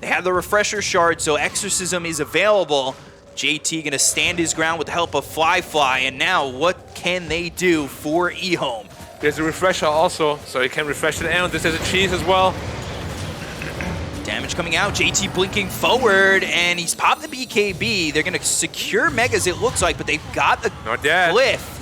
Speaker 9: They have the refresher shard, so Exorcism is available. JT gonna stand his ground with the help of Fly, and now what can they do for EHOME?
Speaker 6: There's a refresher also, so he can refresh it, and this is a cheese as well.
Speaker 9: Damage coming out, JT blinking forward, and he's popped the BKB. They're gonna secure Megas, it looks like, but they've got the glyph.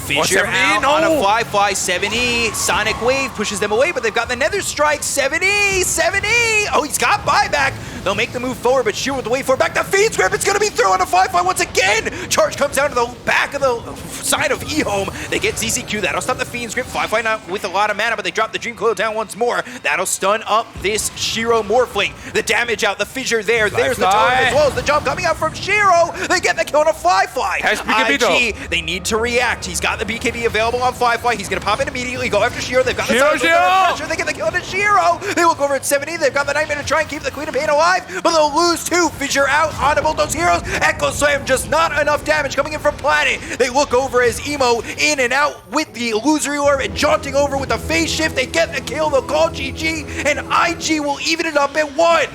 Speaker 9: Fissure out on a Fly, 7E. Sonic Wave pushes them away, but they've got the Nether Strike, 7E. Oh, he's got buyback. They'll make the move forward, but Sheer with the wave forward back. The Fiend's Grip, it's gonna be through on a Fly once again. Charge comes down to the back of the side of EHOME. They get ZZQ, that'll stop the Fiend's Grip. Fly not with a lot of mana, but they drop the Dream Coil down once more. That'll stun up this Shiro Morphling. The damage out, the Fissure there. There's the target as well as the jump coming out from Shiro. They get the kill on a Fly. IG, they need to react. He's got the BKB available on Fly. He's gonna pop in immediately, go after Shiro. They've got the pressure. They get the kill on Shiro. They look over at 70. They've got the Nightmare to try and keep the Queen of Pain alive, but they'll lose two. Fissure out on both those heroes. Echo Slam, just not enough damage coming in from Planet. They look over as Emo in and out with the Illusory Orb and jaunting over with the phase shift. They get the kill. They'll call GG, and IG will even it up at 1.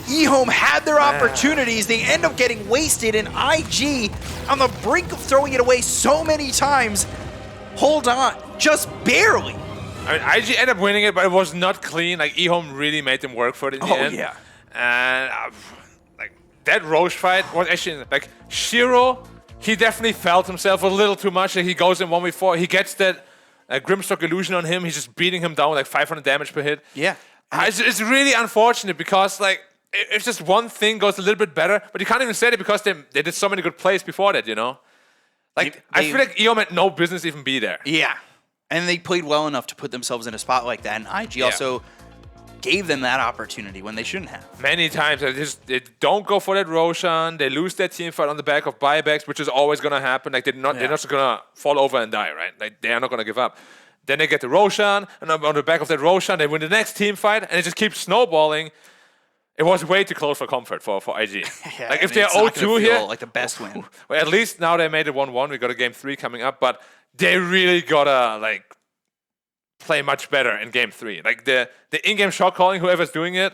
Speaker 9: EHOME had their opportunities. They end up getting wasted, and IG on the brink of throwing it away so many times. Hold on, just barely.
Speaker 6: I mean, IG ended up winning it, but it was not clean. Like, EHOME really made them work for it in the end.
Speaker 9: Yeah.
Speaker 6: And like, that Roche fight was actually, like, Shiro, he definitely felt himself a little too much. Like, he goes in 1v4, he gets that Grimstock illusion on him. He's just beating him down, like 500 damage per hit.
Speaker 9: Yeah.
Speaker 6: It's really unfortunate because, like, if just one thing goes a little bit better, but you can't even say it because they did so many good plays before that, you know? Like, I feel like EHOME had no business even be there.
Speaker 9: Yeah. And they played well enough to put themselves in a spot like that, and IG also gave them that opportunity when they shouldn't have.
Speaker 6: Many times, they don't go for that Roshan, they lose their team fight on the back of buybacks, which is always going to happen. Like, they're not just going to fall over and die, right? Like, they are not going to give up. Then they get the Roshan, and on the back of that Roshan, they win the next team fight, and it just keeps snowballing. It was way too close for comfort for IG.
Speaker 9: Yeah,
Speaker 6: like, if they're 0-2 here,
Speaker 9: like the best win.
Speaker 6: Well, at least now they made it 1-1. We got a game 3 coming up, but they really gotta, like, play much better in game 3. Like, the in-game shot calling, whoever's doing it,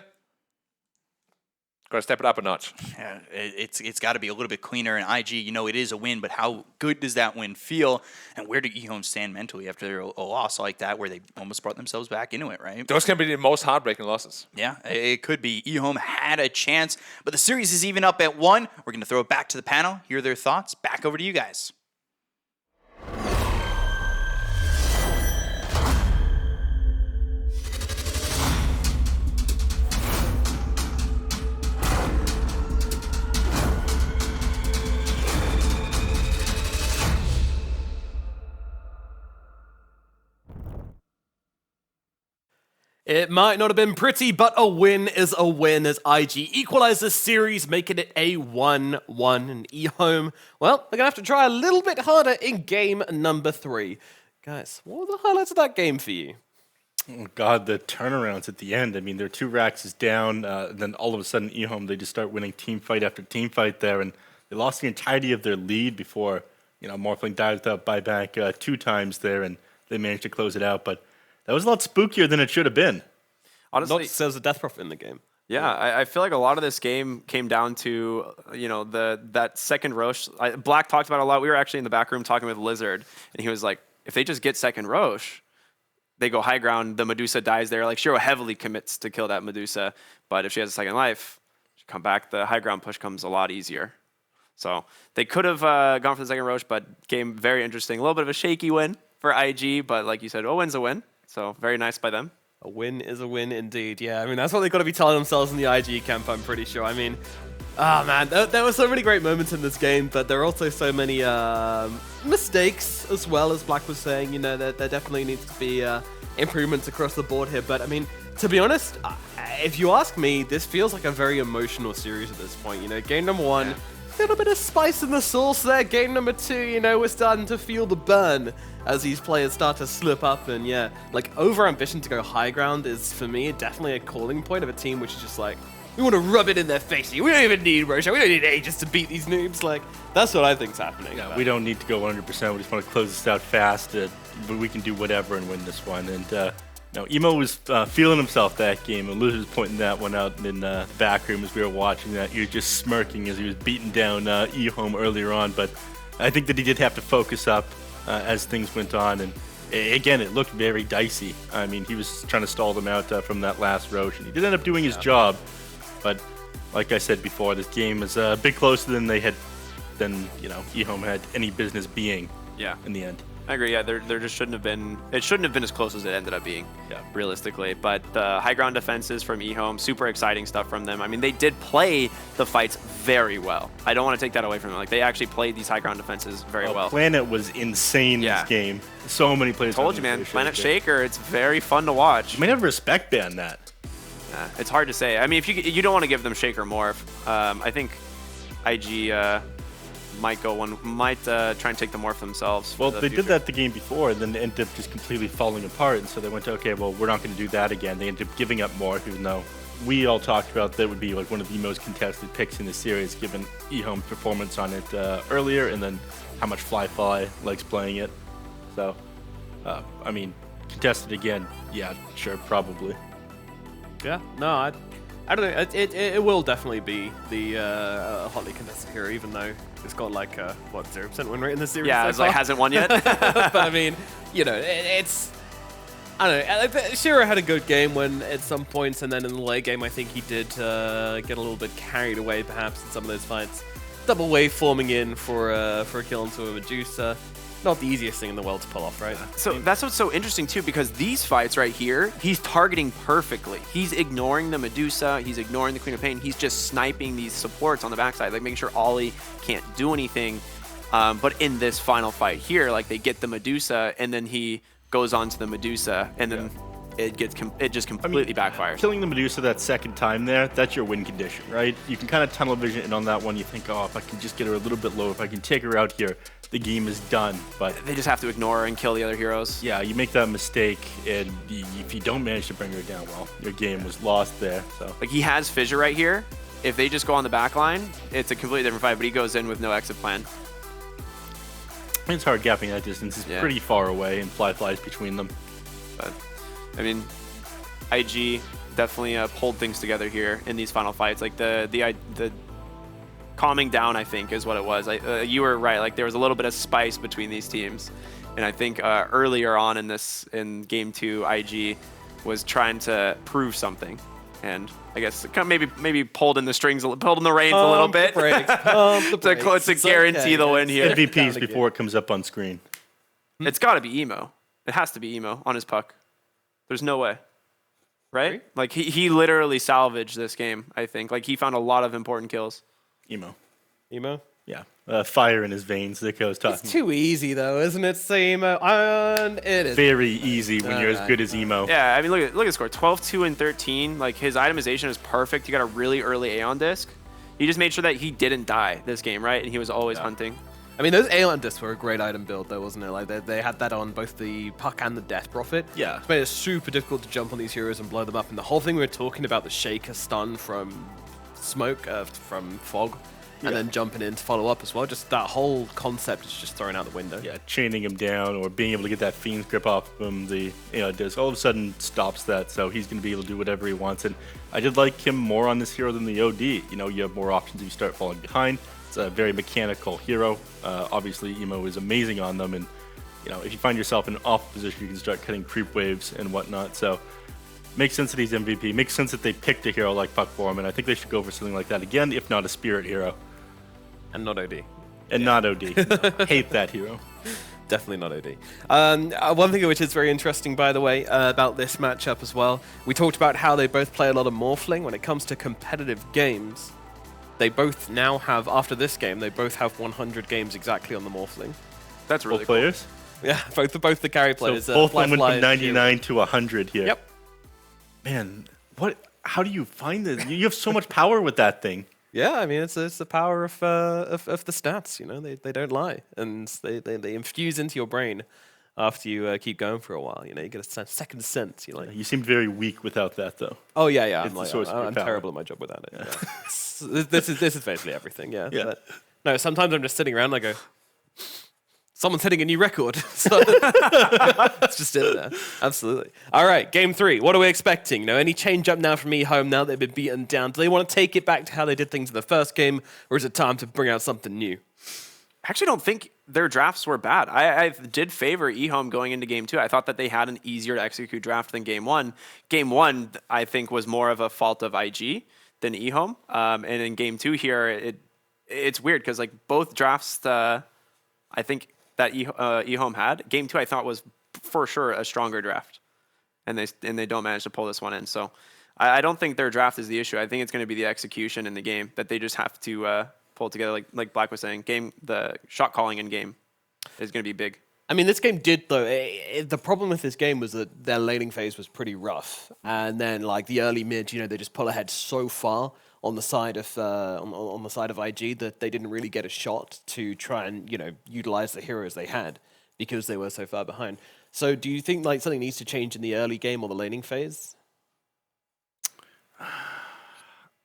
Speaker 6: Got to step it up a notch.
Speaker 9: Yeah, it's got to be a little bit cleaner. And IG, you know, it is a win, but how good does that win feel? And where do EHOME stand mentally after a loss like that, where they almost brought themselves back into it, right?
Speaker 6: Those can be the most heartbreaking losses.
Speaker 9: Yeah, it could be. EHOME had a chance, but the series is even up at 1. We're going to throw it back to the panel, hear their thoughts. Back over to you guys.
Speaker 8: It might not have been pretty, but a win is a win as IG equalize the series, making it a 1-1. And EHOME, well, they're going to have to try a little bit harder in game number 3. Guys, what were the highlights of that game for you?
Speaker 2: Oh God, the turnarounds at the end. I mean, their 2 racks is down, then all of a sudden EHOME, they just start winning team fight after team fight there, and they lost the entirety of their lead before, you know, Morphling died without buyback 2 times there, and they managed to close it out, but that was a lot spookier than it should have been.
Speaker 3: Honestly,
Speaker 8: Not says a death profit in the game.
Speaker 3: Yeah, I feel like a lot of this game came down to, you know, that second Roche. Black talked about it a lot. We were actually in the back room talking with Lizard, and he was like, if they just get second Roche, they go high ground, the Medusa dies there. Like, Shiro heavily commits to kill that Medusa, but if she has a second life, she come back, the high ground push comes a lot easier. So they could have gone for the second Roche, but game very interesting. A little bit of a shaky win for IG, but like you said, a win's a win. So very nice by them.
Speaker 8: A win is a win indeed. Yeah, I mean, that's what they've got to be telling themselves in the IG camp, I'm pretty sure. I mean, man, there were so many great moments in this game, but there are also so many mistakes as well, as Black was saying. You know, there definitely needs to be improvements across the board here. But, I mean, to be honest, if you ask me, this feels like a very emotional series at this point. You know, game number 1, a little bit of spice in the sauce there. Game number 2, you know, we're starting to feel the burn as these players start to slip up. And yeah, like, over ambition to go high ground is, for me, definitely a calling point of a team which is just like, we want to rub it in their face. We don't even need Roshan. We don't need Aegis to beat these noobs. Like, that's what I think's happening.
Speaker 2: Yeah, we don't need to go 100%. We just want to close this out fast. But we can do whatever and win this one. And Emo was feeling himself that game, and Luz was pointing that one out in the back room as we were watching that. He was just smirking as he was beating down EHOME earlier on, but I think that he did have to focus up as things went on, and again, it looked very dicey. I mean, he was trying to stall them out from that last Roche, and he did end up doing his job, but like I said before, this game is a bit closer than EHOME had any business being in the end.
Speaker 3: I agree. Yeah, there just shouldn't have been. It shouldn't have been as close as it ended up being, realistically. But the high ground defenses from EHOME, super exciting stuff from them. I mean, they did play the fights very well. I don't want to take that away from them. Like, they actually played these high ground defenses very well.
Speaker 2: Planet was insane this game. So many players.
Speaker 3: Told you, man. Planet Shaker. It's very fun to watch.
Speaker 2: You might have respect ban that.
Speaker 3: It's hard to say. I mean, if you don't want to give them Shaker morph, I think IG. Might try and take the morph themselves.
Speaker 2: Well, they did that the game before, and then it ended up just completely falling apart. And so they went to, okay, well, we're not going to do that again. They ended up giving up morph, even though we all talked about that would be like one of the most contested picks in the series, given EHOME's performance on it earlier, and then how much Fly likes playing it. So, I mean, contested again, yeah, sure, probably.
Speaker 8: Yeah, no, I don't know. It will definitely be the hotly contested hero, even though it's got like a 0% win rate in the series.
Speaker 3: Yeah, it's like hasn't won yet.
Speaker 8: But I mean, you know, it's I don't know. Shiro had a good game when at some points, and then in the late game, I think he did get a little bit carried away, perhaps in some of those fights. Double wave forming in for a kill into a Medusa. Not the easiest thing in the world to pull off, right?
Speaker 3: So that's what's so interesting too, because these fights right here, he's targeting perfectly. He's ignoring the Medusa, he's ignoring the Queen of Pain, he's just sniping these supports on the backside, like making sure Ollie can't do anything. But in this final fight here, like they get the Medusa, and then he goes on to the Medusa, and then it just completely backfires.
Speaker 2: Killing the Medusa that second time there, that's your win condition, right? You can kind of tunnel vision in on that one. You think, oh, if I can just get her a little bit low, if I can take her out here, the game is done. But
Speaker 3: they just have to ignore her and kill the other heroes.
Speaker 2: Yeah, you make that mistake, and if you don't manage to bring her down, well, your game was lost there. So
Speaker 3: like he has Fissure right here. If they just go on the back line, it's a completely different fight, but he goes in with no exit plan.
Speaker 2: It's hard gapping that distance. It's pretty far away, and flies between them.
Speaker 3: But I mean, IG definitely pulled things together here in these final fights. Like the calming down, I think, is what it was. You were right. Like there was a little bit of spice between these teams, and I think earlier on in game 2, IG was trying to prove something, and I guess it kind of maybe pulled in the strings, pulled in the reins a little bit to guarantee the win here.
Speaker 2: MVPs before it comes up on screen.
Speaker 3: It's got to be Emo. It has to be Emo on his puck. There's no way. Right? Like, he literally salvaged this game, I think. Like, he found a lot of important kills.
Speaker 2: Emo.
Speaker 8: Yeah.
Speaker 2: Fire in his veins, like I was talking.
Speaker 8: It's too easy, though, isn't it? Say Emo. And it is.
Speaker 2: Very easy when you're as good as Emo.
Speaker 3: Yeah, I mean, look at the score. 12, 2, and 13. Like, his itemization is perfect. He got a really early Aeon disc. He just made sure that he didn't die this game, right? And he was always hunting.
Speaker 8: I mean, those Aeon discs were a great item build, though, wasn't it? Like, they had that on both the Puck and the Death Prophet.
Speaker 2: Yeah.
Speaker 8: It made it super difficult to jump on these heroes and blow them up. And the whole thing we were talking about, the Shaker stun from Smoke, from Fog, and then jumping in to follow up as well. Just that whole concept is just thrown out the window.
Speaker 2: Yeah, chaining him down or being able to get that Fiend's grip off him, the disc, all of a sudden stops that, so he's going to be able to do whatever he wants. And I did like him more on this hero than the OD. You know, you have more options if you start falling behind. It's a very mechanical hero. Obviously, Emo is amazing on them, and you know, if you find yourself in an off position, you can start cutting creep waves and whatnot. So, makes sense that he's MVP. Makes sense that they picked a hero like Puck for him, and I think they should go for something like that again, if not a Spirit hero.
Speaker 8: And not OD.
Speaker 2: And not OD. Hate that hero.
Speaker 8: Definitely not OD. One thing which is very interesting, by the way, about this matchup as well, we talked about how they both play a lot of Morphling. When it comes to competitive games, they both now have, after this game, they both have 100 games exactly on the Morphling.
Speaker 3: That's really
Speaker 2: Both
Speaker 3: cool.
Speaker 2: players?
Speaker 8: Yeah, both the carry players.
Speaker 2: So both went from
Speaker 8: Fly,
Speaker 2: 99 to 100 here.
Speaker 8: Yep.
Speaker 2: Man, how do you find this? You have so much power with that thing.
Speaker 8: Yeah, I mean, it's the power of the stats, you know, they don't lie, and they infuse into your brain after you keep going for a while, you know, you get a second sense, you know.
Speaker 2: You seemed very weak without that, though.
Speaker 8: Oh, yeah,
Speaker 2: It's the source of your
Speaker 8: I'm
Speaker 2: power.
Speaker 8: terrible at my job without it. Yeah. This is basically everything, yeah.
Speaker 2: Yeah.
Speaker 8: But, no, sometimes I'm just sitting around and I go, someone's hitting a new record. So it's just it there. Absolutely. All right, game 3. What are we expecting? You know, any change up now from EHOME now they've been beaten down? Do they want to take it back to how they did things in the first game, or is it time to bring out something new?
Speaker 3: I actually don't think their drafts were bad. I did favor EHOME going into game 2. I thought that they had an easier to execute draft than game 1. Game 1, I think, was more of a fault of IG than EHOME. And in game 2 here, it's weird because like both drafts, I think that EHOME had. Game 2, I thought, was for sure a stronger draft, and they don't manage to pull this one in. So I don't think their draft is the issue. I think it's going to be the execution in the game that they just have to pull together. Like Black was saying, the shot calling in game is going to be big.
Speaker 8: I mean, this game did, though. The problem with this game was that their laning phase was pretty rough. And then, like, the early mid, you know, they just pull ahead so far on the side of on the side of IG that they didn't really get a shot to try and, you know, utilize the heroes they had because they were so far behind. So do you think, like, something needs to change in the early game or the laning phase?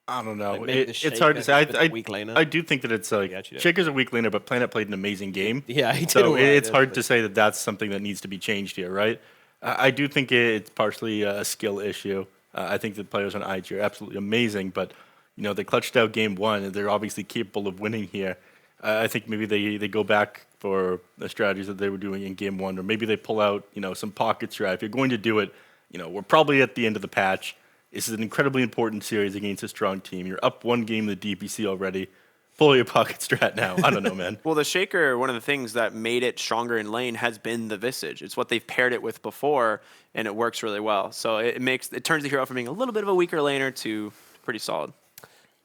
Speaker 2: I don't know.
Speaker 8: Like maybe the
Speaker 2: It's hard to say.
Speaker 8: weak laner?
Speaker 2: I do think that it's like
Speaker 8: actually don't.
Speaker 2: Shaker's a weak laner, but Planet played an amazing game.
Speaker 8: Yeah, he did.
Speaker 2: So
Speaker 8: all right,
Speaker 2: it's hard
Speaker 8: definitely.
Speaker 2: to say that that's something that needs to be changed here, right? I do think it's partially a skill issue. I think the players on IG are absolutely amazing, but you know they clutched out game 1, and they're obviously capable of winning here. I think maybe they go back for the strategies that they were doing in game 1, or maybe they pull out some pocket strat. If you're going to do it, we're probably at the end of the patch. This is an incredibly important series against a strong team. You're up 1 game in the DPC already. Pull your pocket strat now. I don't know, man.
Speaker 3: Well, the Shaker, one of the things that made it stronger in lane has been the Visage. It's what they've paired it with before, and it works really well. So it turns the hero from being a little bit of a weaker laner to pretty solid.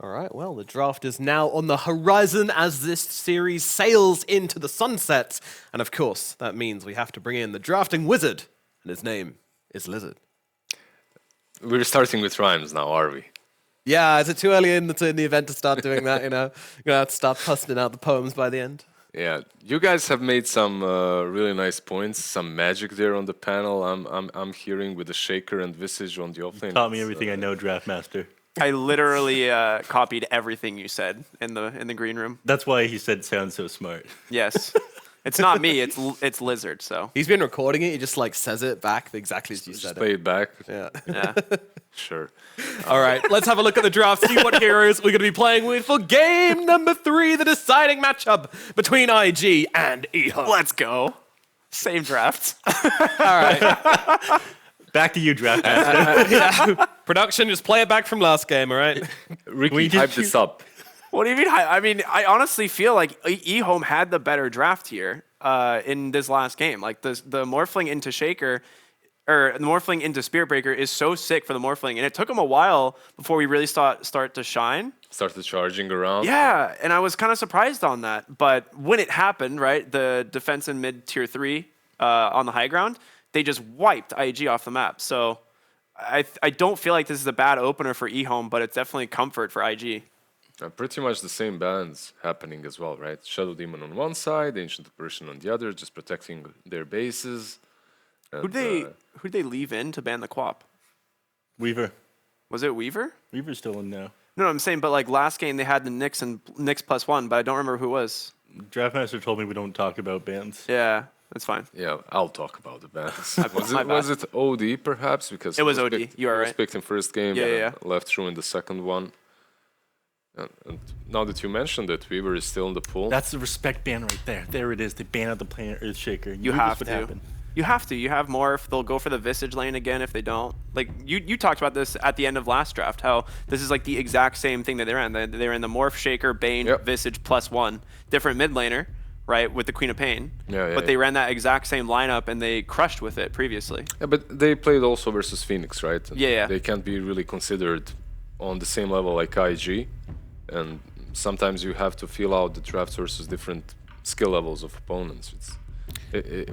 Speaker 8: All right, well, the draft is now on the horizon as this series sails into the sunset. And of course, that means we have to bring in the drafting wizard, and his name is Lizard.
Speaker 4: We're starting with rhymes now, are we?
Speaker 8: Yeah, is it too early in the event to start doing that, You're going to have to start busting out the poems by the end?
Speaker 4: Yeah, you guys have made some really nice points, some magic there on the panel. I'm hearing with the Shaker and Visage on the offlane.
Speaker 2: Taught me everything I know, Draft Master.
Speaker 3: I literally copied everything you said in the green room.
Speaker 2: That's why he said sounds so smart.
Speaker 3: Yes. It's not me. It's Lizard. So
Speaker 8: He's been recording it. He just like says it back exactly as you
Speaker 4: Just
Speaker 8: said
Speaker 4: play
Speaker 8: it.
Speaker 4: it back.
Speaker 8: Yeah.
Speaker 3: yeah.
Speaker 4: Sure.
Speaker 8: All right, let's have a look at the draft, see what heroes we're going to be playing with for game number 3, the deciding matchup between IG and EHOME.
Speaker 3: Let's go. Same draft.
Speaker 8: All right.
Speaker 2: Back to you, draft master.
Speaker 8: Production, just play it back from last game, all right?
Speaker 4: Ricky, hype this up.
Speaker 3: What do you mean? I mean, I honestly feel like EHOME had the better draft here in this last game. Like the Morphling into Shaker, or the Morphling into Spirit Breaker is so sick for the Morphling, and it took him a while before we really start to shine.
Speaker 4: Started charging around.
Speaker 3: Yeah, and I was kind of surprised on that. But when it happened, right, the defense in mid tier 3 on the high ground, they just wiped IG off the map. So I don't feel like this is a bad opener for EHOME, but it's definitely comfort for IG.
Speaker 4: Pretty much the same bans happening as well, right? Shadow Demon on one side, Ancient Apparition on the other, just protecting their bases. And,
Speaker 3: Who'd they leave in to ban the Quap?
Speaker 2: Weaver.
Speaker 3: Was it Weaver?
Speaker 2: Weaver's still in now.
Speaker 3: No, I'm saying, but like last game they had the Nyx and Nyx +1, but I don't remember who it was.
Speaker 2: Draftmaster told me we don't talk about bans.
Speaker 3: Yeah, that's fine.
Speaker 4: Yeah, I'll talk about the bans.
Speaker 3: My
Speaker 4: was
Speaker 3: bad.
Speaker 4: it OD perhaps? Because
Speaker 3: It was
Speaker 4: he
Speaker 3: OD,
Speaker 4: picked-
Speaker 3: you are
Speaker 4: he was
Speaker 3: right.
Speaker 4: picked in first game
Speaker 3: Yeah,
Speaker 4: and
Speaker 3: yeah,
Speaker 4: left through in the second one. And now that you mentioned it, Weaver is still in the pool.
Speaker 2: That's the respect ban right there. There it is. They ban out the planet Earthshaker.
Speaker 3: You
Speaker 2: knew
Speaker 3: have
Speaker 2: this would
Speaker 3: to.
Speaker 2: happen.
Speaker 3: You have to. You have Morph. They'll go for the Visage lane again if they don't. Like you talked about this at the end of last draft, how this is like the exact same thing that they ran. They ran the Morph, Shaker, Bane,
Speaker 4: Yep.
Speaker 3: Visage +1, different mid laner, right, with the Queen of Pain.
Speaker 4: Yeah,
Speaker 3: but they ran that exact same lineup and they crushed with it previously.
Speaker 4: Yeah, but they played also versus Phoenix, right? And
Speaker 3: Yeah.
Speaker 4: They can't be really considered on the same level like IG. And sometimes you have to feel out the draft versus different skill levels of opponents.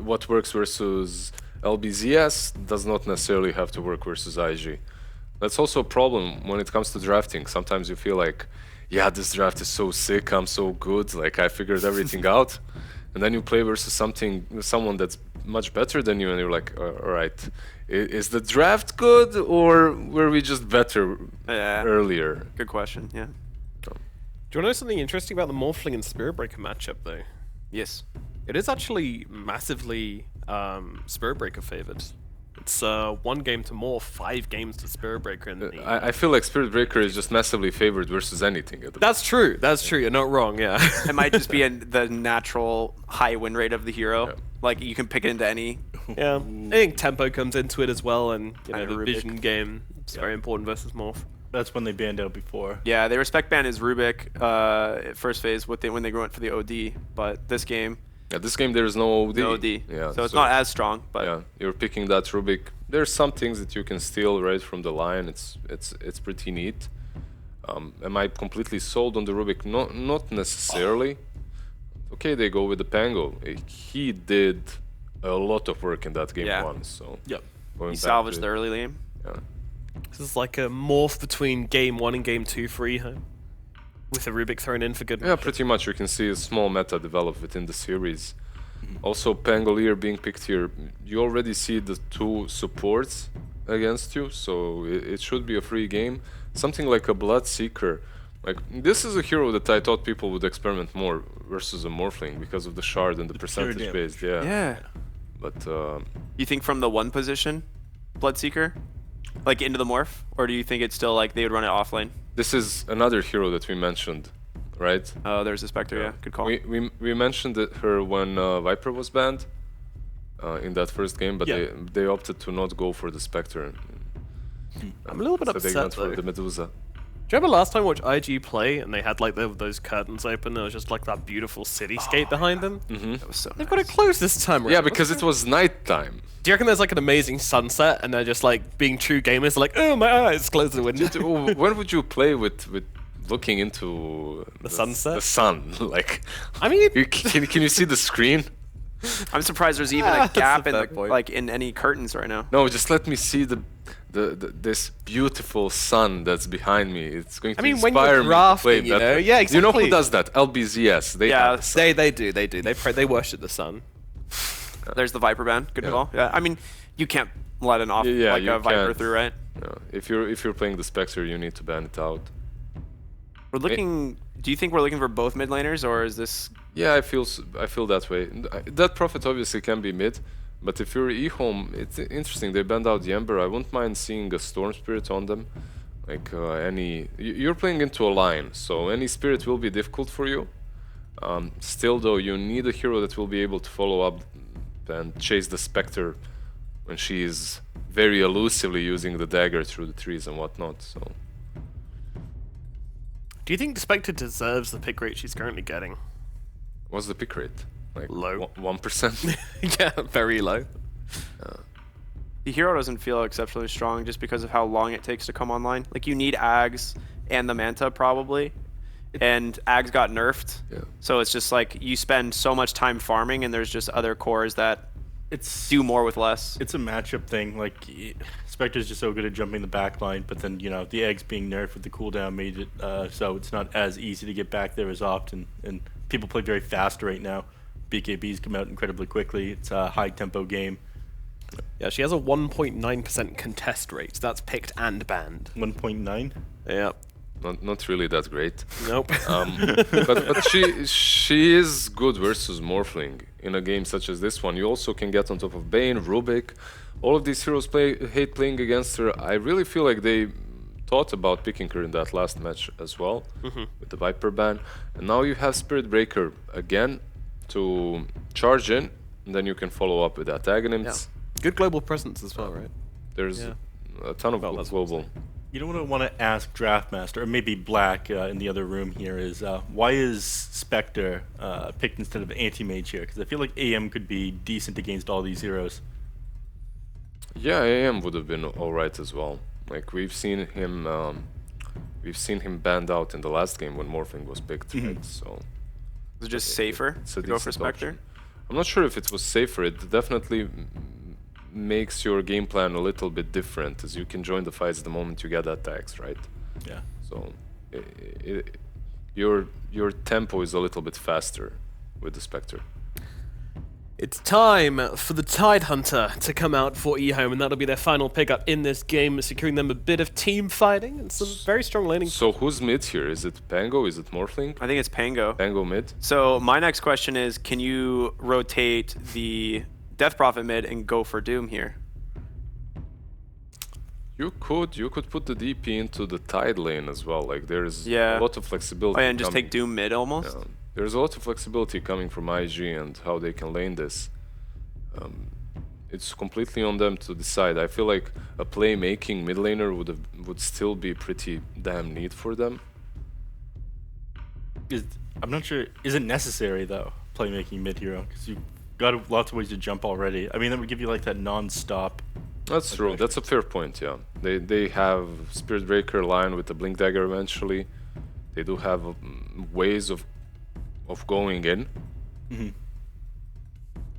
Speaker 4: What works versus LBZS does not necessarily have to work versus IG. That's also a problem when it comes to drafting. Sometimes you feel like, yeah, this draft is so sick, I'm so good, like I figured everything out. And then you play versus someone that's much better than you, and you're like, all right, is the draft good or were we just better earlier?
Speaker 3: Good question. Yeah.
Speaker 8: Do you want to know something interesting about the Morphling and Spirit Breaker matchup, though?
Speaker 3: Yes.
Speaker 8: It is actually massively Spirit Breaker favored. It's 1 game to Morph, 5 games to Spirit Breaker. In the
Speaker 4: I feel like Spirit Breaker is just massively favored versus anything. At the
Speaker 8: That's true. That's true. You're not wrong. Yeah.
Speaker 3: It might just be the natural high win rate of the hero.
Speaker 4: Yeah.
Speaker 3: Like you can pick it into any.
Speaker 8: Yeah. I think tempo comes into it as well, and you know
Speaker 3: And
Speaker 8: the
Speaker 3: Rubik.
Speaker 8: vision game is very important versus Morph.
Speaker 2: That's when they banned out before.
Speaker 3: Yeah, they respect ban is Rubik first phase when they went for the OD, but this game
Speaker 4: Yeah, this game there is no OD.
Speaker 3: no OD.
Speaker 4: Yeah,
Speaker 3: so it's not as strong, but
Speaker 4: yeah, you're picking that Rubik. There's some things that you can steal right from the line. It's pretty neat. Am I completely sold on the Rubik? Not necessarily. Okay, they go with the Pango. He did a lot of work in that game
Speaker 3: Yeah.
Speaker 4: 1. So
Speaker 8: Yep.
Speaker 4: going
Speaker 3: he
Speaker 4: back
Speaker 3: salvaged
Speaker 4: to
Speaker 3: the
Speaker 4: it,
Speaker 3: early game.
Speaker 4: yeah.
Speaker 8: This is like a morph between game 1 and game 2 for EHOME, with the Rubik thrown in for good.
Speaker 4: Yeah, pretty much. You can see a small meta develop within the series. Also, Pangolier being picked here, you already see the 2 supports against you, so it should be a free game. Something like a Bloodseeker. Like, this is a hero that I thought people would experiment more versus a Morphling because of the shard and the percentage
Speaker 2: damage.
Speaker 4: based. Yeah.
Speaker 3: Yeah.
Speaker 4: But
Speaker 3: You think from the 1 position, Bloodseeker, like into the morph, or do you think it's still like they would run it offlane?
Speaker 4: this is another hero that we mentioned, right?
Speaker 3: Oh, there's a Spectre. Yeah, good call.
Speaker 4: We mentioned her when Viper was banned in that first game, but
Speaker 8: Yeah.
Speaker 4: they opted to not go for the Spectre.
Speaker 8: I'm a little bit
Speaker 4: So they
Speaker 8: upset
Speaker 4: went
Speaker 8: though.
Speaker 4: for the Medusa.
Speaker 8: Do you remember last time I watched IG play and they had like those curtains open? There was just like that beautiful cityscape behind them.
Speaker 3: That was so
Speaker 8: They've
Speaker 3: nice.
Speaker 8: got it closed this time.
Speaker 4: Yeah,
Speaker 8: around.
Speaker 4: because it was nighttime.
Speaker 8: Do you reckon there's like an amazing sunset and they're just like being true gamers? They're like, oh my eyes, close the window.
Speaker 4: When would you play with looking into
Speaker 8: The sunset?
Speaker 4: The sun, like.
Speaker 8: I mean,
Speaker 4: Can you see the screen?
Speaker 3: I'm surprised there's even
Speaker 8: Ah,
Speaker 3: a gap
Speaker 8: that's a
Speaker 3: in
Speaker 8: fair
Speaker 3: the,
Speaker 8: point.
Speaker 3: like in any curtains right now.
Speaker 4: No, just let me see this beautiful sun that's behind me. It's going to
Speaker 8: I mean, when you're
Speaker 4: inspire me to
Speaker 8: drafting,
Speaker 4: play
Speaker 8: you
Speaker 4: better.
Speaker 8: know? Yeah,
Speaker 4: You know who
Speaker 8: exactly.
Speaker 4: does that? LBZS. They
Speaker 3: Yeah,
Speaker 4: have the sun.
Speaker 8: they do. They worship the sun.
Speaker 3: There's the Viper ban. Good
Speaker 4: Yeah.
Speaker 3: call. Yeah, I mean, you can't let an off
Speaker 4: Yeah,
Speaker 3: like
Speaker 4: you
Speaker 3: a Viper
Speaker 4: can't.
Speaker 3: through, right?
Speaker 4: Yeah. If you're playing the Spectre, you need to ban it out.
Speaker 3: We're looking. Do you think we're looking for both mid laners, or is this
Speaker 4: Yeah, I feel that way. That profit obviously can be mid, but if you're EHOME, it's interesting. They banned out the Ember. I wouldn't mind seeing a Storm Spirit on them. Like you're playing into a line, so any Spirit will be difficult for you. Still, though, you need a hero that will be able to follow up and chase the Spectre when she is very elusively using the dagger through the trees and whatnot. So,
Speaker 8: Do you think Spectre deserves the pick rate she's currently getting?
Speaker 4: what's the pick rate? Like
Speaker 8: Low.
Speaker 4: 1%.
Speaker 8: Yeah, very low.
Speaker 3: The hero doesn't feel exceptionally strong just because of how long it takes to come online. Like, you need Ags and the Manta probably, and Ags got nerfed.
Speaker 4: Yeah.
Speaker 3: So it's just like you spend so much time farming, and there's just other cores that do more with less.
Speaker 2: It's a matchup thing. Like, Spectre's just so good at jumping the back line, but then, you know, the eggs being nerfed with the cooldown made it so it's not as easy to get back there as often. And people play very fast right now. BKBs come out incredibly quickly. It's a high-tempo game.
Speaker 8: Yeah, she has a 1.9% contest rate. That's picked and banned.
Speaker 2: 1.9?
Speaker 8: Yeah.
Speaker 4: Not really that great.
Speaker 8: Nope.
Speaker 4: But she is good versus Morphling in a game such as this one. You also can get on top of Bane, Rubik. All of these heroes hate playing against her. I really feel like they thought about picking her in that last match as well, with the Viper ban. And now you have Spirit Breaker again to charge in, and then you can follow up with Antagonists.
Speaker 8: Good global presence as well, right?
Speaker 4: There's a ton of global.
Speaker 2: You know what I want to ask Draftmaster, or maybe Black in the other room here, is why is Spectre picked instead of Anti-Mage here? Because I feel like AM could be decent against all these heroes.
Speaker 4: Yeah, AM would have been alright as well. Like, we've seen him banned out in the last game when Morphling was picked, right? So
Speaker 3: Is it just safer
Speaker 4: it's a
Speaker 3: to go for
Speaker 4: decent
Speaker 3: Spectre?
Speaker 4: option. I'm not sure if it was safer. It definitely makes your game plan a little bit different, as you can join the fights the moment you get attacks, right?
Speaker 2: Yeah.
Speaker 4: So your tempo is a little bit faster with the Spectre.
Speaker 8: It's time for the Tidehunter to come out for EHOME, and that'll be their final pickup in this game, securing them a bit of team fighting and some very strong laning.
Speaker 4: So who's mid here? Is it Pango? Is it Morphling?
Speaker 3: I think it's Pango.
Speaker 4: Pango mid?
Speaker 3: So my next question is, can you rotate the Death Prophet mid and go for Doom here?
Speaker 4: You could put the DP into the Tide lane as well. Like, there's
Speaker 3: Yeah.
Speaker 4: a lot of flexibility.
Speaker 3: Oh, yeah, and just
Speaker 4: coming.
Speaker 3: take Doom mid almost?
Speaker 4: Yeah. There's a lot of flexibility coming from IG and how they can lane this. It's completely on them to decide. I feel like a playmaking mid laner would still be pretty damn neat for them.
Speaker 2: I'm not sure. Is it necessary, though, playmaking mid hero? Because you've got lots of ways to jump already. I mean, that would give you, like, that non-stop.
Speaker 4: That's true. That's a fair point, yeah. They have Spirit Breaker line with the Blink Dagger eventually. They do have ways of going in.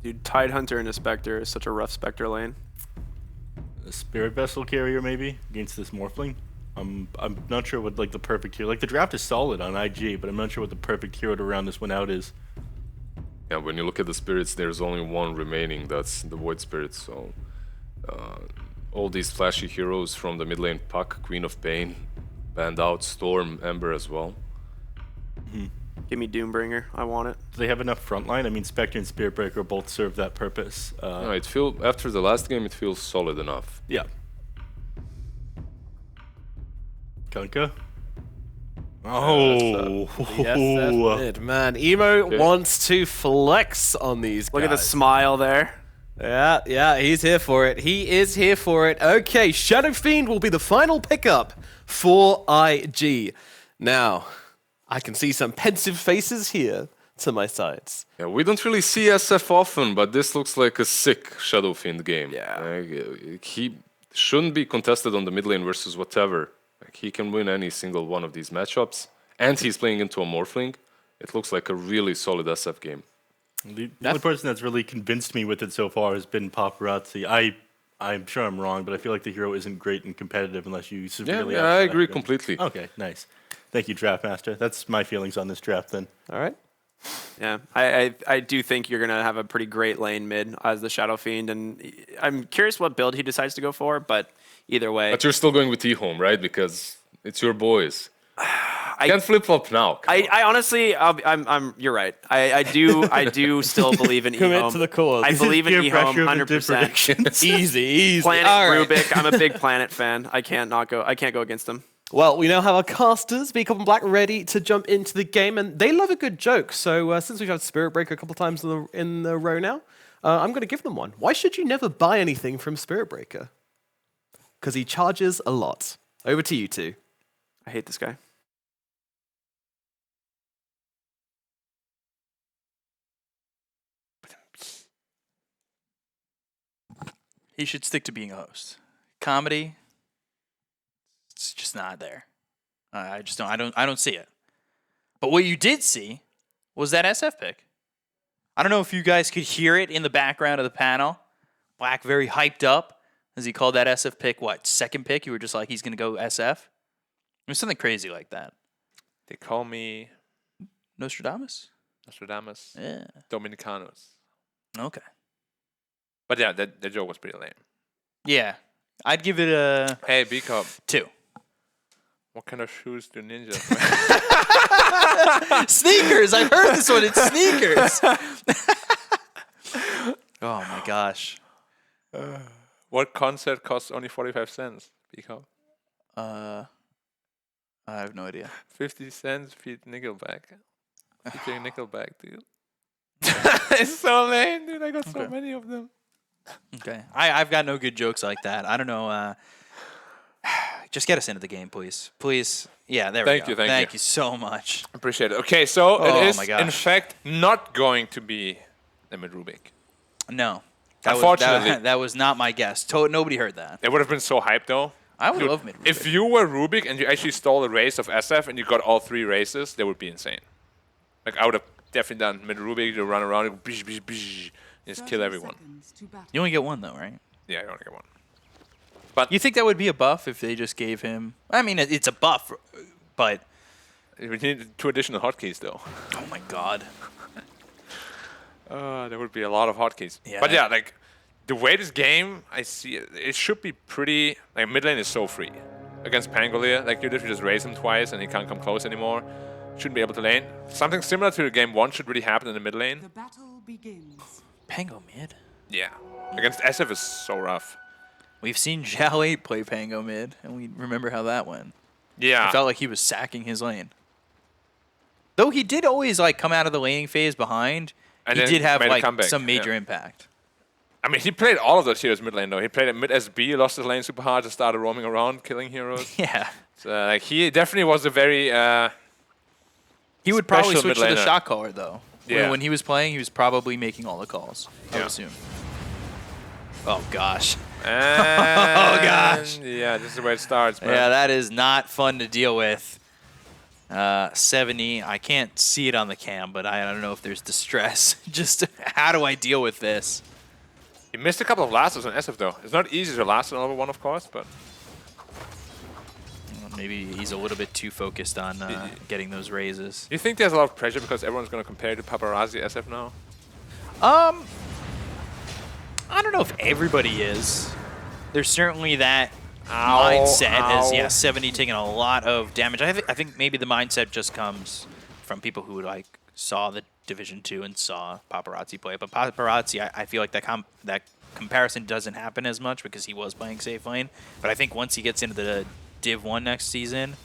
Speaker 3: Dude, Tidehunter and a Spectre is such a rough Spectre lane.
Speaker 2: A Spirit Vessel carrier, maybe, against this Morphling? I'm not sure what, like, the perfect hero... Like, the draft is solid on IG, but I'm not sure what the perfect hero to round this one out is.
Speaker 4: Yeah, when you look at the spirits, there's only one remaining. That's the Void Spirit, so... all these flashy heroes from the mid lane Puck, Queen of Pain, banned out, Storm, Ember as well.
Speaker 3: Give me Doombringer. I want it.
Speaker 2: Do they have enough frontline? I mean, Spectre and Spirit Breaker both serve that purpose.
Speaker 4: No, after the last game, it feels solid enough.
Speaker 2: Yeah. Kunkka? Oh!
Speaker 8: Yes, that's it, man. Emo wants to flex on these guys.
Speaker 3: Look at the smile there.
Speaker 8: Yeah, he's here for it. He is here for it. Okay, Shadow Fiend will be the final pickup for IG. Now, I can see some pensive faces here to my sides.
Speaker 4: Yeah, we don't really see SF often, but this looks like a sick Shadow Fiend game.
Speaker 3: Yeah.
Speaker 4: Like, he shouldn't be contested on the mid lane versus whatever. Like, he can win any single one of these matchups, and he's playing into a Morphling. It looks like a really solid SF game.
Speaker 2: The only person that's really convinced me with it so far has been Paparazzi. I'm sure I'm wrong, but I feel like the hero isn't great and competitive unless you severely...
Speaker 4: Yeah, I agree completely.
Speaker 2: Okay, nice. Thank you, Draftmaster. That's my feelings on this draft then.
Speaker 8: All right.
Speaker 3: Yeah, I do think you're going to have a pretty great lane mid as the Shadow Fiend, and I'm curious what build he decides to go for, but either way...
Speaker 4: But you're still going with EHOME, right? Because it's your boys. Can't flip flop now.
Speaker 3: I honestly, you're right. I do still believe in
Speaker 8: Commit
Speaker 3: EHOME.
Speaker 8: to the cause.
Speaker 3: I believe in
Speaker 2: Peer
Speaker 3: EHOME
Speaker 2: pressure of the
Speaker 3: 100%.
Speaker 2: predictions.
Speaker 8: Easy.
Speaker 3: Planet
Speaker 8: All right.
Speaker 3: Rubik. I'm a big Planet fan. I can't go against them.
Speaker 8: Well, we now have our casters, Beacon and Black, ready to jump into the game, and they love a good joke. So since we've had Spirit Breaker a couple times in the row now, I'm going to give them one. Why should you never buy anything from Spirit Breaker? Because he charges a lot. Over to you two.
Speaker 3: I hate this guy.
Speaker 5: He should stick to being a host. Comedy, it's just not there. I just don't. I don't see it. But what you did see was that SF pick. I don't know if you guys could hear it in the background of the panel. Black very hyped up as he called that SF pick. What, second pick? You were just like, he's gonna go SF. It was something crazy like that.
Speaker 6: They call me
Speaker 5: Nostradamus.
Speaker 6: Yeah. Dominicanos.
Speaker 5: Okay.
Speaker 6: But yeah, that joke was pretty lame.
Speaker 5: Yeah, I'd give it a
Speaker 6: Hey, B-Cup,
Speaker 5: 2.
Speaker 6: what kind of shoes do ninjas wear?
Speaker 5: Sneakers. I've heard this one. It's sneakers. Oh my gosh.
Speaker 6: What concert costs only 45 cents, B-Cup?
Speaker 5: I have no idea.
Speaker 6: 50 cents feed Nickelback. Featuring Nickelback, dude. It's so lame, dude. I got so many of them.
Speaker 5: Okay. I've got no good jokes like that. I don't know. Just get us into the game, please. Please. Yeah, there we go.
Speaker 6: Thank you.
Speaker 5: You so much.
Speaker 6: Appreciate it. Okay, so
Speaker 5: Oh
Speaker 6: it is,
Speaker 5: my gosh.
Speaker 6: in fact, not going to be Limit Rubik.
Speaker 5: No.
Speaker 6: Unfortunately.
Speaker 5: That was not my guess. Nobody heard that.
Speaker 6: It would have been so hyped, though.
Speaker 5: I would
Speaker 6: Dude,
Speaker 5: love mid.
Speaker 6: if you were Rubik and you actually stole a race of SF and you got all 3 races, that would be insane. Like, I would have definitely done mid Rubik to run around and just kill everyone.
Speaker 5: You only get one, though, right?
Speaker 6: Yeah, you only get one. But
Speaker 5: You think that would be a buff if they just gave him... I mean, it's a buff, but...
Speaker 6: we need 2 additional hotkeys, though.
Speaker 5: Oh, my God.
Speaker 6: There would be a lot of hotkeys.
Speaker 5: Yeah.
Speaker 6: But yeah, like, the way this game, I see it, it should be pretty... Like, mid lane is so free. Against Pangolier, like, you literally just raise him twice and he can't come close anymore. Shouldn't be able to lane. Something similar to game 1 should really happen in the mid lane.
Speaker 7: The battle begins.
Speaker 5: Pango mid?
Speaker 6: Yeah. Against SF is so rough.
Speaker 5: We've seen Zhao 8 play Pango mid, and we remember how that went.
Speaker 6: Yeah.
Speaker 5: It felt like he was sacking his lane. Though he did always like come out of the laning phase behind,
Speaker 6: And
Speaker 5: he
Speaker 6: then
Speaker 5: did have
Speaker 6: made a
Speaker 5: like
Speaker 6: comeback,
Speaker 5: some major
Speaker 6: yeah.
Speaker 5: impact.
Speaker 6: I mean, he played all of those heroes mid lane, though. He played at mid SB, lost his lane super hard, just started roaming around, killing heroes.
Speaker 5: Yeah.
Speaker 6: So, like, he definitely was a very...
Speaker 5: He would probably
Speaker 6: special
Speaker 5: switch to the
Speaker 6: mid laner.
Speaker 5: shot caller, though.
Speaker 6: Yeah.
Speaker 5: When he was playing, he was probably making all the calls, I would
Speaker 6: Yeah.
Speaker 5: assume. Oh, gosh.
Speaker 6: oh,
Speaker 5: gosh.
Speaker 6: Yeah, this is where it starts, man.
Speaker 5: Yeah, that is not fun to deal with. 70, I can't see it on the cam, but I don't know if there's distress. Just how do I deal with this?
Speaker 6: He missed a couple of lasters on SF, though. It's not easy to last on over one, of course, but...
Speaker 5: Maybe he's a little bit too focused on getting those raises.
Speaker 6: Do you think there's a lot of pressure because everyone's going to compare to Paparazzi SF now?
Speaker 5: I don't know if everybody is. There's certainly that mindset as, yeah, 70 taking a lot of damage. I think maybe the mindset just comes from people who like saw the Division 2 and saw Paparazzi play. But Paparazzi, I feel like that comparison doesn't happen as much because he was playing safe lane. But I think once he gets into the Div 1 next season,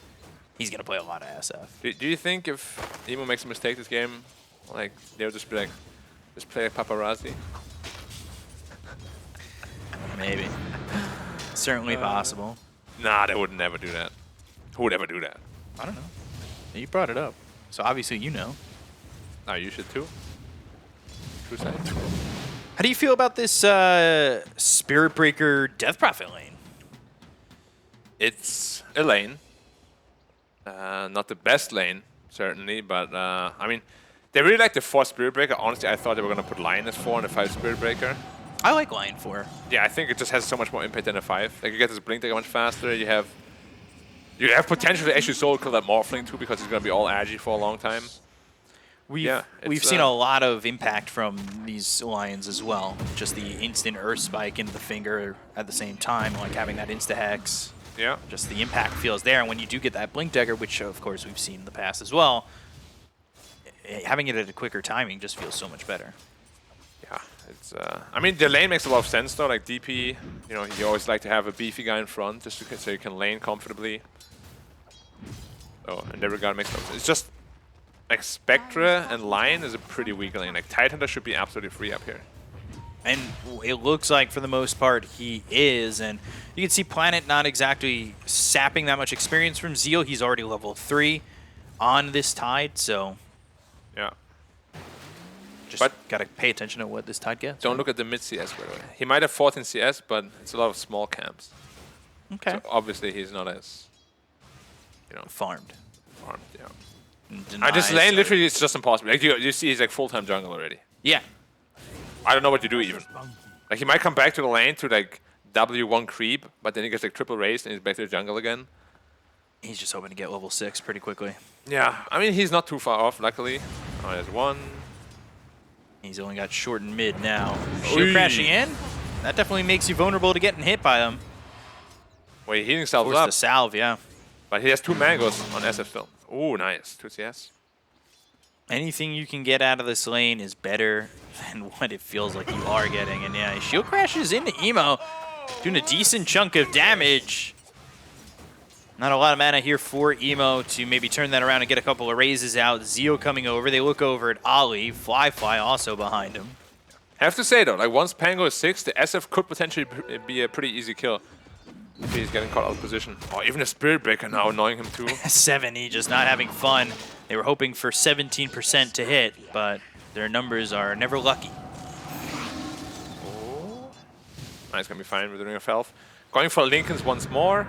Speaker 5: he's going to play a lot of SF.
Speaker 6: Do you think if Emo makes a mistake this game, like, they'll just be like, just play Paparazzi?
Speaker 5: Maybe. Certainly possible.
Speaker 6: Nah, they would never do that. Who would ever do that?
Speaker 5: I don't know. You brought it up. So obviously you know.
Speaker 6: Oh, you should too? True say.
Speaker 5: How do you feel about this Spirit Breaker Death Prophet lane?
Speaker 6: It's a lane. Not the best lane, certainly, but I mean, they really like the 4 Spirit Breaker. Honestly, I thought they were going to put Lion as 4 and a 5 Spirit Breaker.
Speaker 5: I like Lion 4.
Speaker 6: Yeah, I think it just has so much more impact than a 5. Like, you get this Blink Dagger much faster. You have potential to actually solo kill that Morphling too because he's going to be all agi for a long time.
Speaker 5: We've seen a lot of impact from these Lions as well. Just the instant Earth Spike into the finger at the same time, like having that insta-hex.
Speaker 6: Yeah.
Speaker 5: Just the impact feels there, and when you do get that Blink Dagger, which of course we've seen in the past as well, having it at a quicker timing just feels so much better.
Speaker 6: Yeah, it's. I mean, the lane makes a lot of sense though. Like DP, you know, you always like to have a beefy guy in front just so you can lane comfortably. Oh, in that regard, it makes no sense. It's just like Spectre and Lion is a pretty weak lane. Like Tidehunter should be absolutely free up here.
Speaker 5: And it looks like, for the most part, he is. And you can see Planet not exactly sapping that much experience from Zeal. He's already level 3 on this Tide, so
Speaker 6: Yeah.
Speaker 5: just
Speaker 6: But-
Speaker 5: got to pay attention to what this Tide gets.
Speaker 6: Don't look at the mid CS, by the way. He might have fought in CS, but it's a lot of small camps.
Speaker 5: Okay.
Speaker 6: So obviously he's not as, you know,
Speaker 5: Farmed.
Speaker 6: farmed. Yeah.
Speaker 5: Denies
Speaker 6: This lane
Speaker 5: or-
Speaker 6: literally is just impossible. Like you see, he's like full-time jungle already.
Speaker 5: Yeah.
Speaker 6: I don't know what to do even. Like he might come back to the lane to like W1 creep, but then he gets like triple raised and he's back to the jungle again.
Speaker 5: He's just hoping to get level 6 pretty quickly.
Speaker 6: Yeah, I mean he's not too far off, luckily. Oh, there's one.
Speaker 5: He's only got short and mid now. Shield
Speaker 6: Oy.
Speaker 5: crashing in. That definitely makes you vulnerable to getting hit by them.
Speaker 6: Well, he's healing himself
Speaker 5: Force
Speaker 6: up,
Speaker 5: the salve, yeah.
Speaker 6: but he has 2 mangoes on SF still. Ooh, nice. 2 CS.
Speaker 5: Anything you can get out of this lane is better than what it feels like you are getting. And yeah, shield crashes into Emo, doing a decent chunk of damage. Not a lot of mana here for Emo to maybe turn that around and get a couple of raises out. Zeal coming over. They look over at Ollie. Fly also behind him.
Speaker 6: Have to say though, like once Pango is 6, the SF could potentially be a pretty easy kill. If he's getting caught out of position. Oh, even a Spirit Breaker now annoying him too.
Speaker 5: 70, just not having fun. They were hoping for 17% to hit, but their numbers are never lucky.
Speaker 6: Oh. Nice, gonna be fine with the Ring of Health. Going for Lincolns once more.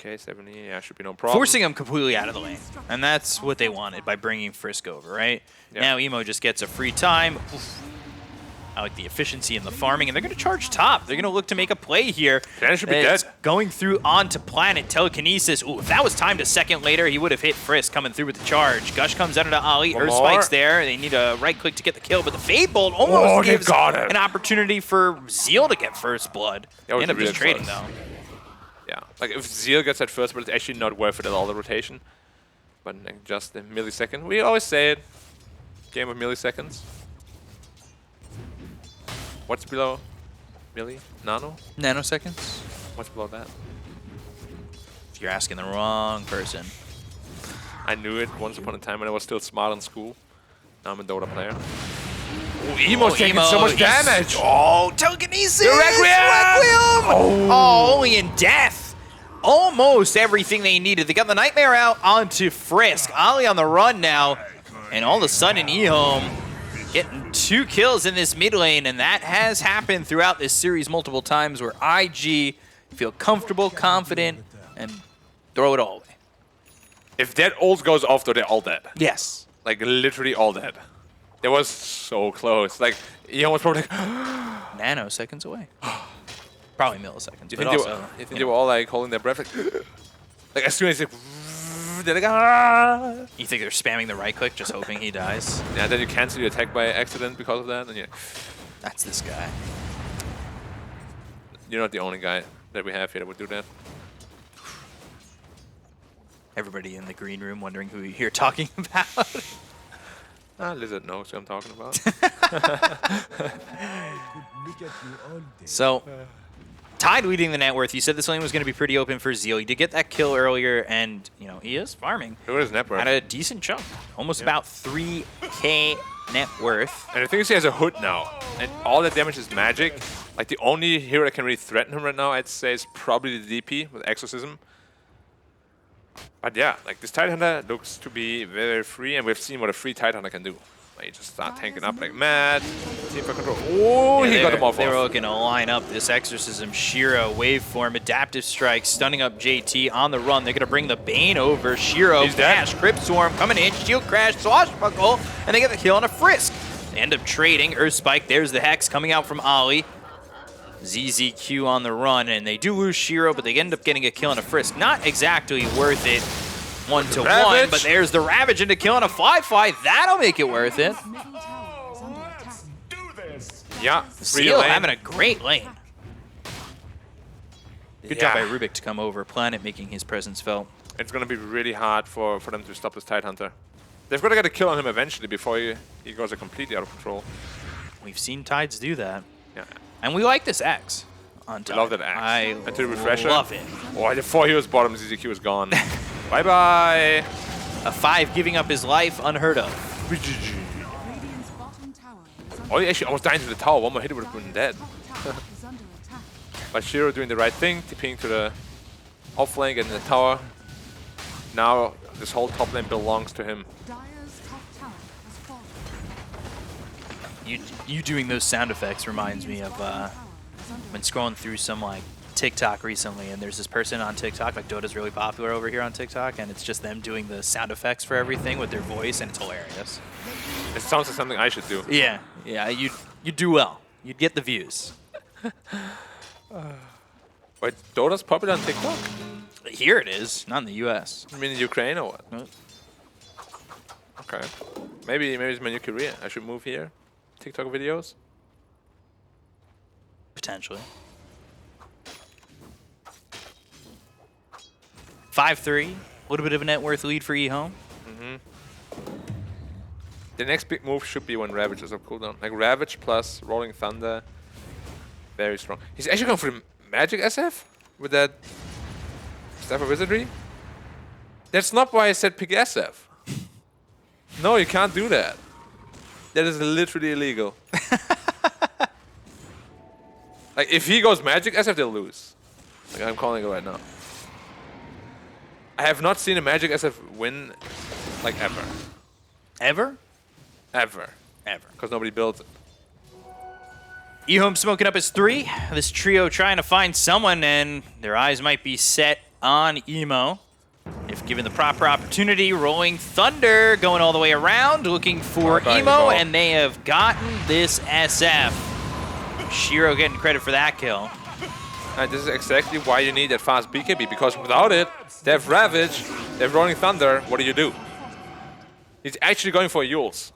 Speaker 6: Okay, 70, yeah, should be no problem.
Speaker 5: Forcing him completely out of the lane. And that's what they wanted by bringing Frisk over, right?
Speaker 6: Yeah.
Speaker 5: Now Emo just gets a free time. Oof. I like the efficiency and the farming, and they're going to charge top. They're going to look to make a play here.
Speaker 6: Planet should be
Speaker 5: It's
Speaker 6: dead.
Speaker 5: going through onto Planet. Telekinesis. Ooh, if that was timed a second later, he would have hit Frisk coming through with the charge. Gush comes out into Ollie.
Speaker 6: One
Speaker 5: Earth
Speaker 6: more.
Speaker 5: Spike's there. They need a right click to get the kill, but the Fade Bolt almost
Speaker 6: they
Speaker 5: gives
Speaker 6: got it.
Speaker 5: an opportunity for Zeal to get first blood.
Speaker 6: That was
Speaker 5: End up
Speaker 6: really
Speaker 5: just trading,
Speaker 6: close.
Speaker 5: though.
Speaker 6: Yeah, like if Zeal gets that first, but it's actually not worth it at all, the rotation. But like, just a millisecond. We always say it. Game of milliseconds. What's below milli? Nano?
Speaker 5: Nanoseconds?
Speaker 6: What's below that?
Speaker 5: You're asking the wrong person.
Speaker 6: I knew it once upon a time when I was still smart in school. Now I'm a Dota player. Oh, Emo's taking so much damage!
Speaker 5: Oh, telekinesis!
Speaker 6: The Requiem!
Speaker 5: Oh, only in death. Almost everything they needed. They got the Nightmare out onto Frisk. Ollie on the run now. And all of a sudden, EHOME getting 2 kills in this mid lane. And that has happened throughout this series multiple times where IG feel comfortable, confident, and throw it all away.
Speaker 6: If that ult goes off, though, they're all dead.
Speaker 5: Yes.
Speaker 6: Like, literally all dead. It was so close. Like, EHOME was probably like...
Speaker 5: Nanoseconds away. Probably milliseconds.
Speaker 6: You
Speaker 5: but
Speaker 6: think,
Speaker 5: also,
Speaker 6: they were all like holding their breath, like as soon as like, they're like, ah!
Speaker 5: You think they're spamming the right click, just hoping he dies?
Speaker 6: Yeah, then you cancel your attack by accident because of that, and
Speaker 5: That's this guy.
Speaker 6: you're not the only guy that we have here that would do that.
Speaker 5: Everybody in the green room wondering who you're talking about.
Speaker 6: Lizard knows who I'm talking about.
Speaker 5: So, Tide leading the net worth. You said this lane was going to be pretty open for Zeal. He did get that kill earlier, and you know he is farming
Speaker 6: Who is net worth?
Speaker 5: at a decent chunk, almost about 3K net worth.
Speaker 6: And the thing is, he has a hood now, and all that damage is magic. Like the only hero that can really threaten him right now, I'd say, is probably the DP with Exorcism. But yeah, like this Tidehunter looks to be very free, and we've seen what a free Tidehunter can do. Like you just start tanking up like mad. Team for control. Oh, he got him off.
Speaker 5: They were looking to line up this Exorcism, Shiro, Waveform, Adaptive Strike, stunning up JT on the run. They're going to bring the Bane over. Shiro,
Speaker 6: He's dead.
Speaker 5: Crash, Crypt Swarm coming in, Shield Crash, Swashbuckle, and they get the kill on a Frisk. They end up trading. Earth Spike, there's the Hex coming out from Ollie. ZZQ on the run, and they do lose Shiro, but they end up getting a kill on a Frisk. Not exactly worth it 1-to-1,
Speaker 6: Ravage.
Speaker 5: but there's the Ravage into kill on a Fly. That'll make it worth it.
Speaker 7: Middle tower is under attack.
Speaker 6: Yeah, free
Speaker 5: Zeal
Speaker 6: lane.
Speaker 5: having a great lane. Good job by Rubik to come over. Planet making his presence felt.
Speaker 6: It's going to be really hard for them to stop this Tidehunter. They've got to get a kill on him eventually before he goes completely out of control.
Speaker 5: We've seen Tides do that.
Speaker 6: Yeah.
Speaker 5: And we like this Axe on Tide.
Speaker 6: I love that Axe.
Speaker 5: I
Speaker 6: Until the refresher.
Speaker 5: love it.
Speaker 6: Oh, before he was bottom, ZZQ was gone. Bye-bye.
Speaker 5: A 5 giving up his life, unheard of.
Speaker 7: Radiant's bottom tower is under
Speaker 6: Oh, he actually almost died into the tower. One more hit, he would have been dead.
Speaker 7: top tower is under attack.
Speaker 6: But Shiro doing the right thing, TPing to the off lane, getting the tower. Now this whole top lane belongs to him.
Speaker 7: Dire's top tower has fallen.
Speaker 5: You doing those sound effects reminds me of
Speaker 7: Tower is under
Speaker 5: been scrolling through some like TikTok recently, and there's this person on TikTok, like Dota's really popular over here on TikTok, and it's just them doing the sound effects for everything with their voice, and it's hilarious.
Speaker 6: It sounds like something I should do.
Speaker 5: Yeah, you do well. You'd get the views.
Speaker 6: Wait, Dota's popular on TikTok?
Speaker 5: Here it is, not in the U.S.
Speaker 6: You mean in Ukraine or what?
Speaker 5: No.
Speaker 6: Okay. Maybe it's my new career. I should move here. TikTok videos.
Speaker 5: Potentially. 5-3, a little bit of a net worth lead for EHOME.
Speaker 6: The next big move should be when Ravage is up cooldown. Like Ravage plus Rolling Thunder. Very strong. He's actually going for the Magic SF with that Staff of Wizardry. That's not why I said pick SF. No, you can't do that. That is literally illegal. Like if he goes Magic SF, they'll lose. Like I'm calling it right now. I have not seen a Magic SF win like ever.
Speaker 5: Ever?
Speaker 6: Ever.
Speaker 5: Ever.
Speaker 6: Because nobody built it.
Speaker 5: EHOME smoking up his 3. This trio trying to find someone, and their eyes might be set on Emo. If given the proper opportunity, Rolling Thunder going all the way around, looking for
Speaker 6: Bye-bye,
Speaker 5: Emo,
Speaker 6: Emo.
Speaker 5: and they have gotten this SF. Shiro getting credit for that kill.
Speaker 6: And this is exactly why you need that fast BKB, because without it, they have Ravage, they have Rolling Thunder, what do? He's actually going for Yules.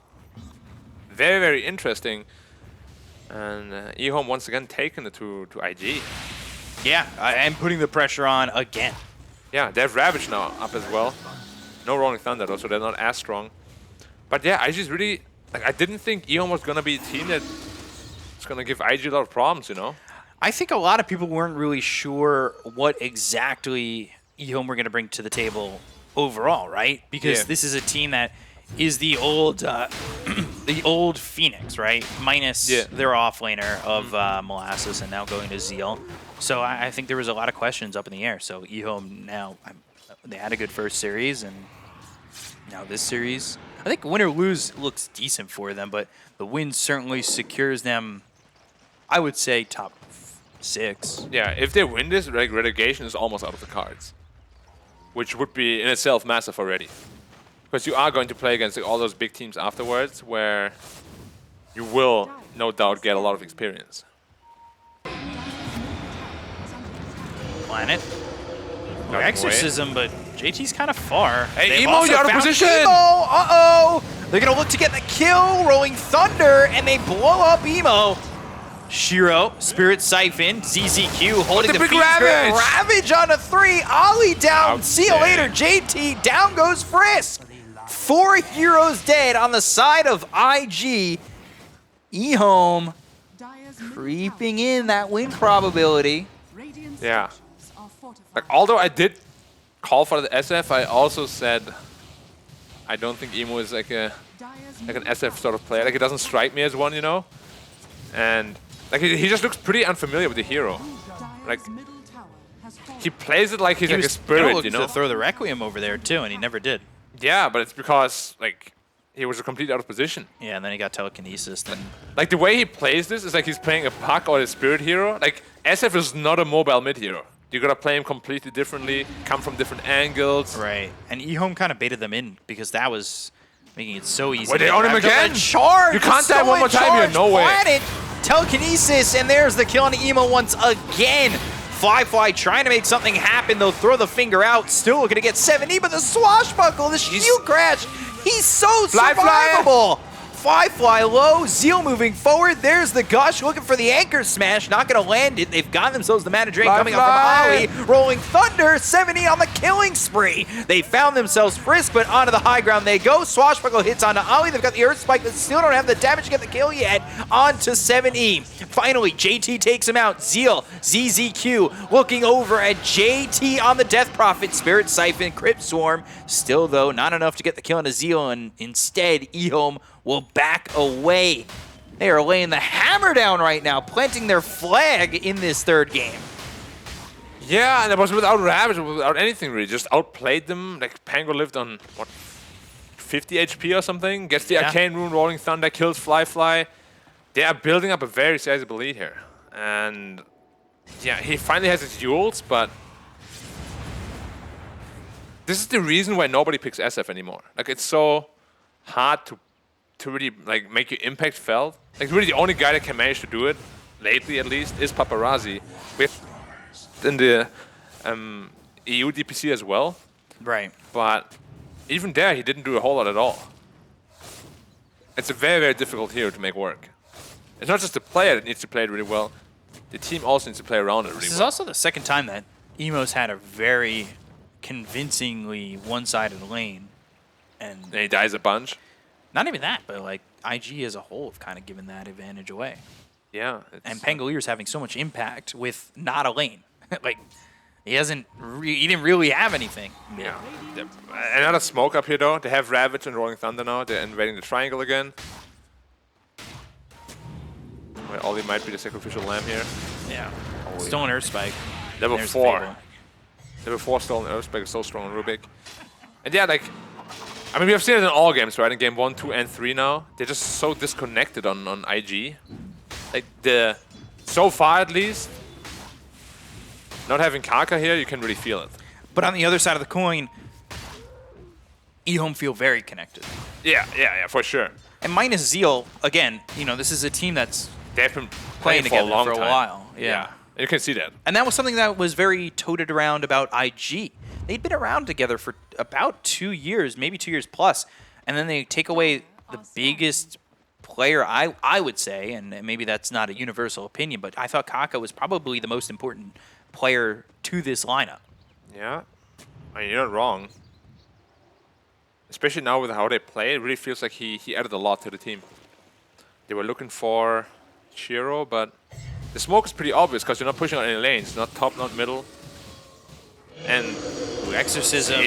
Speaker 6: Very, very interesting. And EHOME once again taking it to IG.
Speaker 5: Yeah, and putting the pressure on again.
Speaker 6: Yeah, they have Ravage now up as well. No Rolling Thunder though, so they're not as strong. But yeah, I just really, like, I didn't think EHOME was going to be a team that's going to give IG a lot of problems, you know?
Speaker 5: I think a lot of people weren't really sure what exactly EHOME were going to bring to the table overall, right? Because this is a team that is the old the old Phoenix, right? Minus their offlaner of Molasses and now going to Zeal. So I think there was a lot of questions up in the air. So EHOME now, they had a good first series, and now this series, I think win or lose looks decent for them, but the win certainly secures them, I would say, top 6.
Speaker 6: Yeah, if they win this, like, relegation is almost out of the cards. Which would be in itself massive already. Because you are going to play against all those big teams afterwards, where you will, no doubt, get a lot of experience.
Speaker 5: Planet. No
Speaker 6: Out of the way.
Speaker 5: Exorcism, but JT's kind of far.
Speaker 6: Hey,
Speaker 5: They've
Speaker 6: Emo,
Speaker 5: also
Speaker 6: you're out of
Speaker 5: found
Speaker 6: position!
Speaker 5: Emo! Uh-oh! They're going to look to get the kill, Rolling Thunder, and they blow up Emo. Shiro, Spirit Siphon, ZZQ holding
Speaker 6: the
Speaker 5: the
Speaker 6: big
Speaker 5: feet.
Speaker 6: Ravage!
Speaker 5: Ravage on a 3. Ollie down.
Speaker 6: Out
Speaker 5: See you
Speaker 6: there.
Speaker 5: later, JT. Down goes Frisk. 4 heroes dead on the side of IG. EHOME
Speaker 7: Dire's middle
Speaker 5: creeping in that win probability.
Speaker 7: tower. Radiant
Speaker 6: Yeah.
Speaker 7: structures are fortified.
Speaker 6: Like, although I did call for the SF, I also said I don't think Emo is like an SF sort of player. Like, it doesn't strike me as one, you know? And like he just looks pretty unfamiliar with the hero. Like,
Speaker 7: Dire's middle tower has fallen.
Speaker 6: he plays it like he's
Speaker 5: He
Speaker 6: like a
Speaker 5: was
Speaker 6: spirit,
Speaker 5: gonna
Speaker 6: you
Speaker 5: look
Speaker 6: know?
Speaker 5: to throw the Requiem over there too, and he never did.
Speaker 6: Yeah, but it's because like he was completely out of position.
Speaker 5: Yeah, and then he got telekinesis. Then
Speaker 6: Like the way he plays this is like he's playing a Puck or a spirit hero. Like SF is not a mobile mid hero. You gotta play him completely differently, come from different angles.
Speaker 5: right, and EHOME kind of baited them in because that was making it so easy.
Speaker 6: Wait, they
Speaker 5: to
Speaker 6: own him
Speaker 5: grab them.
Speaker 6: again?
Speaker 5: Charge!
Speaker 6: You can't
Speaker 5: Still
Speaker 6: die one
Speaker 5: in
Speaker 6: more time here,
Speaker 5: charge.
Speaker 6: no way.
Speaker 5: Planet, telekinesis, and there's the kill on Emo once again. Fly trying to make something happen. They'll throw the finger out. Still looking to get 70, but the swashbuckle, the shield crash. He's so
Speaker 6: Fly.
Speaker 5: survivable.
Speaker 9: Firefly low, Zeal moving forward. There's the Gush looking for the anchor smash. Not going to land it. They've got themselves the Mana Drain coming up from Ollie. Rolling Thunder, 70 on the killing spree. They found themselves Frisk, but onto the high ground they go. Swashbuckle hits onto Ollie. They've got the Earth Spike, but still don't have the damage to get the kill yet. Onto 7E. Finally, JT takes him out. Zeal, ZZQ looking over at JT on the Death Prophet. Spirit Siphon, Crypt Swarm. Still, though, not enough to get the kill on Zeal, and instead, EHOME will back away. They are laying the hammer down right now, planting their flag in this third game.
Speaker 6: Yeah, and it was without Ravage, without anything really. Just outplayed them. Like, Pango lived on, what, 50 HP or something? Gets the Arcane Rune, Rolling Thunder, kills Fly. They are building up a very sizable lead here. And, yeah, he finally has his Yules, but this is the reason why nobody picks SF anymore. Like, it's so hard to really, like, make your impact felt. Like, really the only guy that can manage to do it, lately at least, is Paparazzi. With in the EU DPC as well.
Speaker 9: Right.
Speaker 6: But even there, he didn't do a whole lot at all. It's a very, very difficult hero to make work. It's not just the player that needs to play it really well. The team also needs to play around it really well.
Speaker 5: This is also the second time that Emo's had a very convincingly one-sided lane. And
Speaker 6: he dies a bunch.
Speaker 5: Not even that, but like IG as a whole have kind of given that advantage away.
Speaker 6: Yeah.
Speaker 5: And Pangoliers having so much impact with not a lane. Like, he didn't really have anything.
Speaker 6: Yeah. Another smoke up here though. They have Ravage and Rolling Thunder now. They're invading the triangle again. Well, Ollie might be the sacrificial lamb here.
Speaker 5: Yeah. Stolen Earth Spike.
Speaker 6: Level 4. Level 4 Stolen Earth Spike is so strong on Rubik. And yeah, like, I mean, we have seen it in all games, right? In game 1, 2, and 3 now. They're just so disconnected on IG. Like, so far at least, not having Kaka here, you can really feel it.
Speaker 9: But on the other side of the coin, EHOME feel very connected.
Speaker 6: Yeah, for sure.
Speaker 9: And minus Zeal, again, you know, this is a team that's
Speaker 6: they've been
Speaker 9: playing together
Speaker 6: for
Speaker 9: a while.
Speaker 6: Yeah. You can see that.
Speaker 9: And that was something that was very toted around about IG. They'd been around together for about 2 years, maybe 2 years plus, and then they take away the biggest player, I would say, and maybe that's not a universal opinion, but I thought Kaka was probably the most important player to this lineup.
Speaker 6: Yeah. I mean, you're not wrong. Especially now with how they play, it really feels like he added a lot to the team. They were looking for Shiro, but the smoke is pretty obvious because you're not pushing on any lanes. Not top, not middle. And
Speaker 9: Exorcism.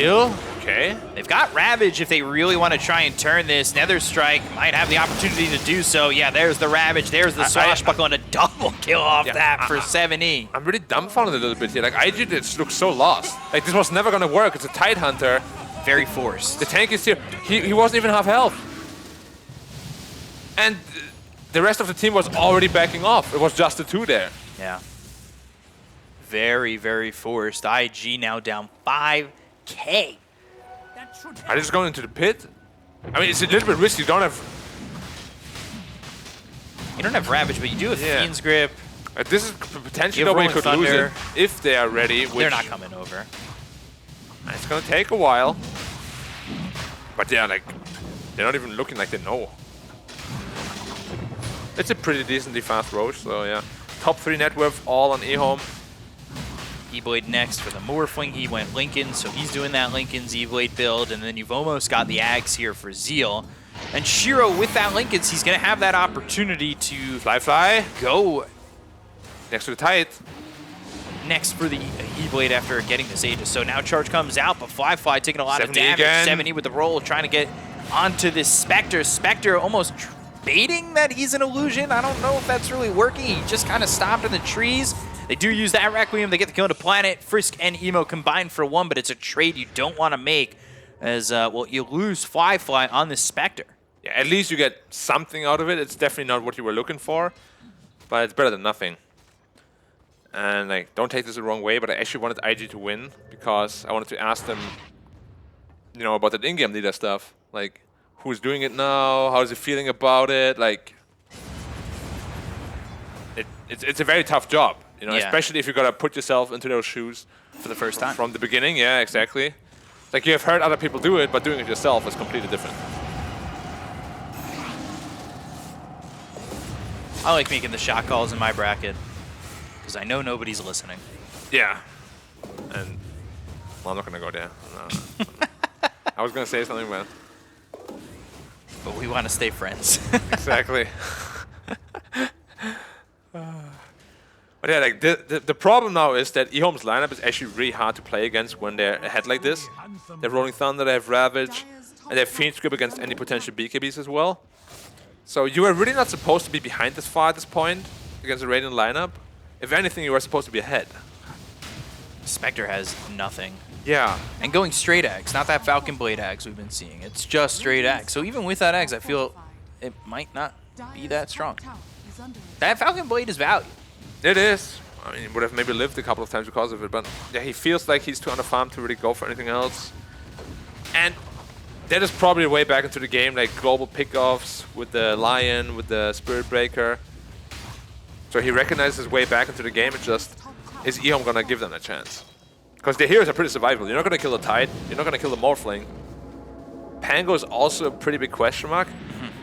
Speaker 6: Okay.
Speaker 9: They've got Ravage if they really want to try and turn this. Nether Strike might have the opportunity to do so. Yeah, there's the Ravage. There's the Swashbuckle and a double kill off that for 7E.
Speaker 6: I'm really dumbfounded a little bit here. Like, IG just looks so lost. Like, this was never going to work. It's a Tidehunter.
Speaker 9: Very forced.
Speaker 6: The tank is here. He wasn't even half health. And the rest of the team was already backing off. It was just the two there.
Speaker 9: Yeah. Very, very forced. IG now down 5K.
Speaker 6: Are they just going into the pit? I mean, it's a little bit risky. You don't have
Speaker 9: Ravage, but you do have Fiend's Grip.
Speaker 6: This is potentially where you could lose it if they are ready.
Speaker 9: They're not coming over.
Speaker 6: It's going to take a while. But yeah, like, they're not even looking like they know. It's a pretty decently fast Roche, so yeah. Top 3 net worth, all on EHOME.
Speaker 9: E-Blade next for the Morphling. He went Lincoln, so he's doing that Lincoln's E-Blade build. And then you've almost got the Ags here for Zeal. And Shiro with that Lincoln's, he's going to have that opportunity to
Speaker 6: Fly.
Speaker 9: Go
Speaker 6: next to the Tide.
Speaker 9: Next for the E-Blade after getting this Aegis. So now charge comes out, but Fly taking a lot of damage.
Speaker 6: Again.
Speaker 9: 70 with the roll, trying to get onto this Spectre. Spectre almost baiting that he's an illusion. I don't know if that's really working. He just kind of stopped in the trees. They do use that Requiem. They get the kill to Planet. Frisk and Emo combined for 1, but it's a trade you don't want to make as, well, you lose Fly on this Spectre.
Speaker 6: Yeah, at least you get something out of it. It's definitely not what you were looking for, but it's better than nothing. And, like, don't take this the wrong way, but I actually wanted IG to win because I wanted to ask them, you know, about that in-game leader stuff. Like, who's doing it now? How's he feeling about it? Like, it's a very tough job, you know, especially if you gotta put yourself into those shoes
Speaker 9: for the first time
Speaker 6: from the beginning. Yeah, exactly. Like, you have heard other people do it, but doing it yourself is completely different.
Speaker 5: I like making the shot calls in my bracket because I know nobody's listening.
Speaker 6: Yeah. And well, I'm not gonna go there. No. I was gonna say something, but
Speaker 5: we want to stay friends.
Speaker 6: exactly. But yeah, like the problem now is that EHOME's lineup is actually really hard to play against when they're ahead like this. They have Rolling Thunder, they have Ravage, and they have Phoenix Grip against any potential BKBs as well. So you are really not supposed to be behind this far at this point against a Radiant lineup. If anything, you are supposed to be ahead.
Speaker 5: Spectre has nothing.
Speaker 6: Yeah.
Speaker 5: And going straight Axe, not that Falcon Blade Axe we've been seeing. It's just straight Axe. So even with that Axe, I feel it might not be that strong. That Falcon Blade is value.
Speaker 6: It is. I mean, he would have maybe lived a couple of times because of it, but yeah, he feels like he's too underfarmed to really go for anything else. And that is probably a way back into the game, like global pickoffs with the Lion, with the Spirit Breaker. So he recognizes his way back into the game. It's just, is EHOME gonna give them a chance? Because the heroes are pretty survivable. You're not gonna kill the Tide, you're not gonna kill the Morphling. Pango is also a pretty big question mark.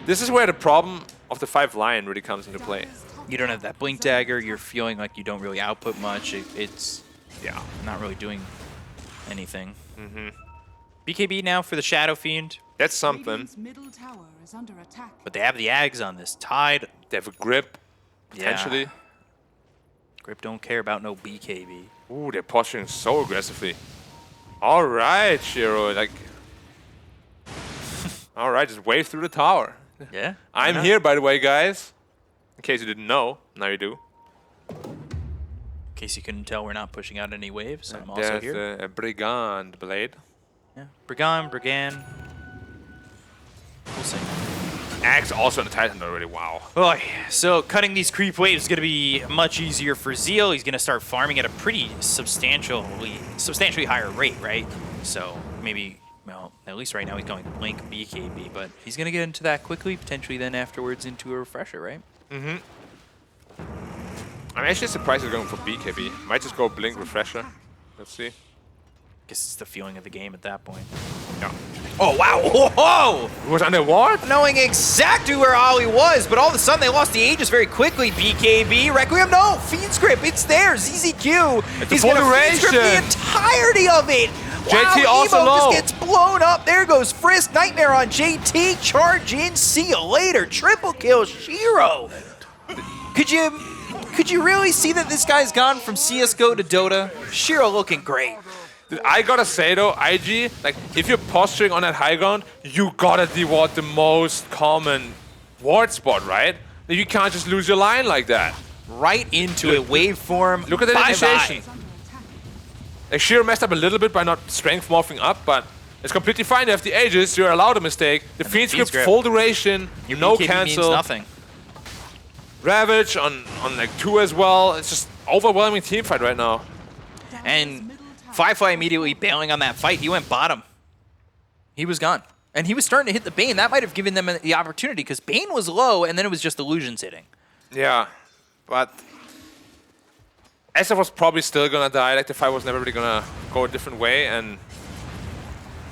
Speaker 6: This is where the problem of the 5 Lion really comes into play.
Speaker 5: You don't have that Blink Dagger, you're feeling like you don't really output much. It's not really doing anything. BKB now for the Shadow Fiend.
Speaker 6: That's something.
Speaker 7: Middle tower is under attack.
Speaker 5: But they have the Ags on this Tide.
Speaker 6: They have a Grip, potentially.
Speaker 5: Yeah. Grip don't care about no BKB.
Speaker 6: Ooh, they're posturing so aggressively. All right, Shiro, like... All right, just wave through the tower.
Speaker 5: Yeah.
Speaker 6: I'm here, by the way, guys. In case you didn't know, now you do.
Speaker 5: In case you couldn't tell, we're not pushing out any waves. I'm also
Speaker 6: There's
Speaker 5: here.
Speaker 6: a Brigand Blade.
Speaker 5: Yeah. Brigand. We'll see.
Speaker 6: Axe also on the Titan already, wow.
Speaker 5: Oh, yeah. So cutting these creep waves is going to be much easier for Zeal. He's going to start farming at a pretty substantially higher rate, right? So maybe, well, at least right now he's going Blink BKB, but he's going to get into that quickly, potentially then afterwards into a Refresher, right?
Speaker 6: I'm actually surprised he's going for BKB. Might just go Blink Refresher. Let's see.
Speaker 5: Guess it's the feeling of the game at that point.
Speaker 6: Yeah.
Speaker 5: Oh, wow. Whoa!
Speaker 6: He was under ward?
Speaker 5: Knowing exactly where Ollie was, but all of a sudden they lost the Aegis very quickly. BKB, Requiem, no! Fiend's Grip, it's there! ZZQ, he's gonna Fiend's Grip the entirety of it!
Speaker 6: JT
Speaker 5: wow,
Speaker 6: also
Speaker 5: Emo
Speaker 6: low.
Speaker 5: just gets blown up. There goes Frisk, Nightmare on JT, charge in, see you later. Triple kill, Shiro. Could you really see that this guy's gone from CSGO to Dota? Shiro looking great.
Speaker 6: Dude, I gotta say though, IG, like if you're posturing on that high ground, you gotta deward the most common ward spot, right? You can't just lose your line like that.
Speaker 5: Right into a waveform.
Speaker 6: Look at the initiation. Like Shiro messed up a little bit by not strength morphing up, but it's completely fine. You have the Aegis, you're allowed a mistake. The Fiend's Grip full duration,
Speaker 5: Your
Speaker 6: no
Speaker 5: BKB
Speaker 6: cancel.
Speaker 5: means nothing.
Speaker 6: Ravage on like 2 as well. It's just overwhelming team fight right now.
Speaker 5: And Firefly immediately bailing on that fight. He went bottom. He was gone. And he was starting to hit the Bane. That might have given them the opportunity because Bane was low and then it was just illusions hitting.
Speaker 6: Yeah, but SF was probably still gonna die. Like the fight was never really gonna go a different way. And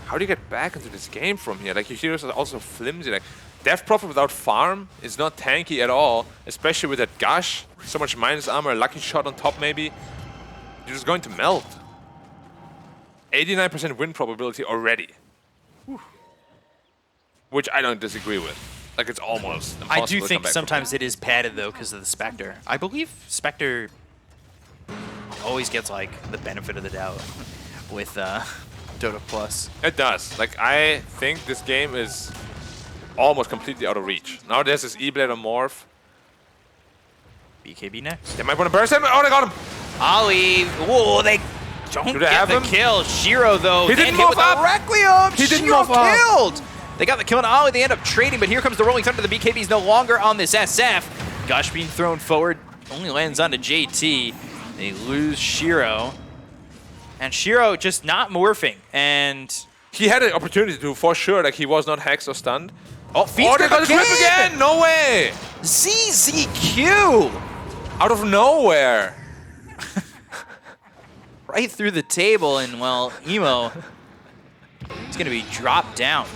Speaker 6: how do you get back into this game from here? Like your heroes are also flimsy. Like Death Prophet without farm is not tanky at all, especially with that Gush. So much minus armor, a lucky shot on top maybe. You're just going to melt. 89% win probability already. Whew. Which I don't disagree with. Like it's almost impossible
Speaker 5: I do
Speaker 6: to
Speaker 5: think
Speaker 6: come back
Speaker 5: sometimes it is padded though because of the Spectre. I believe Spectre always gets like the benefit of the doubt with Dota Plus.
Speaker 6: from. It does. Like I think this game is almost completely out of reach. Now there's this E-Blade on Morph.
Speaker 5: BKB next.
Speaker 6: They might want to burst him. Oh, they got him!
Speaker 5: Ollie, whoa, they don't
Speaker 6: Do they
Speaker 5: get
Speaker 6: have
Speaker 5: the
Speaker 6: him?
Speaker 5: kill. Shiro though,
Speaker 6: He
Speaker 5: then
Speaker 6: didn't
Speaker 5: hit
Speaker 6: move
Speaker 5: with
Speaker 6: up.
Speaker 5: a Requiem.
Speaker 6: He didn't
Speaker 5: Shiro
Speaker 6: move up.
Speaker 5: killed. They got the kill on Ollie. They end up trading, but here comes the Rolling Thunder. The BKB's no longer on this SF. Gush being thrown forward, only lands onto JT. They lose Shiro. And Shiro just not morphing. And
Speaker 6: He had an opportunity to, for sure. Like he was not hexed or stunned.
Speaker 5: oh, Fiend's
Speaker 6: They got the
Speaker 5: Grip
Speaker 6: grip again! No way!
Speaker 5: ZZQ
Speaker 6: Out of nowhere.
Speaker 5: right through the table, and well, Emo is going to be dropped down.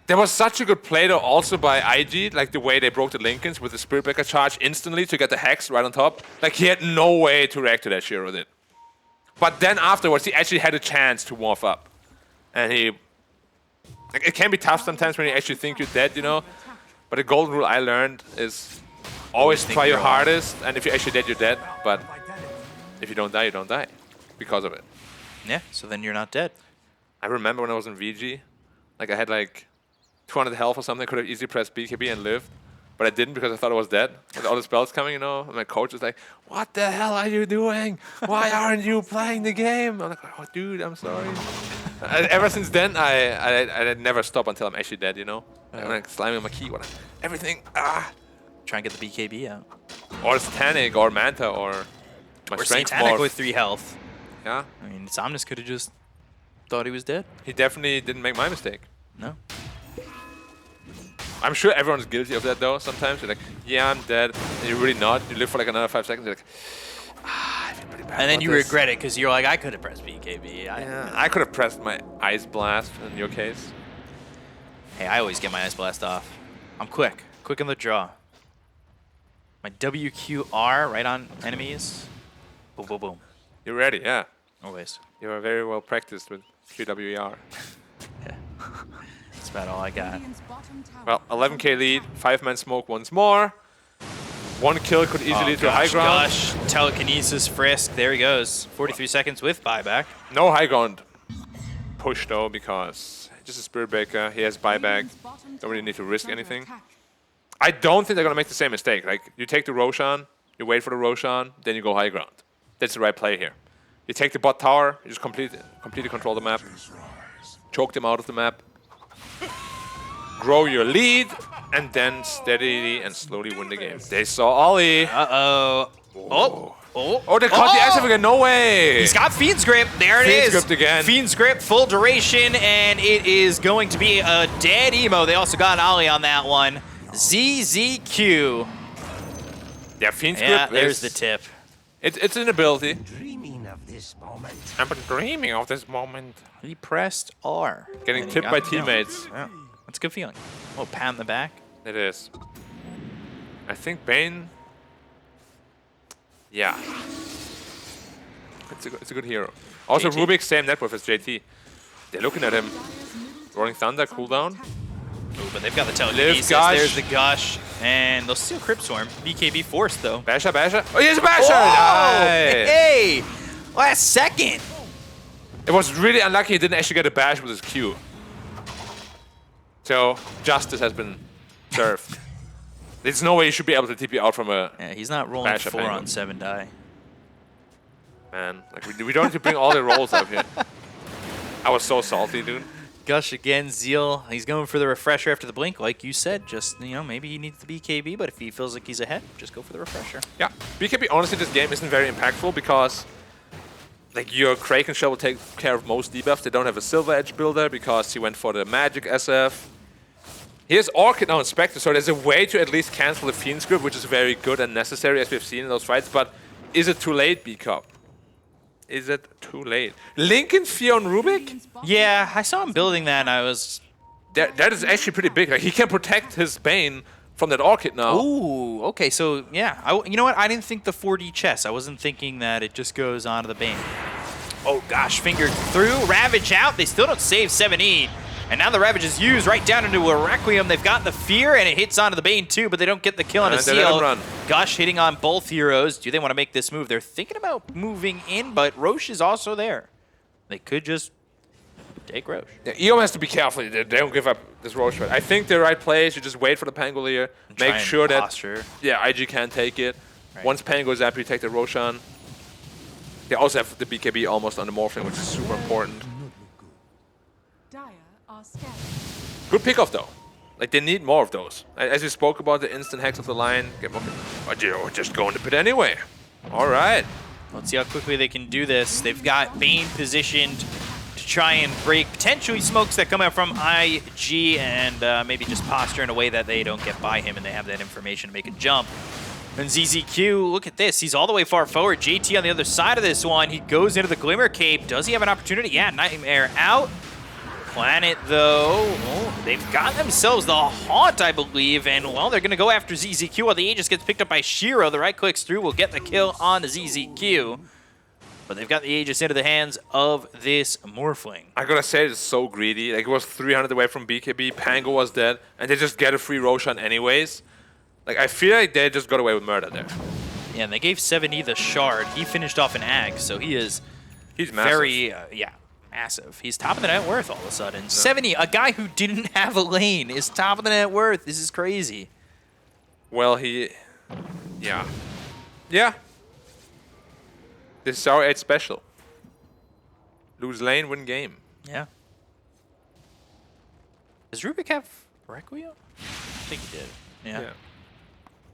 Speaker 6: There was such a good play though also by IG, like the way they broke the Lincolns with the Spirit Breaker charge instantly to get the Hex right on top. Like he had no way to react to that, Shiro did. But then afterwards, he actually had a chance to warm up. And he... Like, it can be tough sometimes when you actually think you're dead, you know? But the golden rule I learned is always try your hardest, and if you're actually dead, you're dead. But if you don't die, you don't die. Because of it.
Speaker 5: Yeah, so then you're not dead.
Speaker 6: I remember when I was in VG, like I had like 200 health or something, I could have easily pressed BKB and lived. But I didn't because I thought I was dead. With all the spells coming, you know, and my coach was like, "What the hell are you doing? Why aren't you playing the game?" I'm like, "Oh, dude, I'm sorry." Ever since then, I never stop until I'm actually dead, you know? I'm like slamming my key, everything,
Speaker 5: Try and get the BKB out.
Speaker 6: Or Satanic, or Manta, or my
Speaker 5: Or
Speaker 6: strength
Speaker 5: Satanic
Speaker 6: morph.
Speaker 5: with 3 health.
Speaker 6: Yeah.
Speaker 5: I mean, Somnus could have just thought he was dead.
Speaker 6: He definitely didn't make my mistake.
Speaker 5: No.
Speaker 6: I'm sure everyone's guilty of that though. Sometimes you're like, yeah, I'm dead, and you're really not. You live for like another 5 seconds. You're like, I feel pretty bad.
Speaker 5: And then
Speaker 6: about
Speaker 5: you
Speaker 6: this.
Speaker 5: regret it because you're like, I could have pressed BKB.
Speaker 6: Yeah, I could have pressed my Ice Blast in your case.
Speaker 5: Hey, I always get my Ice Blast off. I'm quick. Quick in the draw. My WQR right on enemies. Boom, boom, boom.
Speaker 6: You're ready, yeah.
Speaker 5: Always.
Speaker 6: You are very well practiced with QWER.
Speaker 5: Yeah. That's about all I got.
Speaker 7: Radiant's bottom tower
Speaker 6: Well, 11k lead, 5-man smoke once more. 1 kill could easily lead to a high ground.
Speaker 5: Gosh, telekinesis frisk. There he goes. 43 seconds with buyback.
Speaker 6: No high ground push though, because just a Spirit Breaker, he has buyback.
Speaker 7: Radiant's bottom
Speaker 6: Don't really
Speaker 7: tower
Speaker 6: need to
Speaker 7: is
Speaker 6: risk
Speaker 7: under
Speaker 6: anything.
Speaker 7: attack.
Speaker 6: I don't think they're gonna make the same mistake. Like, you take the Roshan, you wait for the Roshan, then you go high ground. That's the right play here. You take the bot tower, you just completely control the map. Choke them out of the map. Grow your lead, and then steadily and slowly win the game. They saw Ollie.
Speaker 5: Uh-oh.
Speaker 6: Oh, they caught the Aster again. No way.
Speaker 5: He's got Fiend's Grip. There it
Speaker 6: Fiend's
Speaker 5: is.
Speaker 6: Grip again.
Speaker 5: Fiend's Grip, full duration, and it is going to be a dead emo. They also got Ollie on that one. ZZQ.
Speaker 6: Yeah, Fiend's
Speaker 5: Yeah,
Speaker 6: Grip
Speaker 5: there's
Speaker 6: is,
Speaker 5: the tip.
Speaker 6: It's an ability.
Speaker 10: Dreaming of this moment.
Speaker 6: I've been dreaming of this moment.
Speaker 5: He pressed R.
Speaker 6: Getting
Speaker 5: and he
Speaker 6: tipped
Speaker 5: got
Speaker 6: by
Speaker 5: the kill.
Speaker 6: teammates.
Speaker 5: Yeah, that's a good feeling. Oh, pat in the back.
Speaker 6: It is. I think Bane... Yeah. It's a good hero. Also,
Speaker 5: JT.
Speaker 6: Rubik, same net worth as JT. They're looking at him. Rolling Thunder, cooldown.
Speaker 5: Ooh, but they've got the telekinesis.
Speaker 6: Gush.
Speaker 5: There's the Gush. And they'll steal Crypt Swarm. BKB forced, though.
Speaker 6: Basher. Oh, here's a Basher!
Speaker 5: Oh,
Speaker 6: Nice.
Speaker 5: hey! Last second.
Speaker 6: It was really unlucky he didn't actually get a bash with his Q. So, justice has been served. There's no way you should be able to TP out from a...
Speaker 5: Yeah, he's not rolling
Speaker 6: Bash up
Speaker 5: 4
Speaker 6: angle.
Speaker 5: on 7 die.
Speaker 6: Man, like we don't need to bring all the rolls up here. I was so salty, dude.
Speaker 5: Gush again, Zeal. He's going for the refresher after the blink, like you said. Just, you know, maybe he needs the BKB, but if he feels like he's ahead, just go for the refresher.
Speaker 6: Yeah, BKB, honestly, this game isn't very impactful because like your Kraken Shell will take care of most debuffs. They don't have a Silver Edge builder because he went for the Magic SF. He has Orchid now in Spectre, so there's a way to at least cancel the Fiend's Grip, which is very good and necessary as we've seen in those fights, but is it too late, B-Cup? Is it too late? Lincoln Fear on Rubik?
Speaker 5: Yeah, I saw him building that, and I was...
Speaker 6: That is actually pretty big. Like, he can protect his Bane from that Orchid now.
Speaker 5: Ooh, okay, so, yeah. You know what? I didn't think the 4D chess. I wasn't thinking that it just goes onto the Bane. Oh, gosh, fingered through. Ravage out. They still don't save 7E. And now the Ravage is used right down into a Requiem. They've got the Fear, and it hits onto the Bane too, but they don't get the kill on a
Speaker 6: they let him
Speaker 5: Seal.
Speaker 6: run.
Speaker 5: Gush hitting on both heroes. Do they want to make this move? They're thinking about moving in, but Roche is also there. They could just take Roche.
Speaker 6: Yeah, EHOME has to be careful. They don't give up this Roche fight. I think the right play is you just wait for the Pangolier,
Speaker 5: Try
Speaker 6: make
Speaker 5: and
Speaker 6: sure that
Speaker 5: posture.
Speaker 6: IG can take it.
Speaker 5: Right.
Speaker 6: Once Pan goes up, you take the Roshan. They also have the BKB almost on the Morphling, which is super important.
Speaker 7: Dire are scattered.
Speaker 6: Good pickoff though. Like, they need more of those. As we spoke about, the instant hex of the line. Get more. But you're just going to pit anyway. All right.
Speaker 5: Let's see how quickly they can do this. They've got Bane positioned to try and break potentially smokes that come out from IG and maybe just posture in a way that they don't get by him and they have that information to make a jump. And ZZQ, look at this. He's all the way far forward. JT on the other side of this one. He goes into the Glimmer Cape. Does he have an opportunity? Yeah, Nightmare out. Planet, though. Oh, They've got themselves the Haunt, I believe, and, well, they're going to go after ZZQ while the Aegis gets picked up by Shiro. The right clicks through will get the kill on the ZZQ. But they've got the Aegis into the hands of this Morphling.
Speaker 6: I gotta say, it's so greedy. Like, it was 300 away from BKB, Pango was dead, and they just get a free Roshan anyways. Like, I feel like they just got away with murder there.
Speaker 5: Yeah, and they gave 7E the Shard. He finished off an Ag, so he's
Speaker 6: massive.
Speaker 5: very, massive. He's top of the net worth all of a sudden. 7E, a guy who didn't have a lane, is top of the net worth. This is crazy.
Speaker 6: Well, yeah. This is our 8 special. Lose lane, win game.
Speaker 5: Yeah. Does Rubik have Requiem? I think he did. Yeah.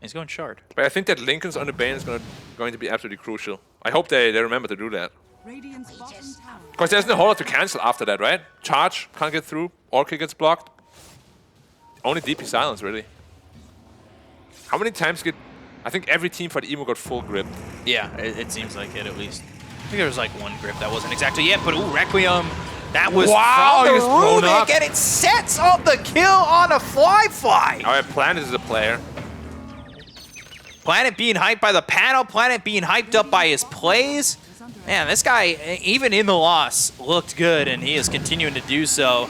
Speaker 5: He's going Shard.
Speaker 6: But I think that Lincoln's on the Bane is going to be absolutely crucial. I hope they remember to do that. Because there's no hollow to cancel after that, right? Charge, can't get through, Orchid gets blocked. Only DP silence, really. How many times I think every team for the Emo got full grip.
Speaker 5: Yeah, it seems like it at least. I think there was like one grip that wasn't exactly it, but ooh, Requiem. That was
Speaker 6: wow,
Speaker 5: from the Rubik, and it sets up the kill on a Fly.
Speaker 6: All right, Planet is a player.
Speaker 5: Planet being hyped by the panel, Planet being hyped up by his plays. Man, this guy, even in the loss, looked good, and he is continuing to do so.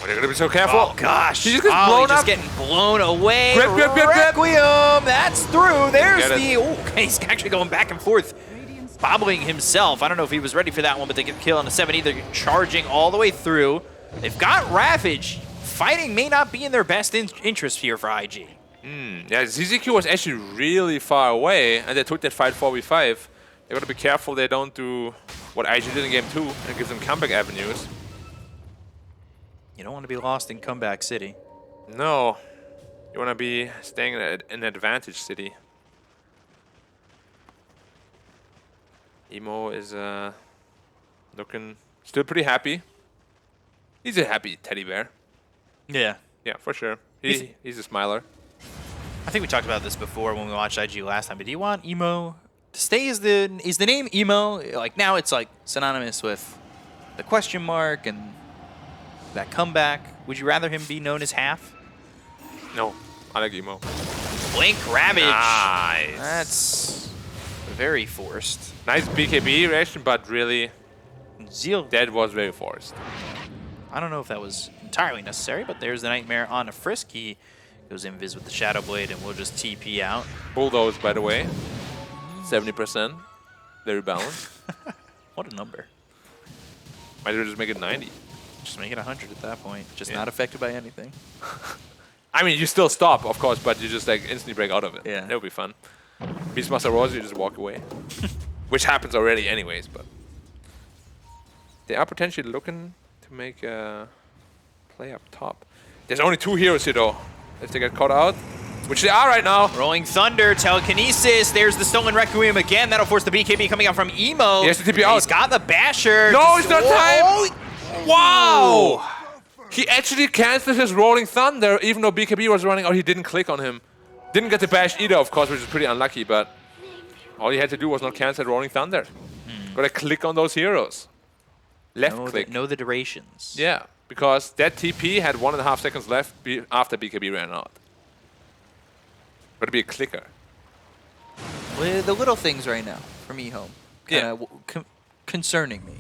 Speaker 6: They're gonna be so careful.
Speaker 5: Oh gosh!
Speaker 6: He just gets blown
Speaker 5: just
Speaker 6: up.
Speaker 5: getting blown away.
Speaker 6: Grip.
Speaker 5: Requiem, that's through. There's the. Oh, he's actually going back and forth, bobbling himself. I don't know if he was ready for that one, but they get killed on the 7E. They're charging all the way through. They've got Ravage. Fighting may not be in their best interest here for IG.
Speaker 6: Yeah, ZZQ was actually really far away, and they took that fight 4v5. They gotta be careful they don't do what IG did in game 2 and give them comeback avenues.
Speaker 5: You don't want to be lost in Comeback City.
Speaker 6: No, you want to be staying in an advantage city. Emo is looking still pretty happy. He's a happy teddy bear.
Speaker 5: Yeah.
Speaker 6: Yeah, for sure. He's a smiler.
Speaker 5: I think we talked about this before when we watched IG last time, but do you want Emo to stay as the name Emo? Like now it's like synonymous with the question mark and that comeback. Would you rather him be known as Half?
Speaker 6: No, I like Emo.
Speaker 5: Blink Ravage.
Speaker 6: Nice.
Speaker 5: That's very forced.
Speaker 6: Nice BKB reaction, but really,
Speaker 5: Zeal.
Speaker 6: that was very forced.
Speaker 5: I don't know if that was entirely necessary, but there's the Nightmare on a Frisk. He goes invis with the Shadow Blade, and we'll just TP out.
Speaker 6: Bulldoze, by the way, 70%. Very balanced.
Speaker 5: What a number.
Speaker 6: Might as well just make it 90.
Speaker 5: Just make it 100 at that point. Just not affected by anything.
Speaker 6: I mean, you still stop, of course, but you just like instantly break out of it.
Speaker 5: Yeah.
Speaker 6: That would be fun. Beastmaster Rose, you just walk away. Which happens already anyways, but they are potentially looking to make a play up top. There's only 2 heroes here though. If they get caught out, which they are right now.
Speaker 5: Rolling Thunder, Telekinesis. There's the Stolen Requiem again. That'll force the BKB coming out from Emo.
Speaker 6: He has to TP out.
Speaker 5: He's got the Basher.
Speaker 6: No, it's not time! Wow! He actually canceled his Rolling Thunder, even though BKB was running out. He didn't click on him. Didn't get the bash either, of course, which is pretty unlucky, but all he had to do was not cancel Rolling Thunder. Gotta click on those heroes. Left click.
Speaker 5: Know the durations.
Speaker 6: Yeah, because that TP had 1.5 seconds left after BKB ran out. Gotta be a clicker.
Speaker 9: Well, the little things right now from EHOME kind of concerning me.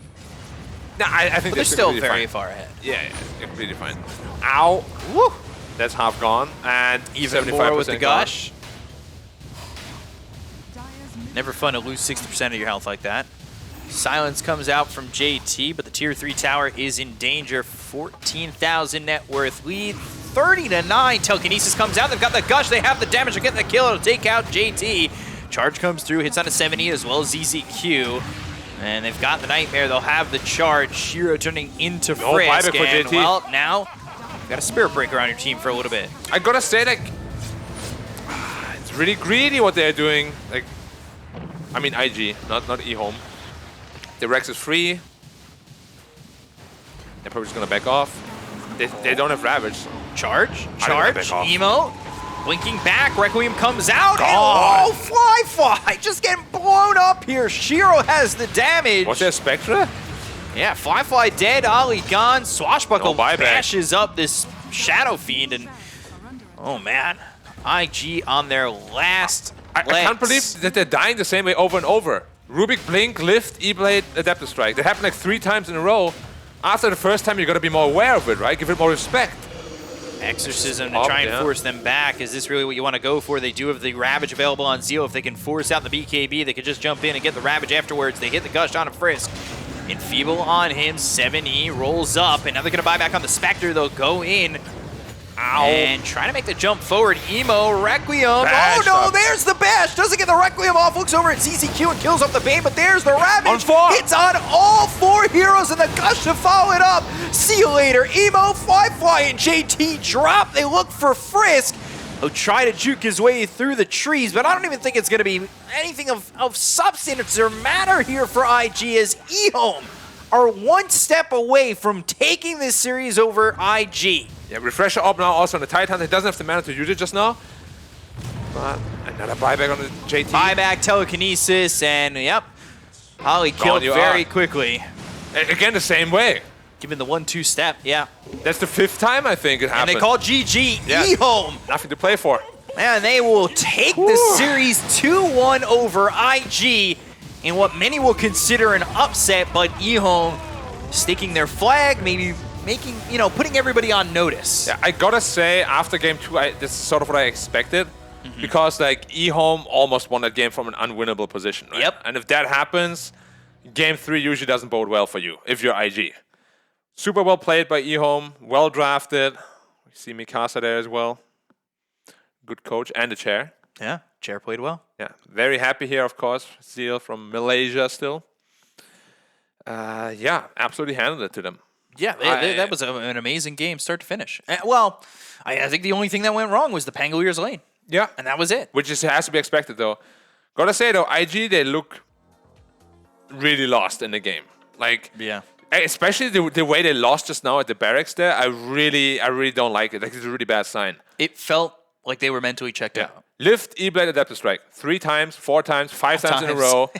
Speaker 6: No, I think
Speaker 5: They're still very
Speaker 6: fine.
Speaker 5: far ahead.
Speaker 6: Yeah, they're completely fine. Ow! Woo! That's half gone, and
Speaker 5: Even
Speaker 6: 75%
Speaker 5: more with the
Speaker 6: gone.
Speaker 5: gush. Never fun to lose 60% of your health like that. Silence comes out from JT, but the tier 3 tower is in danger. 14,000 net worth lead. 30-9. Telekinesis comes out. They've got the gush. They have the damage. They're getting the kill. It'll take out JT. Charge comes through. Hits on a 70 as well as ZZQ. And they've got the Nightmare. They'll have the charge. Shiro turning into Frisk.
Speaker 6: buyback for
Speaker 5: And,
Speaker 6: JT.
Speaker 5: well, now you've got a Spirit Breaker on your team for a little bit.
Speaker 6: I gotta say, like, it's really greedy what they're doing. Like, I mean IG, not EHOME. The Rex is free. They're probably just gonna back off. They don't have Ravage.
Speaker 5: Charge,
Speaker 6: I don't wanna back
Speaker 5: charge,
Speaker 6: off.
Speaker 5: Emo, blinking back, Requiem comes out,
Speaker 6: God.
Speaker 5: and Fly, just getting blown up here. Shiro has the damage.
Speaker 6: Was there Spectra?
Speaker 9: Yeah, Fly dead, Ollie gone. Swashbuckle
Speaker 6: No buyback.
Speaker 9: bashes up this Shadow Fiend, and oh man, IG on their last
Speaker 6: I can't believe that they're dying the same way over and over. Rubik, Blink, Lift, E-Blade, Adaptive Strike. That happened like 3 times in a row. After the first time, you got to be more aware of it, right? Give it more respect.
Speaker 9: Exorcism to try and force them back. Is this really what you want to go for? They do have the Ravage available on Zeal. If they can force out the BKB, they could just jump in and get the Ravage afterwards. They hit the Gush on a Frisk. Enfeeble on him. 7E rolls up, and now they're going to buy back on the Spectre. They'll go in. Ow. And trying to make the jump forward. Emo, Requiem.
Speaker 6: Bash
Speaker 9: oh no,
Speaker 6: up.
Speaker 9: there's the bash. Doesn't get the Requiem off. Looks over at CCQ and kills off the Bane, but there's the Ravage.
Speaker 6: On 4.
Speaker 9: It's on all 4 heroes, and the Gush to follow it up. See you later. Emo, Fly, and JT drop. They look for Frisk. He'll try to juke his way through the trees, but I don't even think it's going to be anything of substance or matter here for IG, as EHOME are 1 step away from taking this series over IG.
Speaker 6: Yeah, refresher up now also on the Titan. He doesn't have the mana to use it just now. But another buyback on the JT.
Speaker 9: Buyback, telekinesis, and yep, Holly killed
Speaker 6: you
Speaker 9: very
Speaker 6: are.
Speaker 9: quickly.
Speaker 6: Again, the same way.
Speaker 9: Given the 1-2 step, yeah.
Speaker 6: That's the 5th time I think it
Speaker 9: And
Speaker 6: happened.
Speaker 9: they call GG
Speaker 6: Yeah.
Speaker 9: EHOME.
Speaker 6: Nothing to play for.
Speaker 9: And they will take the series 2-1 over IG in what many will consider an upset, but EHOME staking their flag, maybe making, putting everybody on notice.
Speaker 6: Yeah, I gotta say, after game 2, this is sort of what I expected. Because like EHOME almost won that game from an unwinnable position, right?
Speaker 9: Yep.
Speaker 6: And if that happens, game 3 usually doesn't bode well for you if you're IG. Super well played by EHOME, well drafted. We see Mikasa there as well. Good coach and the chair.
Speaker 9: Yeah, chair played well.
Speaker 6: Yeah, very happy here, of course. Zeal from Malaysia still. Yeah, absolutely handled it to them.
Speaker 9: Yeah, that was an amazing game, start to finish. Well, I think the only thing that went wrong was the Pangoliers lane.
Speaker 6: Yeah.
Speaker 9: And that was it.
Speaker 6: Which has to be expected, though. Gotta say, though, IG, they look really lost in the game. Like,
Speaker 9: Yeah.
Speaker 6: especially the way they lost just now at the barracks there, I really don't like it. Like, it's a really bad sign.
Speaker 9: It felt like they were mentally checked out.
Speaker 6: Lift, E-Blade, Adaptive Strike. 3 times, 4 times, 5 times in a row.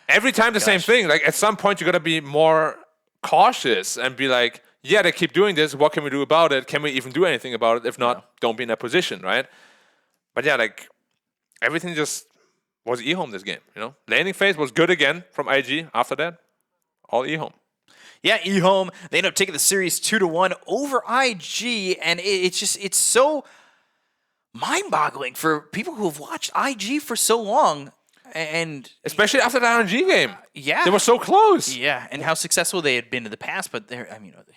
Speaker 6: Every time the same thing. Like, at some point, you gotta be more cautious and be like, yeah, they keep doing this. What can we do about it? Can we even do anything about it? If not, don't be in that position, right? But yeah, like, everything just was EHOME this game, Landing phase was good again from IG. After that, all EHOME.
Speaker 9: Yeah, EHOME, they end up taking the series 2-1 over IG, and it's so mind-boggling for people who have watched IG for so long. And
Speaker 6: especially after the RNG game.
Speaker 9: Yeah.
Speaker 6: They were so close.
Speaker 9: Yeah, and how successful they had been in the past. But the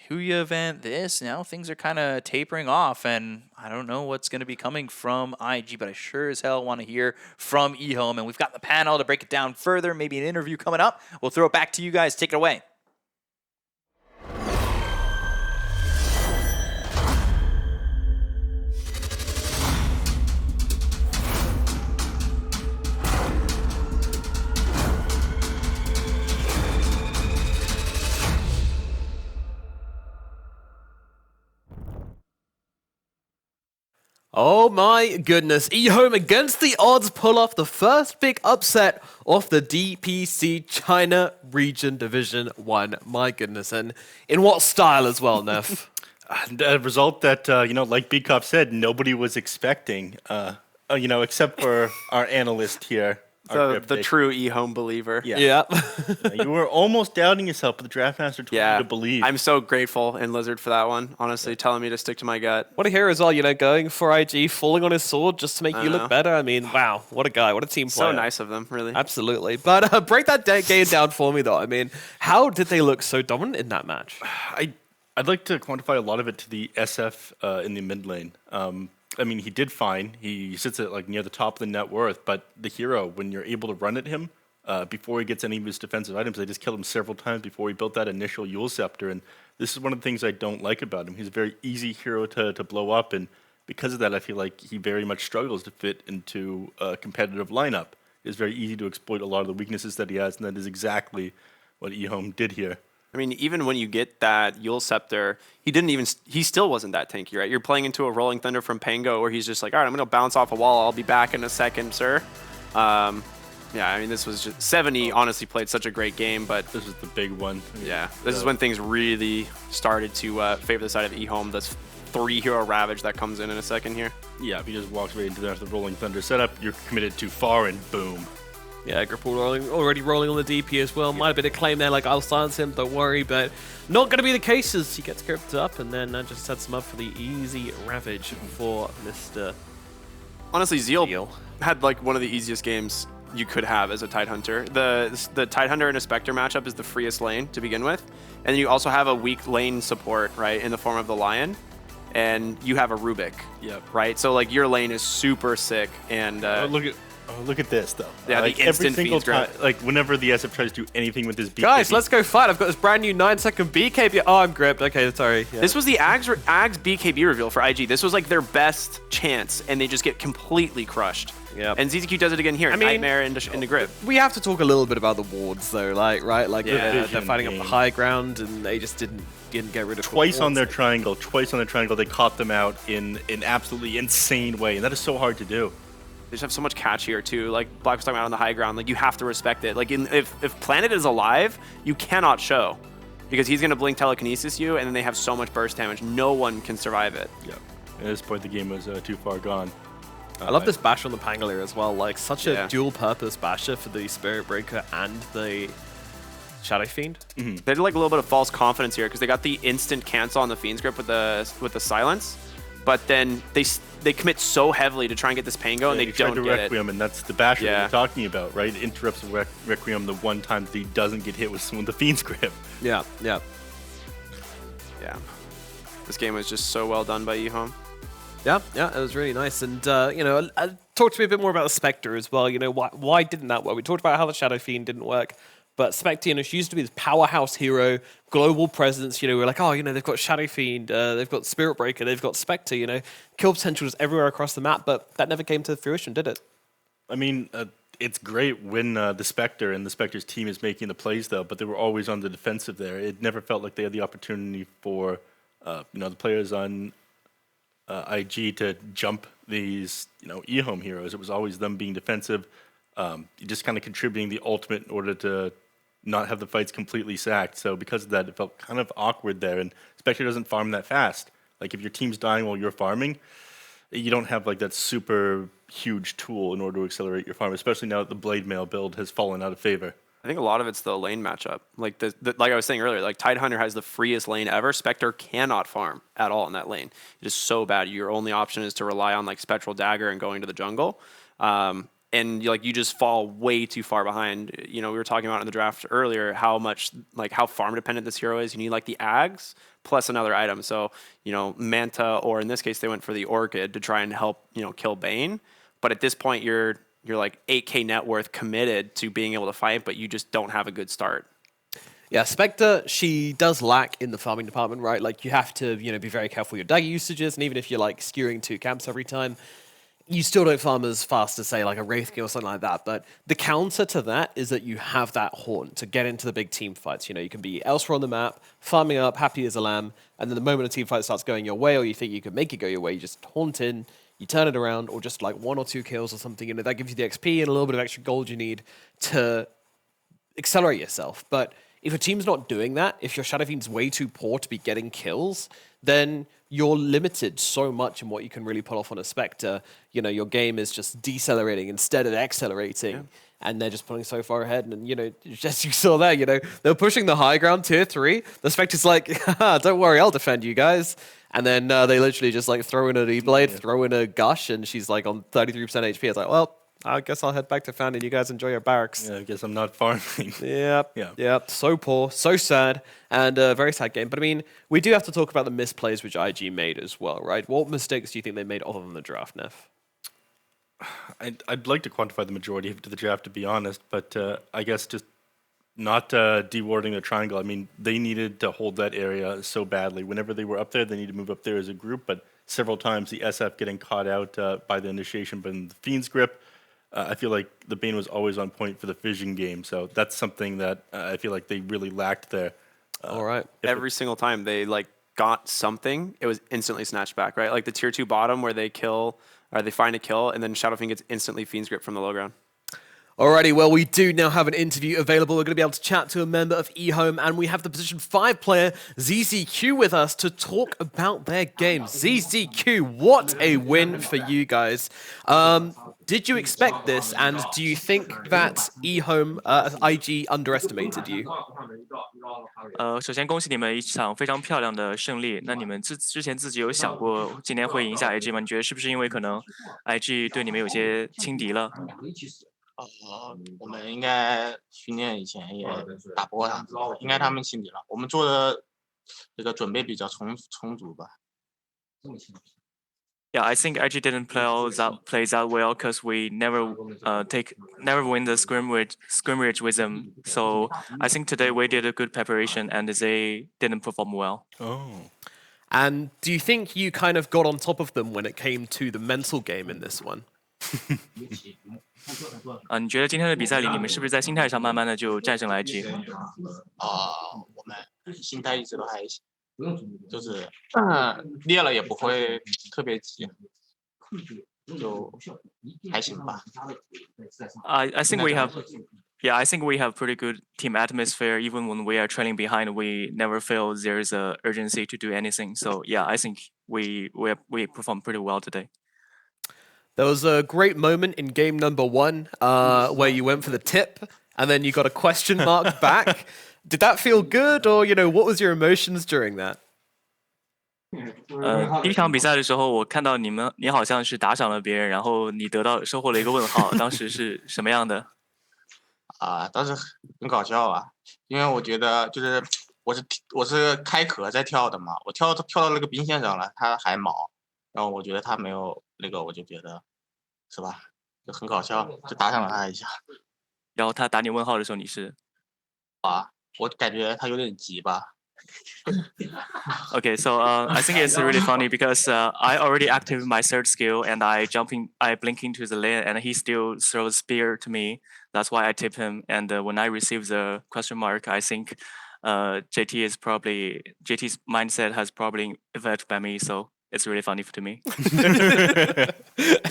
Speaker 9: Huya event, now things are kind of tapering off. And I don't know what's going to be coming from IG, but I sure as hell want to hear from EHOME. And we've got the panel to break it down further, maybe an interview coming up. We'll throw it back to you guys. Take it away.
Speaker 8: Oh my goodness. EHOME against the odds pull off the first big upset of the DPC China Region Division 1. My goodness. And in what style as well, Neff?
Speaker 2: A result that, like Beekhoff said, nobody was expecting, except for our analyst here.
Speaker 11: The true EHOME believer.
Speaker 2: Yeah. You were almost doubting yourself, but the Draft Master told you to believe.
Speaker 11: I'm so grateful in Lizard for that one, honestly, telling me to stick to my gut.
Speaker 8: What a hero as well, going for IG, falling on his sword just to make you look better. I mean, wow, what a guy, what a team player.
Speaker 11: So nice of them, really.
Speaker 8: Absolutely. But break that game down for me, though. I mean, how did they look so dominant in that match?
Speaker 2: I'd like to quantify a lot of it to the SF in the mid lane. He did fine. He sits at near the top of the net worth, but the hero, when you're able to run at him before he gets any of his defensive items, they just killed him several times before he built that initial Yule Scepter. And this is one of the things I don't like about him. He's a very easy hero to blow up, and because of that, I feel like he very much struggles to fit into a competitive lineup. It's very easy to exploit a lot of the weaknesses that he has, and that is exactly what EHOME did here.
Speaker 11: I mean, even when you get that Yule Scepter, he still wasn't that tanky, right? You're playing into a Rolling Thunder from Pango where he's just like, all right, I'm going to bounce off a wall. I'll be back in a second, sir. Yeah, I mean, this was just 70 honestly played such a great game, but
Speaker 2: This was the big one.
Speaker 11: yeah, this is when things really started to favor the side of EHOME. This 3-hero Ravage that comes in a second here.
Speaker 2: Yeah, if he just walks right into the Rolling Thunder setup, you're committed too far, and boom.
Speaker 8: Yeah, Gripple already rolling on the DP as well. Might have been a claim there, like, I'll silence him, don't worry, but not going to be the case as he gets gripped up, and then that just sets him up for the easy Ravage for Mr.
Speaker 11: Honestly, Zeal had like one of the easiest games you could have as a Tidehunter. The Tidehunter and a Spectre matchup is the freest lane to begin with, and then you also have a weak lane support, right, in the form of the Lion, and you have a Rubik.
Speaker 2: Yep.
Speaker 11: Right, so like your lane is super sick, and
Speaker 2: Look at this though.
Speaker 11: Yeah,
Speaker 2: like
Speaker 11: the
Speaker 2: every
Speaker 11: instant
Speaker 2: single
Speaker 11: feeds grab.
Speaker 2: time, like whenever the SF tries to do anything with this BKB.
Speaker 8: Guys, let's go fight. I've got this brand new 9-second BKB. Oh, I'm gripped. Okay, sorry. Yeah.
Speaker 11: This was the Ags BKB reveal for IG. This was like their best chance, and they just get completely crushed.
Speaker 8: Yeah.
Speaker 11: And ZZQ does it again here.
Speaker 8: I mean,
Speaker 11: Nightmare into grip.
Speaker 8: We have to talk a little bit about the wards, though, like, right? Like,
Speaker 11: Yeah.
Speaker 8: they're fighting up the high ground, and they just didn't get rid of
Speaker 2: twice on
Speaker 8: wards.
Speaker 2: their triangle. Twice on their triangle, they caught them out in an absolutely insane way, and that is so hard to do.
Speaker 11: They just have so much catch here too. Like Black was talking about on the high ground, like you have to respect it. Like if Planet is alive, you cannot show because he's gonna blink telekinesis you, and then they have so much burst damage. No one can survive it.
Speaker 2: Yep. At this point, the game was too far gone.
Speaker 8: I love this bash on the Pangolier as well. Like, such a
Speaker 11: Yeah.
Speaker 8: dual-purpose basher for the Spirit Breaker and the Shadow Fiend.
Speaker 11: They did like a little bit of false confidence here because they got the instant cancel on the Fiend's Grip with the silence, but then they commit so heavily to try and get this Pango, and they don't
Speaker 2: to
Speaker 11: get
Speaker 2: Requiem, and that's the basher
Speaker 11: Yeah.
Speaker 2: we're talking about, right? It interrupts Requiem the one time that he doesn't get hit with someone with the Fiend's Grip.
Speaker 8: Yeah.
Speaker 11: it. Yeah. This game was just so well done by EHOME.
Speaker 8: Yeah, it was really nice. And, talk to me a bit more about the Spectre as well. You know, why didn't that work? We talked about how the Shadow Fiend didn't work, but Spectre, she used to be this powerhouse hero, global presence. We're like, they've got Shadow Fiend, they've got Spirit Breaker, they've got Spectre, kill potential is everywhere across the map, but that never came to fruition, did it?
Speaker 2: I mean, it's great when the Spectre and the Spectre's team is making the plays, though, but they were always on the defensive there. It never felt like they had the opportunity for, the players on IG to jump these, EHOME heroes. It was always them being defensive, just kind of contributing the ultimate in order to not have the fights completely sacked. So because of that, it felt kind of awkward there. And Spectre doesn't farm that fast. Like if your team's dying while you're farming, you don't have like that super huge tool in order to accelerate your farm, especially now that the Blade Mail build has fallen out of favor.
Speaker 11: I think a lot of it's the lane matchup. Like like I was saying earlier, like Tidehunter has the freest lane ever. Spectre cannot farm at all in that lane. It is so bad. Your only option is to rely on like Spectral Dagger and going to the jungle. And you just fall way too far behind. We were talking about in the draft earlier how farm dependent this hero is. You need like the Ags plus another item. So, Manta, or in this case they went for the Orchid to try and help, kill Bane. But at this point you're like 8K net worth committed to being able to fight, but you just don't have a good start.
Speaker 8: Yeah, Spectre, she does lack in the farming department, right? Like, you have to, be very careful with your dagger usages, and even if you're, like, skewering 2 camps every time, you still don't farm as fast as, say, like a Wraith King or something like that. But the counter to that is that you have that haunt to get into the big team fights. You can be elsewhere on the map, farming up, happy as a lamb, and then the moment a team fight starts going your way, or you think you can make it go your way, you just haunt in, you turn it around, or just like 1 or 2 kills or something. That gives you the XP and a little bit of extra gold you need to accelerate yourself. But if your team's not doing that, if your Shadow Fiend's way too poor to be getting kills, then you're limited so much in what you can really pull off on a Spectre. Your game is just decelerating instead of accelerating. Yeah. And they're just pulling so far ahead. And, just you saw there, they're pushing the high ground, tier 3. The Spectre's like, don't worry, I'll defend you guys. And then they literally just like throw in a E-Blade, throw in a Gush, and she's like on 33% HP. It's like, well, I guess I'll head back to Founding. You guys enjoy your barracks.
Speaker 2: Yeah, I guess I'm not farming.
Speaker 8: Yep. So poor, so sad, and a very sad game. But I mean, we do have to talk about the misplays which IG made as well, right? What mistakes do you think they made other than the draft, Neff?
Speaker 2: I'd like to quantify the majority of the draft, to be honest, but I guess just not dewarding the triangle. I mean, they needed to hold that area so badly. Whenever they were up there, they needed to move up there as a group, but several times the SF getting caught out by the initiation, but in the Fiend's Grip, I feel like the Bane was always on point for the Fission game, so that's something that I feel like they really lacked there.
Speaker 8: All right.
Speaker 11: Every single time they got something, it was instantly snatched back, right? Like the tier 2 bottom where they kill, or they find a kill, and then Shadow Fiend gets instantly Fiend's Grip from the low ground.
Speaker 8: Alrighty, well, we do now have an interview available. We're going to be able to chat to a member of EHOME, and we have the position 5 player, ZZQ, with us to talk about their game. ZZQ, what a win for you guys. Did you expect this, and do you think that EHOME, IG underestimated you?
Speaker 12: 首先恭喜你们一场非常漂亮的胜利。那你们之前自己有想过今天会赢下 IG 吗？你觉得是不是因为可能 IG 对你们有些轻敌了？
Speaker 13: 我们应该训练以前也打不过他们，应该他们轻敌了。我们做的这个准备比较充足吧。
Speaker 12: Yeah, I think IG didn't play that well because we never win the scrimmage with them. So I think today we did a good preparation and they didn't perform well.
Speaker 2: Oh.
Speaker 8: And do you think you kind of got on top of them when it came to the mental game in this one?
Speaker 12: 你觉得今天的比赛里，你们是不是在心态上慢慢的就战胜了 IG？
Speaker 13: 我们心态一直都还行，就是练了也不会特别急，就还行吧。
Speaker 12: I think we have. Yeah, I think we have pretty good team atmosphere. Even when we are trailing behind, we never feel there's a urgency to do anything. So yeah, I think we performed pretty well today.
Speaker 8: There was a great moment in game number 1 where you went for the tip and then you got a question mark back. Did that feel good, or what was your emotions during that?
Speaker 12: 第一场比赛的时候，我看到你好像是打赏了别人，然后你收获了一个问号，当时是什么样的？
Speaker 13: 当时很搞笑啊，因为我觉得就是我是开壳在跳的嘛，我跳到那个冰线上了，他还毛，然后我觉得他没有那个，我就觉得是吧，就很搞笑，就打赏了他一下。
Speaker 12: 然后他打你问号的时候，你是？
Speaker 13: 我感觉他有点急吧。
Speaker 12: Okay, so I think it's really funny because I already activated my third skill and I blink into the lane and he still throws spear to me. That's why I tip him. And when I receive the question mark, I think JT's mindset has probably affected by me. So it's really funny to me.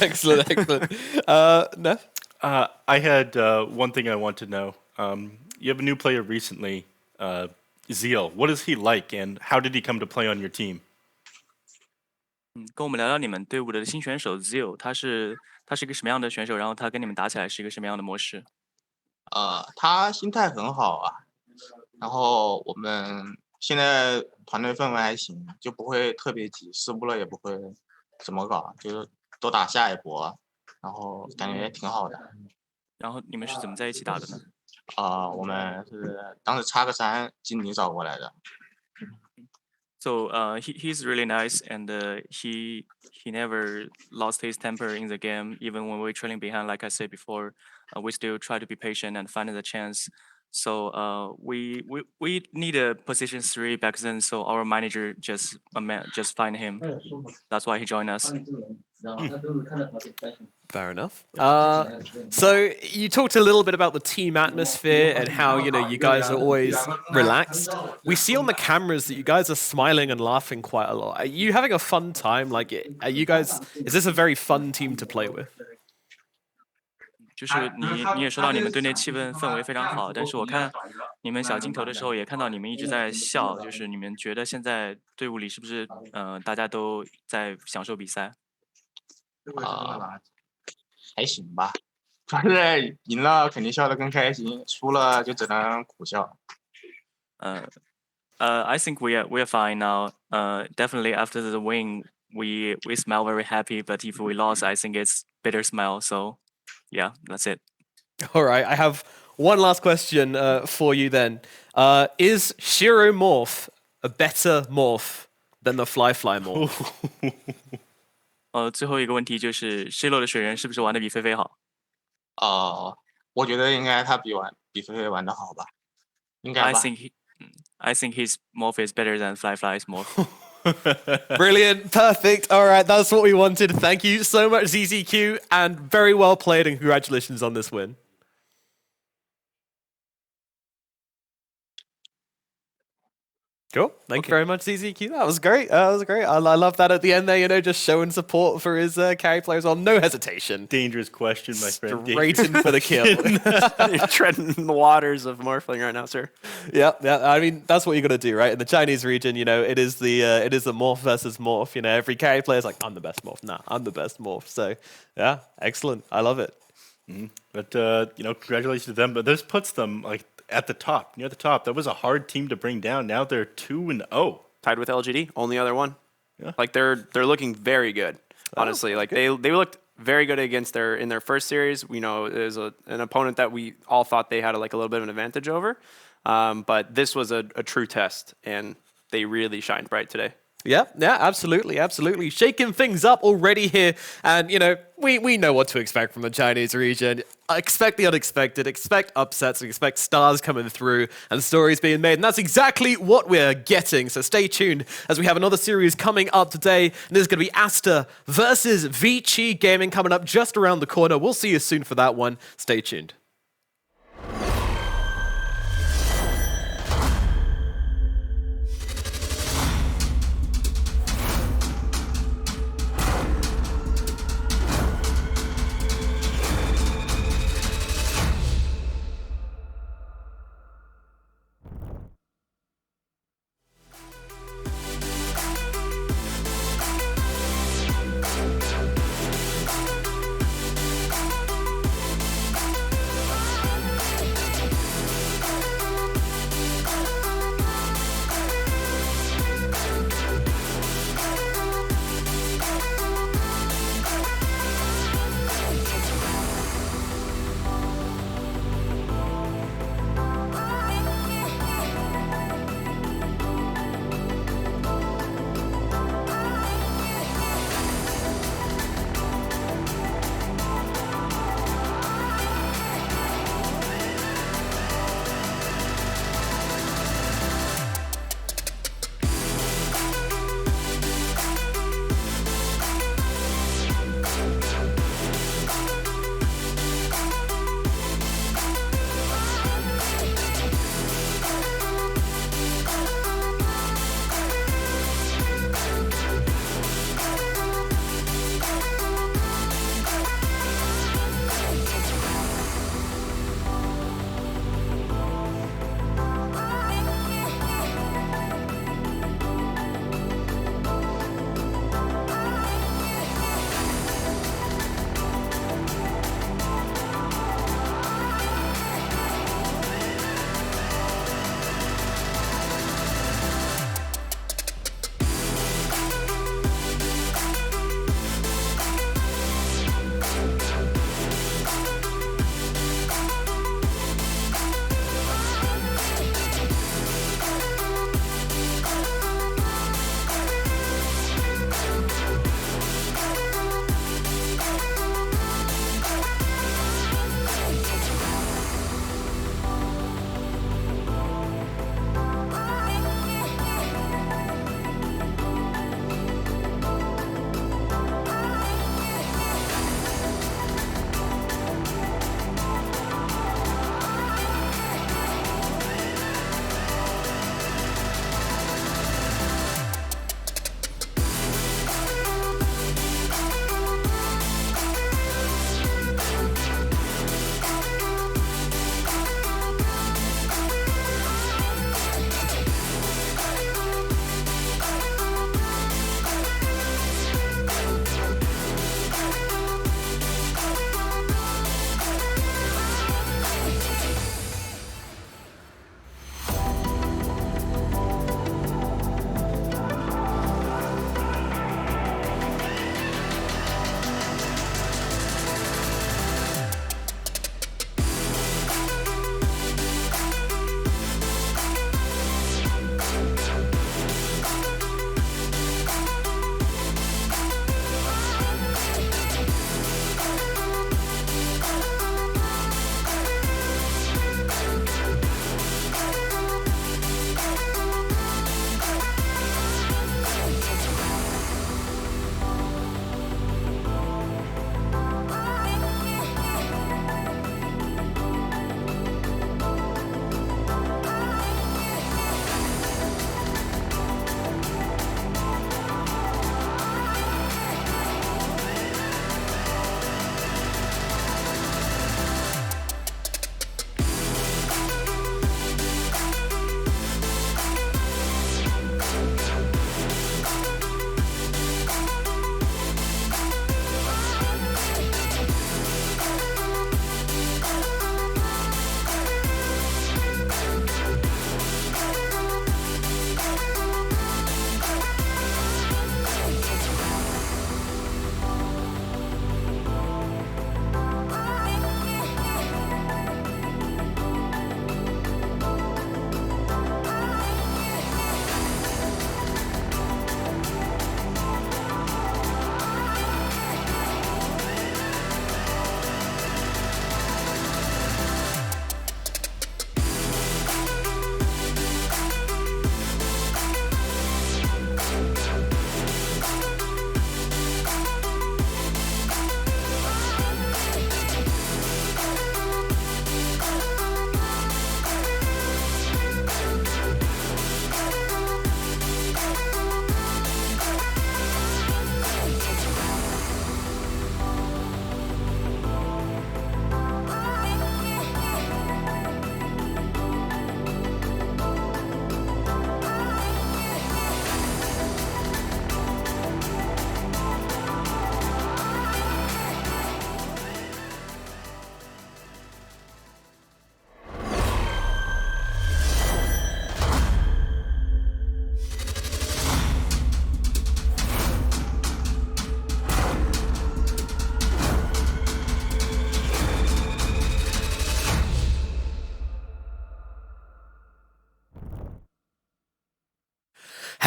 Speaker 8: Excellent. Neff?
Speaker 2: I had one thing I want to know. You have a new player recently, Zeal. What is he like, and how did he come to play on your team?
Speaker 12: 跟我们聊聊你们队伍的新选手 Zeal， 他是一个什么样的选手？然后他跟你们打起来是一个什么样的模式？
Speaker 13: 他心态很好啊，然后我们现在团队氛围还行，就不会特别急，失误了也不会怎么搞，就是多打下一波，然后感觉挺好的。
Speaker 12: 然后你们是怎么在一起打的呢？
Speaker 13: 我们是当时插个3经理找过来的。
Speaker 12: So he's really nice and he never lost his temper in the game. Even when we're trailing behind, like I said before, we still try to be patient and find the chance. So we need a position 3 back then. So our manager just find him. That's why he joined us.
Speaker 8: Fair enough. So you talked a little bit about the team atmosphere and how you guys are always relaxed. We see on the cameras that you guys are smiling and laughing quite a lot. Are you having a fun time? Is this a very fun team to play with?
Speaker 12: 就是你也说到你们队内气氛围非常好，但是我看你们小镜头的时候也看到你们一直在笑，就是你们觉得现在队伍里是不是大家都在享受比赛？
Speaker 13: 还行吧，反正赢了肯定笑得更开心，输了就只能苦笑。
Speaker 12: I think we are fine now. Definitely after the win, we smile very happy. But if we lost, I think it's bitter smile. So, yeah, that's it.
Speaker 8: All right, I have one last question for you then. Is Shiro Morph a better morph than the Fly morph?
Speaker 12: 最后一个问题就是Shiro的水人是不是玩的比菲菲好？
Speaker 13: 我觉得应该他比菲菲玩的好吧，应该吧。
Speaker 12: I think his morph is better than Fly's morph.
Speaker 8: Brilliant, perfect. All right, that's what we wanted. Thank you so much, ZZQ, and very well played, and congratulations on this win. Cool. Thank you very much, ZZQ. That was great. That was great. I love that at the end there, you know, just showing support for his carry players on. No hesitation.
Speaker 2: Dangerous question, my friend.
Speaker 8: Straight in for the kill.
Speaker 11: You're treading the waters of Morphling right now, sir.
Speaker 8: Yeah. I mean, that's what you got to do, right? In the Chinese region, you know, it is the morph versus morph. You know, every carry player is like, I'm the best morph. Nah, I'm the best morph. So, yeah, excellent. I love it.
Speaker 2: But, you know, congratulations to them. But this puts them, like, at the top, near the top. That was a hard team to bring down. Now they're 2-0.
Speaker 11: Tied with LGD, only other one.
Speaker 2: Yeah.
Speaker 11: Like they're looking very good, honestly. Like they looked very good against in their first series. You know, it was an opponent that we all thought they had like a little bit of an advantage over. But this was a true test, and they really shined bright today.
Speaker 8: Yeah, absolutely. Shaking things up already here. And, you know, we know what to expect from the Chinese region. Expect the unexpected, expect upsets, expect stars coming through and stories being made. And that's exactly what we're getting. So stay tuned as we have another series coming up today. And this is going to be Aster versus Vici Gaming coming up just around the corner. We'll see you soon for that one. Stay tuned.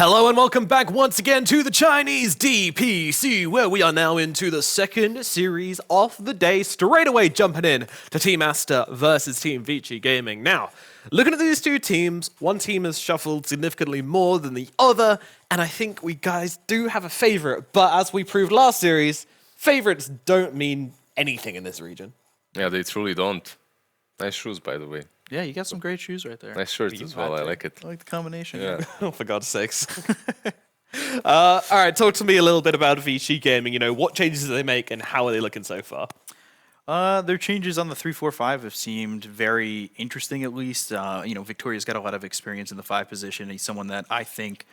Speaker 8: Hello and welcome back once again to the Chinese DPC, where we are now into the second series of the day, straight away jumping in to Team Aster versus Team Vici Gaming. Now, looking at these two teams, one team has shuffled significantly more than the other, and I think we guys do have a favorite, but as we proved last series, favorites don't mean anything in this region.
Speaker 4: Yeah, they truly don't. Nice shoes, by the way.
Speaker 5: Yeah, you got some great shoes right there.
Speaker 4: Nice shirts as well. I like it.
Speaker 5: I like the combination.
Speaker 4: Yeah.
Speaker 8: Oh, for God's sakes. All right, talk to me a little bit about Vici Gaming. You know, what changes do they make and how are they looking so far?
Speaker 5: Their changes on the 3-4-5 have seemed very interesting, at least. Victoria's got a lot of experience in the 5 position. He's someone that I think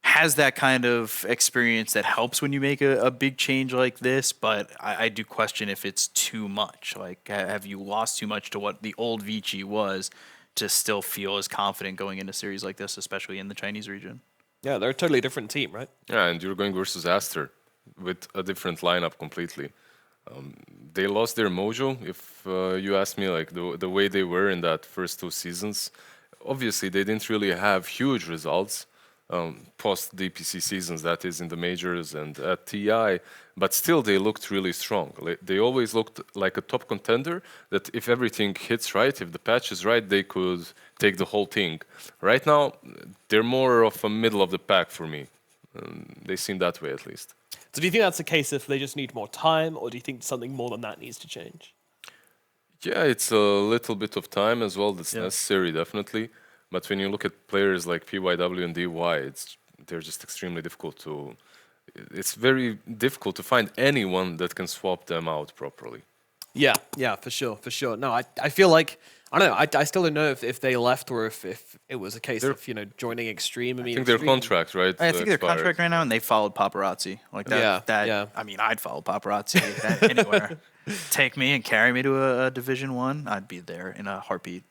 Speaker 5: has that kind of experience that helps when you make a big change like this, but I do question if it's too much. Like, have you lost too much to what the old Vici was to still feel as confident going into series like this, especially in the Chinese region?
Speaker 8: Yeah, they're a totally different team, right?
Speaker 4: Yeah, and you're going versus Aster with a different lineup completely. They lost their mojo, if you ask me, like the way they were in that first 2 seasons. Obviously, they didn't really have huge results. Post DPC seasons, that is in the majors and at TI, but still they looked really strong. They always looked like a top contender that if everything hits right, if the patch is right, they could take the whole thing. Right now, they're more of a middle of the pack for me. They seem that way at least.
Speaker 8: So do you think that's the case if they just need more time, or do you think something more than that needs to change?
Speaker 4: Yeah, it's a little bit of time as well that's necessary, definitely. But when you look at players like PYW and DY, they're just extremely difficult to... It's very difficult to find anyone that can swap them out properly.
Speaker 8: Yeah, for sure. No, I feel like... I don't know, I still don't know if they left or if it was a case of, joining Extreme.
Speaker 4: I think their contract, right?
Speaker 5: I think their contract right now, and they followed Paparazzi. Like that, I mean, I'd follow Paparazzi anywhere. Take me and carry me to a Division 1, I'd be there in a heartbeat.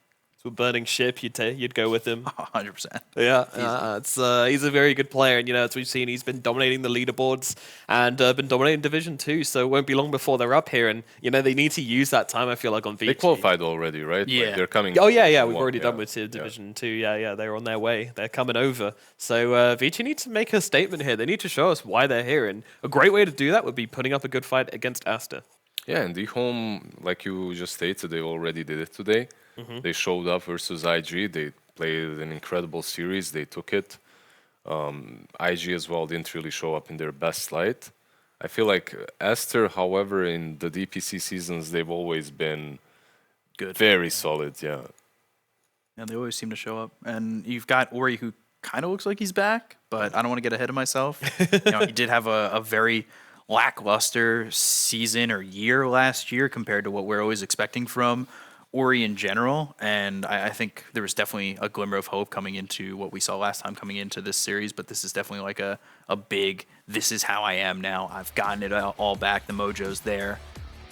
Speaker 8: A burning ship, you'd go with him.
Speaker 5: 100%.
Speaker 8: Yeah, he's a very good player, and as we've seen, he's been dominating the leaderboards and been dominating Division 2. So it won't be long before they're up here, and they need to use that time. I feel like on Vici.
Speaker 4: They qualified already, right?
Speaker 5: Yeah,
Speaker 4: like they're coming.
Speaker 8: Oh yeah, we've already done with Division 2. Yeah, they're on their way. They're coming over. So Vici needs to make a statement here. They need to show us why they're here, and a great way to do that would be putting up a good fight against Aster.
Speaker 4: Yeah, and EHOME, like you just stated, they already did it today. They showed up versus IG. They played an incredible series. They took it. IG as well didn't really show up in their best light. I feel like Aster, however, in the DPC seasons, they've always been
Speaker 5: good,
Speaker 4: very solid. Yeah.
Speaker 5: Yeah, they always seem to show up. And you've got Ori, who kind of looks like he's back, but I don't want to get ahead of myself. He did have a very lackluster season or year last year compared to what we're always expecting from Ori in general, and I think there was definitely a glimmer of hope coming into what we saw last time coming into this series, but this is definitely like a big, this is how I am now. I've gotten it all back. The mojo's there.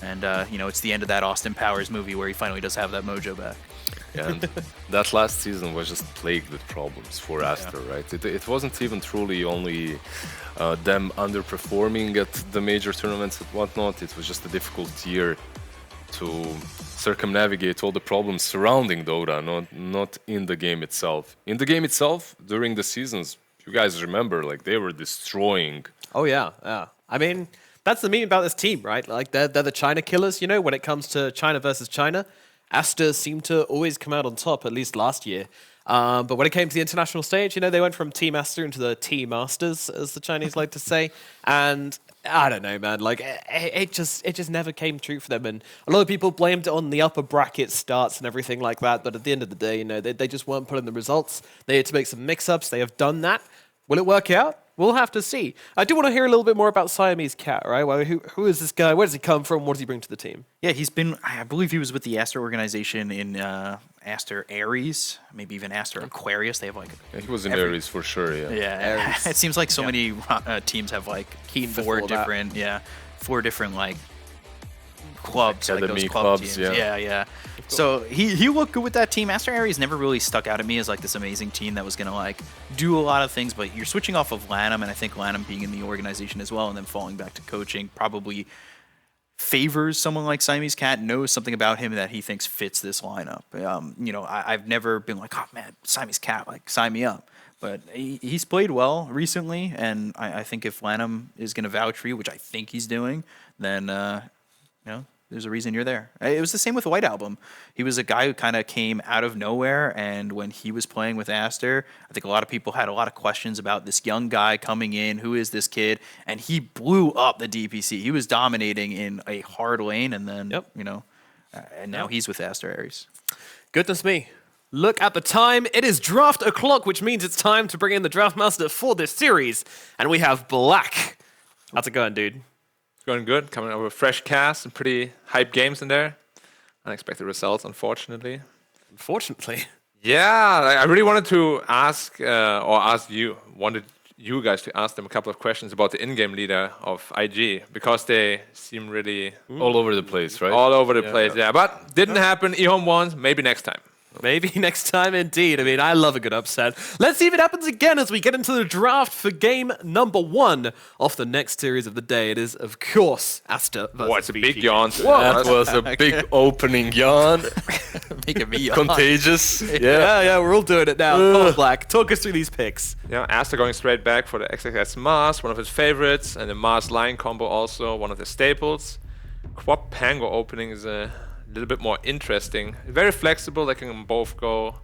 Speaker 5: And, it's the end of that Austin Powers movie where he finally does have that mojo back.
Speaker 4: Yeah, and that last season was just plagued with problems for Aster, right? It wasn't even truly only them underperforming at the major tournaments and whatnot. It was just a difficult year to circumnavigate all the problems surrounding Dota, not in the game itself. In the game itself, during the seasons, you guys remember, like, they were destroying.
Speaker 8: Oh, yeah. I mean, that's the meme about this team, right? Like, they're the China killers, when it comes to China versus China. Aster seemed to always come out on top, at least last year. But when it came to the international stage, they went from Team Aster into the Team Masters, as the Chinese like to say. And I don't know, man. Like, it just never came true for them. And a lot of people blamed it on the upper bracket starts and everything like that. But at the end of the day, they just weren't putting the results. They had to make some mix-ups. They have done that. Will it work out? We'll have to see. I do want to hear a little bit more about Siamese Cat, right? Well, who is this guy? Where does he come from? What does he bring to the team?
Speaker 5: Yeah, I believe he was with the Aster organization in Aster Aries, maybe even Aster Aquarius. They have
Speaker 4: he was in Aries for sure, yeah.
Speaker 5: Yeah, Aries. It seems like so many teams have four different clubs,
Speaker 4: Academy
Speaker 5: like those
Speaker 4: clubs,
Speaker 5: teams.
Speaker 4: yeah.
Speaker 5: So he looked good with that team. Aster Aries never really stuck out at me as this amazing team that was gonna do a lot of things. But you're switching off of Lanham, and I think Lanham being in the organization as well, and then falling back to coaching probably favors someone like Siamese Cat, knows something about him that he thinks fits this lineup. I've never been like, oh man, Siamese Cat, like sign me up. But he's played well recently, and I think if Lanham is going to vouch for you, which I think he's doing, then there's a reason you're there. It was the same with White Album. He was a guy who kind of came out of nowhere, and when he was playing with Aster, I think a lot of people had a lot of questions about this young guy coming in. Who is this kid? And he blew up the DPC. He was dominating in a hard lane, and then and now he's with Aster Ares.
Speaker 8: Goodness me. Look at the time. It is draft o'clock, which means it's time to bring in the draft master for this series. And we have Black. How's it going, dude?
Speaker 6: Going good, coming over a fresh cast, some pretty hype games in there. Unexpected results, unfortunately.
Speaker 8: Unfortunately?
Speaker 6: Yeah, I really wanted to wanted you guys to ask them a couple of questions about the in-game leader of IG, because they seem really...
Speaker 4: all over the place, right?
Speaker 6: All over the place, yeah. But didn't happen, EHOME won, maybe next time.
Speaker 8: Maybe next time, indeed. I mean, I love a good upset. Let's see if it happens again as we get into the draft for game number 1 of the next series of the day. It is, of course, Aster versus
Speaker 6: It's a big yawn.
Speaker 4: That was a big opening yawn.
Speaker 5: Making me yawn.
Speaker 4: Contagious.
Speaker 8: Yeah, we're all doing it now. Come on, Black. Talk us through these picks.
Speaker 6: Yeah, Aster going straight back for the XXS Mars, one of his favorites, and the Mars Line combo also, one of the staples. Quap Pango opening is a little bit more interesting. Very flexible, they can both go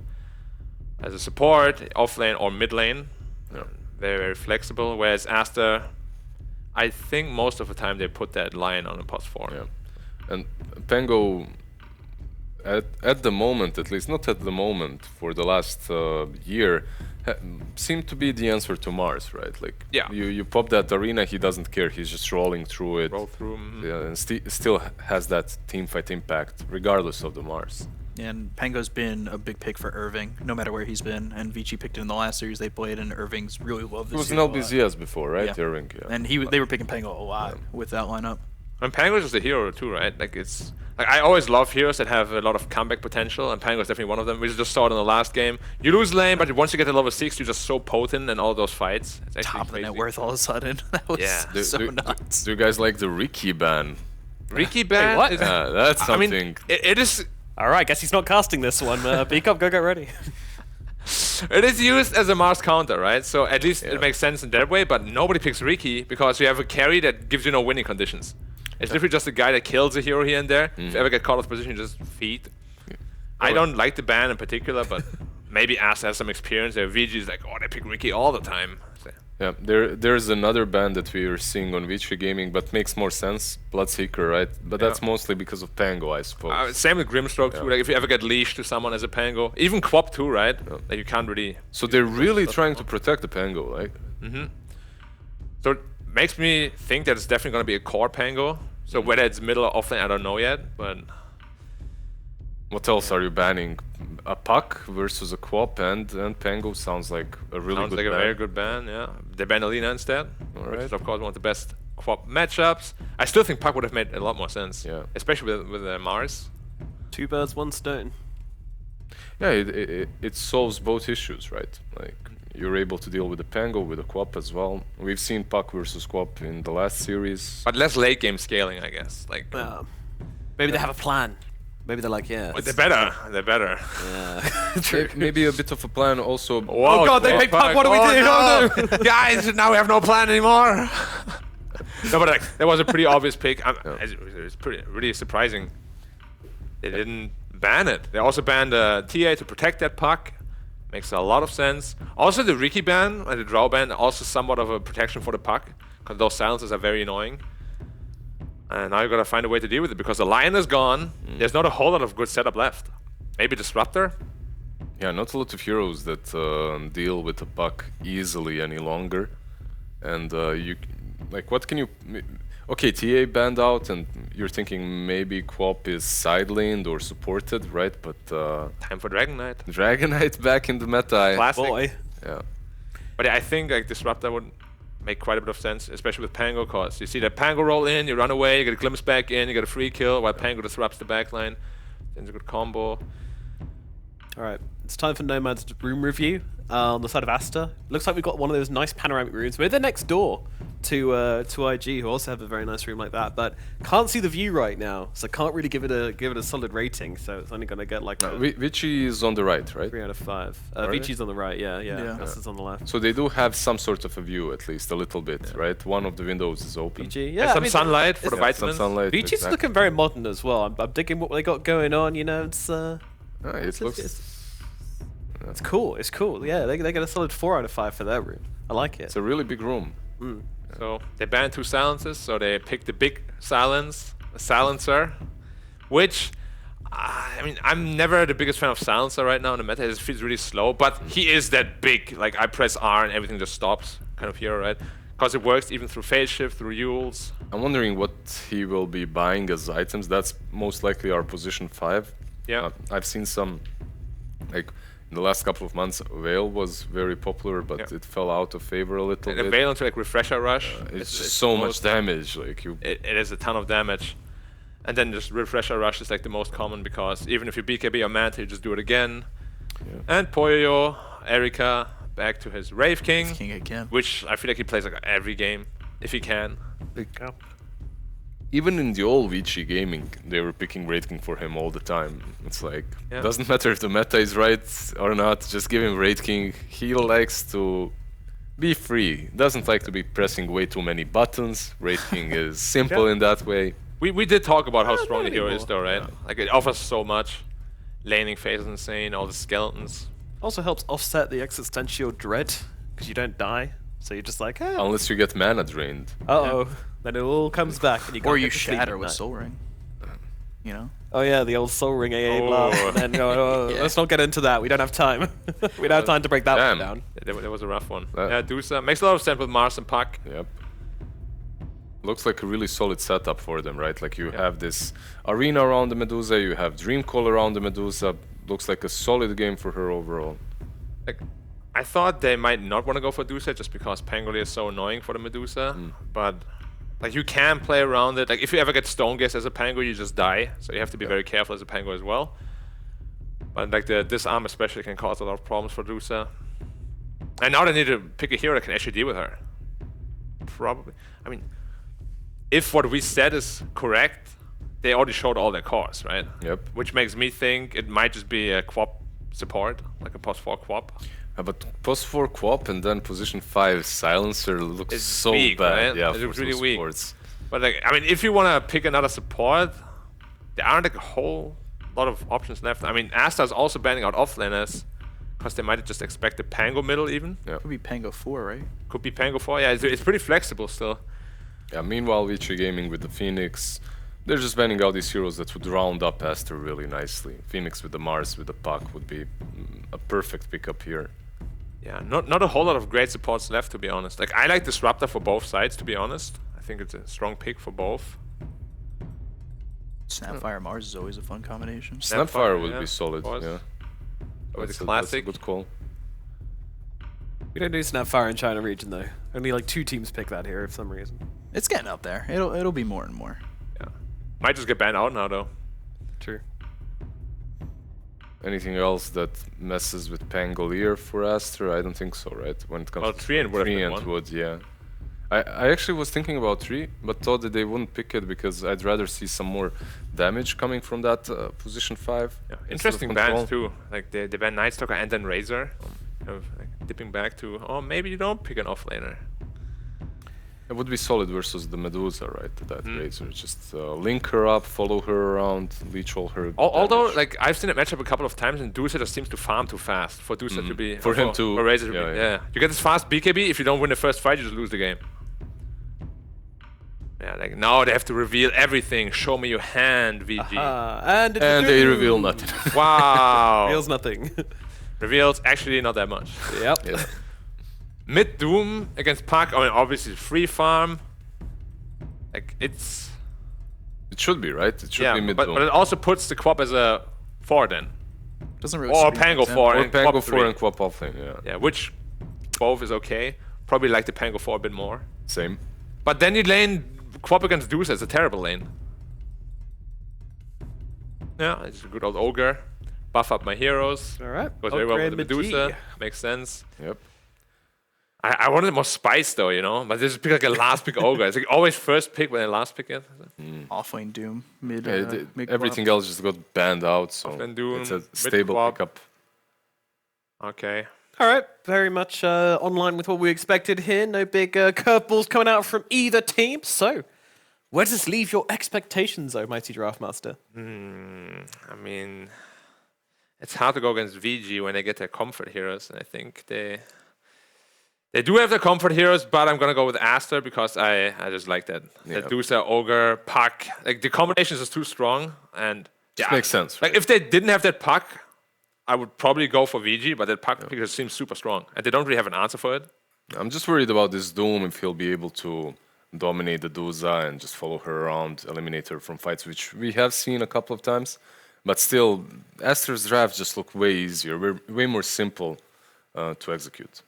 Speaker 6: as a support, off lane or mid lane. Yeah. Very, very flexible. Whereas Aster, I think most of the time they put that line on a +4.
Speaker 4: Yeah. And Pango, at the moment, at least not at the moment, for the last year, seemed to be the answer to Mars, right? Like, you pop that arena, he doesn't care, he's just rolling through it.
Speaker 6: Roll through.
Speaker 4: Yeah, and still has that team fight impact, regardless of the Mars.
Speaker 5: And Pango's been a big pick for Irving, no matter where he's been. And Vici picked it in the last series they played, and Irving's really loved this.
Speaker 4: It was an LBZS before, right?
Speaker 5: Yeah.
Speaker 4: Irving, yeah.
Speaker 5: And they were picking Pango a lot with that lineup.
Speaker 6: And Pango's just a hero too, right? Like I always love heroes that have a lot of comeback potential, and Pango's definitely one of them. We just saw it in the last game. You lose lane, but once you get to level 6, you're just so potent in all those fights. It's actually
Speaker 5: top of the
Speaker 6: crazy.
Speaker 5: net worth all of a sudden. That was nuts.
Speaker 4: Do you guys like the Ricky ban?
Speaker 6: Ricky ban?
Speaker 8: What?
Speaker 4: That's something.
Speaker 6: I mean, it is.
Speaker 8: All right, guess he's not casting this one. Beakup, go get ready.
Speaker 6: It is used as a Mars counter, right? So at least it makes sense in that way, but nobody picks Ricky because you have a carry that gives you no winning conditions. It's literally just a guy that kills a hero here and there. If you ever get caught out of position, you just feed. I don't like the ban in particular, but maybe Aster has some experience. VG is like, they pick Ricky all the time. So.
Speaker 4: Yeah, there's another ban that we are seeing on Vici Gaming, but makes more sense. Bloodseeker, right? But that's mostly because of Pango, I suppose.
Speaker 6: Same with Grimstroke too. Like if you ever get leashed to someone as a Pango, even Quap too, right? Like you can't really.
Speaker 4: So they're really trying to protect the Pango, like.
Speaker 6: So it makes me think that it's definitely going to be a core Pango. So whether it's middle or offlane, I don't know yet. But
Speaker 4: what else are you banning? A Puck versus a Quap and Pango sounds like a really good ban.
Speaker 6: Sounds like a very good ban, yeah. They ban Alina instead, which is of course one of the best Quap matchups. I still think Puck would have made a lot more sense, especially with Mars.
Speaker 8: 2 birds, 1 stone.
Speaker 4: Yeah, it solves both issues, right? Like you're able to deal with the Pango, with the Quap as well. We've seen Puck versus Quap in the last series.
Speaker 6: But less late game scaling, I guess. Like
Speaker 8: maybe they have a plan. Maybe they're like,
Speaker 6: But they're better. They're better.
Speaker 8: Yeah. True.
Speaker 4: Maybe a bit of a plan also.
Speaker 8: Oh god, they picked Puck. What do we do?
Speaker 6: No. Guys, now we have no plan anymore. No, but like, that was a pretty obvious pick. It was really surprising. They didn't ban it. They also banned TA to protect that Puck. Makes a lot of sense. Also, the Ricky ban and the Drow ban also somewhat of a protection for the Puck, because those silences are very annoying. And now you gotta find a way to deal with it because the Lion is gone. There's not a whole lot of good setup left. Maybe Disruptor.
Speaker 4: Yeah, not a lot of heroes that deal with the Puck easily any longer. And what can you? Okay, TA banned out, and you're thinking maybe Quap is side-laned or supported, right? But
Speaker 6: time for Dragon Knight.
Speaker 4: Dragon Knight back in the meta.
Speaker 6: Classic.
Speaker 8: Boy.
Speaker 4: Yeah.
Speaker 6: But yeah, I think like Disruptor would make quite a bit of sense, especially with Pango, cause you see that Pango roll in, you run away, you get a glimpse back in, you get a free kill, while Pango disrupts the backline. It's a good combo.
Speaker 8: Alright, it's time for Nomad's room review on the side of Aster. Looks like we've got one of those nice panoramic rooms. We're the next door. to IG, who also have a very nice room like that, but can't see the view right now, so can't really give it a solid rating. So it's only gonna get like a
Speaker 4: Vici is on the right, right?
Speaker 8: 3 out of 5.
Speaker 4: Are they?
Speaker 8: Vici's on the right, yeah. Aster's on the left.
Speaker 4: So they do have some sort of a view, at least a little bit, right? One of the windows is open.
Speaker 8: Vici,
Speaker 6: And
Speaker 8: yeah.
Speaker 6: some sunlight for the
Speaker 4: Some
Speaker 6: vitamins.
Speaker 4: sunlight.
Speaker 8: Vici's
Speaker 4: exactly.
Speaker 8: looking very modern as well. I'm digging what they got going on. You know, it's
Speaker 4: It looks.
Speaker 8: it's cool. It's cool. Yeah, they get a solid 4 out of 5 for their room. I like it.
Speaker 4: It's a really big room.
Speaker 6: So they banned 2 silences, so they picked the big silence, a silencer, which, I mean, I'm never the biggest fan of silencer right now in the meta. It just feels really slow, but he is that big. Like, I press R and everything just stops kind of hero, right? Because it works even through phase shift, through Yules.
Speaker 4: I'm wondering what he will be buying as items. That's most likely our position 5.
Speaker 6: Yeah.
Speaker 4: I've seen some, like, in the last couple of months, Veil was very popular, but it fell out of favor a little
Speaker 6: And the
Speaker 4: bit.
Speaker 6: Veil into like Refresher Rush.
Speaker 4: It's so much damage. Like you,
Speaker 6: it is a ton of damage. And then just Refresher Rush is like the most common because even if you BKB or Manta, you just do it again.
Speaker 4: Yeah.
Speaker 6: And Poyo, Erika, back to his Rave King,
Speaker 5: again.
Speaker 6: which I feel like he plays like every game, if he can.
Speaker 4: even in the old Vici gaming, they were picking Wraith King for him all the time. It's like, doesn't matter if the meta is right or not, just give him Wraith King. He likes to be free, doesn't like to be pressing way too many buttons. Wraith King is simple in that way.
Speaker 6: We did talk about how strong the hero is though, right? Like it offers so much. Laning phase is insane, all the skeletons.
Speaker 8: Also helps offset the existential dread, because you don't die. So you're just like,
Speaker 4: Unless you get mana drained.
Speaker 8: Uh-oh. Then it all comes back and you can't
Speaker 5: Or you
Speaker 8: get to sleep
Speaker 5: shatter
Speaker 8: at
Speaker 5: with
Speaker 8: night.
Speaker 5: Soul Ring. You know?
Speaker 8: Oh yeah, the old Soul Ring AA blast. And then go, let's not get into that. We don't have time. We don't have time to break that one down.
Speaker 6: There was a rough one. Yeah, Dusa makes a lot of sense with Mars and Puck.
Speaker 4: Yep. Looks like a really solid setup for them, right? Like you have this arena around the Medusa, you have Dream Call around the Medusa. Looks like a solid game for her overall.
Speaker 6: Like, I thought they might not want to go for Dusa just because Pangolier is so annoying for the Medusa, but like you can play around it. Like if you ever get Stone Gaze as a Pango, you just die, so you have to be very careful as a Pango as well. But like the disarm especially can cause a lot of problems for Dusa. And now they need to pick a hero that can actually deal with her. Probably. I mean, if what we said is correct, they already showed all their cores, right?
Speaker 4: Yep.
Speaker 6: Which makes me think it might just be a Quap support, like a post 4 Quap.
Speaker 4: But post 4 Quap and then position 5 Silencer looks
Speaker 6: It's
Speaker 4: so
Speaker 6: weak,
Speaker 4: bad.
Speaker 6: right?
Speaker 4: Yeah,
Speaker 6: It
Speaker 4: for
Speaker 6: looks really
Speaker 4: those
Speaker 6: weak.
Speaker 4: supports.
Speaker 6: But like, I mean, if you want to pick another support, there aren't like a whole lot of options left. I mean, Aster is also banning out offlaners because they might just expect a Pango middle even.
Speaker 4: Yeah.
Speaker 5: Could be Pango 4, right?
Speaker 6: Could be Pango 4. Yeah, it's pretty flexible still.
Speaker 4: Yeah, meanwhile, Vici Gaming with the Phoenix, they're just banning out these heroes that would round up Aster really nicely. Phoenix with the Mars, with the Puck would be a perfect pickup here.
Speaker 6: Yeah, not a whole lot of great supports left, to be honest. Like, I like Disruptor for both sides, to be honest. I think it's a strong pick for both.
Speaker 5: Snapfire Mars is always a fun combination.
Speaker 4: Snapfire would
Speaker 6: yeah,
Speaker 4: be solid,
Speaker 6: of course.
Speaker 4: yeah.
Speaker 6: With
Speaker 4: That's
Speaker 6: the
Speaker 4: a
Speaker 6: classic.
Speaker 4: good call.
Speaker 8: We don't do Snapfire in China region though. Only like 2 teams pick that here for some reason.
Speaker 5: It's getting up there. It'll be more and more.
Speaker 6: Yeah. Might just get banned out now, though.
Speaker 8: True.
Speaker 4: Anything else that messes with Pangolier for Aster? I don't think so, right? When it comes
Speaker 6: Well,
Speaker 4: to
Speaker 6: Treant would have been
Speaker 4: Treant
Speaker 6: one.
Speaker 4: would, yeah. I actually was thinking about 3, but thought that they wouldn't pick it because I'd rather see some more damage coming from that position 5.
Speaker 6: Yeah.
Speaker 4: instead of
Speaker 6: Interesting
Speaker 4: control.
Speaker 6: bans, too. Like, they ban Night Stalker and then Razor. Kind of like dipping back to, oh, maybe you don't pick an offlaner.
Speaker 4: It would be solid versus the Medusa, right? That Razor. Just link her up, follow her around, leech all her.
Speaker 6: Although,
Speaker 4: damage.
Speaker 6: like, I've seen it match up a couple of times, and Dusa just seems to farm too fast for Dusa to be...
Speaker 4: For him to-
Speaker 6: For Razor to
Speaker 4: yeah,
Speaker 6: be...
Speaker 4: yeah.
Speaker 6: Yeah. You get this fast BKB, if you don't win the first fight, you just lose the game. Yeah, like, now they have to reveal everything. Show me your hand, VG.
Speaker 8: And
Speaker 4: they reveal nothing.
Speaker 6: Wow.
Speaker 8: Reveals nothing.
Speaker 6: Reveals actually not that much.
Speaker 8: Yep.
Speaker 4: Yeah.
Speaker 6: Mid Doom against Puck, I mean, obviously free farm. Like, it's...
Speaker 4: It should be, right? It should be mid
Speaker 6: but it also puts the Quap as a 4 then.
Speaker 5: Doesn't really.
Speaker 6: Or
Speaker 5: speak
Speaker 6: Pango
Speaker 5: to
Speaker 6: 4
Speaker 4: Or
Speaker 6: and
Speaker 4: Pango
Speaker 6: Quap
Speaker 4: 4
Speaker 6: 3.
Speaker 4: and Quap offlane, yeah.
Speaker 6: Yeah, which both is okay. Probably like the Pango 4 a bit more.
Speaker 4: Same.
Speaker 6: But then you lane Quap against Dusa, it's a terrible lane. Yeah, it's a good old Ogre. Buff up my heroes.
Speaker 8: All right.
Speaker 6: Goes very well
Speaker 8: Ogre
Speaker 6: with the
Speaker 8: and Magi.
Speaker 6: Medusa. Makes sense.
Speaker 4: Yep.
Speaker 6: I wanted more spice though, you know. But just pick like a last pick ogre. It's like always first pick when I last pick it.
Speaker 5: Offlane Doom mid. Mid
Speaker 4: everything else just got banned out, so
Speaker 6: Doom,
Speaker 4: it's a stable pickup.
Speaker 6: Okay.
Speaker 8: All right, very much online with what we expected here. No big curveballs coming out from either team. So, where does this leave your expectations, though, Mighty Draft Master?
Speaker 6: I mean, it's hard to go against VG when they get their comfort heroes, and I think they do have their comfort heroes, but I'm gonna go with Aster because I just like that.
Speaker 4: Yeah.
Speaker 6: That Medusa, Ogre, Puck. Like the combination is just too strong, and
Speaker 4: It makes sense.
Speaker 6: Like if they didn't have that Puck, I would probably go for VG, but that Puck because it seems super strong, and they don't really have an answer for it.
Speaker 4: I'm just worried about this Doom if he'll be able to dominate the Duza and just follow her around, eliminate her from fights, which we have seen a couple of times. But still, Aster's drafts just look way easier, way more simple to execute.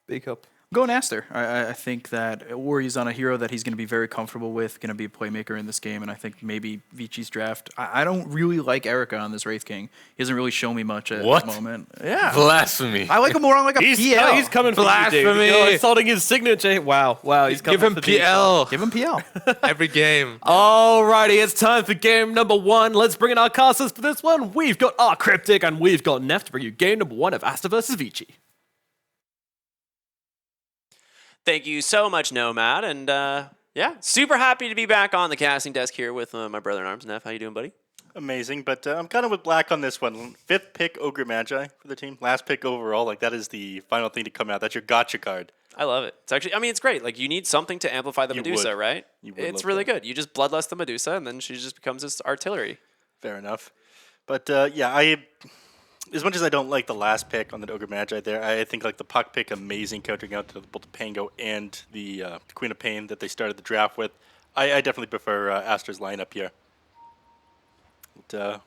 Speaker 8: Big up.
Speaker 5: Going Aster. I think that Ori's on a hero that he's going to be very comfortable with, going to be a playmaker in this game, and I think maybe Vichi's draft. I don't really like Erica on this Wraith King. He doesn't really show me much at the moment. Yeah.
Speaker 4: Blasphemy.
Speaker 5: I like him more on like a PL.
Speaker 8: He's coming for you, dude.
Speaker 6: Blasphemy.
Speaker 8: You're insulting his signature. Wow, he's coming
Speaker 6: Give him
Speaker 8: for me.
Speaker 6: PL
Speaker 5: Give him PL.
Speaker 6: every game.
Speaker 8: Alrighty, it's time for game number 1. Let's bring in our casters for this one. We've got our Cryptic and we've got Neff to bring you game number 1 of Aster vs. Vici.
Speaker 11: Thank you so much, Nomad. And yeah, super happy to be back on the casting desk here with my brother in arms, Neff. How you doing, buddy?
Speaker 2: Amazing, but I'm kind of with Black on this one. 5th pick, Ogre Magi for the team. Last pick overall. Like, that is the final thing to come out. That's your gotcha card.
Speaker 11: I love it. It's actually, I mean, it's great. Like, you need something to amplify the Medusa, right? It's really good. You just bloodlust the Medusa, and then she just becomes this artillery.
Speaker 2: Fair enough. But yeah, as much as I don't like the last pick on the Ogre Magi there, I think like the Puck pick, amazing countering out to both the Pango and the Queen of Pain that they started the draft with. I definitely prefer Aster's lineup here. But,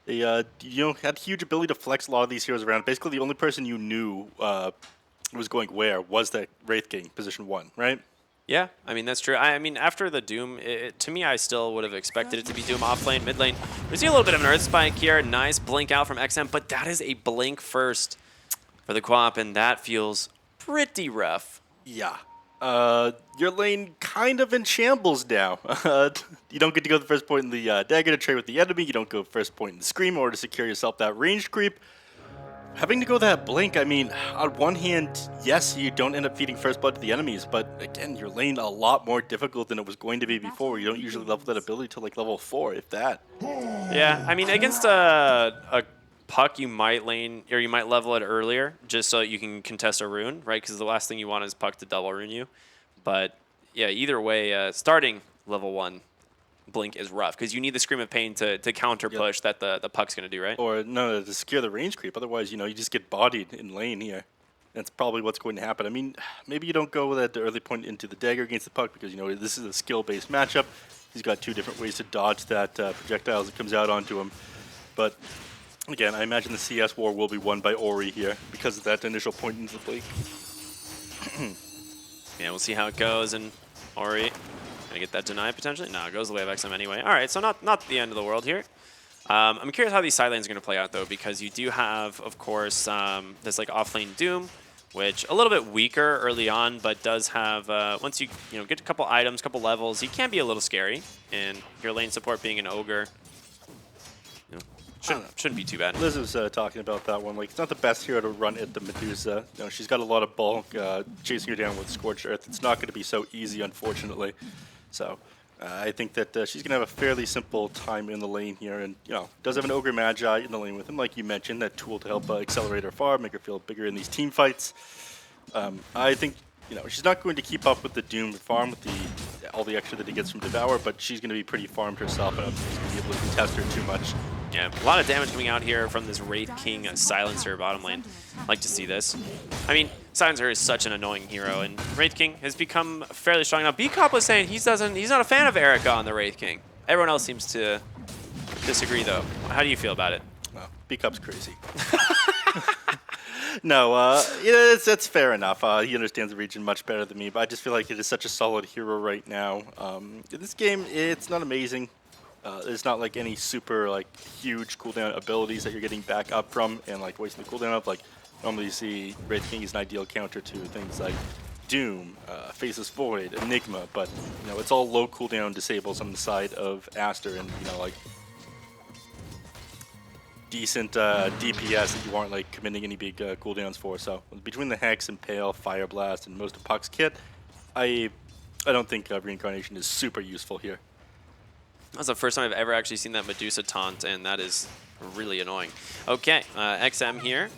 Speaker 2: they had huge ability to flex a lot of these heroes around. Basically, the only person you knew was going where was the Wraith King, position 1, right?
Speaker 11: Yeah, I mean, that's true. I mean, after the Doom, to me, I still would have expected it to be Doom off lane, mid lane. We see a little bit of an Earth Spike here. Nice blink out from XM, but that is a blink first for the Quap, and that feels pretty rough.
Speaker 2: Yeah. Your lane kind of in shambles now. You don't get to go the first point in the dagger to trade with the enemy. You don't go first point in the scream or to secure yourself that ranged creep. Having to go that blink, I mean, on one hand, yes, you don't end up feeding first blood to the enemies, but again, your lane a lot more difficult than it was going to be before. You don't usually level that ability to like level 4, if that.
Speaker 11: Yeah, I mean, against a Puck, you might lane, or you might level it earlier, just so you can contest a rune, right? Because the last thing you want is Puck to double rune you. But yeah, either way, starting level 1 blink is rough because you need the Scream of Pain to counter push that the Puck's going to do, right?
Speaker 2: Or no, to secure the range creep. Otherwise, you just get bodied in lane here. That's probably what's going to happen. I mean, maybe you don't go at the early point into the dagger against the Puck because, this is a skill-based matchup. He's got 2 different ways to dodge that projectile as it comes out onto him. But again, I imagine the CS war will be won by Ori here because of that initial point into the blink.
Speaker 11: Yeah, we'll see how it goes. And Ori, gonna get that deny potentially? No, it goes the way of XM anyway. All right, so not the end of the world here. I'm curious how these side lanes are gonna play out though, because you do have, of course, this like offlane Doom, which a little bit weaker early on, but does have once you get a couple items, couple levels, he can be a little scary. And your lane support being an ogre, shouldn't be too bad.
Speaker 2: Liz was talking about that one. Like, it's not the best hero to run at the Medusa. She's got a lot of bulk, chasing her down with Scorched Earth. It's not going to be so easy, unfortunately. So, I think that she's going to have a fairly simple time in the lane here. And, does have an Ogre Magi in the lane with him, like you mentioned, that tool to help accelerate her farm, make her feel bigger in these team fights. I think, she's not going to keep up with the Doom farm with all the extra that he gets from Devour, but she's going to be pretty farmed herself, and I don't think she's going to be able to contest her too much.
Speaker 11: Yeah, a lot of damage coming out here from this Wraith King Silencer bottom lane. Like to see this. I mean, Silencer is such an annoying hero, and Wraith King has become fairly strong. Now, B-Cop was saying he's not a fan of Erica on the Wraith King. Everyone else seems to disagree, though. How do you feel about it?
Speaker 2: Well, B-Cop's crazy. No, that's fair enough. He understands the region much better than me, but I just feel like it is such a solid hero right now. In this game, it's not amazing. There's not any super huge cooldown abilities that you're getting back up from and wasting the cooldown of Normally you see Wraith King is an ideal counter to things like Doom, Faceless Void, Enigma, but you know it's all low cooldown disables on the side of Aster, and you know like decent DPS that you aren't like committing any big cooldowns for. So between the Hex, Impale, Fire Blast, and most of Puck's kit, I don't think Reincarnation is super useful here.
Speaker 11: That's the first time I've ever actually seen that Medusa taunt, and that is really annoying. Okay, XM here.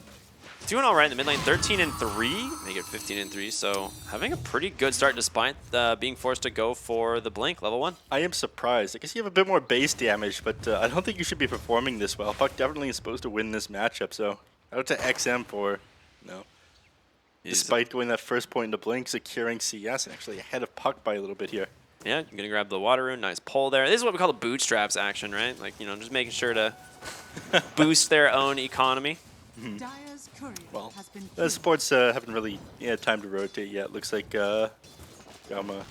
Speaker 11: Doing all right in the mid lane, 13-3, make it 15-3, so having a pretty good start despite being forced to go for the Blink, level 1.
Speaker 2: I am surprised. I guess you have a bit more base damage, but I don't think you should be performing this well. Puck definitely is supposed to win this matchup, so out to XM for, you know, despite going that first point into Blink, securing CS, and actually ahead of Puck by a little bit here.
Speaker 11: Yeah, you're going to grab the water rune, nice pull there. This is what we call the bootstraps action, right? Like, you know, just making sure to boost their own economy.
Speaker 2: Well, the supports haven't really had time to rotate yet. Looks like Gamma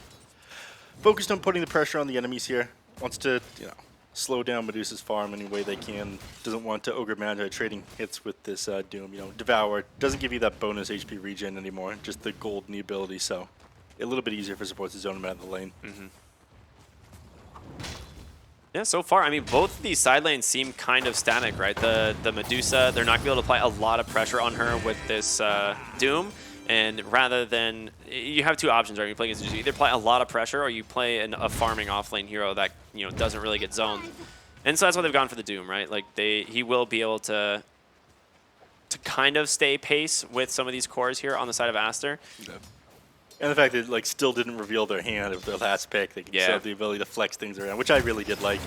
Speaker 2: focused on putting the pressure on the enemies here. Wants to, you know, slow down Medusa's farm any way they can. Doesn't want to Ogre Manta trading hits with this Doom. You know, Devour doesn't give you that bonus HP regen anymore, just the gold and the ability, so a little bit easier for supports to zone him out of the lane.
Speaker 11: Yeah, so far, I mean, both of these side lanes seem kind of static, right? The Medusa, they're not going to be able to apply a lot of pressure on her with this Doom. And rather than, you have two options, right? You play against Medusa. You either play a lot of pressure or you play a farming offlane hero that, you know, doesn't really get zoned. And so that's why they've gone for the Doom, right? Like, he will be able to kind of stay pace with some of these cores here on the side of Aster.
Speaker 2: Yeah. And the fact that like still didn't reveal their hand of their last pick, they still have the ability to flex things around, which I really did like.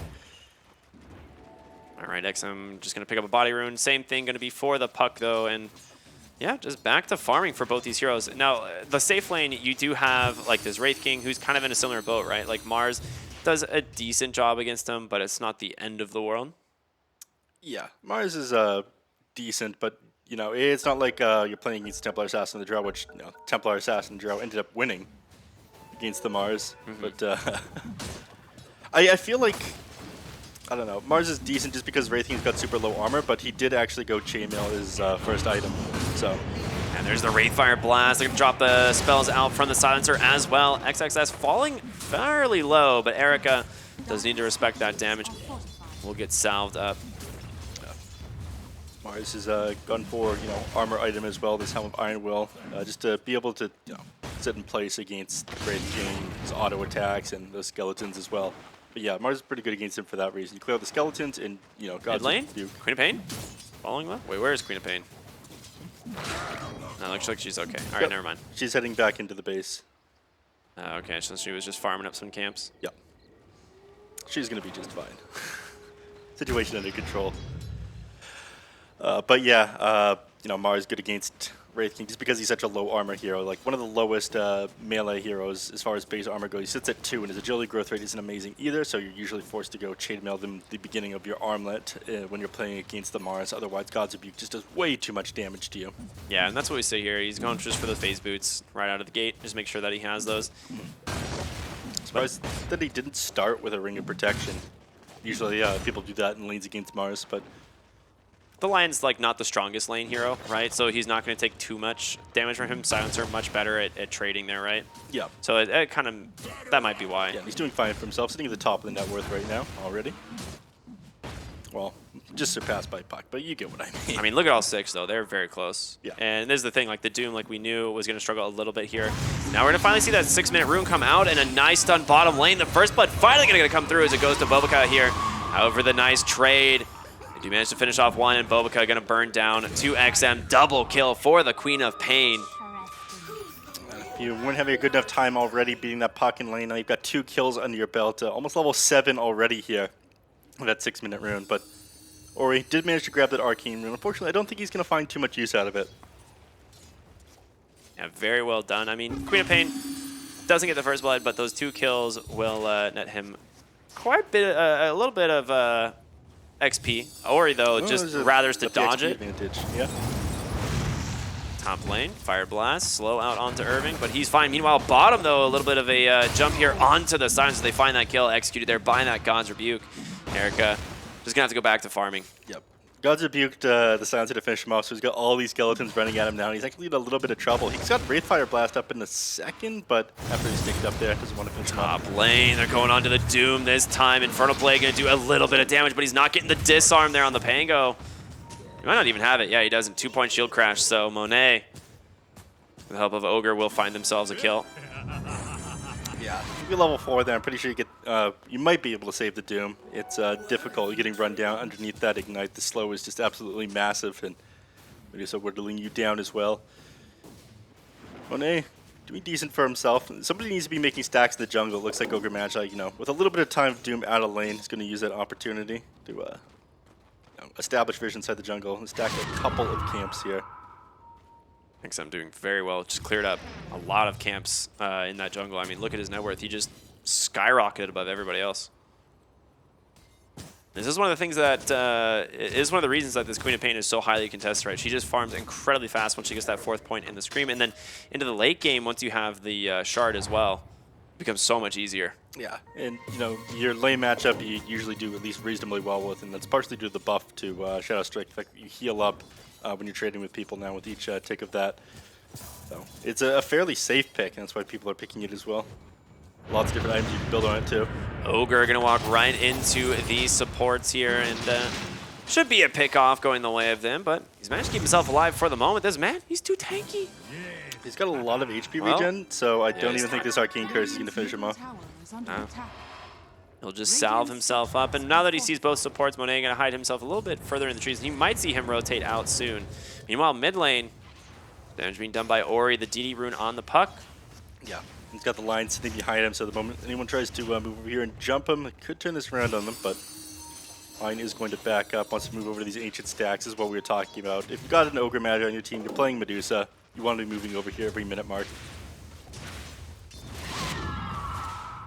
Speaker 11: All right, XM just going to pick up a body rune. Same thing going to be for the Puck, though. And yeah, just back to farming for both these heroes. Now, the safe lane, you do have like this Wraith King who's kind of in a similar boat, right? Like Mars does a decent job against him, but it's not the end of the world.
Speaker 2: Yeah, Mars is decent, but you know, it's not like you're playing against Templar Assassin in the draw, which, you know, Templar Assassin draw ended up winning against the Mars. But I feel like, I don't know, Mars is decent just because Wraith King's got super low armor, but he did actually go chainmail his first item. So.
Speaker 11: And there's the Wraithfire Blast. They're going to drop the spells out from the Silencer as well. XXS falling fairly low, but Erica does need to respect that damage. Will get salved up.
Speaker 2: Mars has gone for, you know, armor item as well, this Helm of Iron Will, just to be able to, you know, sit in place against Wraith King's auto attacks and the skeletons as well. But yeah, Mars is pretty good against him for that reason. You clear out the skeletons and, you know, God's
Speaker 11: lane? Queen of Pain? Following low? Wait, where is Queen of Pain? No, looks like she's okay. All right, never mind.
Speaker 2: She's heading back into the base.
Speaker 11: Okay, so she was just farming up some camps.
Speaker 2: Yep. She's going to be just fine. Situation under control. But yeah, you know, Mars is good against Wraith King just because he's such a low armor hero. Like one of the lowest melee heroes as far as base armor goes. He sits at 2, and his agility growth rate isn't amazing either. So you're usually forced to go chainmail them at the beginning of your armlet when you're playing against the Mars. Otherwise, God's Rebuke just does way too much damage to you.
Speaker 11: Yeah, and that's what we say here. He's going just for the phase boots right out of the gate. Just make sure that he has those.
Speaker 2: Surprised that he didn't start with a Ring of Protection. Usually, people do that in lanes against Mars, but.
Speaker 11: The Lion's like not the strongest lane hero, right? So he's not going to take too much damage from him. Silencer much better at trading there, right?
Speaker 2: Yeah.
Speaker 11: So it kind of, that might be why.
Speaker 2: Yeah, he's doing fine for himself, sitting at the top of the net worth right now already. Well, just surpassed by Puck, but you get what I mean.
Speaker 11: I mean, look at all 6 though; they're very close.
Speaker 2: Yeah.
Speaker 11: And this is the thing, like the Doom, like we knew was going to struggle a little bit here. Now we're going to finally see that 6-minute rune come out and a nice stun bottom lane. The first blood finally going to come through as it goes to Bobica here. However, the nice trade. They do manage to finish off 1, and Bobica going to burn down 2XM. Double kill for the Queen of Pain.
Speaker 2: You weren't having a good enough time already beating that Puck in lane. Now you've got 2 kills under your belt. Almost level 7 already here with that 6-minute rune. But Ori did manage to grab that Arcane rune. Unfortunately, I don't think he's going to find too much use out of it.
Speaker 11: Yeah, very well done. I mean, Queen of Pain doesn't get the first blood, but those 2 kills will net him quite a little bit of XP. Ori, though, just rathers to dodge it.
Speaker 2: Advantage. Yeah.
Speaker 11: Top lane, Fire Blast, slow out onto Irving, but he's fine. Meanwhile, bottom, though, a little bit of a jump here onto the Silence, so they find that kill executed there by that God's Rebuke. Erica just going to have to go back to farming.
Speaker 2: Yep. God's rebuked the Silencer to finish him off, so he's got all these skeletons running at him now. And he's actually in a little bit of trouble. He's got Wraithfire Blast up in a second, but after he's sticked up there, doesn't want to finish him off.
Speaker 11: Top lane, they're going on to the Doom this time. Infernal Blade going to do a little bit of damage, but he's not getting the disarm there on the Pango. He might not even have it. Yeah, he doesn't. 2-point shield crash, so Monet, with the help of Ogre, will find themselves a kill.
Speaker 2: Yeah, if you're level 4 there, I'm pretty sure you get, you might be able to save the Doom. It's difficult. You're getting run down underneath that Ignite. The slow is just absolutely massive, and Medusa whittling you down as well. Monet doing decent for himself. Somebody needs to be making stacks in the jungle. It looks like Ogre Magi, you know, with a little bit of time of Doom out of lane, he's going to use that opportunity to establish vision inside the jungle and stack a couple of camps here.
Speaker 11: Thinks I'm doing very well. Just cleared up a lot of camps in that jungle. I mean, look at his net worth. He just skyrocketed above everybody else. This is one of the things that is one of the reasons that this Queen of Pain is so highly contested, right? She just farms incredibly fast once she gets that 4th point in the Scream. And then into the late game, once you have the Shard as well, it becomes so much easier.
Speaker 2: Yeah, and you know, your lane matchup you usually do at least reasonably well with, and that's partially due to the buff to Shadow Strike. In fact, you heal up when you're trading with people now with each tick of that. So it's a fairly safe pick, and that's why people are picking it as well. Lots of different items you can build on it too.
Speaker 11: Ogre gonna walk right into these supports here, and should be a pick off going the way of them, but he's managed to keep himself alive for the moment. This man, he's too tanky.
Speaker 2: He's got a lot of HP regen, so I don't even think this Arcane Curse is going to finish him off.
Speaker 11: He'll just salve himself up, and now that he sees both supports, Monet going to hide himself a little bit further in the trees, and you might see him rotate out soon. Meanwhile, mid lane, damage being done by Ori, the DD rune on the puck.
Speaker 2: Yeah, he's got the line sitting behind him, so the moment anyone tries to move over here and jump him, it could turn this around on them, but line is going to back up, wants to move over to these ancient stacks, is what we were talking about. If you've got an Ogre Magi on your team, you're playing Medusa, you want to be moving over here every minute mark.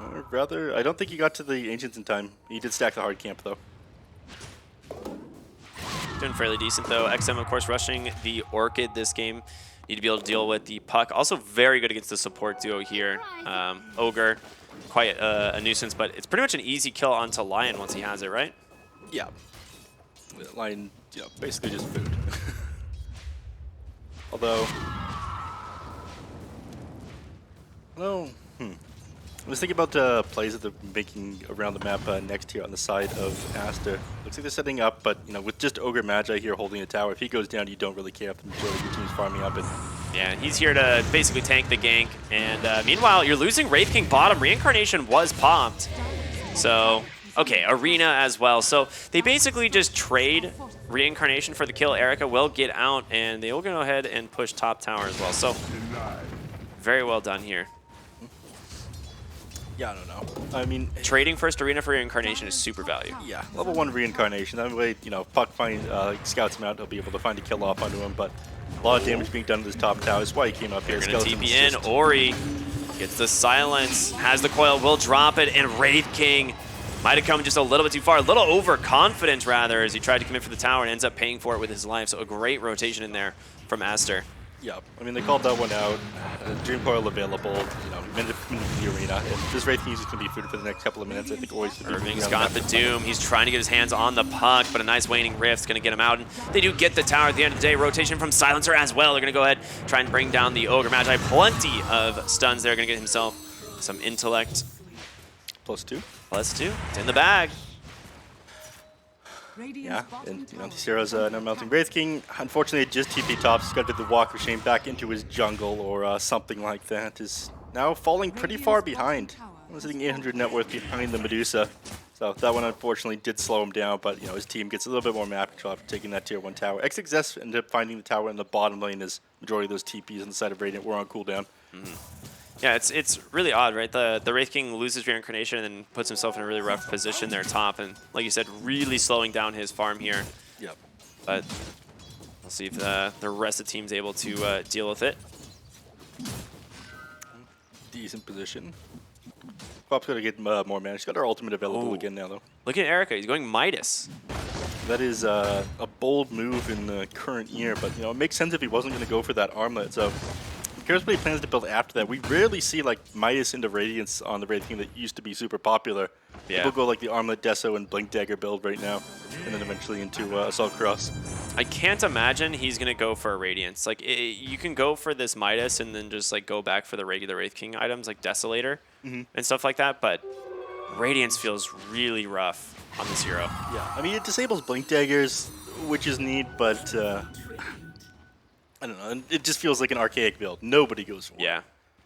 Speaker 2: Or rather, I don't think he got to the Ancients in time. He did stack the hard camp, though.
Speaker 11: Doing fairly decent, though. XM, of course, rushing the Orchid this game. Need to be able to deal with the puck. Also very good against the support duo here. Ogre, quite a nuisance, but it's pretty much an easy kill onto Lion once he has it, right?
Speaker 2: Yeah. Lion, you know, basically just food. Although, I was thinking about plays that they're making around the map next here on the side of Aster. Looks like they're setting up, but you know, with just Ogre Magi here holding a tower, if he goes down, you don't really care if the majority of your team's farming up. And
Speaker 11: yeah, he's here to basically tank the gank. And meanwhile, you're losing Wraith King bottom. Reincarnation was popped. So, okay, Arena as well. So they basically just trade Reincarnation for the kill. Erica will get out, and they will go ahead and push top tower as well. So, very well done here.
Speaker 2: Yeah, I don't know. I mean,
Speaker 11: trading first Arena for Reincarnation is super value.
Speaker 2: Yeah, level 1 Reincarnation. That way, you know, Puck scouts him out. He'll be able to find a kill off onto him, but a lot of damage being done to this top tower. That's why he came up here.
Speaker 11: They're going to TP in. Ori gets the silence, has the coil, will drop it, and Wraith King might have come just a little bit too far. A little overconfident, rather, as he tried to commit for the tower and ends up paying for it with his life. So a great rotation in there from Aster.
Speaker 2: Yeah, I mean, they called that one out. Dream Coil available, you know, minute in the arena. And this Wraith King is going to be food for the next couple of minutes. I think always.
Speaker 11: Irving's got the Doom. He's trying to get his hands on the puck, but a nice Waning Rift's going to get him out. And they do get the tower at the end of the day. Rotation from Silencer as well. They're going to go ahead, try and bring down the Ogre Magi. Plenty of stuns there. Going to get himself some intellect.
Speaker 2: +2.
Speaker 11: +2. It's in the bag.
Speaker 2: Yeah, and you know, these heroes now melting. Wraith King, unfortunately, just TP tops. He's got to do the Walk of Shame back into his jungle or something like that. Is now falling pretty far behind. I'm sitting 800 net worth behind the Medusa. So that one unfortunately did slow him down, but you know, his team gets a little bit more map control after taking that tier 1 tower. XXS ended up finding the tower in the bottom lane as majority of those TPs on the side of Radiant were on cooldown.
Speaker 11: Yeah, it's really odd, right? The Wraith King loses Reincarnation and then puts himself in a really rough position there top, and like you said, really slowing down his farm here.
Speaker 2: Yep.
Speaker 11: But we'll see if the rest of the team's able to deal with it.
Speaker 2: Decent position. Pop's got to get more mana. She's got her ultimate available again now, though.
Speaker 11: Look at Erica. He's going Midas.
Speaker 2: That is a bold move in the current year, but you know, it makes sense if he wasn't going to go for that armlet. So here's what he plans to build after that. We rarely see like Midas into Radiance on the Wraith King that used to be super popular.
Speaker 11: Yeah.
Speaker 2: People go like the Armlet Deso and Blink Dagger build right now, and then eventually into Assault Cross.
Speaker 11: I can't imagine he's going to go for a Radiance. Like, you can go for this Midas and then just, like, go back for the regular Wraith King items, like Desolator and stuff like that, but Radiance feels really rough on this hero.
Speaker 2: Yeah, I mean, it disables Blink Daggers, which is neat, but I don't know. It just feels like an archaic build. Nobody goes for it.
Speaker 11: Yeah.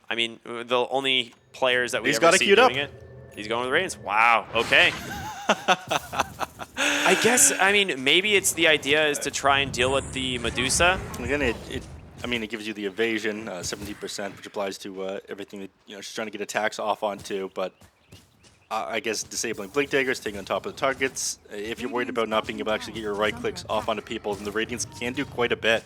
Speaker 11: I mean, the only players that we
Speaker 2: He's
Speaker 11: ever
Speaker 2: got it
Speaker 11: see
Speaker 2: queued
Speaker 11: doing
Speaker 2: up.
Speaker 11: it, he's going with Radiance. Wow, okay. I guess, I mean, maybe it's the idea is to try and deal with the Medusa.
Speaker 2: Again, I mean, it gives you the evasion, 70%, which applies to everything that she's trying to get attacks off onto. But I guess disabling Blink Daggers, taking on top of the targets. If you're worried about not being able to actually get your right clicks off onto people, then the Radiance can do quite a bit.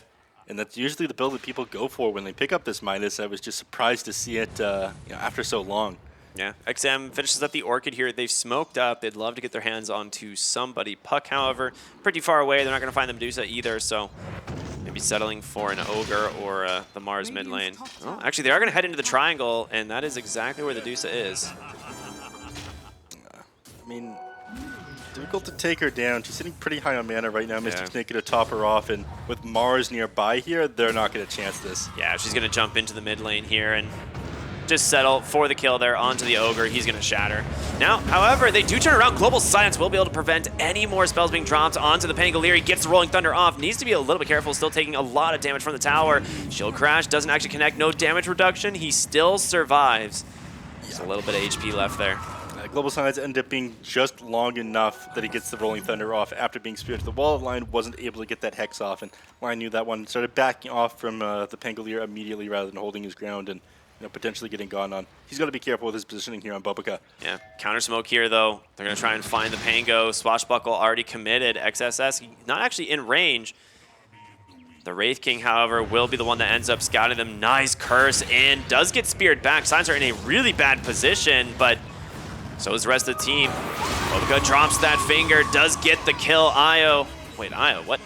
Speaker 2: And that's usually the build that people go for when they pick up this Midas. I was just surprised to see it after so long.
Speaker 11: Yeah, XM finishes up the Orchid here. They've smoked up. They'd love to get their hands onto somebody. Puck, however, pretty far away. They're not going to find the Medusa either, so maybe settling for an Ogre or the Mars mid lane. Oh, actually, they are going to head into the triangle, and that is exactly where the Medusa is.
Speaker 2: I mean, difficult to take her down. She's sitting pretty high on mana right now. Mystic's naked to top her off, and with Mars nearby here, they're not going to chance this.
Speaker 11: Yeah, she's going to jump into the mid lane here and just settle for the kill there onto the Ogre. He's going to shatter. Now, however, they do turn around. Global Silence will be able to prevent any more spells being dropped onto the Pangolier. He gets the Rolling Thunder off. Needs to be a little bit careful. Still taking a lot of damage from the tower. Shield Crash doesn't actually connect. No damage reduction. He still survives. There's a little bit of HP left there.
Speaker 2: Global Silence ended up being just long enough that he gets the Rolling Thunder off after being speared to the wall. Lion wasn't able to get that Hex off, and Lion knew that one. Started backing off from the Pangolier immediately rather than holding his ground and potentially getting gone on. He's got to be careful with his positioning here on Bobica.
Speaker 11: Yeah, counter smoke here though. They're going to try and find the Pango. Swashbuckle already committed. XSS not actually in range. The Wraith King, however, will be the one that ends up scouting them. Nice curse in. Does get speared back. Signs are in a really bad position, but so is the rest of the team. Bobica drops that finger. Does get the kill. Io. Wait, Io, what?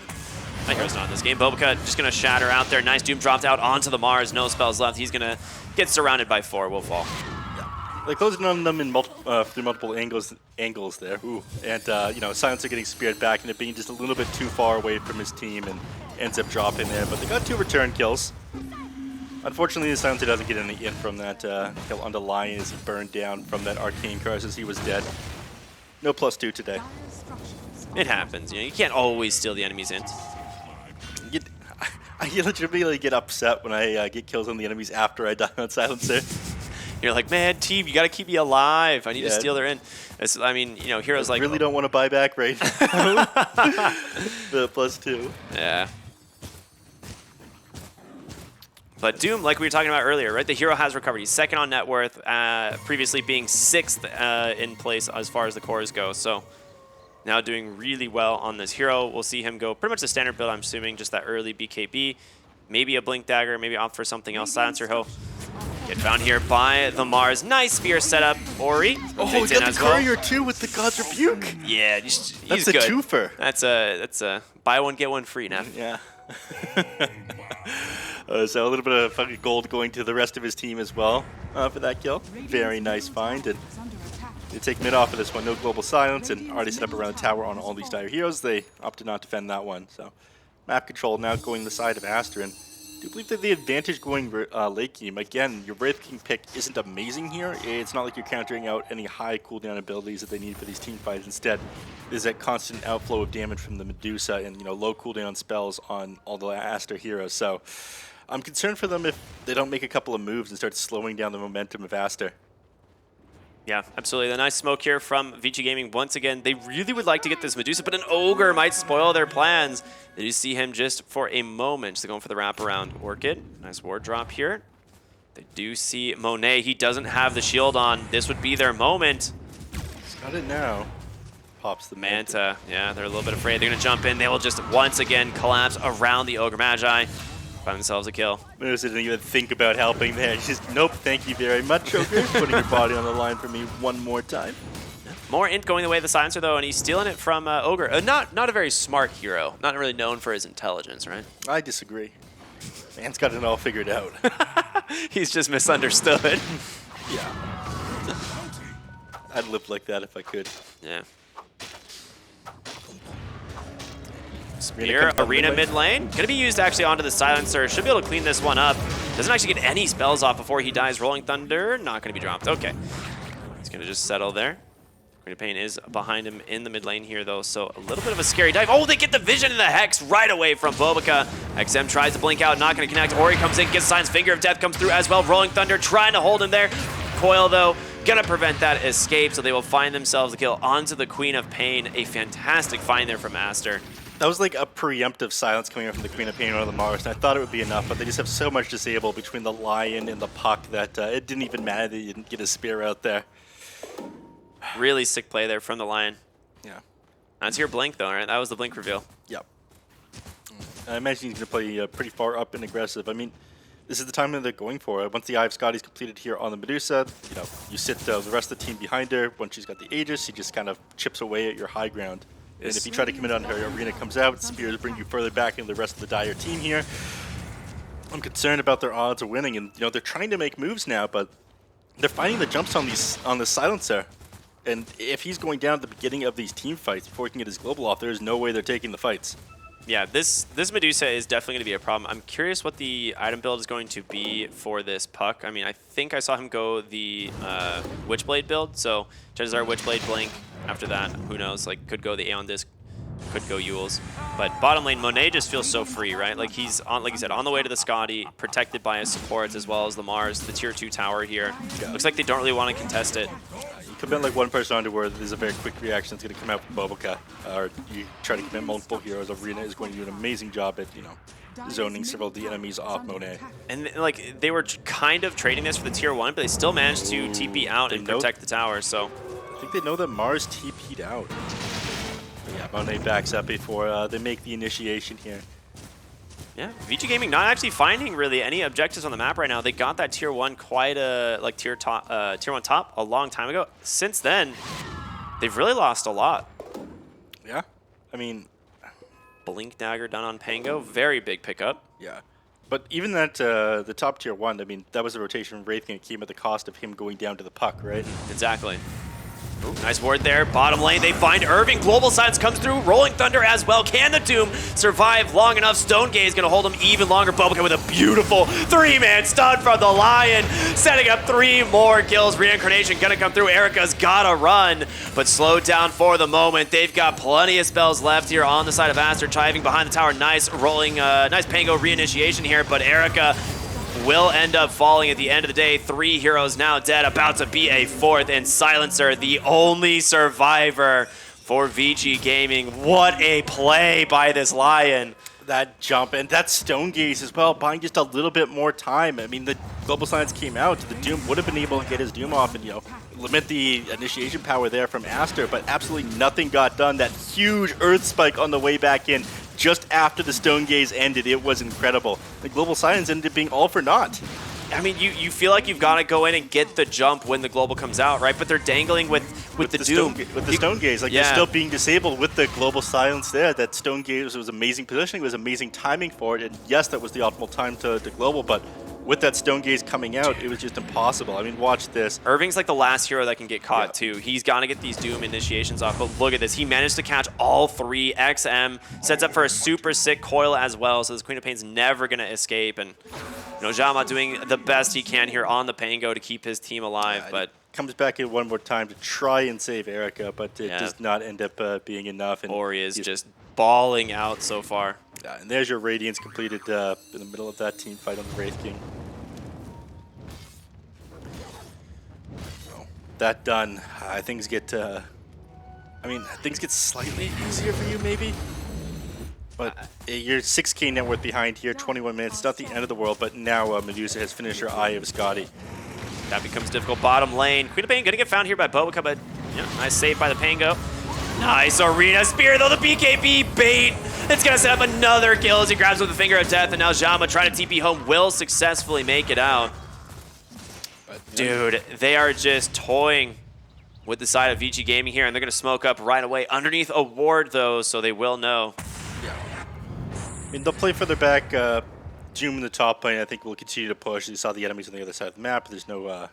Speaker 11: My hero's not in this game. Bobica just going to shatter out there. Nice Doom dropped out onto the Mars. No spells left. He's going to get surrounded by 4. Will fall.
Speaker 2: They closing on them in through multiple angles there. Ooh. And, Silencer getting speared back and it being just a little bit too far away from his team and ends up dropping there. But they got 2 return kills. Unfortunately, the Silencer doesn't get any in from that kill onto Lion as he burned down from that Arcane Curse as he was dead. No +2 today.
Speaker 11: It happens. You can't always steal the enemy's int.
Speaker 2: I legitimately get upset when I get kills on the enemies after I die on Silencer.
Speaker 11: You're like, man, team, you got to keep me alive. I need to steal their int. I mean, heroes like...
Speaker 2: I really don't want to buy back right now. The +2.
Speaker 11: Yeah. But Doom, like we were talking about earlier, right? The hero has recovered. He's second on net worth, previously being 6th in place as far as the cores go. So now doing really well on this hero. We'll see him go pretty much the standard build, I'm assuming, just that early BKB. Maybe a Blink Dagger, maybe opt for something else. Silencer, he'll get found here by the Mars. Nice spear setup. Ori.
Speaker 2: Oh, he got the courier too with the God's Rebuke.
Speaker 11: Yeah, he's
Speaker 2: That's
Speaker 11: good.
Speaker 2: a twofer.
Speaker 11: That's a buy one, get one free now.
Speaker 2: Yeah. So a little bit of fucking gold going to the rest of his team as well for that kill. Very nice find. And they take mid off of this one. No Global Silence and already set up around the tower on all these dire heroes. They opted not to defend that one. So map control now going the side of Aster. And I do believe that the advantage going late game, again, your Wraith King pick isn't amazing here. It's not like you're countering out any high cooldown abilities that they need for these team fights. Instead, there's that constant outflow of damage from the Medusa and low cooldown spells on all the Aster heroes. So I'm concerned for them if they don't make a couple of moves and start slowing down the momentum of Aster.
Speaker 11: Yeah, absolutely. The nice smoke here from Vici Gaming. Once again, they really would like to get this Medusa, but an Ogre might spoil their plans. They do see him just for a moment. So they're going for the wraparound Orchid. Nice ward drop here. They do see Monet. He doesn't have the shield on. This would be their moment.
Speaker 2: He's got it now. Pops the
Speaker 11: Manta. Yeah, they're a little bit afraid. They're going to jump in. They will just once again collapse around the Ogre Magi. Find themselves a kill.
Speaker 2: Medusa didn't even think about helping there. She's just, nope, thank you very much, Ogre. Putting your body on the line for me one more time.
Speaker 11: More int going the way of the Silencer, though, and he's stealing it from Ogre. Not a very smart hero. Not really known for his intelligence, right?
Speaker 2: I disagree. Man's got it all figured out.
Speaker 11: He's just misunderstood.
Speaker 2: Yeah. I'd live like that if I could.
Speaker 11: Yeah. Spear, Arena mid lane. Gonna be used actually onto the Silencer. Should be able to clean this one up. Doesn't actually get any spells off before he dies. Rolling Thunder, not gonna be dropped. Okay. He's gonna just settle there. Queen of Pain is behind him in the mid lane here though, so a little bit of a scary dive. Oh, they get the vision and the Hex right away from Bobica. XM tries to blink out, not gonna connect. Ori comes in, gets Signs, Finger of Death comes through as well. Rolling Thunder trying to hold him there. Coil though, gonna prevent that escape, so they will find themselves a kill onto the Queen of Pain. A fantastic find there from Aster.
Speaker 2: That was like a preemptive silence coming from the Queen of Pain or the Mars, and I thought it would be enough, but they just have so much disable between the Lion and the Puck that it didn't even matter that you didn't get a spear out there.
Speaker 11: Really sick play there from the Lion.
Speaker 2: Yeah.
Speaker 11: That's your blink though, right? That was the blink reveal.
Speaker 2: Yep. I imagine he's going to play pretty far up and aggressive. I mean, this is the time that they're going for it. Once the Eye of Scotty's completed here on the Medusa, you know, you sit the rest of the team behind her. Once she's got the Aegis, he just kind of chips away at your high ground. And if you try to commit on her, Arena comes out, Spears bring you further back into the rest of the Dire team here. I'm concerned about their odds of winning, and you know they're trying to make moves now, but they're finding the jumps on the Silencer. And if he's going down at the beginning of these team fights before he can get his global off, there's no way they're taking the fights.
Speaker 11: Yeah, this Medusa is definitely going to be a problem. I'm curious what the item build is going to be for this Puck. I mean, I think I saw him go the Witchblade build, so chances are Witchblade Blink. After that, who knows? Like, could go the Aeon Disc, could go Yules. But bottom lane, Monet just feels so free, right? Like he's on, like you said, on the way to the Scotty, protected by his supports as well as the Mars, the tier 2 tower here. Yeah. Looks like they don't really want to contest it.
Speaker 2: You commit like one person onto where there's a very quick reaction that's going to come out from Bobica, or you try to commit multiple heroes. Arena is going to do an amazing job at, you know, zoning several of the enemies off Monet.
Speaker 11: And like they were kind of trading this for the tier 1, but they still managed to TP out and protect the tower. So
Speaker 2: I think they know that Mars TP'd out. But yeah, Monet backs up before they make the initiation here.
Speaker 11: Yeah, VG Gaming not actually finding really any objectives on the map right now. They got that tier 1 quite a tier 1 top a long time ago. Since then, they've really lost a lot.
Speaker 2: Yeah, I mean,
Speaker 11: Blink Dagger done on Pango, very big pickup.
Speaker 2: Yeah, but even that the top tier 1, I mean, that was a rotation Wraith, and it came at the cost of him going down to the Puck, right?
Speaker 11: Exactly. Ooh, nice ward there. Bottom lane, they find Irving. Global Silence comes through. Rolling Thunder as well. Can the Doom survive long enough? Stone Gaze going to hold him even longer. Bobica with a beautiful 3-man stun from the Lion. Setting up 3 more kills. Reincarnation going to come through. Erica's got to run, but slowed down for the moment. They've got plenty of spells left here on the side of Aster. Chiving behind the tower. Nice rolling, nice Pango reinitiation here, but Erica will end up falling at the end of the day. 3 heroes now dead, about to be a 4th, and Silencer, the only survivor for VG Gaming. What a play by this Lion.
Speaker 2: That jump, and that Stone Gaze as well, buying just a little bit more time. I mean, the Global Silence came out, the Doom would have been able to get his Doom off and, you know, limit the initiation power there from Aster, but absolutely nothing got done. That huge Earth Spike on the way back in, just after the Stone Gaze ended, it was incredible. The Global Silence ended up being all for naught.
Speaker 11: I mean, you feel like you've got to go in and get the jump when the Global comes out, right? But they're dangling with the Doom.
Speaker 2: With the Stone Gaze, like they're still being disabled with the Global Silence there. That Stone Gaze was amazing positioning, was amazing timing for it, and yes, that was the optimal time to Global, but with that Stone Gaze coming out, it was just impossible. I mean, watch this.
Speaker 11: Irving's like the last hero that can get caught too. He's got to get these Doom initiations off, but look at this. He managed to catch all 3. XM sets up for a super sick coil as well, so this Queen of Pain's never going to escape. And you know, Jama doing the best he can here on the Pango to keep his team alive, but
Speaker 2: comes back in one more time to try and save Erica, but it does not end up being enough. And
Speaker 11: Ori is just balling out so far.
Speaker 2: Yeah, and there's your Radiance completed in the middle of that team fight on the Wraith King. That done, things get things get slightly easier for you maybe, but you're 6k net worth behind here, 21 minutes. It's not the end of the world, but now Medusa has finished her Eye of Scotty.
Speaker 11: That becomes difficult. Bottom lane, Queen of Pain gonna get found here by Bobica, but yeah, nice save by the Pango. Nice Arena Spear though, the BKB bait. It's gonna set up another kill as he grabs with the Finger of Death, and now Jama trying to TP home will successfully make it out. Dude, they are just toying with the side of VG Gaming here, and they're going to smoke up right away underneath a ward, though, so they will know.
Speaker 2: Yeah. I mean, they'll play further back. Doom in the top lane, I think, will continue to push. You saw the enemies on the other side of the map. There's no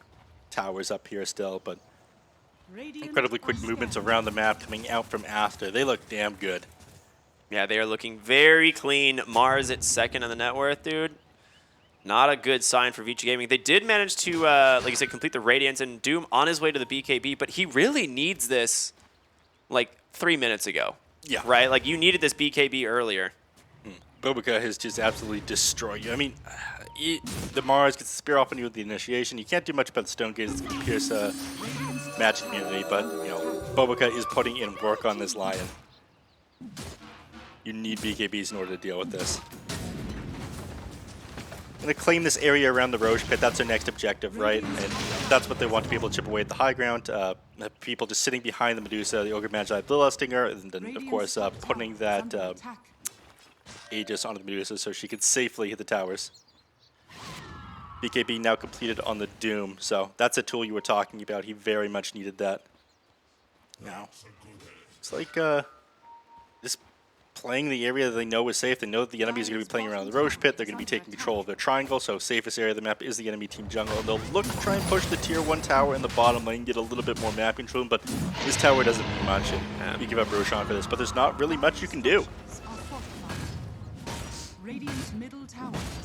Speaker 2: towers up here still, but incredibly quick movements around the map coming out from Aster. They look damn good.
Speaker 11: Yeah, they are looking very clean. Mars at second on the net worth, dude. Not a good sign for Vici Gaming. They did manage to, like I said, complete the Radiance, and Doom on his way to the BKB, but he really needs this like 3 minutes ago.
Speaker 2: Yeah.
Speaker 11: Right? Like, you needed this BKB earlier.
Speaker 2: Bobica has just absolutely destroyed you. I mean, the Mars gets the spear off on you with the initiation. You can't do much about the Stone Gaze. It's going to pierce match community, but, you know, Bobica is putting in work on this Lion. You need BKBs in order to deal with this. Going to claim this area around the Roche Pit. That's their next objective, right? And that's what they want to be able to chip away at the high ground. People just sitting behind the Medusa, the Ogre Magi Blilla Stinger, and then, of course, putting that Aegis onto the Medusa so she could safely hit the towers. BKB now completed on the Doom, so that's a tool you were talking about. He very much needed that. Now, it's like just playing the area that they know is safe. They know that the enemy is going to be playing around the Roche Pit. They're going to be taking control of their triangle, so safest area of the map is the enemy team jungle. And they'll look to try and push the tier 1 tower in the bottom lane, get a little bit more map control, but this tower doesn't mean much, and you give up Roshan for this. But there's not really much you can do.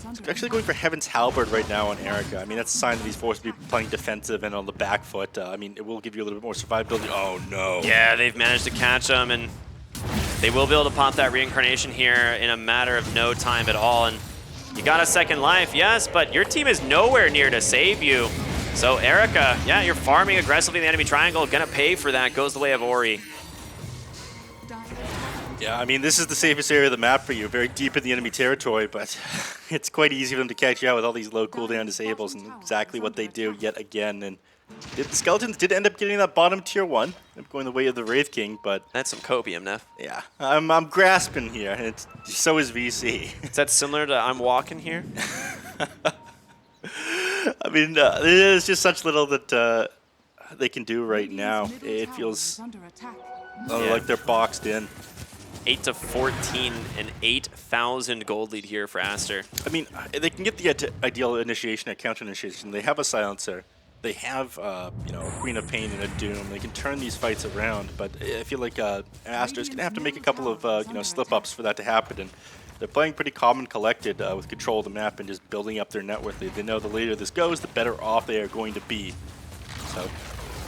Speaker 2: He's actually going for Heaven's Halberd right now on Erica. I mean, that's a sign that he's forced to be playing defensive and on the back foot. I mean, it will give you a little bit more survivability. Oh, no.
Speaker 11: Yeah, they've managed to catch him, and they will be able to pop that reincarnation here in a matter of no time at all. And you got a second life, yes, but your team is nowhere near to save you. So Erica, yeah, you're farming aggressively in the enemy triangle. Gonna pay for that. Goes the way of Ori.
Speaker 2: Yeah, I mean, this is the safest area of the map for you, very deep in the enemy territory, but it's quite easy for them to catch you out with all these low cooldown disables, and exactly what they do yet again. And the Skeletons did end up getting that bottom tier 1, going the way of the Wraith King, but...
Speaker 11: That's some copium, Neff.
Speaker 2: Yeah, I'm grasping here, and so is VC.
Speaker 11: Is that similar to I'm walking here?
Speaker 2: I mean, there's just such little that they can do right now. It feels like they're boxed in.
Speaker 11: 8-14, an 8,000 gold lead here for Aster.
Speaker 2: I mean, they can get the ideal initiation or counter initiation. They have a silencer. They have, you know, a Queen of Pain and a Doom. They can turn these fights around, but I feel like Aster's going to have to make a couple of, you know, slip-ups for that to happen. And they're playing pretty calm and collected with control of the map and just building up their net worth. They know the later this goes, the better off they are going to be. So,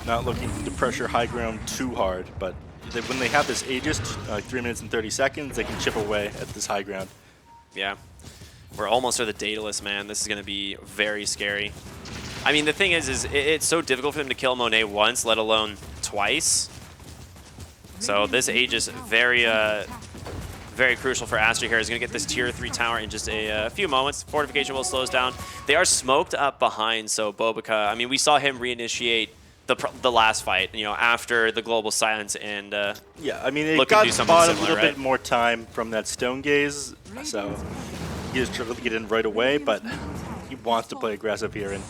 Speaker 2: not looking to pressure high ground too hard, but when they have this Aegis, 3 minutes and 30 seconds, they can chip away at this high ground.
Speaker 11: Yeah. We're almost to the Daedalus, man. This is going to be very scary. I mean, the thing is it's so difficult for them to kill Monet once, let alone twice. So this Aegis, very crucial for Aster here. Is going to get this tier 3 tower in just a few moments. Fortification will slow us down. They are smoked up behind, so Bobica, I mean, we saw him reinitiate the last fight, you know, after the global silence, and
Speaker 2: yeah, I mean, it got bought a little bit more time from that Stone Gaze, so he just struggled to get in right away, but he wants to play aggressive here. And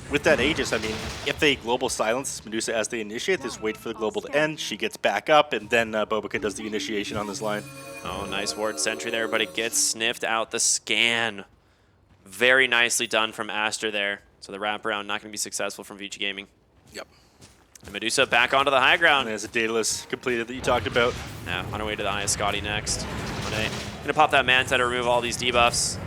Speaker 2: with that Aegis, I mean, if they global silence Medusa as they initiate, just wait for the global to end, she gets back up, and then Bobica does the initiation on this line.
Speaker 11: Oh, nice ward sentry there, but it gets sniffed out the scan. Very nicely done from Aster there. So the wraparound not going to be successful from Vici Gaming.
Speaker 2: Yep.
Speaker 11: And Medusa back onto the high ground.
Speaker 2: And there's a Daedalus completed that you talked about.
Speaker 11: Yeah, on our way to the Eye of Scotty next. Gonna pop that Manta to remove all these debuffs.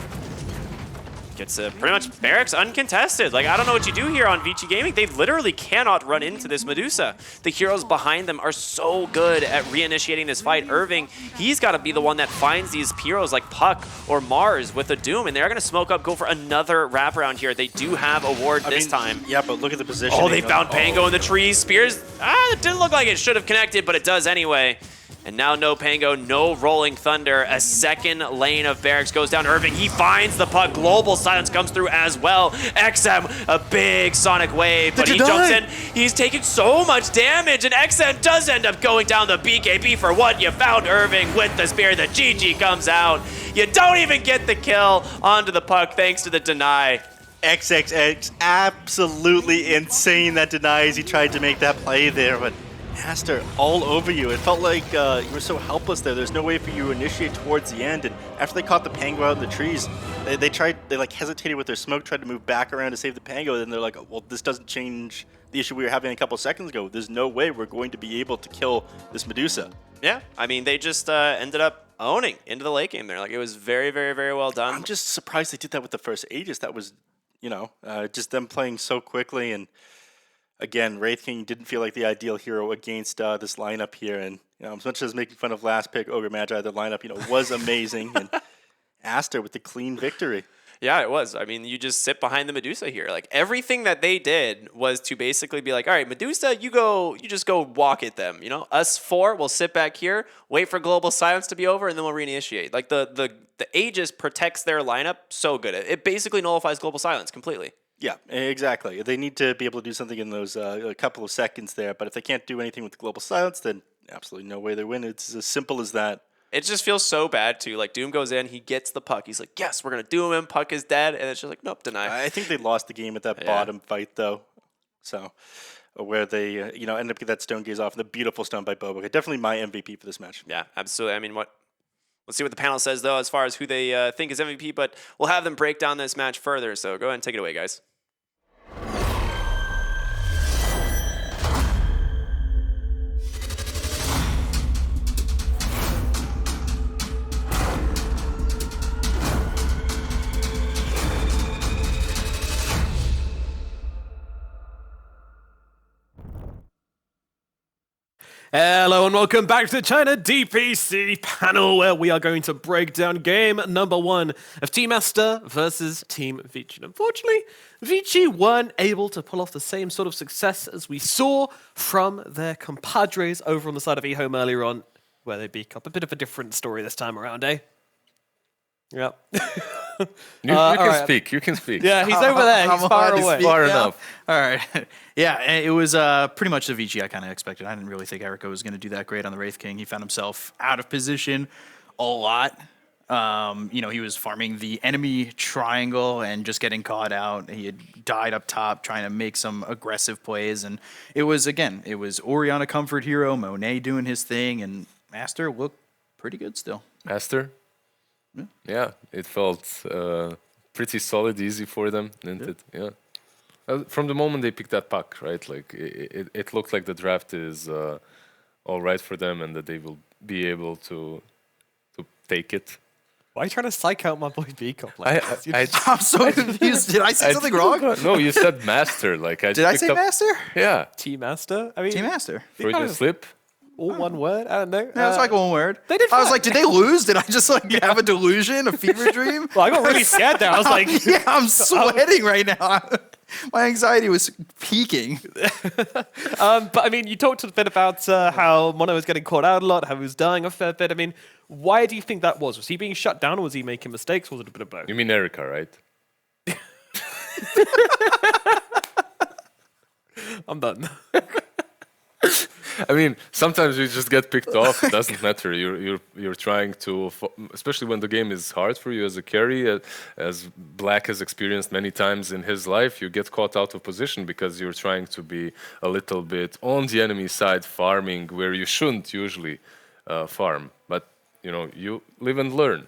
Speaker 11: Gets pretty much barracks uncontested. Like, I don't know what you do here on Vici Gaming. They literally cannot run into this Medusa. The heroes behind them are so good at reinitiating this fight. Irving, he's got to be the one that finds these heroes like Puck or Mars with a Doom, and they're going to smoke up, go for another wraparound here. They do have a ward this time.
Speaker 2: Yeah, but look at the position.
Speaker 11: Oh, they found Pango in the trees. Spears, it didn't look like it should have connected, but it does anyway. And now no Pango, no Rolling Thunder. A second lane of barracks goes down. Irving, he finds the puck. Global silence comes through as well. XM, a big sonic wave, but he jumps in. He's taking so much damage, and XM does end up going down the BKB for what you found. Irving with the spear. The GG comes out. You don't even get the kill onto the puck thanks to the deny.
Speaker 2: XXX, absolutely insane that denies. He tried to make that play there, but Aster all over you. It felt like you were so helpless there. There's no way for you to initiate towards the end. And after they caught the Pango out in the trees, they like hesitated with their smoke, tried to move back around to save the Pango. And they're like, well, this doesn't change the issue we were having a couple seconds ago. There's no way we're going to be able to kill this Medusa.
Speaker 11: Yeah, I mean, they just ended up owning into the late game there. Like, it was very, very, very well done.
Speaker 2: I'm just surprised they did that with the first Aegis. That was, you know, just them playing so quickly. And again, Wraith King didn't feel like the ideal hero against this lineup here. And, you know, as much as making fun of last pick Ogre Magi, the lineup, you know, was amazing. And Aster with the clean victory.
Speaker 11: Yeah, it was. I mean, you just sit behind the Medusa here. Like, everything that they did was to basically be like, all right, Medusa, you just go walk at them. You know, us four will sit back here, wait for global silence to be over, and then we'll reinitiate. Like, the Aegis protects their lineup so good. It basically nullifies global silence completely.
Speaker 2: Yeah, exactly. They need to be able to do something in those a couple of seconds there. But if they can't do anything with global silence, then absolutely no way they win. It's as simple as that.
Speaker 11: It just feels so bad, too. Like, Doom goes in, he gets the puck. He's like, yes, we're going to do him. Puck is dead. And it's just like, nope, deny.
Speaker 2: I think they lost the game at that bottom fight, though. So, where they, you know, end up getting that stone gaze off. And the beautiful stone by Boba. Definitely my MVP for this match.
Speaker 11: Yeah, absolutely. I mean, let's see what the panel says, though, as far as who they think is MVP. But we'll have them break down this match further. So go ahead and take it away, guys.
Speaker 8: Hello and welcome back to the China DPC panel, where we are going to break down game number 1 of Team Aster versus Team Vici. Unfortunately, Vici weren't able to pull off the same sort of success as we saw from their compadres over on the side of EHOME earlier on, where they beat up. A bit of a different story this time around, eh? Yep.
Speaker 4: You can speak. You can speak.
Speaker 8: Yeah, he's over there. He's far away.
Speaker 4: Far enough.
Speaker 5: All right. Yeah, it was pretty much the Vici I kind of expected. I didn't really think Erica was going to do that great on the Wraith King. He found himself out of position a lot. You know, he was farming the enemy triangle and just getting caught out. He had died up top trying to make some aggressive plays. And it was Oriana comfort hero, Monet doing his thing, and Aster looked pretty good still.
Speaker 4: Aster? Yeah, it felt pretty solid, easy for them, didn't it? Yeah. From the moment they picked that puck, right? Like it looked like the draft is all right for them, and that they will be able to take it.
Speaker 8: Why are you trying to psych out my boy B-Cop?
Speaker 5: I'm so confused. Did I say something wrong?
Speaker 4: No, you said master. Like
Speaker 5: Did I say master?
Speaker 4: Yeah.
Speaker 8: Team Master? I mean,
Speaker 5: Team Master.
Speaker 4: Freudian slip.
Speaker 8: All one word? I don't know.
Speaker 5: Yeah, it's like one word.
Speaker 8: They did
Speaker 5: I was like, did they lose? Did I just like have a delusion, a fever dream?
Speaker 8: Well, I got really scared there. I was like,
Speaker 5: yeah, I'm sweating right now. My anxiety was peaking.
Speaker 8: But I mean, you talked a bit about how Mono was getting caught out a lot, how he was dying a fair bit. I mean, why do you think that was? Was he being shut down, or was he making mistakes? Or was it a bit of both?
Speaker 4: You mean Erica, right?
Speaker 8: I'm done.
Speaker 4: I mean, sometimes you just get picked off. It doesn't matter. You're trying to, especially when the game is hard for you as a carry, as Black has experienced many times in his life. You get caught out of position because you're trying to be a little bit on the enemy side, farming where you shouldn't usually farm. But you know, you live and learn.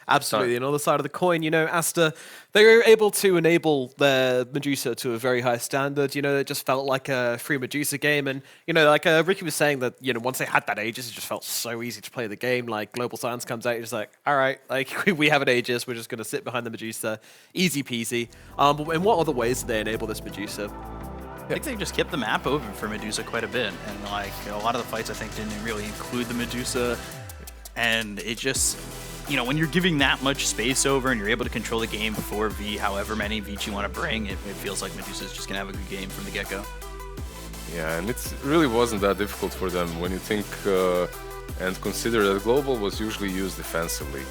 Speaker 8: Absolutely. And on the side of the coin, you know, Aster, they were able to enable their Medusa to a very high standard. You know, it just felt like a free Medusa game. And, you know, like Ricky was saying that, you know, once they had that Aegis, it just felt so easy to play the game. Like, Global Silence comes out, you're just like, all right, like, we have an Aegis, we're just going to sit behind the Medusa. Easy peasy. But in what other ways did they enable this Medusa?
Speaker 5: I think they just kept the map open for Medusa quite a bit. And, like, a lot of the fights, I think, didn't really include the Medusa. And it just... You know, when you're giving that much space over and you're able to control the game for however many Vici you want to bring, it feels like Medusa's just going to have a good game from the get-go.
Speaker 4: Yeah, and it really wasn't that difficult for them when you think and consider that Global was usually used defensively.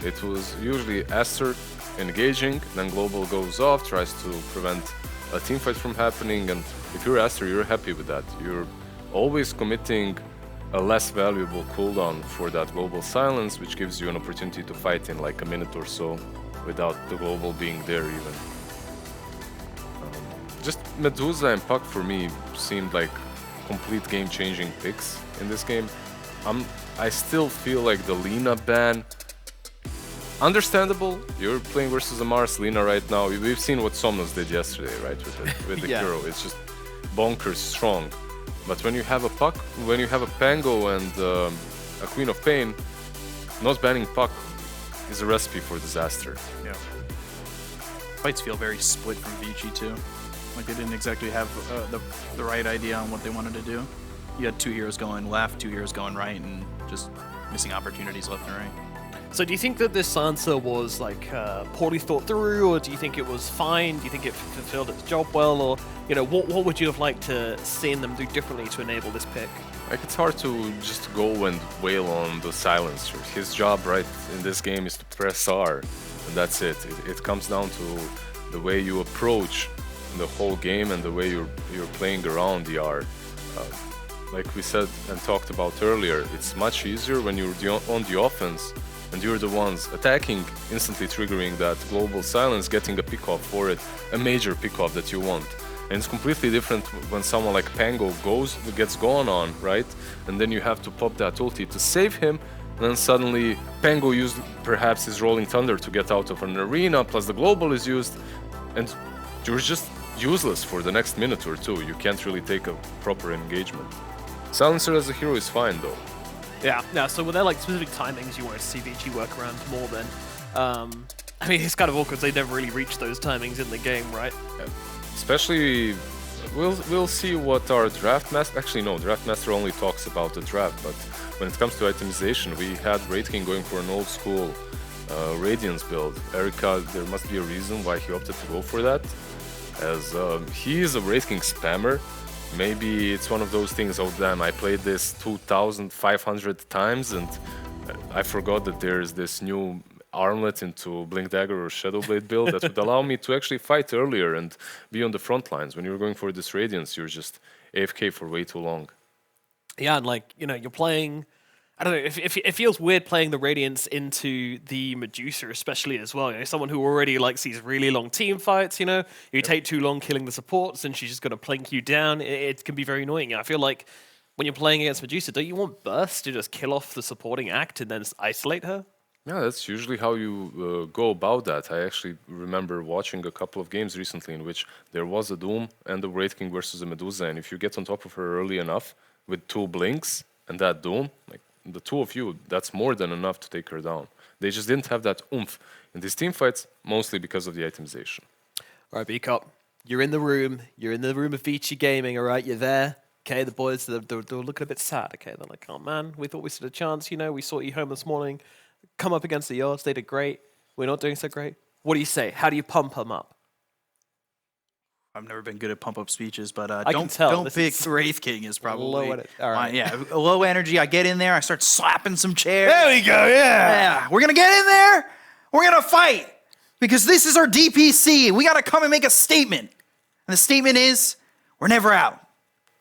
Speaker 4: It was usually Aster engaging, then Global goes off, tries to prevent a teamfight from happening, and if you're Aster, you're happy with that. You're always committing a less valuable cooldown for that global silence, which gives you an opportunity to fight in like a minute or so without the global being there even. Just Medusa and Puck for me seemed like complete game-changing picks in this game. I still feel like the Lina ban, understandable. You're playing versus a Mars Lina right now. We've seen what Somnus did yesterday, right? With the hero, it's just bonkers strong. But when you have a Puck, when you have a Pango and a Queen of Pain, not banning Puck is a recipe for disaster.
Speaker 14: Yeah. Fights feel very split from Vici too. Like they didn't exactly have the right idea on what they wanted to do. You had 2 heroes going left, 2 heroes going right, and just missing opportunities left and right.
Speaker 8: So do you think that this answer was like poorly thought through, or do you think it was fine? Do you think it fulfilled its job well, or what would you have liked to seen them do differently to enable this pick?
Speaker 4: Like, it's hard to just go and wail on the silencer. His job right in this game is to press R, and that's it. It comes down to the way you approach the whole game and the way you're playing around the R. Like we said and talked about earlier, it's much easier when you're on the offense and you're the ones attacking, instantly triggering that global silence, getting a pick-off for it, a major pick-off that you want. And it's completely different when someone like Pango gets gone on, right? And then you have to pop that ulti to save him, and then suddenly Pango used perhaps his Rolling Thunder to get out of an arena, plus the global is used, and you're just useless for the next minute or two. You can't really take a proper engagement. Silencer as a hero is fine though.
Speaker 8: Yeah, so were there like specific timings you wanted to see Vici work around more than? I mean, it's kind of awkward, they never really reached those timings in the game, right?
Speaker 4: Yeah. Especially, we'll see what our draft master. Actually, no, draft master only talks about the draft. But when it comes to itemization, we had Wraith King going for an old school Radiance build. Erika, there must be a reason why he opted to go for that, as he is a Wraith King spammer. Maybe it's one of those things. Oh damn! I played this 2,500 times and I forgot that there's this new armlet into Blink Dagger or Shadowblade build that would allow me to actually fight earlier and be on the front lines. When you're going for this Radiance, you're just AFK for way too long.
Speaker 8: Yeah, and like, you're playing, I don't know, it feels weird playing the Radiance into the Medusa especially as well. Someone who already likes these really long team fights, you take too long killing the supports and she's just going to plink you down. It can be very annoying. I feel like when you're playing against Medusa, don't you want Burst to just kill off the supporting act and then isolate her?
Speaker 4: Yeah, that's usually how you go about that. I actually remember watching a couple of games recently in which there was a Doom and the Wraith King versus a Medusa, and if you get on top of her early enough with 2 blinks and that Doom, like the 2 of you, that's more than enough to take her down. They just didn't have that oomph in these team fights, mostly because of the itemization.
Speaker 8: All right, B-Cop, you're in the room of Vici Gaming, all right, you're there. Okay, the boys, they're looking a bit sad, okay? They're like, oh man, we thought we stood a chance, we saw EHOME this morning. Come up against the yards, they did great. We're not doing so great. What do you say? How do you pump them up?
Speaker 14: I've never been good at pump up speeches, but
Speaker 8: don't
Speaker 14: pick Wraith King is probably
Speaker 8: low all right.
Speaker 14: Low energy. I get in there, I start slapping some chairs.
Speaker 8: There we go,
Speaker 14: Yeah, we're gonna get in there. We're gonna fight because this is our DPC. We gotta come and make a statement, and the statement is we're never out.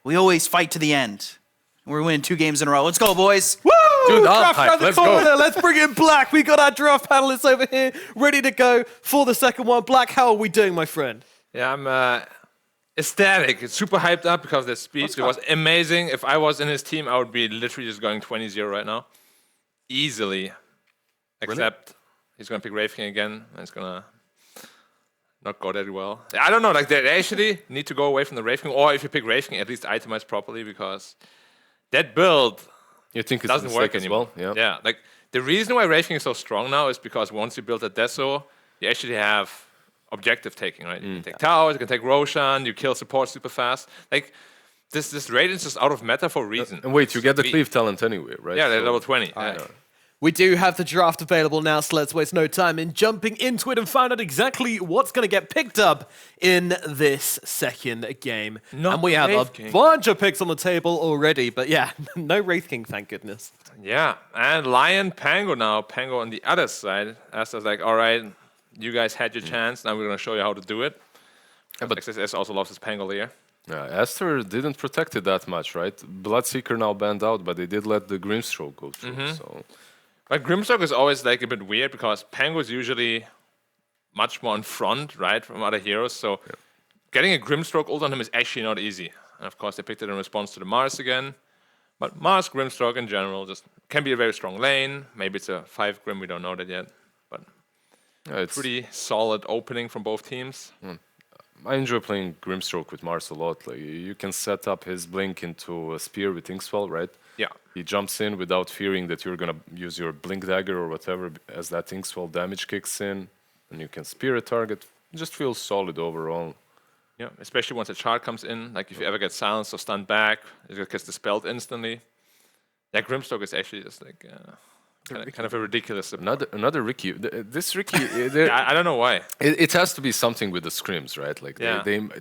Speaker 14: We always fight to the end. We're winning 2 games in a row. Let's go, boys.
Speaker 8: Woo!
Speaker 4: Draft hype. Let's go.
Speaker 8: Let's bring in Black. We got our draft panelists over here ready to go for the second one. Black, how are we doing, my friend?
Speaker 6: Yeah, I'm ecstatic. It's super hyped up because the speech. It was amazing. If I was in his team, I would be literally just going 20-0 right now. Easily. Except he's going to pick Wraith King again, and it's going to not go that well. I don't know. Like, they actually need to go away from the Wraith King, or if you pick Wraith King, at least itemize properly, because that build...
Speaker 4: You think it
Speaker 6: doesn't work anymore.
Speaker 4: Well?
Speaker 6: Yeah, like the reason why Wraith King is so strong now is because once you build a Deso, you actually have objective taking, right? You can take towers, you can take Roshan, you kill support super fast. Like this Radiance is out of meta for a reason.
Speaker 4: And wait, you get the cleave talent anyway, right?
Speaker 6: Yeah, they're level 20.
Speaker 8: We do have the draft available now, so let's waste no time in jumping into it and find out exactly what's going to get picked up in this second game. And we have a bunch of picks on the table already, but yeah, no Wraith King, thank goodness.
Speaker 6: Yeah, and Lion Pango now. Pango on the other side. Aster's like, all right, you guys had your chance, now we're going to show you how to do it. But XSS also loves his Pango here.
Speaker 4: Yeah, Aster didn't protect it that much, right? Bloodseeker now banned out, but they did let the Grimstroke go through, so...
Speaker 6: But Grimstroke is always like a bit weird because Pango is usually much more in front, right, from other heroes. So getting a Grimstroke ult on him is actually not easy. And of course, they picked it in response to the Mars again. But Mars, Grimstroke in general, just can be a very strong lane. Maybe it's a 5 Grim, we don't know that yet. But it's pretty solid opening from both teams.
Speaker 4: I enjoy playing Grimstroke with Mars a lot. Like, you can set up his Blink into a Spear with Inkswell, right?
Speaker 6: Yeah.
Speaker 4: He jumps in without fearing that you're going to use your Blink Dagger or whatever as that Inkswell damage kicks in. And you can Spear a target. It just feels solid overall.
Speaker 6: Yeah, especially once a chart comes in. Like if you ever get silenced or stunned back, it gets dispelled instantly. Yeah, Grimstroke is actually just like kind of a ridiculous support.
Speaker 4: Another Ricky. This Ricky,
Speaker 6: I don't know why.
Speaker 4: It has to be something with the scrims, right? Like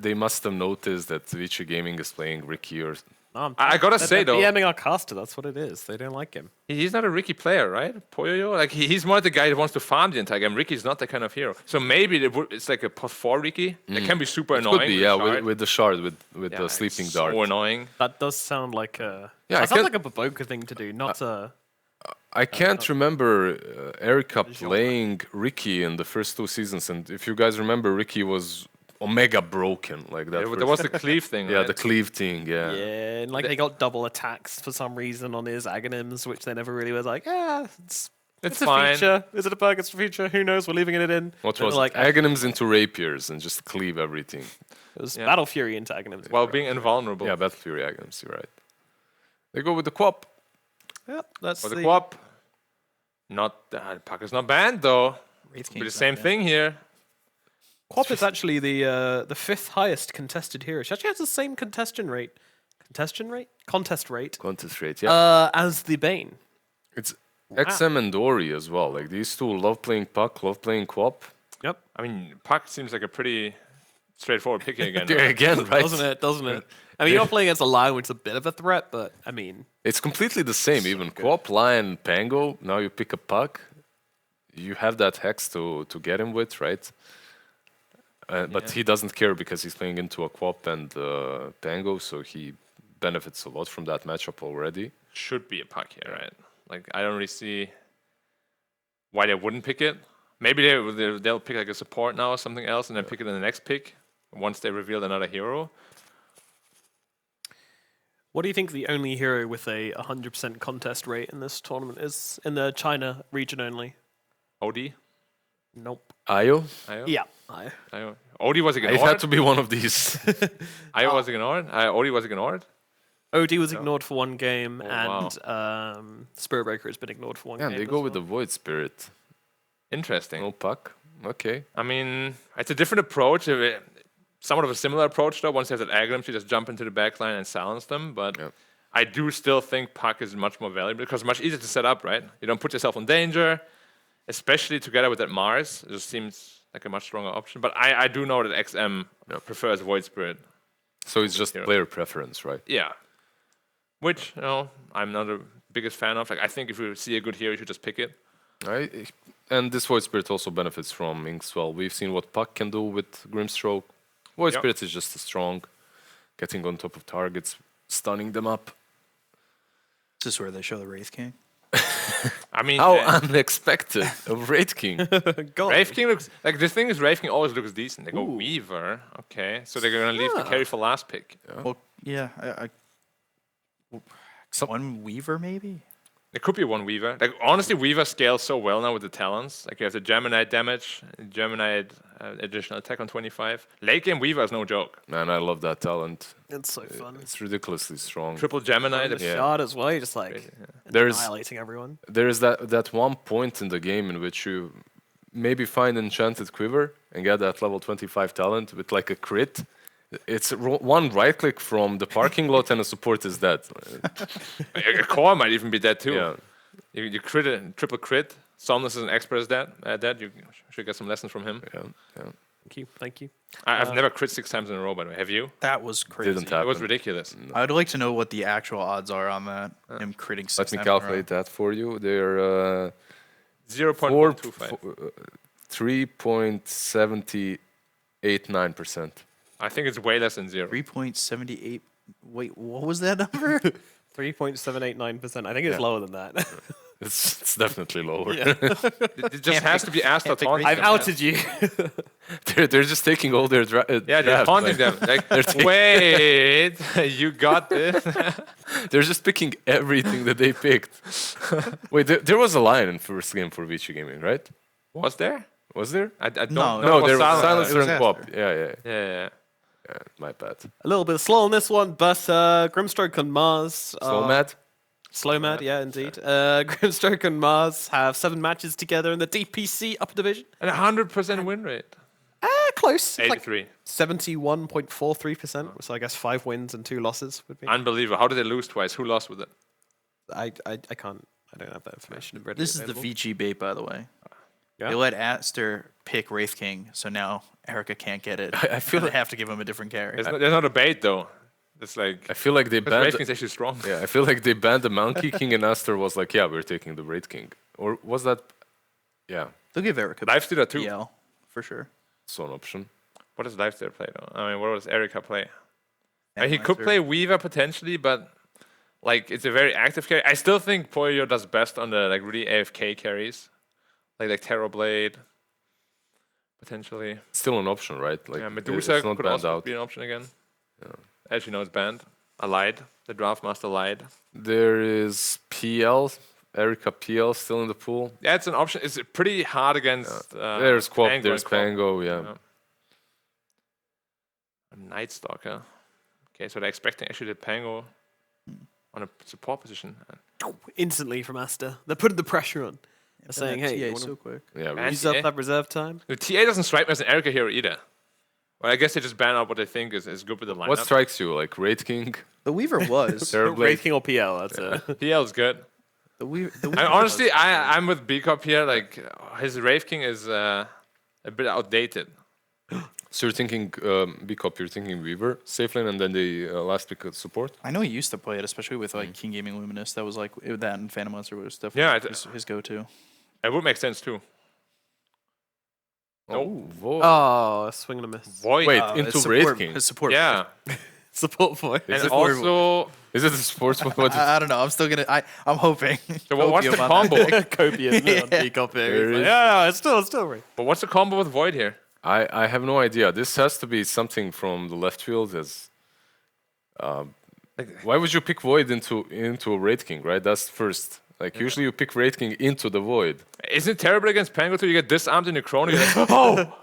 Speaker 4: they must have noticed that Vici Gaming is playing Ricky or.
Speaker 6: I gotta say though,
Speaker 8: DMing our caster. That's what it is. They don't like him.
Speaker 6: He's not a Ricky player, right? Poyoyo, like he's more the guy that wants to farm the entire game. Ricky's not that kind of hero. So maybe it's like a pot 4 Ricky. That can be super annoying.
Speaker 4: Could be, yeah, with the shard, with the sleeping dart.
Speaker 6: So annoying.
Speaker 8: That does sound like a.
Speaker 4: Yeah,
Speaker 8: that sounds like a Baboka thing to do, not a.
Speaker 4: I can't remember Erika playing Ricky in the first 2 seasons, and if you guys remember, Ricky was Omega broken like that.
Speaker 6: Yeah, there was the cleave thing.
Speaker 4: Yeah,
Speaker 6: right?
Speaker 4: the cleave thing. Yeah.
Speaker 8: Yeah, and like they got double attacks for some reason on his Aghanims, which they never really was like. Yeah, it's
Speaker 6: fine.
Speaker 8: a feature. Is it a bug? It's a feature. Who knows? We're leaving it in.
Speaker 4: What was like Aghanims into rapiers and just cleave everything.
Speaker 8: It was Battle Fury into Aghanims.
Speaker 6: While being invulnerable.
Speaker 4: Yeah, Battle Fury Aghanims. You're right. They go with the Quap.
Speaker 8: Yep, that's
Speaker 6: the Quap. Not Puck is not banned though. It's the same thing here.
Speaker 8: Quap is actually the 5th highest contested hero. She actually has the same contest rate,
Speaker 4: yeah.
Speaker 8: As the Bane.
Speaker 4: It's XM and Ori as well. Like these two love playing Puck, love playing Quap.
Speaker 8: Yep.
Speaker 6: I mean, Puck seems like a pretty straightforward pick again.
Speaker 4: Again, right?
Speaker 8: Doesn't it? I mean, you're playing against a Lion, which is a bit of a threat, but I mean,
Speaker 4: it's completely the same. Even Quap, Lion, Pango. Now you pick a Puck. You have that Hex to get him with, right? But he doesn't care because he's playing into a Quap and Pango, so he benefits a lot from that matchup already.
Speaker 6: Should be a Puck here, right? Like, I don't really see why they wouldn't pick it. Maybe they'll pick like a support now or something else and then pick it in the next pick once they reveal another hero.
Speaker 8: What do you think the only hero with a 100% contest rate in this tournament is in the China region only?
Speaker 6: OD?
Speaker 8: Nope.
Speaker 4: Io?
Speaker 8: Yeah.
Speaker 6: Io. OD was ignored?
Speaker 4: It had to be one of these.
Speaker 6: Io was ignored? OD was ignored?
Speaker 8: OD was ignored for 1 game, Spirit Breaker has been ignored for 1 game.
Speaker 4: Yeah, they go with the Void Spirit.
Speaker 6: Interesting.
Speaker 4: No Puck. Okay.
Speaker 6: I mean, it's a different approach. Somewhat of a similar approach, though. Once you have that Aghanims, you just jump into the backline and silence them. But I do still think Puck is much more valuable because it's much easier to set up, right? You don't put yourself in danger, especially together with that Mars. It just seems like a much stronger option. But I do know that XM prefers Void Spirit.
Speaker 4: So it's just player preference, right?
Speaker 6: Yeah. Which, I'm not the biggest fan of. Like, I think if you see a good hero, you should just pick it.
Speaker 4: Right. And this Void Spirit also benefits from Inkswell. We've seen what Puck can do with Grimstroke. Void Spirit is just as strong, getting on top of targets, stunning them up.
Speaker 14: Is this where they show the Wraith King?
Speaker 6: I mean,
Speaker 4: how unexpected of Wraith King.
Speaker 6: Wraith King looks like the thing is Wraith King always looks decent. They go Weaver, okay, so they're gonna leave the carry for last pick.
Speaker 14: Well, yeah, one Weaver maybe.
Speaker 6: It could be one Weaver. Like honestly, Weaver scales so well now with the talents. Like you have the Gemini damage, Gemini additional attack on 25. Late game Weaver is no joke.
Speaker 4: Man, I love that talent.
Speaker 8: It's so fun.
Speaker 4: It's ridiculously strong.
Speaker 6: Triple Gemini.
Speaker 8: The shot as well. You're just like annihilating everyone.
Speaker 4: There's that one point in the game in which you maybe find Enchanted Quiver and get that level 25 talent with like a crit. It's one right click from the parking lot and a support is dead.
Speaker 6: A core might even be dead too.
Speaker 4: Yeah.
Speaker 6: You crit it, triple crit. Somnus is an expert at that. You should get some lessons from him.
Speaker 4: Yeah.
Speaker 8: Thank you.
Speaker 6: I've never crit 6 times in a row, by the way. Have you?
Speaker 14: That was crazy.
Speaker 4: Didn't happen.
Speaker 6: It was ridiculous.
Speaker 14: No. I'd like to know what the actual odds are on that. Him critting 6 times.
Speaker 4: Let me calculate that for you. They're
Speaker 6: 0.125.
Speaker 4: 3.789%.
Speaker 6: I think it's way less than 0.
Speaker 14: 3.78. Wait, what was that number?
Speaker 8: 3.789%. I think it's lower than that.
Speaker 4: It's definitely lower.
Speaker 6: It just has to be Aster taunting
Speaker 8: I've
Speaker 6: them.
Speaker 8: outed you.
Speaker 4: they're just taking all their
Speaker 6: Yeah, they're
Speaker 4: drafts,
Speaker 6: taunting them. Like, wait, you got this.
Speaker 4: They're just picking everything that they picked. Wait, there was a line in first game for Vici Gaming, right?
Speaker 6: Was there?
Speaker 4: Was there?
Speaker 6: I don't
Speaker 14: No,
Speaker 6: know.
Speaker 4: No,
Speaker 6: It was
Speaker 4: there was
Speaker 6: Silencer.
Speaker 4: Silencer and Pop.
Speaker 14: Aster.
Speaker 4: Yeah.
Speaker 6: Yeah.
Speaker 4: My bad.
Speaker 8: A little bit slow on this one, but Grimstroke and Mars.
Speaker 4: Slow Mad?
Speaker 8: Slow Mad, yeah, indeed. Grimstroke and Mars have 7 matches together in the DPC upper division.
Speaker 6: And 100% win rate.
Speaker 8: Close. It's like
Speaker 6: 83.
Speaker 8: 71.43%, so I guess 5 wins and 2 losses would be.
Speaker 6: Unbelievable. How did they lose twice? Who lost with it?
Speaker 8: I can't. I don't have that information. Readily
Speaker 14: This is the
Speaker 8: available.
Speaker 14: Vici bait, by the way.
Speaker 8: Yeah?
Speaker 14: They let Aster pick Wraith King, so now Erica can't get it.
Speaker 4: I feel
Speaker 14: they
Speaker 4: like-
Speaker 14: have to give him a different carry.
Speaker 6: There's not a bait, though. It's like...
Speaker 4: I feel like they banned.
Speaker 6: Wraith King's actually strong.
Speaker 4: Yeah, I feel like they banned the Monkey King and Aster was like, yeah, we're taking the Wraith King. Or was that? Yeah,
Speaker 14: They'll give Erica
Speaker 6: Lifestealer too.
Speaker 14: PL, for sure.
Speaker 4: it's an option.
Speaker 6: What does Lifestealer play, though? I mean, what does Erika play? I mean, he could play Weaver potentially, but like it's a very active carry. I still think Poyo does best on the like really AFK carries, like Terrorblade, potentially.
Speaker 4: Still an option, right? Like
Speaker 6: Yeah,
Speaker 4: it's
Speaker 6: Medusa
Speaker 4: not
Speaker 6: could
Speaker 4: banned
Speaker 6: also
Speaker 4: out.
Speaker 6: be an option again. Actually, no, it's banned. I lied. The Draft Master lied.
Speaker 4: There is PL, Erica PL still in the pool.
Speaker 6: Yeah, it's an option. It's pretty hard against.
Speaker 4: There's Quap,
Speaker 6: Pango
Speaker 4: there's
Speaker 6: and Quap.
Speaker 4: Pango, yeah.
Speaker 6: A Night Stalker. Okay, so they're expecting actually the Pango on a support position.
Speaker 8: Instantly from Aster. They're putting the pressure on. They're saying, hey, you
Speaker 14: TA
Speaker 8: want
Speaker 14: so
Speaker 8: to
Speaker 14: quick.
Speaker 4: Yeah,
Speaker 6: And
Speaker 8: use up
Speaker 6: TA.
Speaker 8: that reserve time?
Speaker 6: The TA doesn't strike me as an Erica hero either. Well, I guess they just ban out what they think is good with the lineup.
Speaker 4: what strikes you? Like Wraith King?
Speaker 14: The Weaver was.
Speaker 4: Terrorblade?
Speaker 8: Wraith King or PL, that's it.
Speaker 6: PL is good.
Speaker 14: the Weaver
Speaker 6: I, honestly, I'm with B-Cop here. Like, his Wraith King is a bit outdated.
Speaker 4: So you're thinking B-Cop, you're thinking Weaver, safe lane, and then the last pick of support?
Speaker 14: I know he used to play it, especially with like King Gaming Luminous. That was like that and Phantom Monster was definitely
Speaker 6: Yeah,
Speaker 14: his go-to.
Speaker 6: It would make sense too.
Speaker 4: Oh, Void.
Speaker 8: Oh, a swing and a miss.
Speaker 6: Void.
Speaker 4: Wait,
Speaker 14: His
Speaker 4: into
Speaker 14: support-
Speaker 4: Wraith King?
Speaker 14: His support.
Speaker 6: Yeah.
Speaker 8: Support void.
Speaker 6: And
Speaker 4: it
Speaker 6: also,
Speaker 4: Is it a sports one?
Speaker 14: I don't know. I'm still gonna. I'm hoping.
Speaker 6: so what's the
Speaker 14: Copium on that
Speaker 6: combo?
Speaker 14: pick.
Speaker 8: Copium on
Speaker 14: Yeah.
Speaker 8: Decop
Speaker 4: There
Speaker 8: here.
Speaker 4: is.
Speaker 8: Yeah, it's still right.
Speaker 6: But what's the combo with Void here?
Speaker 4: I have no idea. This has to be something from the left field. As why would you pick Void into a Wraith King, right? That's first. Like usually you pick Wraith King into the Void.
Speaker 6: Isn't it terrible against Pango too? You get disarmed in your chrono. You're like, oh,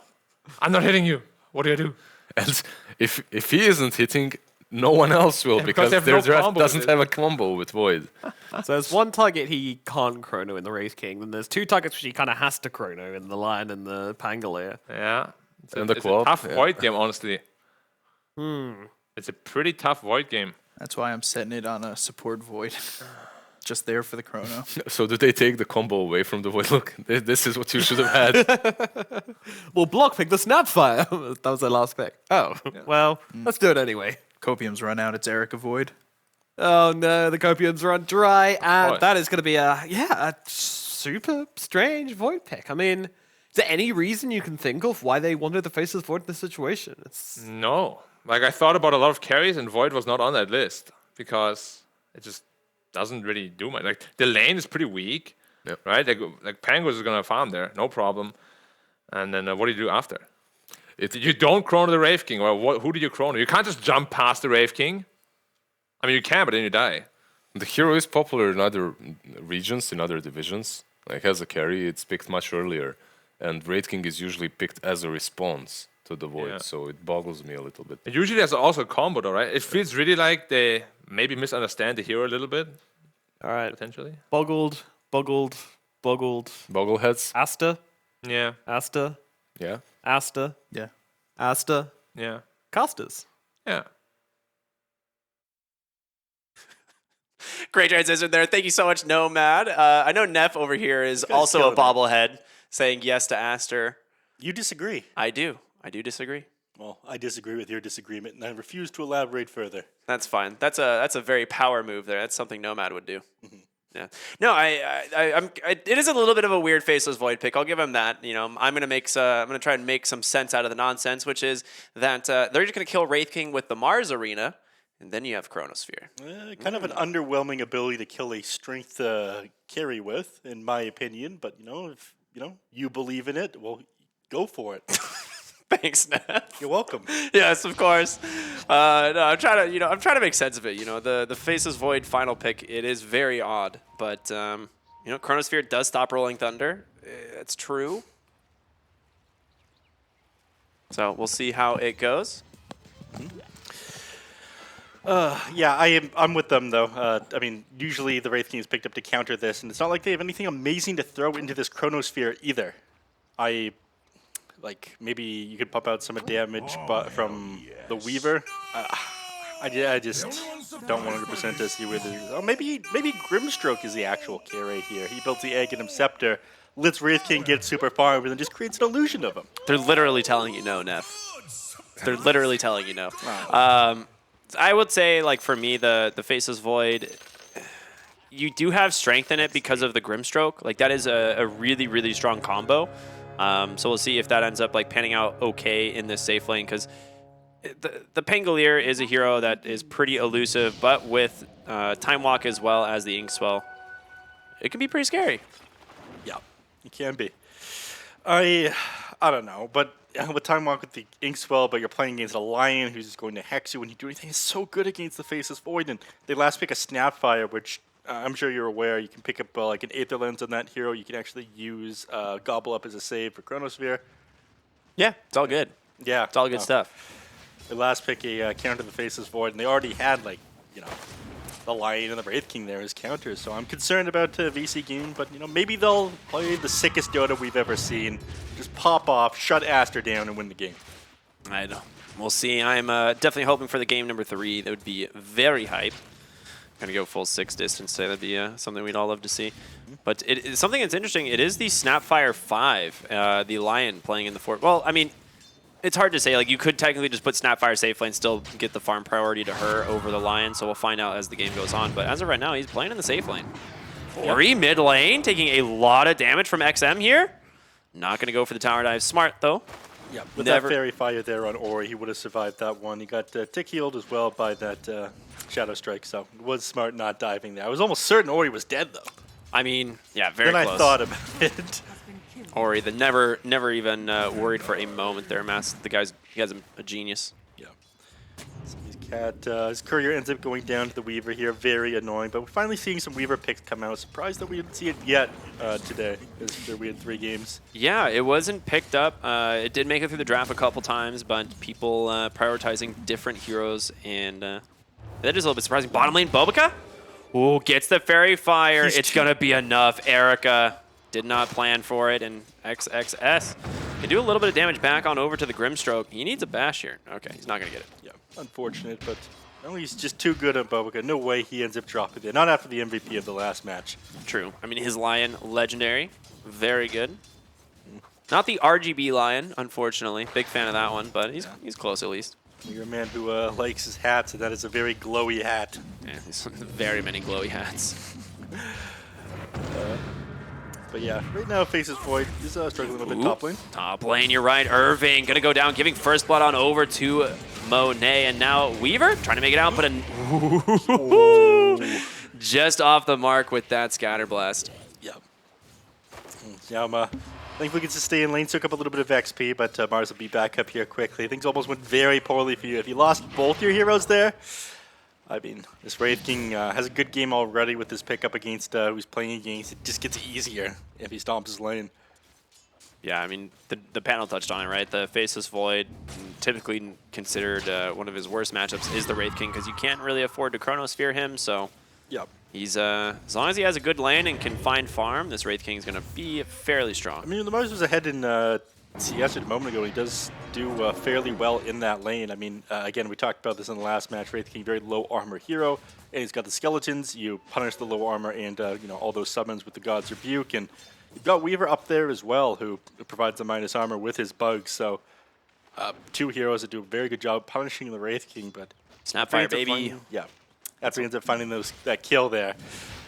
Speaker 6: I'm not hitting you. What do I do?
Speaker 4: And if he isn't hitting, no one else will
Speaker 6: Yeah, because
Speaker 4: because
Speaker 6: they have
Speaker 4: their
Speaker 6: no
Speaker 4: draft
Speaker 6: combo with
Speaker 4: doesn't
Speaker 6: it.
Speaker 4: have a combo with Void.
Speaker 8: So there's one target he can't chrono in the Wraith King, then there's 2 targets which he kind of has to chrono in the Lion and the Pangolier.
Speaker 6: Yeah. It's
Speaker 4: And the
Speaker 6: it's
Speaker 4: Quap,
Speaker 6: a tough
Speaker 4: yeah.
Speaker 6: Void game, honestly. It's a pretty tough Void game.
Speaker 14: That's why I'm setting it on a support Void. Just there for the chrono.
Speaker 4: So do they take the combo away from the Void? Look, this is what you should have had.
Speaker 8: Well, block pick the Snapfire. That was their last pick. Oh, well, let's do it anyway.
Speaker 14: Copium's run out. It's Erica Void.
Speaker 8: Oh no, the Copiums run dry, and
Speaker 6: What?
Speaker 8: that is going to be a super strange Void pick. I mean, is there any reason you can think of why they wanted to face this Void in this situation? It's
Speaker 6: No. Like, I thought about a lot of carries, and Void was not on that list because it just doesn't really do much. Like, the lane is pretty weak,
Speaker 4: Yep.
Speaker 6: right? Like Pangos is going to farm there, no problem. And then what do you do after? You don't chrono the Wraith King. Well, who do you chrono? You can't just jump past the Wraith King. I mean, you can, but then you die.
Speaker 4: The hero is popular in other regions, in other divisions. Like as a carry, it's picked much earlier, and Wraith King is usually picked as a response to the Void.
Speaker 6: Yeah.
Speaker 4: So it boggles me a little bit.
Speaker 6: It usually has also a combo, though, right? It feels really like they maybe misunderstand the hero a little bit,
Speaker 8: all right.
Speaker 6: potentially.
Speaker 8: Boggled.
Speaker 4: Boggleheads.
Speaker 8: Aster,
Speaker 6: Yeah,
Speaker 8: Aster,
Speaker 4: Yeah.
Speaker 8: Aster,
Speaker 14: Yeah.
Speaker 8: Aster,
Speaker 6: yeah,
Speaker 8: casters.
Speaker 6: yeah.
Speaker 11: Great transition there. Thank you so much, Nomad. I know Neff over here is also a
Speaker 15: killing it.
Speaker 11: bobblehead saying yes to Aster.
Speaker 15: You disagree.
Speaker 11: I do disagree.
Speaker 15: Well, I disagree with your disagreement, and I refuse to elaborate further.
Speaker 11: That's fine. That's a very power move there. That's something Nomad would do. Yeah. No, it is a little bit of a weird faceless Void pick. I'll give him that. You know, I'm gonna try and make some sense out of the nonsense, which is that they're just gonna kill Wraith King with the Mars Arena. And then you have Chronosphere.
Speaker 15: Kind of an underwhelming ability to kill a strength carry with, in my opinion. But if you believe in it, well, go for it.
Speaker 11: Thanks, Neff.
Speaker 15: You're welcome.
Speaker 11: Yes, of course. No, I'm trying to make sense of it. The Faceless Void final pick. It is very odd, but Chronosphere does stop rolling thunder. It's true. So we'll see how it goes.
Speaker 15: Yeah, I'm with them though. I mean, usually the Wraith King is picked up to counter this, and it's not like they have anything amazing to throw into this Chronosphere either. Maybe you could pop out some damage from the Weaver. I just don't 100% to see where this. Oh, maybe Grimstroke is the actual carry here. He builds the Egg and Scepter, lets Wraith King get super far, and then just creates an illusion of him.
Speaker 11: They're literally telling you no, Neff. They're literally telling you no. I would say, for me, the Faceless Void, you do have strength in it because of the Grimstroke. That is a really, really strong combo. So we'll see if that ends up panning out okay in this safe lane, because the Pangolier is a hero that is pretty elusive, but with Time Walk as well as the Inkswell, it can be pretty scary.
Speaker 15: Yeah, it can be. I don't know, but with Time Walk with the Inkswell, but you're playing against a Lion who's just going to hex you when you do anything. It's so good against the Faceless Void, and they last pick a Snapfire, which I'm sure you're aware. You can pick up an Aether Lens on that hero. You can actually use Gobble Up as a save for Chronosphere.
Speaker 11: Yeah, it's all good.
Speaker 15: Yeah.
Speaker 11: It's all good stuff.
Speaker 15: They last pick a counter to the Faceless Void, and they already had, the Lion and the Wraith King there as counters. So I'm concerned about VC game, but, maybe they'll play the sickest Dota we've ever seen. Just pop off, shut Aster down, and win the game.
Speaker 11: I know. We'll see. I'm definitely hoping for the game number 3. That would be very hype. Gonna go full 6 distance today. That'd be something we'd all love to see. But it's something that's interesting. It is the Snapfire 5, the Lion playing in the fort. Well, I mean, it's hard to say. You could technically just put Snapfire safe lane, still get the farm priority to her over the Lion. So we'll find out as the game goes on. But as of right now, he's playing in the safe lane. Ori mid lane, taking a lot of damage from XM here. Not gonna go for the tower dive. Smart though.
Speaker 15: Yeah, with that Fairy Fire there on Ori, he would have survived that one. He got tick healed as well by that Shadow Strike, so it was smart not diving there. I was almost certain Ori was dead, though.
Speaker 11: I mean, yeah, very
Speaker 15: close. Then I thought about it.
Speaker 11: Ori, the never even worried for a moment there, Mass. The guy's a genius.
Speaker 15: Yeah. So his courier ends up going down to the Weaver here. Very annoying, but we're finally seeing some Weaver picks come out. Surprised that we didn't see it yet today, because we had 3 games.
Speaker 11: Yeah, it wasn't picked up. It did make it through the draft a couple times, but people prioritizing different heroes, and that is a little bit surprising. Bottom lane, Bobica? Ooh, gets the Fairy Fire. It's going to be enough. Erica did not plan for it, and XXS can do a little bit of damage back on over to the Grimstroke. He needs a bash here. Okay, he's not going to get it.
Speaker 15: Yeah, unfortunate, but he's just too good at Bobica. No way he ends up dropping there. Not after the MVP of the last match.
Speaker 11: True. I mean, his Lion, legendary. Very good. Not the RGB Lion, unfortunately. Big fan of that one, but he's close at least.
Speaker 15: You're a man who likes his hats, and that is a very glowy hat.
Speaker 11: Yeah, there's very many glowy hats.
Speaker 15: But yeah, right now Faceless Void is struggling a little bit top lane.
Speaker 11: Top lane, you're right. Irving gonna go down, giving first blood on over to Monet, and now Weaver trying to make it out, but just off the mark with that Scatter Blast.
Speaker 15: Yep. Yama. I think we can just stay in lane, soak up a little bit of XP, but Mars will be back up here quickly. Things almost went very poorly for you. If you lost both your heroes there, I mean, this Wraith King has a good game already with this pickup against who's playing against. It just gets easier if he stomps his lane.
Speaker 11: Yeah, I mean, the panel touched on it, right? The Faceless Void, typically considered one of his worst matchups, is the Wraith King, because you can't really afford to Chronosphere him, so
Speaker 15: yep.
Speaker 11: He's as long as he has a good lane and can find farm, this Wraith King is going to be fairly strong.
Speaker 15: I mean, the Mars was ahead in CS a moment ago. He does do fairly well in that lane. I mean, again, we talked about this in the last match. Wraith King, very low armor hero, and he's got the skeletons. You punish the low armor and all those summons with the God's Rebuke, and you've got Weaver up there as well, who provides the minus armor with his bugs. So 2 heroes that do a very good job punishing the Wraith King, but
Speaker 11: Snapfire, baby.
Speaker 15: After he ends up finding that kill there.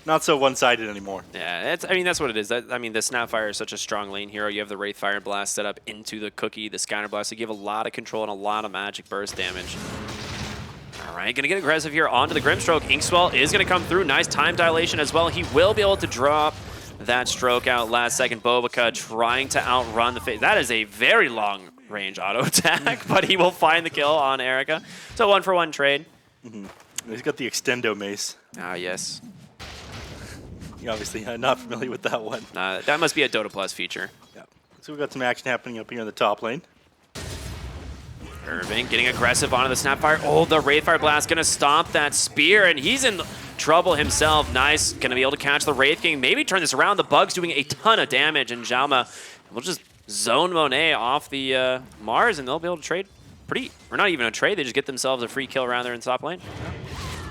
Speaker 15: Not so one-sided anymore.
Speaker 11: Yeah, I mean, that's what it is. I mean, the Snapfire is such a strong lane hero. You have the Wraith Fire Blast set up into the Cookie, the Scatter Blast. You give a lot of control and a lot of magic burst damage. All right, gonna get aggressive here onto the Grimstroke. Inkswell is gonna come through. Nice time dilation as well. He will be able to drop that stroke out last second. Bobica trying to outrun the face. That is a very long range auto attack, but he will find the kill on Erica. So 1-for-1 trade.
Speaker 15: He's got the extendo mace.
Speaker 11: Ah, yes.
Speaker 15: You're obviously not familiar with that one.
Speaker 11: That must be a Dota Plus feature.
Speaker 15: Yeah. So we've got some action happening up here in the top lane.
Speaker 11: Irving getting aggressive onto the Snapfire. Oh, the Wraithfire Blast gonna stomp that spear, and he's in trouble himself. Nice, gonna be able to catch the Wraith King. Maybe turn this around. The Bug's doing a ton of damage, and Xiaoma will just zone Monet off the Mars, and they'll be able to trade or not even a trade, they just get themselves a free kill around there in top lane.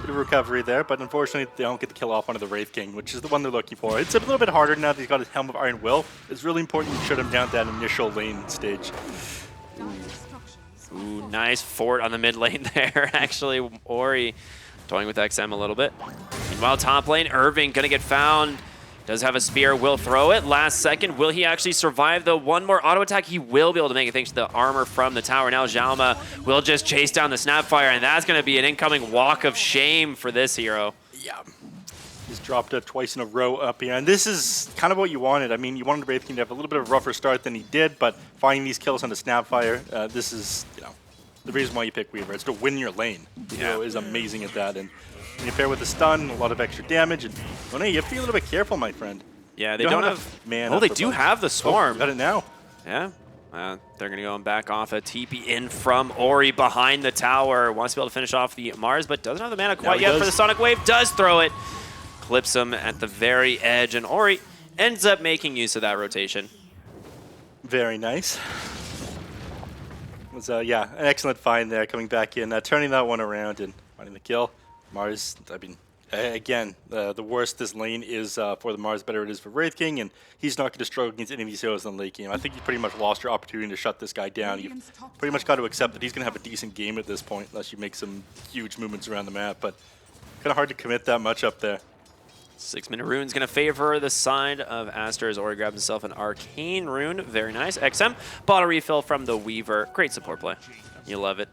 Speaker 15: Bit of recovery there, but unfortunately they don't get the kill off onto the Wraith King, which is the one they're looking for. It's a little bit harder now that he's got his Helm of Iron Will. It's really important to shut him down that initial lane stage.
Speaker 11: Ooh, nice fort on the mid lane there. Actually, Ori toying with XM a little bit. Meanwhile, top lane, Irving gonna get found. Does have a spear, will throw it. Last second, will he actually survive the one more auto attack? He will be able to make it thanks to the armor from the tower. Now Xiaoma will just chase down the Snapfire, and that's gonna be an incoming walk of shame for this hero.
Speaker 15: Yeah. He's dropped it twice in a row up here, and this is kind of what you wanted. I mean, you wanted Wraith King to have a little bit of a rougher start than he did, but finding these kills on the Snapfire, this is, the reason why you pick Weaver. It's to win your lane. Hero is amazing at that, and when you pair with the stun, a lot of extra damage, and Monet, you have to be a little bit careful, my friend.
Speaker 11: Yeah, they don't have
Speaker 15: mana.
Speaker 11: Oh, they do have the Swarm.
Speaker 15: Oh, got it now.
Speaker 11: Yeah. They're going to go back off a TP in from Ori behind the tower. Wants to be able to finish off the Mars, but doesn't have the mana quite yet for the Sonic Wave. Does throw it. Clips him at the very edge, and Ori ends up making use of that rotation.
Speaker 15: Very nice. It was, yeah, an excellent find there, coming back in, turning that one around and finding the kill. Mars, I mean, again, the worse this lane is for the Mars, better it is for Wraith King, and he's not going to struggle against any of these heroes in the late game. I think you pretty much lost your opportunity to shut this guy down. You've pretty much got to accept that he's going to have a decent game at this point, unless you make some huge movements around the map, but kind of hard to commit that much up there.
Speaker 11: 6-minute rune's going to favor the side of Aster as Ori grabs himself an Arcane Rune. Very nice. XM, bottle refill from the Weaver. Great support play. You love it.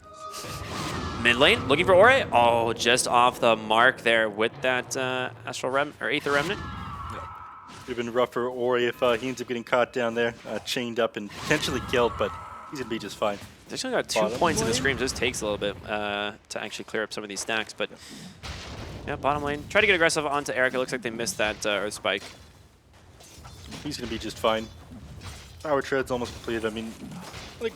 Speaker 11: Mid lane, looking for Ori. Oh, just off the mark there with that Astral Remnant, or Aether Remnant.
Speaker 15: Yeah. Would have been rough for Ori if he ends up getting caught down there, chained up and potentially killed, but he's going to be just fine.
Speaker 11: They still got 2 points in the screams. This takes a little bit to actually clear up some of these stacks, but yeah, bottom lane. Try to get aggressive onto Eric. It looks like they missed that Earth Spike.
Speaker 15: He's going to be just fine. Power Tread's almost completed. I mean, like,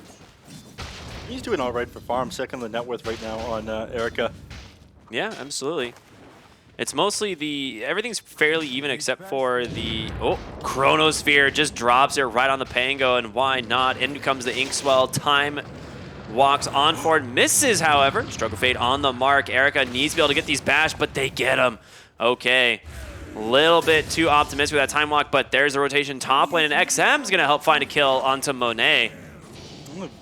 Speaker 15: he's doing all right for farm. Second on the net worth right now on Erica.
Speaker 11: Yeah, absolutely. It's mostly everything's fairly even except for the, Chronosphere just drops it right on the Pango, and why not? In comes the Inkswell. Time walks on forward, misses, however. Stroke of Fate on the mark. Erica needs to be able to get these bash, but they get him. Okay. A little bit too optimistic with that time walk, but there's the rotation top lane, and XM's going to help find a kill onto Monet.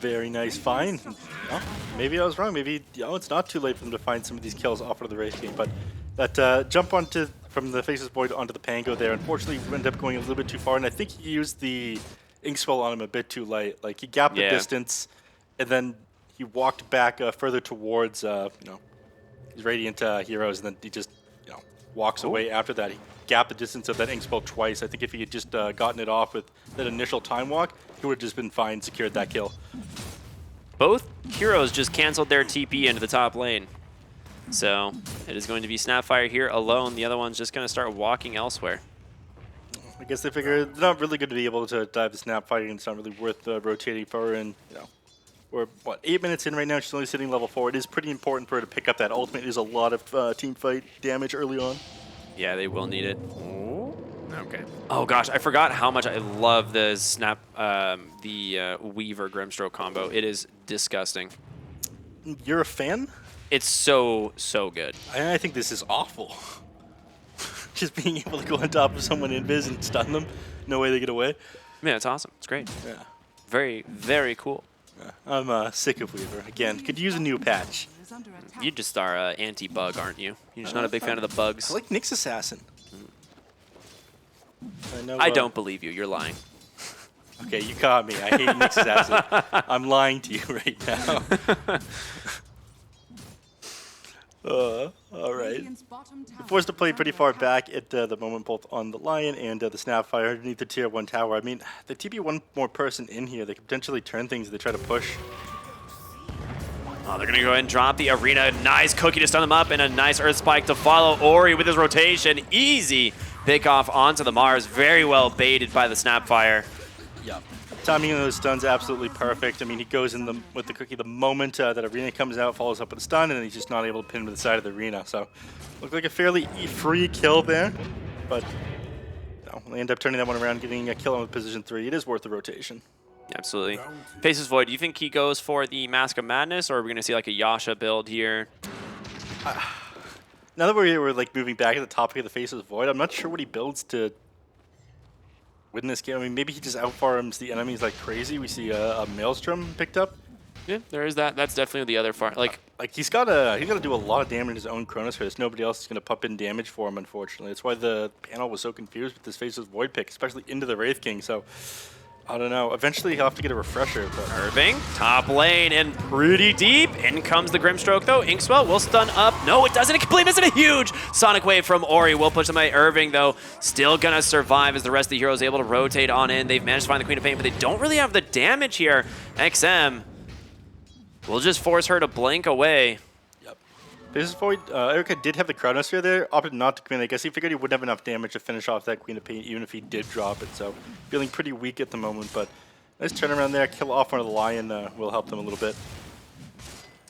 Speaker 15: Very nice find. Oh, maybe I was wrong. Maybe it's not too late for them to find some of these kills off of the Wraith King, but that jump from the Faceless Void onto the Pango there, unfortunately, ended up going a little bit too far, and I think he used the Inkswell on him a bit too late. Like, he gapped the distance, and then he walked back further towards, his Radiant heroes, and then he just, walks away after that. He gapped the distance of that Inkswell twice. I think if he had just gotten it off with that initial time walk, he would have just been fine, secured that kill.
Speaker 11: Both heroes just canceled their TP into the top lane. So it is going to be Snapfire here alone. The other one's just going to start walking elsewhere.
Speaker 15: I guess they figure they're not really going to be able to dive the Snapfire, and it's not really worth rotating for her. And, we're, 8 minutes in right now. She's only sitting level 4. It is pretty important for her to pick up that ultimate. It is a lot of team fight damage early on.
Speaker 11: Yeah, they will need it. Okay. Oh gosh, I forgot how much I love the Weaver Grimstroke combo. It is disgusting.
Speaker 15: You're a fan?
Speaker 11: It's so good.
Speaker 15: I think this is awful. Just being able to go on top of someone invis and stun them. No way they get away.
Speaker 11: Yeah, it's awesome. It's great.
Speaker 15: Yeah.
Speaker 11: Very, very cool.
Speaker 15: Yeah. I'm sick of Weaver. Again, could use a new patch.
Speaker 11: You just are anti-bug, aren't you? You're just not a big fan of the bugs.
Speaker 15: I like Nyx Assassin.
Speaker 11: I don't believe you. You're lying.
Speaker 15: Okay, you caught me. I hate Nyx Assassin. I'm lying to you right now. All right. Forced to play pretty far back at the moment, both on the Lion and the Snapfire underneath the tier 1 tower. I mean, they TP one more person in here. They could potentially turn things if they try to push.
Speaker 11: Oh, they're going to go ahead and drop the arena. Nice cookie to stun them up and a nice Earth Spike to follow. Ori with his rotation. Easy pick off onto the Mars. Very well baited by the Snapfire.
Speaker 15: Yep. Timing of those stuns absolutely perfect. I mean, he goes in with the cookie the moment that arena comes out, follows up with a stun, and he's just not able to pin him to the side of the arena. So, looked like a fairly free kill there, but no, they end up turning that one around, getting a kill on position 3. It is worth the rotation.
Speaker 11: Absolutely. Faces Void, do you think he goes for the Mask of Madness, or are we going to see like a Yasha build here?
Speaker 15: Now that we're like moving back to the topic of the Faces Void, I'm not sure what he builds to win this game. I mean, maybe he just outfarms the enemies like crazy. We see a Maelstrom picked up.
Speaker 11: Yeah, there is that. That's definitely the other far. Like
Speaker 15: he's gotta do a lot of damage in his own Chronosphere. There's nobody else is gonna pump in damage for him, unfortunately. That's why the panel was so confused with this Faces Void pick, especially into the Wraith King. So I don't know. Eventually he'll have to get a refresher. But
Speaker 11: Irving, top lane and pretty deep. In comes the Grimstroke though. Inkswell will stun up. No, it doesn't. It completely misses a huge Sonic Wave from Ori. Will push them by Irving though. Still gonna survive as the rest of the heroes able to rotate on in. They've managed to find the Queen of Pain, but they don't really have the damage here. XM will just force her to blink away.
Speaker 15: Faces Void, Erica did have the Chronosphere there, opted not to commit. I guess he figured he wouldn't have enough damage to finish off that Queen of Pain, even if he did drop it. So feeling pretty weak at the moment, but nice turnaround there. Kill off one of the Lion will help them a little bit.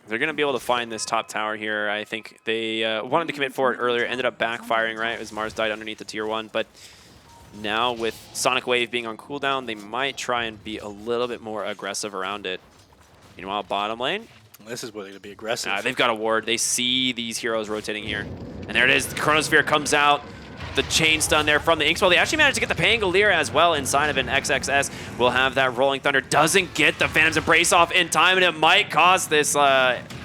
Speaker 11: They're going to be able to find this top tower here. I think they wanted to commit for it earlier, ended up backfiring, right, as Mars died underneath the tier 1. But now with Sonic Wave being on cooldown, they might try and be a little bit more aggressive around it. Meanwhile, bottom lane.
Speaker 15: This is where they're going to be aggressive.
Speaker 11: They've got a ward. They see these heroes rotating here. And there it is. The Chronosphere comes out. The chain stun there from the Inkswell. They actually managed to get the Pangolier as well inside of an XXS. Will have that Rolling Thunder. Doesn't get the Phantom's Embrace off in time, and it might cost this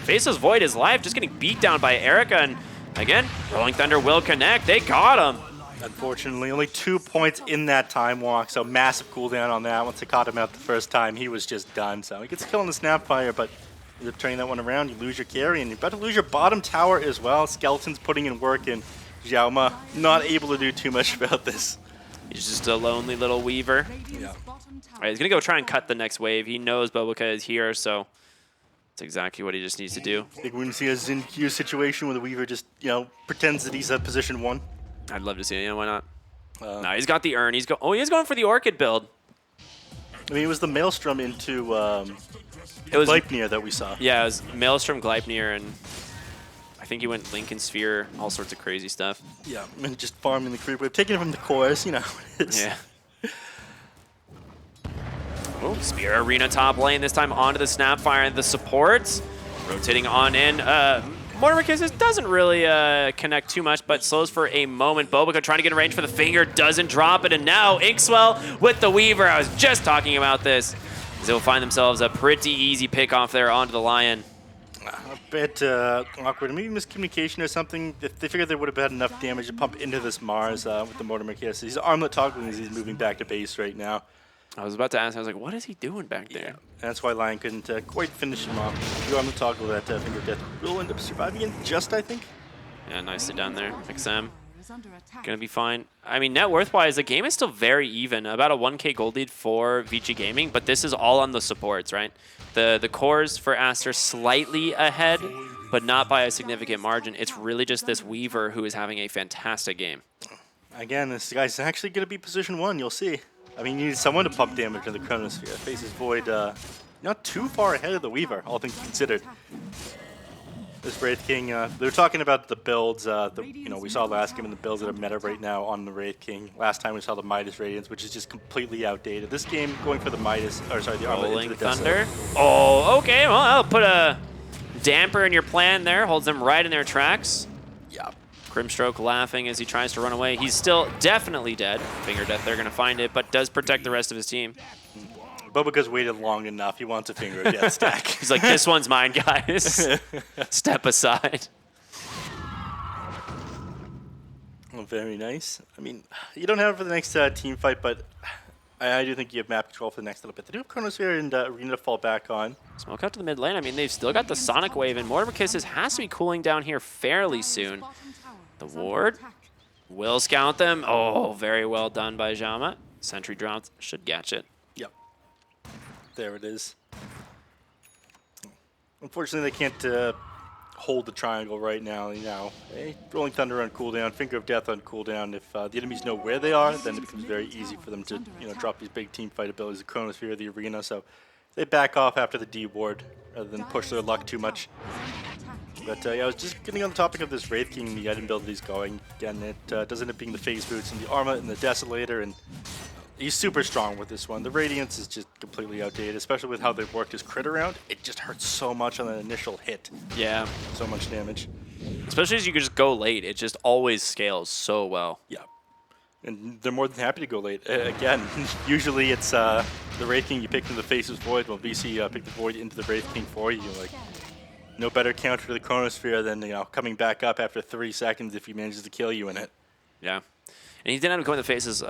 Speaker 11: Faceless Void his life. Just getting beat down by Erica. And again, Rolling Thunder will connect. They got him.
Speaker 15: Unfortunately, only 2 points in that time walk, so massive cooldown on that. Once they caught him out the first time, he was just done. So he gets a kill on the Snapfire, but you're turning that one around, you lose your carry, and you're about to lose your bottom tower as well. Skeleton's putting in work, and Xiaoma not able to do too much about this.
Speaker 11: He's just a lonely little Weaver.
Speaker 15: Yeah.
Speaker 11: All right, he's going to go try and cut the next wave. He knows Boboka is here, so that's exactly what he just needs to do.
Speaker 15: I think we can see a Zinq situation where the Weaver just, pretends that he's at position 1.
Speaker 11: I'd love to see it. Why not? No, he's got the urn. He is going for the Orchid build.
Speaker 15: I mean, it was the Maelstrom into it was Gleipnir that we saw.
Speaker 11: Yeah, it was Maelstrom, Gleipnir, and I think he went Lincoln Sphere, all sorts of crazy stuff.
Speaker 15: Yeah, and just farming the creep wave, taking it from the cores, you know how it is.
Speaker 11: Yeah. Oh, Spear Arena top lane, this time onto the Snapfire and the supports. Rotating on in. Mortimer Kisses doesn't really connect too much, but slows for a moment. Boboka trying to get in range for the finger, doesn't drop it, and now Inkswell with the Weaver. I was just talking about this. They'll find themselves a pretty easy pick off there onto the Lion.
Speaker 15: A bit awkward. Maybe miscommunication or something. If they figured they would have had enough damage to pump into this Mars with the Mortimer Kiss. He's armlet toggling as he's moving back to base right now.
Speaker 11: I was about to ask, I was like, what is he doing back there?
Speaker 15: Yeah, that's why Lion couldn't quite finish him off. You armlet toggle that finger death will end up surviving in just, I think.
Speaker 11: Yeah, nicely done there. XM. Gonna be fine. I mean, net worth-wise, the game is still very even. About a 1K gold lead for VG Gaming, but this is all on the supports, right? The cores for Aster slightly ahead, but not by a significant margin. It's really just this Weaver who is having a fantastic game.
Speaker 15: Again, this guy's actually going to be position 1, you'll see. I mean, you need someone to pump damage in the Chronosphere. Faces Void not too far ahead of the Weaver, all things considered. This Wraith King, they're talking about the builds, we saw last game in the builds that are meta right now on the Wraith King. Last time we saw the Midas Radiance, which is just completely outdated. This game, going for the Midas, or sorry, the Armlet into the
Speaker 11: Thunder. Oh, okay, well, I'll put a damper in your plan there, holds them right in their tracks.
Speaker 15: Yeah.
Speaker 11: Grimstroke laughing as he tries to run away. He's still definitely dead. Finger death, they're gonna find it, but does protect the rest of his team.
Speaker 15: Boboka's waited long enough. He wants a finger of death stack.
Speaker 11: He's like, this one's mine, guys. Step aside.
Speaker 15: Well, very nice. I mean, you don't have it for the next team fight, but I do think you have map control for the next little bit. They do have Chronosphere and Arena to fall back on.
Speaker 3: Smoke out to the mid lane. I mean, they've still got the Sonic Wave, and Mortimer Kisses has to be cooling down here fairly soon. The ward will scout them. Oh, very well done by Jama. Sentry dropped. Should catch it.
Speaker 15: Yep. There it is. Unfortunately, they can't hold the triangle right now. Rolling Thunder on cooldown, Finger of Death on cooldown. If the enemies know where they are, then it becomes very easy for them to drop these big team fight abilities, the Chronosphere, the Arena. So they back off after the D ward rather than push their luck too much. But yeah, I was just getting on the topic of this Wraith King, the item build that he's going. Again, it does end up being the Phase Boots and the Armor and the Desolator, and he's super strong with this one. The Radiance is just completely outdated, especially with how they've worked his crit around. It just hurts so much on that initial hit.
Speaker 3: Yeah.
Speaker 15: So much damage.
Speaker 3: Especially as you can just go late. It just always scales so well.
Speaker 15: Yeah. And they're more than happy to go late. Again, usually it's the Wraith King you pick into the Faceless Void, while VC pick the Void into the Wraith King for you. Like, no better counter to the Chronosphere than coming back up after 3 seconds if he manages to kill you in it.
Speaker 3: Yeah. And he did end up going the Faces, or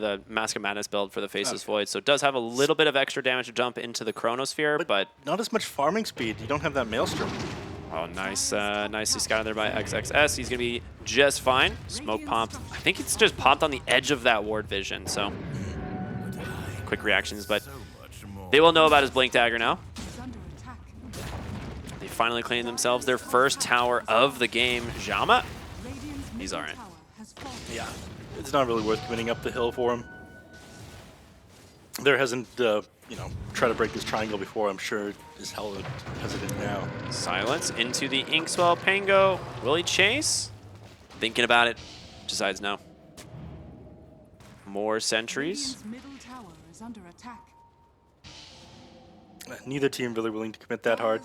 Speaker 3: the Mask of Madness build for the Faceless Void, so it does have a little bit of extra damage to jump into the Chronosphere, but
Speaker 15: not as much farming speed. You don't have that Maelstrom.
Speaker 3: Oh, nice. Nicely scouted there by XXS. He's going to be just fine. Smoke popped. I think it's just popped on the edge of that ward vision, so quick reactions, but they will know about his Blink Dagger now. They finally claimed themselves their first tower of the game. Jama, he's all right.
Speaker 15: Yeah, it's not really worth committing up the hill for him. There hasn't, tried to break this triangle before. I'm sure is hell hesitant now.
Speaker 3: Silence into the Inkswell. Pango, will he chase? Thinking about it, decides no. More sentries.
Speaker 15: Neither team really willing to commit that hard.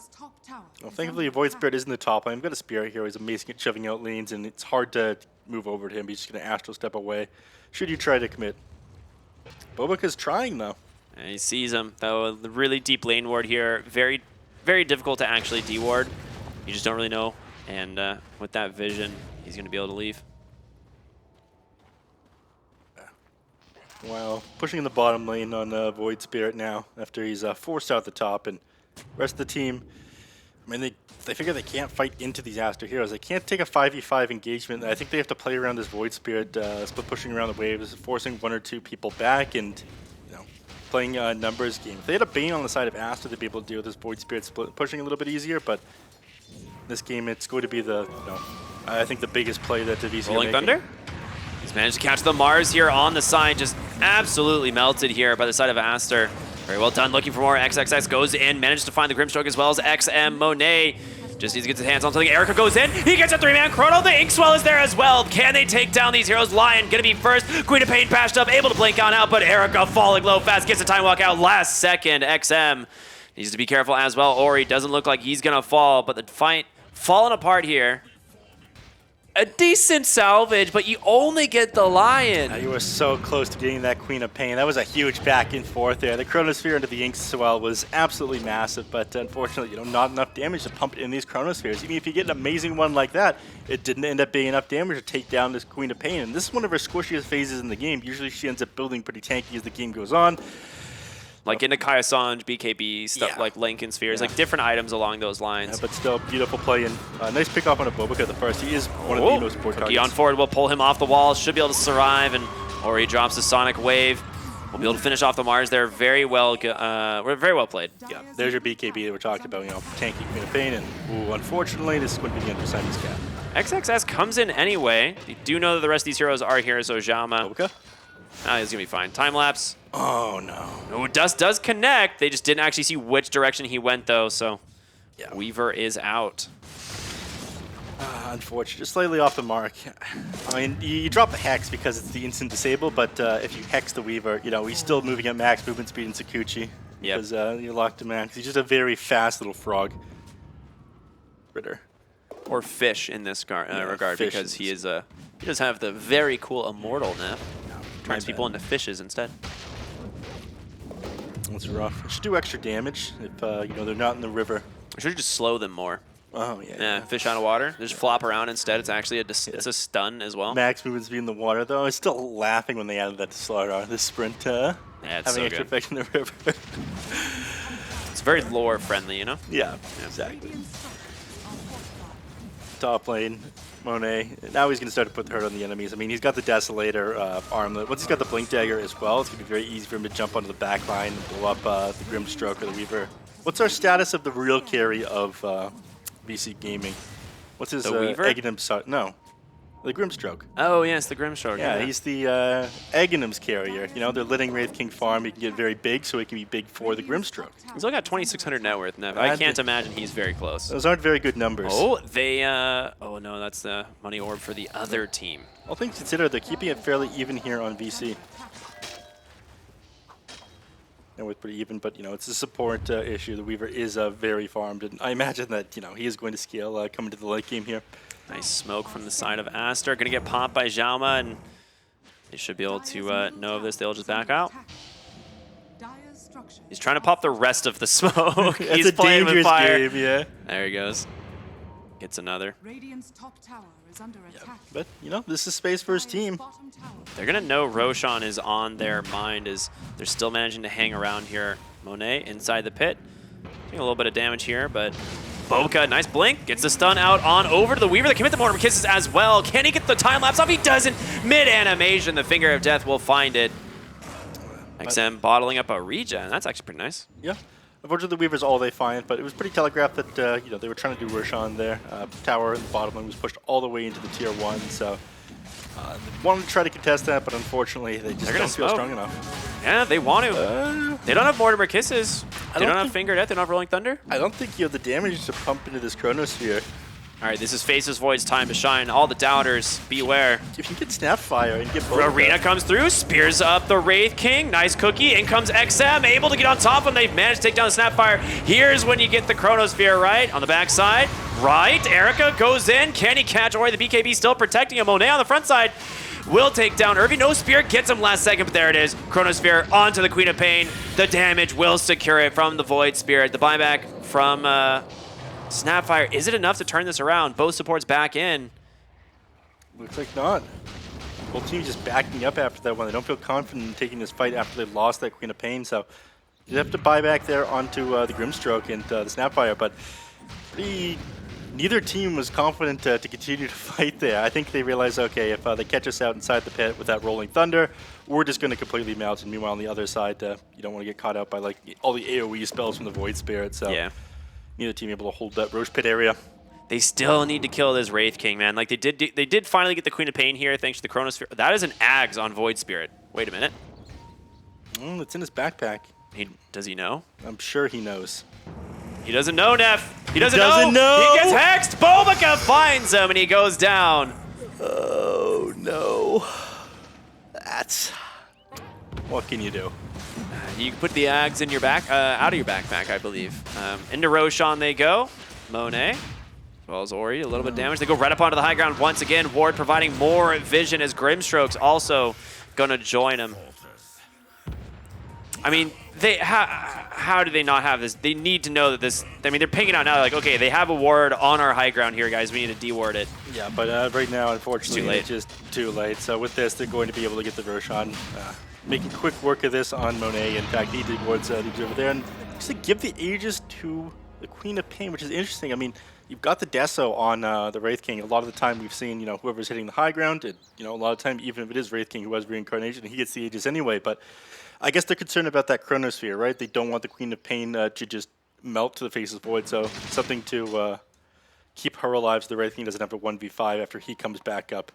Speaker 15: Well, thankfully, Void Spirit is in the top lane. We've got a Spirit here. He's amazing at shoving out lanes, and it's hard to move over to him. He's just going to Astral Step away. Should you try to commit? Bobaka's trying, though.
Speaker 3: And he sees him, though. The really deep lane ward here. Very, very difficult to actually de-ward. You just don't really know. And with that vision, he's going to be able to leave.
Speaker 15: Wow, pushing in the bottom lane on Void Spirit now after he's forced out the top, and the rest of the team, I mean, they figure they can't fight into these Aster heroes. They can't take a 5v5 engagement. I think they have to play around this Void Spirit, split pushing around the waves, forcing 1 or 2 people back, and playing a numbers game. If they had a Bane on the side of Aster, they'd be able to deal with this Void Spirit split pushing a little bit easier, but this game, it's going to be the, I think the biggest play that the VC
Speaker 3: Rolling Thunder? He's managed to catch the Mars here on the side, just absolutely melted here by the side of Aster. Very well done, looking for more. XXX goes in, manages to find the Grimstroke as well as XM. Monet just needs to get his hands on something. Erica goes in, he gets a 3-man chrono. The Inkswell is there as well. Can they take down these heroes? Lion gonna be first. Queen of Pain patched up, able to blink on out, but Erica falling low fast, gets a time walk out last second. XM needs to be careful as well. Ori doesn't look like he's gonna fall, but the fight falling apart here. A decent salvage, but you only get the Lion.
Speaker 15: You were so close to getting that Queen of Pain. That was a huge back and forth there. The Chronosphere into the Inkswell was absolutely massive, but unfortunately, not enough damage to pump it in these Chronospheres. Even if you get an amazing one like that, it didn't end up being enough damage to take down this Queen of Pain. And this is one of her squishiest phases in the game. Usually she ends up building pretty tanky as the game goes on.
Speaker 3: Like into Kaya Sanj, BKB, stuff like Lincoln Spheres, like different items along those lines.
Speaker 15: Yeah, but still, beautiful play and nice pick off on a Bobaka at the first. He is one of the most important targets.
Speaker 3: On forward will pull him off the wall, should be able to survive, and Ori drops the Sonic Wave. We'll be able to finish off the Mars there. Very well played.
Speaker 15: Yeah, there's your BKB that we're talking about, tanky Queen of Pain, and unfortunately, this is going to be the end for Simon's Cap.
Speaker 3: XXS comes in anyway. You do know that the rest of these heroes are here, so Jama.
Speaker 15: Bobaka?
Speaker 3: He's going to be fine. Time lapse.
Speaker 15: Oh, no.
Speaker 3: Oh, Dust does connect. They just didn't actually see which direction he went, though, so Weaver is out.
Speaker 15: Unfortunate. Just slightly off the mark. I mean, you drop the Hex because it's the instant disable, but if you Hex the Weaver, he's still moving at max movement speed in Sakuchi.
Speaker 3: Yep.
Speaker 15: Because you're locked to max. He's just a very fast little frog. Ritter.
Speaker 3: Or fish in this regard, because he does have the very cool Immortal nap. Turns people into fishes instead.
Speaker 15: That's rough. It should do extra damage if they're not in the river.
Speaker 3: We should just slow them more.
Speaker 15: Oh, yeah.
Speaker 11: Yeah, fish out of water. They just flop around instead. It's actually it's a stun as well.
Speaker 15: Max movement speed in the water, though. I was still laughing when they added that to Slardar, the sprint.
Speaker 11: Yeah, it's
Speaker 15: having
Speaker 11: so
Speaker 15: extra
Speaker 11: good.
Speaker 15: effect in the river.
Speaker 11: It's very lore friendly, you know?
Speaker 15: Yeah, exactly. Top lane, Monet. Now he's going to start to put the hurt on the enemies. I mean, he's got the Desolator armlet. Once he's got the Blink Dagger as well, it's going to be very easy for him to jump onto the back line and blow up the Grimstroke or the Weaver. What's our status of the real carry of VC Gaming? What's his
Speaker 11: Weaver?
Speaker 15: No, the Grimstroke.
Speaker 11: Oh, yes, the Grimstroke.
Speaker 15: Yeah, he's the Aghanim's carrier. You know, they're letting Wraith King farm. He can get very big, so he can be big for the Grimstroke.
Speaker 11: He's only got 2,600 net worth, Nev. I can't imagine he's very close.
Speaker 15: Those aren't very good numbers.
Speaker 11: Oh, they, oh no, that's the money orb for the other team.
Speaker 15: All things considered, they're keeping it fairly even here on VC. And with pretty even, but, you know, it's a support issue. The Weaver is very farmed, and I imagine that, you know, he is going to scale coming to the late game here.
Speaker 11: Nice smoke from the side of Aster. Going to get popped by Xiaoma, and they should be able to know of this. They'll just back out. He's trying to pop the rest of the smoke. He's
Speaker 15: a
Speaker 11: playing with
Speaker 15: dangerous
Speaker 11: fire.
Speaker 15: game, yeah.
Speaker 11: There he goes. Gets another.
Speaker 7: Radiant's top tower is under attack.
Speaker 15: But, you know, this is space for his team.
Speaker 11: They're going to know Roshan is on their mind as they're still managing to hang around here. Monet inside the pit. Doing a little bit of damage here, but Boca, nice blink, gets the stun out on over to the Weaver. They commit the Mortimer Kisses as well. Can he get the time lapse off? He doesn't. Mid-animation, the Finger of Death will find it. XM bottling up a regen. That's actually pretty nice.
Speaker 15: Yeah. Unfortunately, the Weaver's all they find, but it was pretty telegraphed that you know, they were trying to do Roshan there. Tower in the bottom lane was pushed all the way into the tier 1, so they wanted to try to contest that, but unfortunately, they just don't feel strong enough.
Speaker 11: Yeah, they want to. They don't have Mortimer Kisses. They don't have Finger of Death. They don't have Rolling Thunder.
Speaker 15: I don't think you have the damage to pump into this Chronosphere.
Speaker 11: All right, this is Faceless Void's time to shine. All the doubters, beware.
Speaker 15: If you get Snapfire and get
Speaker 11: Arena comes through, spears up the Wraith King. Nice cookie. In comes XM, able to get on top of him. They've managed to take down the Snapfire. Here's when you get the Chronosphere, right? On the backside, right. Erica goes in. Can he catch Ori? The BKB still protecting him. Monet on the front side will take down Irving. No spear, gets him last second, but there it is. Chronosphere onto the Queen of Pain. The damage will secure it from the Void Spirit. The buyback from Snapfire. Is it enough to turn this around? Both supports back in.
Speaker 15: Looks like not. Both teams just backing up after that one. They don't feel confident in taking this fight after they lost that Queen of Pain, so you have to buy back there onto the Grimstroke and the Snapfire, but neither team was confident to continue to fight there. I think they realized, okay, if they catch us out inside the pit with that Rolling Thunder, we're just going to completely melt. And meanwhile, on the other side, you don't want to get caught out by like all the AoE spells from the Void Spirit. So
Speaker 11: yeah,
Speaker 15: neither team able to hold that Roche Pit area.
Speaker 11: They still need to kill this Wraith King, man. Like they did finally get the Queen of Pain here thanks to the Chronosphere. That is an Ags on Void Spirit. Wait a minute.
Speaker 15: It's in his backpack.
Speaker 11: Does he know?
Speaker 15: I'm sure he knows.
Speaker 11: He doesn't know, Neff. He doesn't know. He gets hexed. Bobica finds him, and he goes down.
Speaker 15: Oh, no. That's... What can you do?
Speaker 11: You can put the Ags in your back, out of your backpack, I believe. Into Roshan they go. Monet, as well as Ori, a little bit of damage. They go right up onto the high ground once again. Ward providing more vision as Grimstroke's also going to join him. I mean, how do they not have this? They need to know that this, I mean, they're pinging out now, like, okay, they have a ward on our high ground here, guys. We need to de-ward it.
Speaker 15: Yeah, but right now, unfortunately,
Speaker 11: it's
Speaker 15: just too late. So with this, they're going to be able to get the Roshan, making quick work of this on Monet. In fact, he de-wards the over there. And just to give the Aegis to the Queen of Pain, which is interesting. I mean, you've got the Deso on the Wraith King. A lot of the time we've seen, you know, whoever's hitting the high ground, a lot of the time, even if it is Wraith King who has reincarnation, he gets the Aegis anyway. But I guess they're concerned about that Chronosphere, right? They don't want the Queen of Pain to just melt to the Faceless Void, so something to keep her alive so the Wraith King doesn't have to 1v5 after he comes back up.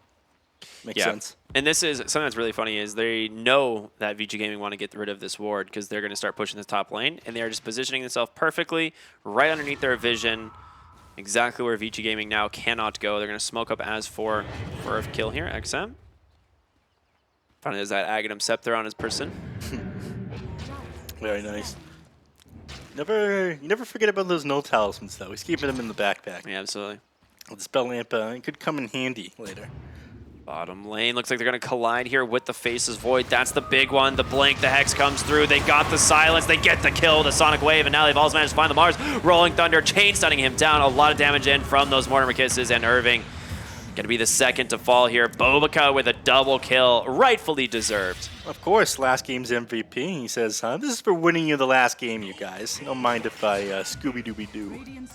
Speaker 15: Makes sense.
Speaker 11: And this is, something that's really funny is they know that VG Gaming want to get rid of this ward because they're going to start pushing this top lane, and they are just positioning themselves perfectly right underneath their vision, exactly where VG Gaming now cannot go. They're going to smoke up as for a kill here, XM. Finally, there's that Aghanim Scepter on his person.
Speaker 15: Very nice. You never forget about those null talismans, though. He's keeping them in the backpack.
Speaker 11: Yeah, absolutely.
Speaker 15: The spell lamp it could come in handy later.
Speaker 11: Bottom lane, looks like they're going to collide here with the Faceless Void. That's the big one. The Blink, the Hex comes through. They got the silence. They get the kill, the Sonic Wave, and now they've also managed to find the Mars. Rolling Thunder, chain stunning him down. A lot of damage in from those Mortimer Kisses, and Irving going to be the second to fall here. Bobica with a double kill, rightfully deserved.
Speaker 15: Of course, last game's MVP. He says, this is for winning you the last game, you guys. Don't mind if I Scooby-Dooby-Doo.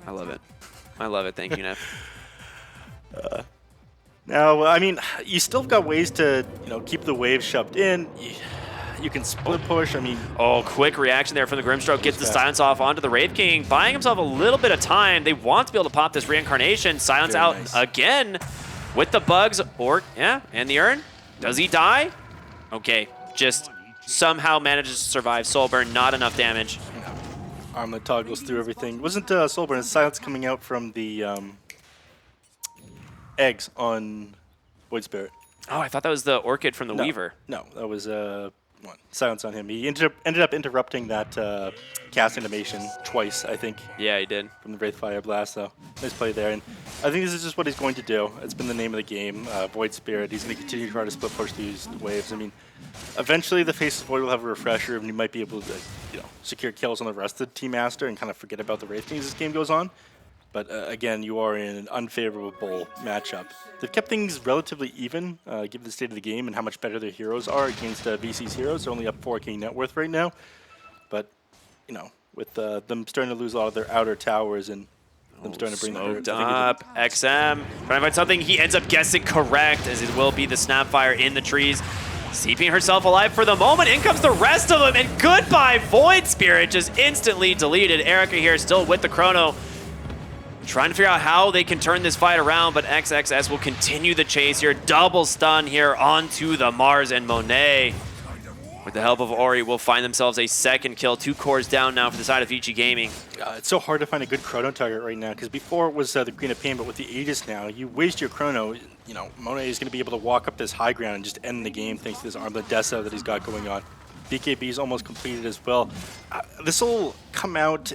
Speaker 11: I love it. I love it. Thank you, Neff.
Speaker 15: Now, I mean, you still got ways to, keep the wave shoved in. You can split push. I mean,
Speaker 11: oh, quick reaction there from the Grimstroke. Gets the silence off onto the Wraith King, buying himself a little bit of time. They want to be able to pop this reincarnation. Silence out again with the bugs. And the urn. Does he die? Okay, just somehow manages to survive. Soulburn, not enough damage.
Speaker 15: Armlet toggles through everything. Wasn't Soulburn silence coming out from the eggs on Void Spirit?
Speaker 11: Oh, I thought that was the Orchid from the Weaver.
Speaker 15: No, that was silence on him. He ended up interrupting that cast animation twice, I think.
Speaker 11: Yeah, he did.
Speaker 15: From the Wraith Fire Blast, so nice play there. And I think this is just what he's going to do. It's been the name of the game. Void Spirit. He's going to continue to try to split push these waves. I mean, eventually the Faceless Void will have a refresher, and you might be able to, secure kills on the rest of Team Aster and kind of forget about the Wraith Kings as this game goes on. But again, you are in an unfavorable matchup. They've kept things relatively even, given the state of the game and how much better their heroes are against VC's heroes. They're only up 4K net worth right now. But, with them starting to lose a lot of their outer towers and them starting to bring
Speaker 11: smoked up. XM trying to find something. He ends up guessing correct, as it will be the Snapfire in the trees. Keeping herself alive for the moment. In comes the rest of them, and goodbye Void Spirit, just instantly deleted. Erica here still with the Chrono. Trying to figure out how they can turn this fight around, but XXS will continue the chase here. Double stun here onto the Mars, and Monet, with the help of Ori, will find themselves a second kill. 2 cores down now for the side of Vici Gaming.
Speaker 15: It's so hard to find a good Chrono target right now, because before it was the Green of Pain, but with the Aegis now, you waste your Chrono, Monet is going to be able to walk up this high ground and just end the game thanks to this Armlet Dessa that he's got going on. BKB is almost completed as well. This will come out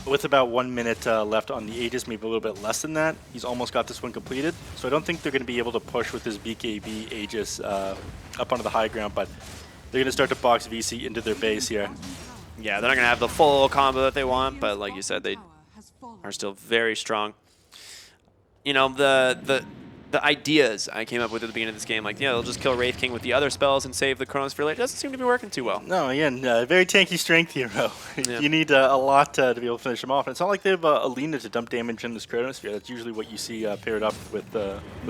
Speaker 15: with about 1 minute left on the Aegis, maybe a little bit less than that. He's almost got this one completed. So I don't think they're going to be able to push with this BKB Aegis up onto the high ground, but they're going to start to box VC into their base here.
Speaker 11: Yeah, they're not going to have the full combo that they want, but like you said, they are still very strong. The ideas I came up with at the beginning of this game, like, they'll just kill Wraith King with the other spells and save the Chronosphere later. It doesn't seem to be working too well.
Speaker 15: No, again, very tanky strength hero. Yeah. You need a lot to be able to finish him off. And it's not like they have Alina to dump damage in this Chronosphere. That's usually what you see paired up with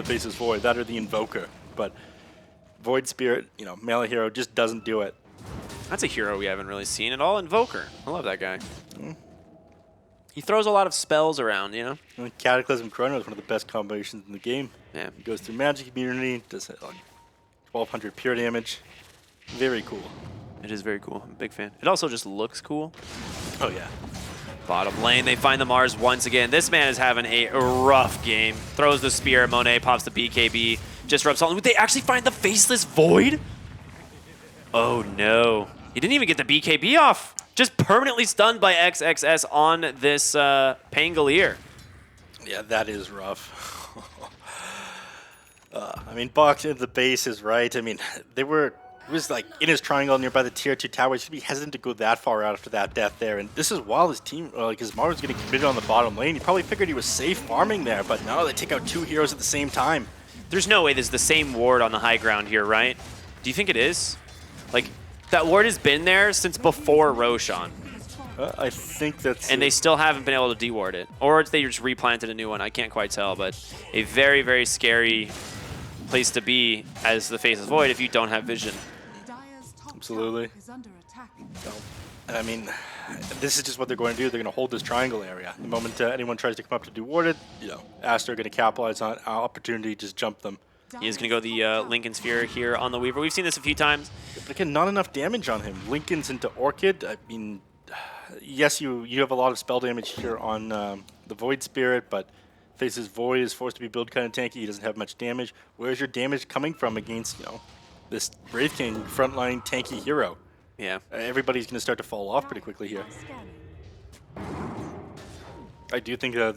Speaker 15: Faceless Void. That or the Invoker. But Void Spirit, melee hero, just doesn't do it.
Speaker 11: That's a hero we haven't really seen at all. Invoker. I love that guy. He throws a lot of spells around,
Speaker 15: Cataclysm Chrono is one of the best combinations in the game.
Speaker 11: Yeah.
Speaker 15: He goes through magic immunity, does like 1200 pure damage. Very cool.
Speaker 11: It is very cool. I'm a big fan. It also just looks cool.
Speaker 15: Oh, yeah.
Speaker 11: Bottom lane, they find the Mars once again. This man is having a rough game. Throws the spear at Monet, pops the BKB, just rubs salt. They actually find the Faceless Void? Oh, no. He didn't even get the BKB off. Just permanently stunned by XXS on this Pangolier.
Speaker 15: Yeah, that is rough. I mean, box into the base is right. I mean, it was like in his triangle nearby the tier 2 tower. He should be hesitant to go that far out after that death there. And this is while his team, his Mars was getting committed on the bottom lane. He probably figured he was safe farming there, but no, they take out 2 heroes at the same time.
Speaker 11: There's no way this is the same ward on the high ground here, right? Do you think it is? Like, that ward has been there since before Roshan.
Speaker 15: I think that's...
Speaker 11: And they still haven't been able to deward it. Or they just replanted a new one. I can't quite tell, but a very, very scary place to be as the Faceless Void if you don't have vision.
Speaker 15: Absolutely. I mean, this is just what they're going to do. They're going to hold this triangle area. The moment anyone tries to come up to deward it, Aster are going to capitalize on our opportunity, just jump them.
Speaker 11: He is going to go the Lincoln Sphere here on the Weaver. We've seen this a few times.
Speaker 15: But again, not enough damage on him. Lincoln's into Orchid. I mean, yes, you have a lot of spell damage here on the Void Spirit, but Faceless Void is forced to be build kind of tanky. He doesn't have much damage. Where's your damage coming from against, this Wraith King frontline tanky hero?
Speaker 11: Yeah.
Speaker 15: Everybody's going to start to fall off pretty quickly here. I do think that...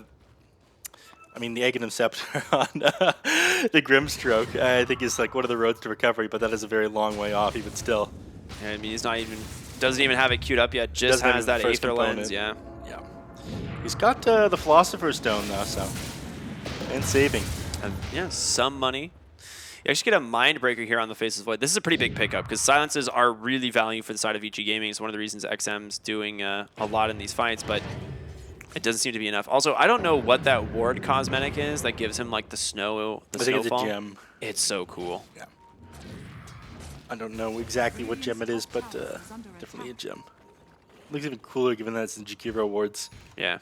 Speaker 15: I mean, the Aghanim Scepter on The Grimstroke, I think, is like one of the roads to recovery, but that is a very long way off, even still.
Speaker 11: Yeah, I mean, he's not even, doesn't even have it queued up yet, just has that Aether Lens, yeah.
Speaker 15: Yeah. He's got the Philosopher's Stone, though, so. And saving.
Speaker 11: Yeah, some money. You actually get a Mindbreaker here on the Faceless Void. This is a pretty big pickup because silences are really value for the side of VG Gaming. It's one of the reasons XM's doing a lot in these fights, but it doesn't seem to be enough. Also, I don't know what that ward cosmetic is that gives him like the snowfall.
Speaker 15: I think it's a gem.
Speaker 11: It's so cool.
Speaker 15: Yeah. I don't know exactly what gem it is, but definitely a gem. Looks even cooler given that it's in Jakiro wards.
Speaker 11: Yeah.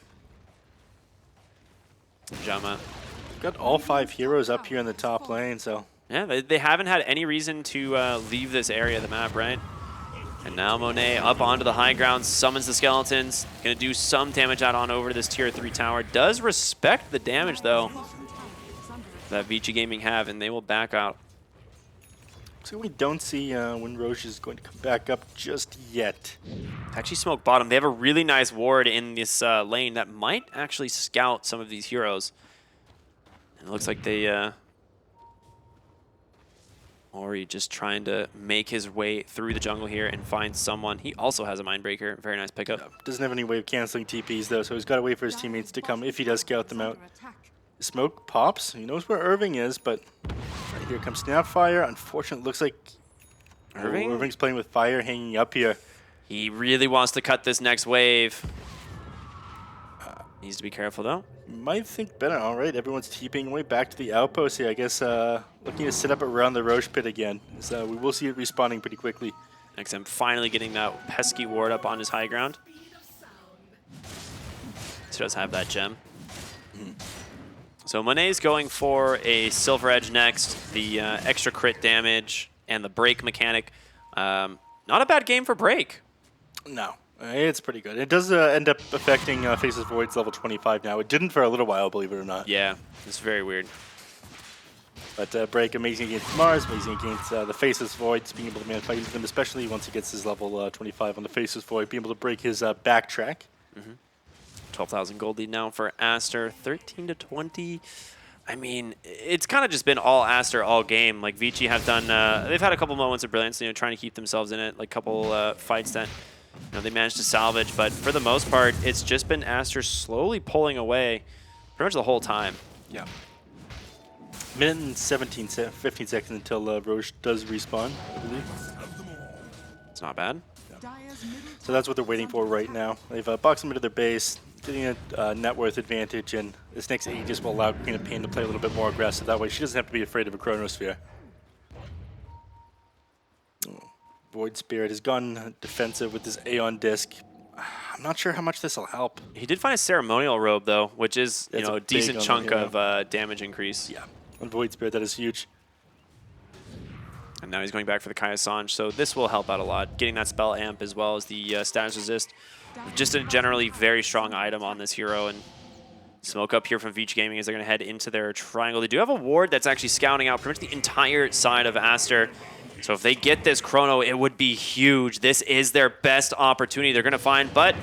Speaker 11: Jama.
Speaker 15: Got all 5 heroes up here in the top lane, so.
Speaker 11: Yeah, they haven't had any reason to leave this area of the map, right? And now Monet up onto the high ground, summons the skeletons. Gonna do some damage out on over to this tier 3 tower. Does respect the damage, though, that VG Gaming have, and they will back out.
Speaker 15: So we don't see when Roche is going to come back up just yet.
Speaker 11: Actually smoke bottom. They have a really nice ward in this lane that might actually scout some of these heroes. And it looks like they... Ori just trying to make his way through the jungle here and find someone. He also has a Mindbreaker. Very nice pickup.
Speaker 15: Yeah, doesn't have any way of canceling TPs, though, so he's got to wait for his teammates to come if he does scout them out. Smoke pops. He knows where Irving is, but here comes Snapfire. Unfortunately, it looks like Irving's playing with fire hanging up here.
Speaker 11: He really wants to cut this next wave. Needs to be careful, though.
Speaker 15: Might think better. All right, everyone's TPing away back to the outpost here. I guess looking to set up around the Roche pit again. So we will see it respawning pretty quickly.
Speaker 11: XM finally getting that pesky ward up on his high ground. He does have that gem. So Monet's going for a Silver Edge next, the extra crit damage, and the break mechanic. Not a bad game for break.
Speaker 15: No. It's pretty good. It does end up affecting Faceless Void's level 25 now. It didn't for a little while, believe it or not.
Speaker 11: Yeah, it's very weird.
Speaker 15: But Break, amazing against Mars, amazing against the Faceless Voids, being able to man fight with him, especially once he gets his level 25 on the Faceless Void, being able to break his backtrack.
Speaker 11: 12,000 gold lead now for Aster, 13 to 20. I mean, it's kind of just been all Aster all game. Like Vici have done, they've had a couple moments of brilliance, trying to keep themselves in it, like a couple fights that they managed to salvage, but for the most part, it's just been Aster slowly pulling away pretty much the whole time.
Speaker 15: Yeah. Minute and 15 seconds until Roche does respawn, I believe.
Speaker 11: It's not bad.
Speaker 15: Yeah. So that's what they're waiting for right now. They've boxed him into their base, getting a net worth advantage, and this next Aegis will allow Queen of Pain to play a little bit more aggressive. That way she doesn't have to be afraid of a Chronosphere. Void Spirit has gone defensive with this Aeon Disc. I'm not sure how much this will help.
Speaker 11: He did find a Ceremonial Robe, though, which is a decent chunk of damage increase.
Speaker 15: Yeah, on Void Spirit, that is huge.
Speaker 11: And now he's going back for the Kaya Sange, so this will help out a lot. Getting that spell amp as well as the status resist. Just a generally very strong item on this hero. And smoke up here from Veach Gaming as they're going to head into their triangle. They do have a ward that's actually scouting out pretty much the entire side of Aster. So if they get this Chrono, it would be huge. This is their best opportunity they're going to find, but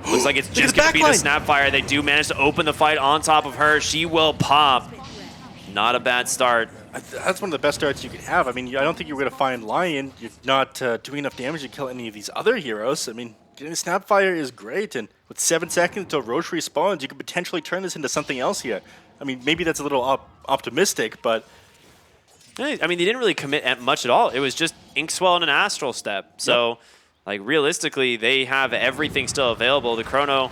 Speaker 11: looks like it's just going to be the Snapfire. They do manage to open the fight on top of her. She will pop. Not a bad start.
Speaker 15: That's one of the best starts you could have. I mean, I don't think you're going to find Lion. You're not doing enough damage to kill any of these other heroes. I mean, getting the Snapfire is great, and with 7 seconds until Roche respawns, you could potentially turn this into something else here. I mean, maybe that's a little optimistic, but...
Speaker 11: I mean, they didn't really commit much at all. It was just Inkswell and an Astral Step. So, like, realistically, they have everything still available. The Chrono,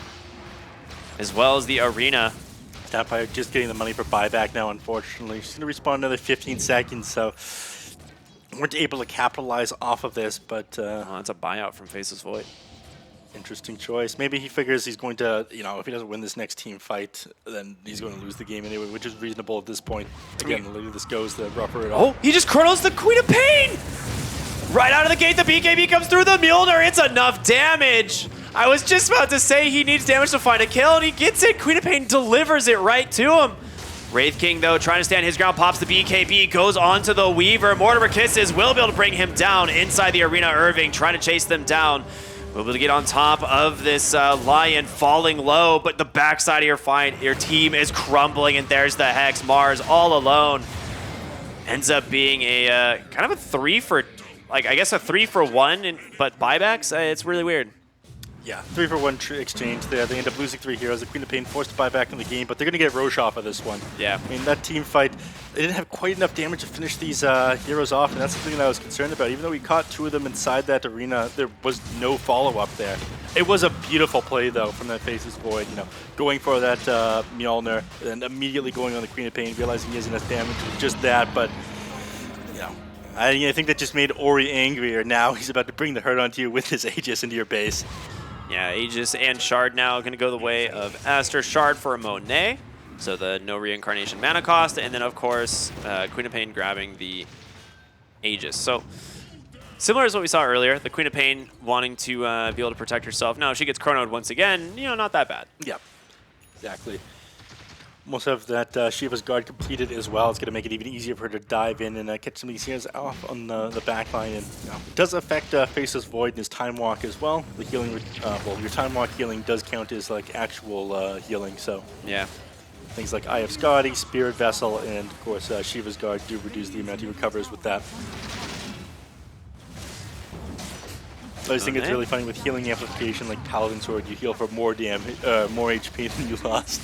Speaker 11: as well as the Arena.
Speaker 15: Snapfire just getting the money for buyback now, unfortunately. She's going to respawn another 15 seconds, so weren't able to capitalize off of this, but...
Speaker 11: that's a buyout from Faceless Void.
Speaker 15: Interesting choice. Maybe he figures he's going to, if he doesn't win this next team fight, then he's going to lose the game anyway, which is reasonable at this point. Again, the later this goes, the rougher it all.
Speaker 11: Oh, he just Chronos the Queen of Pain! Right out of the gate, the BKB comes through the Mjolnir. It's enough damage. I was just about to say he needs damage to find a kill, and he gets it. Queen of Pain delivers it right to him. Wraith King, though, trying to stand his ground, pops the BKB, goes onto the Weaver. Mortimer Kisses will be able to bring him down inside the arena. Irving trying to chase them down. We'll be able to get on top of this Lion falling low, but the backside of your fight, your team is crumbling, and there's the Hex. Mars all alone. Ends up being a kind of a 3 for, like, I guess a 3 for 1, but buybacks, it's really weird.
Speaker 15: Yeah, 3 for 1 exchange there. They end up losing 3 heroes. The Queen of Pain forced to buy back in the game, but they're going to get Roche off of this one.
Speaker 11: Yeah.
Speaker 15: I mean, that team fight, they didn't have quite enough damage to finish these heroes off, and that's something that I was concerned about. Even though we caught 2 of them inside that arena, there was no follow-up there. It was a beautiful play, though, from that Faceless Void, you know, going for that Mjolnir, and immediately going on the Queen of Pain, realizing he has enough damage with just that, but, you know, I think that just made Ori angrier. Now he's about to bring the hurt onto you with his Aegis into your base.
Speaker 11: Yeah, Aegis and Shard now going to go the way of Aster. Shard for a Monet, so the no reincarnation mana cost, and then of course Queen of Pain grabbing the Aegis. So similar as what we saw earlier, the Queen of Pain wanting to be able to protect herself. Now if she gets chronoed once again, you know, not that bad.
Speaker 15: Yeah, exactly. Almost have that Shiva's Guard completed as well. It's going to make it even easier for her to dive in and catch some of these heroes off on the back line. And you know, it does affect Faceless Void and his Time Walk as well. The healing, well, your Time Walk healing does count as like actual healing. So
Speaker 11: yeah,
Speaker 15: things like Eye of Skadi, Spirit Vessel, and of course Shiva's Guard do reduce the amount he recovers with that. I just think it's really funny with healing amplification like Paladin Sword. You heal for more damage, more HP than you lost.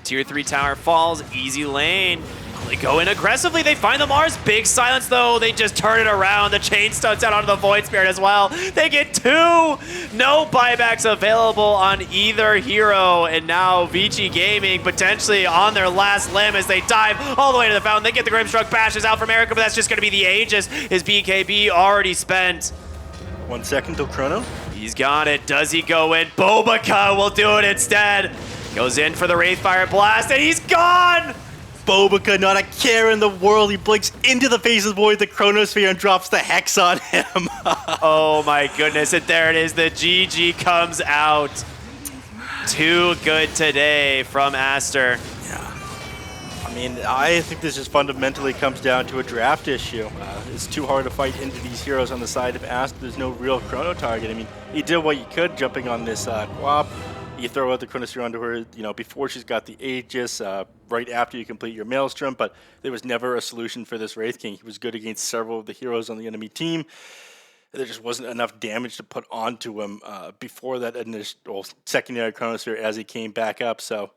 Speaker 11: Tier 3 tower falls, easy lane. They go in aggressively, they find the Mars. Big silence though, they just turn it around. The chain stunts out onto the Void Spirit as well. They get 2! No buybacks available on either hero. And now Vici Gaming potentially on their last limb as they dive all the way to the fountain. They get the Grimstruck Bashes out from Erica, but that's just gonna be the Aegis. His BKB already spent.
Speaker 15: 1 second till Chrono.
Speaker 11: He's got it, does he go in? Bobica will do it instead. Goes in for the Wraithfire Blast, and he's gone!
Speaker 15: Bobica, not a care in the world. He blinks into the Faceless Void, the Chronosphere, and drops the Hex on him.
Speaker 11: Oh my goodness, and there it is. The GG comes out. Too good today from Aster.
Speaker 15: Yeah. I mean, I think this just fundamentally comes down to a draft issue. It's too hard to fight into these heroes on the side of Aster. There's no real Chrono target. I mean, he did what you could jumping on this Quap. You throw out the Chronosphere onto her, you know, before she's got the Aegis, right after you complete your Maelstrom, but there was never a solution for this Wraith King. He was good against several of the heroes on the enemy team. There just wasn't enough damage to put onto him before that initial secondary Chronosphere as he came back up, so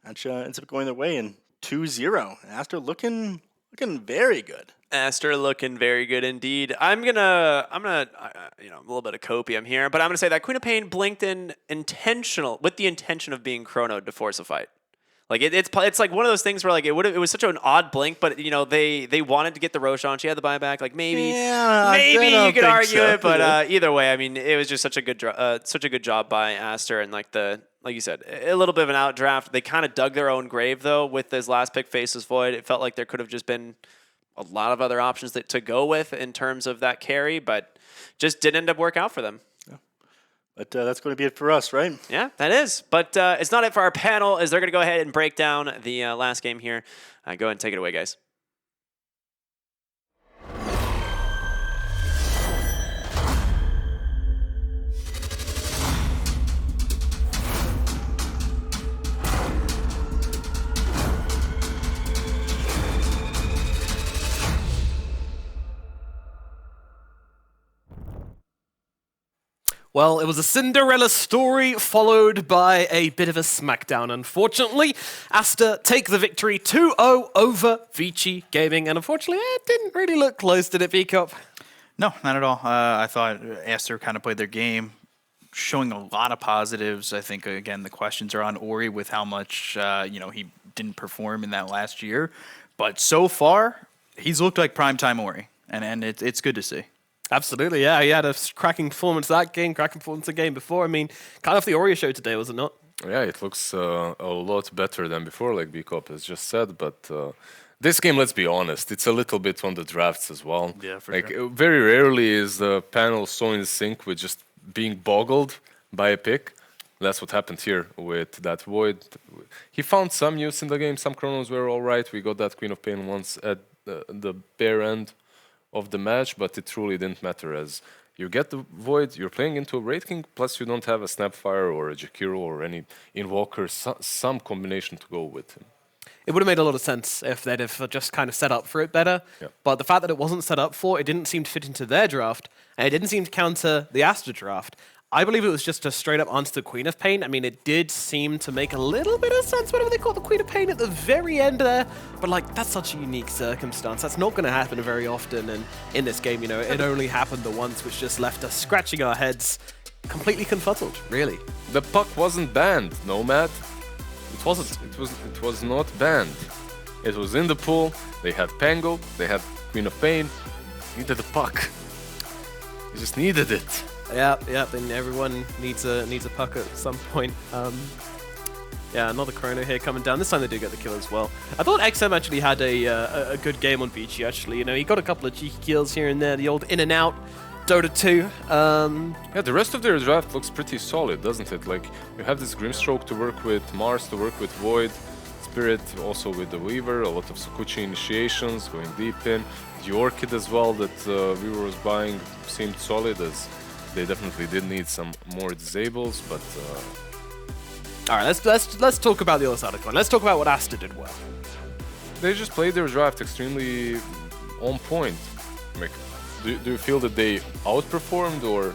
Speaker 15: that ends up going their way in 2-0. Aster looking very good.
Speaker 11: Aster looking very good indeed. I'm gonna, you know, a little bit of copium here, but I'm gonna say that Queen of Pain blinked in with the intention of being chronoed to force a fight. Like it's like one of those things where like it was such an odd blink, but you know they wanted to get the Roche on. She had the buyback. Like maybe you could argue it, but either way, I mean it was just such a good job by Aster, and like you said, a little bit of an outdraft. They kind of dug their own grave though with this last pick, Faceless Void. It felt like there could have just been a lot of other options to go with in terms of that carry, but just didn't end up work out for them.
Speaker 15: Yeah. But that's going to be it for us, right?
Speaker 11: Yeah, that is. But it's not it for our panel, as they're going to go ahead and break down the last game here. Go ahead and take it away, guys.
Speaker 8: Well, it was a Cinderella story followed by a bit of a smackdown, unfortunately. Aster take the victory 2-0 over Vici Gaming, and unfortunately, it didn't really look close, did it, V-Cup?
Speaker 14: No, not at all. I thought Aster kind of played their game, showing a lot of positives. I think, again, the questions are on Ori with how much he didn't perform in that last year. But so far, he's looked like primetime Ori, and it's good to see.
Speaker 8: Absolutely, yeah. He had a cracking performance that game, cracking performance the game before. I mean, kind of the Oreo show today, was it not?
Speaker 4: Yeah, it looks a lot better than before, like B-Cop has just said. But this game, let's be honest, it's a little bit on the drafts as well.
Speaker 15: Yeah, for
Speaker 4: sure. Very rarely is the panel so in sync with just being boggled by a pick. That's what happened here with that Void. He found some use in the game. Some chronos were all right. We got that Queen of Pain once at the bare end of the match, but it truly didn't matter as you get the Void, you're playing into a Wraith King, plus you don't have a Snapfire or a Jakiro or any Invoker, some combination to go with him.
Speaker 8: it would have made a lot of sense if they'd have just kind of set up for it better.
Speaker 4: Yeah.
Speaker 8: But the fact that it wasn't set up for, it didn't seem to fit into their draft, and it didn't seem to counter the Aster draft. I believe it was just a straight up answer to Queen of Pain. I mean, it did seem to make a little bit of sense whenever they caught the Queen of Pain at the very end there. But, like, that's such a unique circumstance. That's not going to happen very often. And in this game, you know, it only happened the once, which just left us scratching our heads, completely confuzzled, really.
Speaker 4: The puck wasn't banned, Nomad. It wasn't. It was not banned. It was in the pool. They had Pango. They had Queen of Pain. Needed the puck. You just needed it.
Speaker 8: Yeah. Then everyone needs a puck at some point. Yeah, another Chrono here coming down. This time they do get the kill as well. I thought XM actually had a good game on Vici. Actually, you know, he got a couple of cheeky kills here and there. The old in and out. Dota 2.
Speaker 4: Yeah, the rest of their draft looks pretty solid, doesn't it? Like, you have this Grimstroke to work with, Mars to work with Void, Spirit also with the Weaver, a lot of Sakuchi initiations going deep in. The Orchid as well that Weaver was buying seemed solid, as they definitely did need some more disables, but...
Speaker 8: All right, let's talk about the other side of the coin. Let's talk about what Aster did well.
Speaker 4: They just played their draft extremely on point. Like, do you feel that they outperformed, or?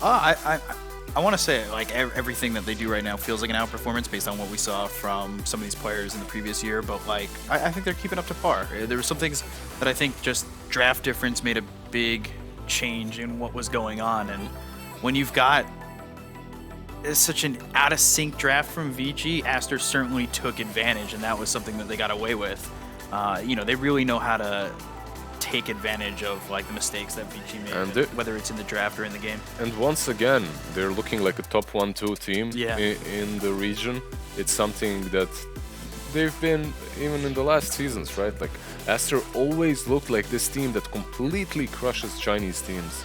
Speaker 14: I want to say, like, everything that they do right now feels like an outperformance based on what we saw from some of these players in the previous year, but, like, I think they're keeping up to par. There were some things that I think just draft difference made a big change in what was going on, and when you've got such an out-of-sync draft from Vici, Aster certainly took advantage, and that was something that they got away with. You know, they really know how to take advantage of, like, the mistakes that Vici made, and whether it's in the draft or in the game.
Speaker 4: And once again, they're looking like a top 1-2 team in the region. It's something that they've been even in the last seasons, right? Like, Aster always looked like this team that completely crushes Chinese teams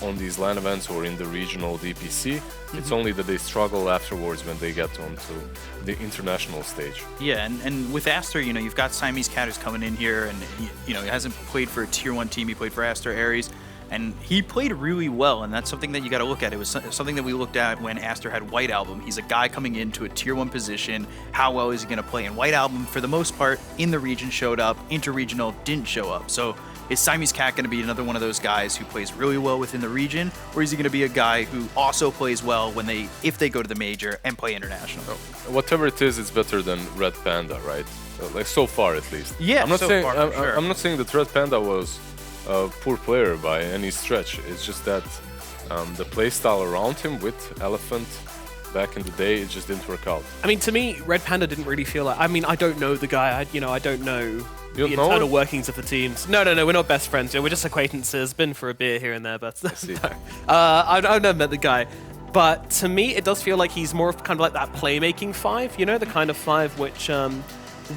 Speaker 4: on these LAN events or in the regional DPC. It's only that they struggle afterwards when they get onto the international stage.
Speaker 14: Yeah, and with Aster, you know, you've got Siamese Cat who's coming in here, and he hasn't played for a tier 1 team. He played for Aster Ares, and he played really well, and that's something that you got to look at. It was something that we looked at when Aster had White Album. He's a guy coming into a tier 1 position. How well is he going to play? And White Album, for the most part, in the region showed up. Interregional didn't show up. So is Siamese Cat going to be another one of those guys who plays really well within the region, or is he going to be a guy who also plays well if they go to the major and play international?
Speaker 4: Whatever it is, it's better than Red Panda, right? Like, so far at least.
Speaker 14: Yeah,
Speaker 4: I'm not
Speaker 14: so far, for sure.
Speaker 4: I'm not saying that Red Panda was a poor player by any stretch. It's just that the playstyle around him with Elephant back in the day, it just didn't work out.
Speaker 8: I mean, to me, Red Panda didn't really feel like... I mean, I don't know the guy. I don't know the
Speaker 4: don't know
Speaker 8: internal
Speaker 4: him?
Speaker 8: workings of the teams. No, we're not best friends. We're just acquaintances. Been for a beer here and there, but...
Speaker 4: I see.
Speaker 8: I've never met the guy. But to me, it does feel like he's more of kind of like that playmaking 5, you know? The kind of 5 which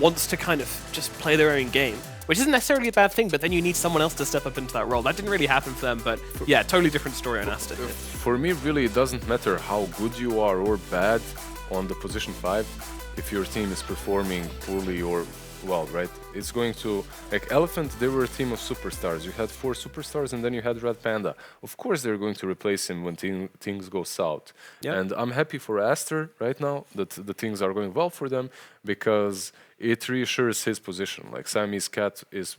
Speaker 8: wants to kind of just play their own game. Which isn't necessarily a bad thing, but then you need someone else to step up into that role. That didn't really happen for them, but yeah, totally different story on Aster.
Speaker 4: For me, really, it doesn't matter how good you are or bad on the position 5 if your team is performing poorly or well, right? It's going to... Like, Elephant, they were a team of superstars. You had 4 superstars, and then you had Red Panda. Of course, they're going to replace him when things go south.
Speaker 8: Yep.
Speaker 4: And I'm happy for Aster right now that the things are going well for them, because it reassures his position. Like, Siamese Cat is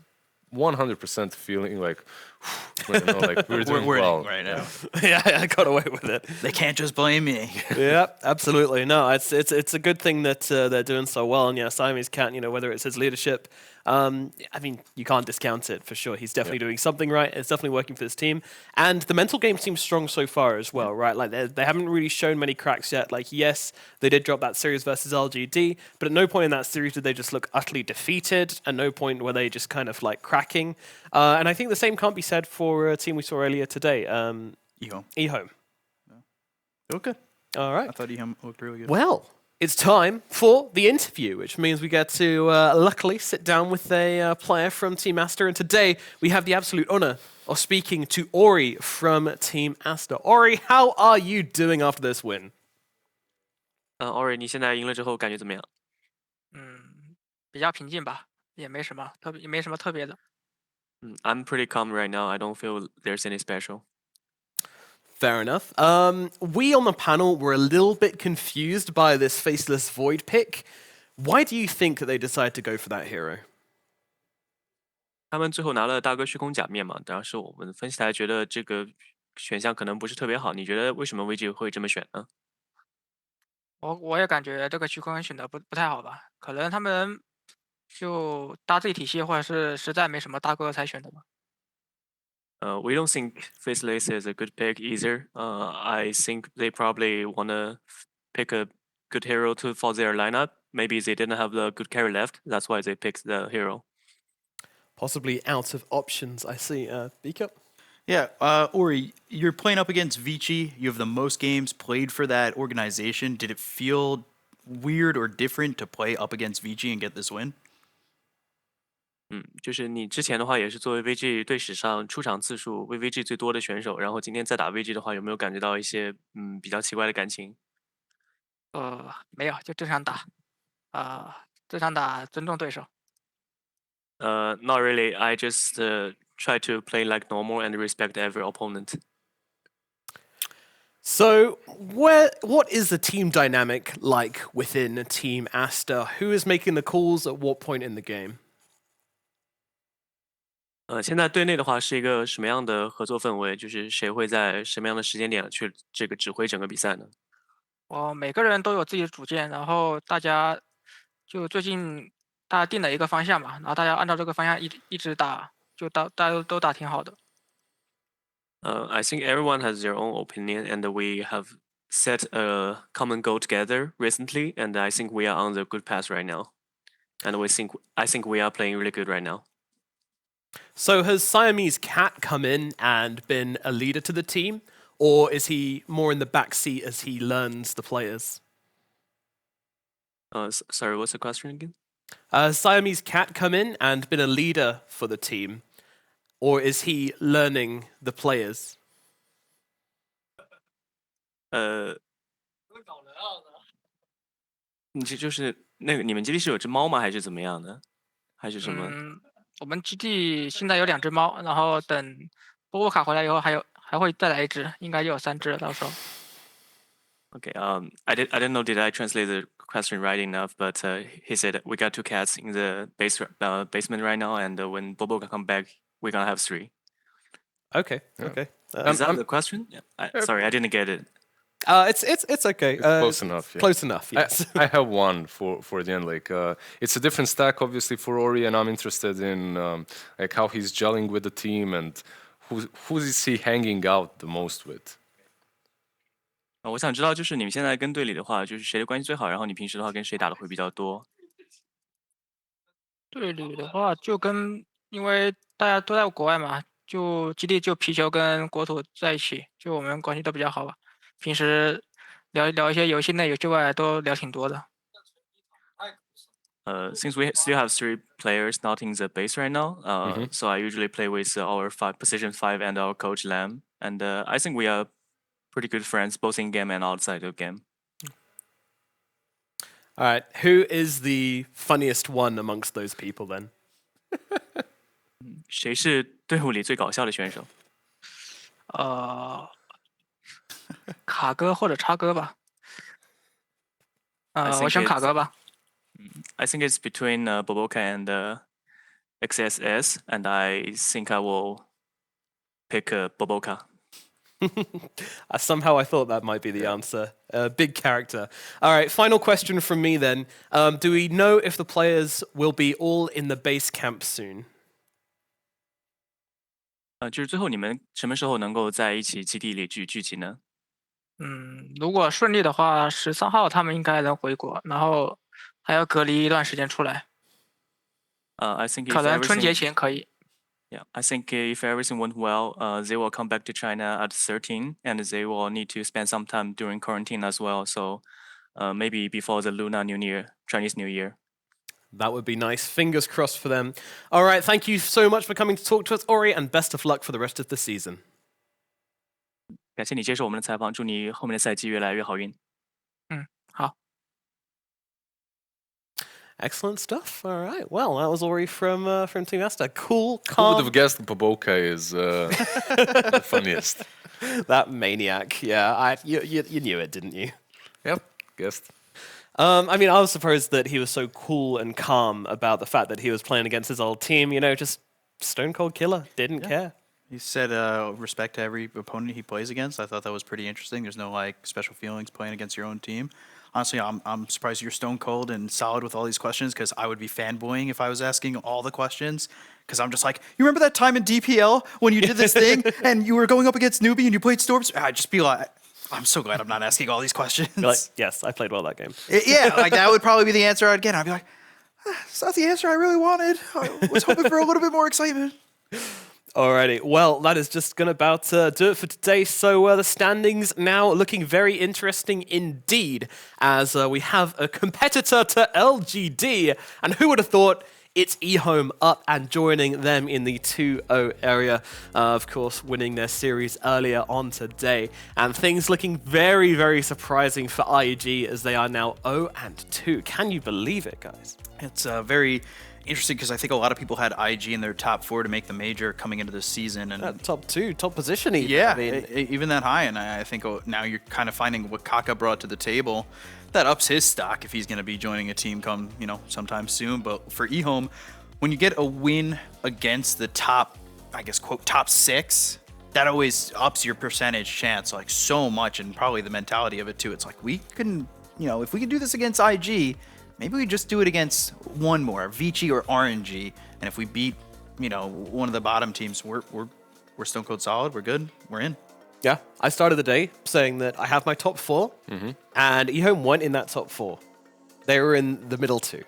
Speaker 4: 100% feeling like, you know, like we're doing well
Speaker 14: right now.
Speaker 8: Yeah, I got away with it.
Speaker 14: They can't just blame me.
Speaker 8: Yeah, absolutely. No, it's a good thing that they're doing so well. And yeah, Siamese Cat, you know, whether it's his leadership, I mean, you can't discount it for sure. He's definitely doing something right. It's definitely working for his team. And the mental game seems strong so far as well, right? Like, they haven't really shown many cracks yet. Like, yes, they did drop that series versus LGD, but at no point in that series did they just look utterly defeated. At no point were they just kind of like cracking. And I think the same can't be said for a team we saw earlier today. EHOME.
Speaker 14: Okay.
Speaker 8: All right.
Speaker 14: I thought EHOME looked really good.
Speaker 8: Well, it's time for the interview, which means we get to luckily sit down with a player from Team Aster. And today we have the absolute honor of speaking to Ori from Team Aster. Ori, how are you doing after this win?
Speaker 12: Ori, 你现在赢了之后感觉怎么样？
Speaker 16: 比较平静吧，也没什么特别的。
Speaker 12: I'm pretty calm right now. I don't feel there's any special.
Speaker 8: Fair enough. We on the panel were a little bit confused by this Faceless Void pick. Why do you think that they decide to go for that hero?
Speaker 12: 他们最后拿了大哥虚空假面嘛，当然是我们分析台觉得这个选项可能不是特别好。你觉得为什么 VG 会这么选呢？
Speaker 16: 我也感觉这个区块选的不太好吧，可能他们就搭自己体系，或者是实在没什么大哥才选的吧。
Speaker 12: We don't think Faceless is a good pick either. I think they probably wanna pick a good hero for their lineup. Maybe they didn't have the good carry left. That's why they picked the hero.
Speaker 8: Possibly out of options, I see. Beakup?
Speaker 14: Yeah, Ori, you're playing up against Vici. You have the most games played for that organization. Did it feel weird or different to play up against Vici and get this win?
Speaker 12: 就是你之前的话也是作为 VG 队史上出场次数为 VG 最多的选手，然后今天再打 VG 的话，有没有感觉到一些比较奇怪的感情？
Speaker 16: 没有，就正常打，正常打，尊重对手。
Speaker 12: Not really. I just try to play like normal and respect every opponent.
Speaker 8: So, what is the team dynamic like within Team Aster? Who is making the calls at what point in the game?
Speaker 12: 现在队内的话是一个什么样的合作氛围？就是谁会在什么样的时间点去这个指挥整个比赛呢？
Speaker 16: 每个人都有自己的主见，然后大家就最近大家定了一个方向嘛，然后大家按照这个方向一直打，就大家都打挺好的。
Speaker 12: I think everyone has their own opinion, and we have set a common goal together recently, and I think we are on the good path right now. And I think we are playing really good right now.
Speaker 8: So has Siamese Cat come in and been a leader to the team, or is he more in the back seat as he learns the players?
Speaker 12: Sorry, what's the question again?
Speaker 8: Siamese Cat come in and been a leader for the team, or is he learning the players?
Speaker 12: 就是那个你们基地是有只猫吗？还是怎么样的？还是什么？
Speaker 16: 我们基地现在有2只猫，然后等波波卡回来以后还会再来1只，应该就有3只了到时候。
Speaker 12: Okay. I didn't know. Did I translate the question right enough? But he said we got 2 cats in the basement right now, and when Bobo come back, we're gonna have 3.
Speaker 8: Okay. Okay.
Speaker 12: Is that the question? Sorry, I didn't get it.
Speaker 8: It's okay.
Speaker 4: It's close enough. Yeah.
Speaker 8: Close enough. Yes.
Speaker 4: I have one for the end. Like it's a different stack, obviously, for Ori, and I'm interested in like how he's gelling with the team and who is he hanging out the most with.
Speaker 12: 我想知道，就是你们现在跟队里的话，就是谁的关系最好？然后你平时的话跟谁打的会比较多？
Speaker 16: 队里的话，因为大家都在国外嘛，就基地就皮球跟国土在一起，就我们关系都比较好吧。平时聊一些游戏内、游戏外都聊挺多的。
Speaker 12: Since we still have 3 players not in the base right now, so I usually play with our position 5 and our coach Lam, and I think we are pretty good friends both in game and outside of game.
Speaker 8: All right. Who is the funniest one amongst those people then?
Speaker 12: 谁是队伍里最搞笑的选手？
Speaker 16: 卡哥或者叉哥吧。我选卡哥吧。
Speaker 12: I think it's between Boboka and XSS, and I think I will pick Boboka.
Speaker 8: Somehow I thought that might be the answer. Big character. All right, final question from me then. Do we know if the players will be all in the base camp soon?
Speaker 12: 就是最后你们什么时候能够在一起基地里聚集呢？
Speaker 16: 如果顺利的话，13号他们应该能回国，然后还要隔离一段时间出来。
Speaker 12: I think
Speaker 16: 可能春节前可以。
Speaker 12: Yeah, I think if everything went well, they will come back to China at 13, and they will need to spend some time during quarantine as well. So maybe before the Lunar New Year, Chinese New Year.
Speaker 8: That would be nice. Fingers crossed for them. All right, thank you so much for coming to talk to us, Ori, and best of luck for the rest of the season.
Speaker 12: 感谢你接受我们的采访，祝你后面的赛季越来越好运。
Speaker 16: 好。
Speaker 8: Excellent stuff. All right. Well, that was Ori from Team Aster. Cool,
Speaker 4: Who
Speaker 8: calm.
Speaker 4: would have guessed Boboka is the funniest?
Speaker 8: That maniac. Yeah, you knew it, didn't you?
Speaker 4: Yep, guessed.
Speaker 8: I mean, I was surprised that he was so cool and calm about the fact that he was playing against his old team. You know, just stone cold killer, didn't care.
Speaker 14: He said respect to every opponent he plays against. I thought that was pretty interesting. There's no like special feelings playing against your own team. Honestly, I'm surprised you're stone cold and solid with all these questions because I would be fanboying if I was asking all the questions. Because I'm just like, you remember that time in DPL when you did this thing and you were going up against Newbie and you played Storms? I'd just be like, I'm so glad I'm not asking all these questions.
Speaker 8: You're like, yes, I played well that game.
Speaker 14: Yeah, like that would probably be the answer I'd get. I'd be like, it's not the answer I really wanted. I was hoping for a little bit more excitement.
Speaker 8: Alrighty, well, that is just going to about do it for today. So the standings now looking very interesting indeed, as we have a competitor to LGD, and who would have thought it's EHOME up and joining them in the 2-0 area, of course, winning their series earlier on today. And things looking very, very surprising for IG as they are now 0-2. Can you believe it, guys?
Speaker 14: It's very interesting because I think a lot of people had IG in their top 4 to make the major coming into this season. And
Speaker 8: top 2, top position even.
Speaker 14: Yeah,
Speaker 8: I mean,
Speaker 14: even that high. And I think now you're kind of finding what Kaka brought to the table. That ups his stock if he's going to be joining a team come, sometime soon. But for EHOME, when you get a win against the top, I guess, quote, top 6, that always ups your percentage chance like so much, and probably the mentality of it too. It's like we can, if we can do this against IG, maybe we just do it against one more, Vici or RNG. And if we beat, one of the bottom teams, we're stone cold solid. We're good. We're in.
Speaker 8: Yeah, I started the day saying that I have my top 4, and EHOME weren't in that top 4. They were in the middle 2,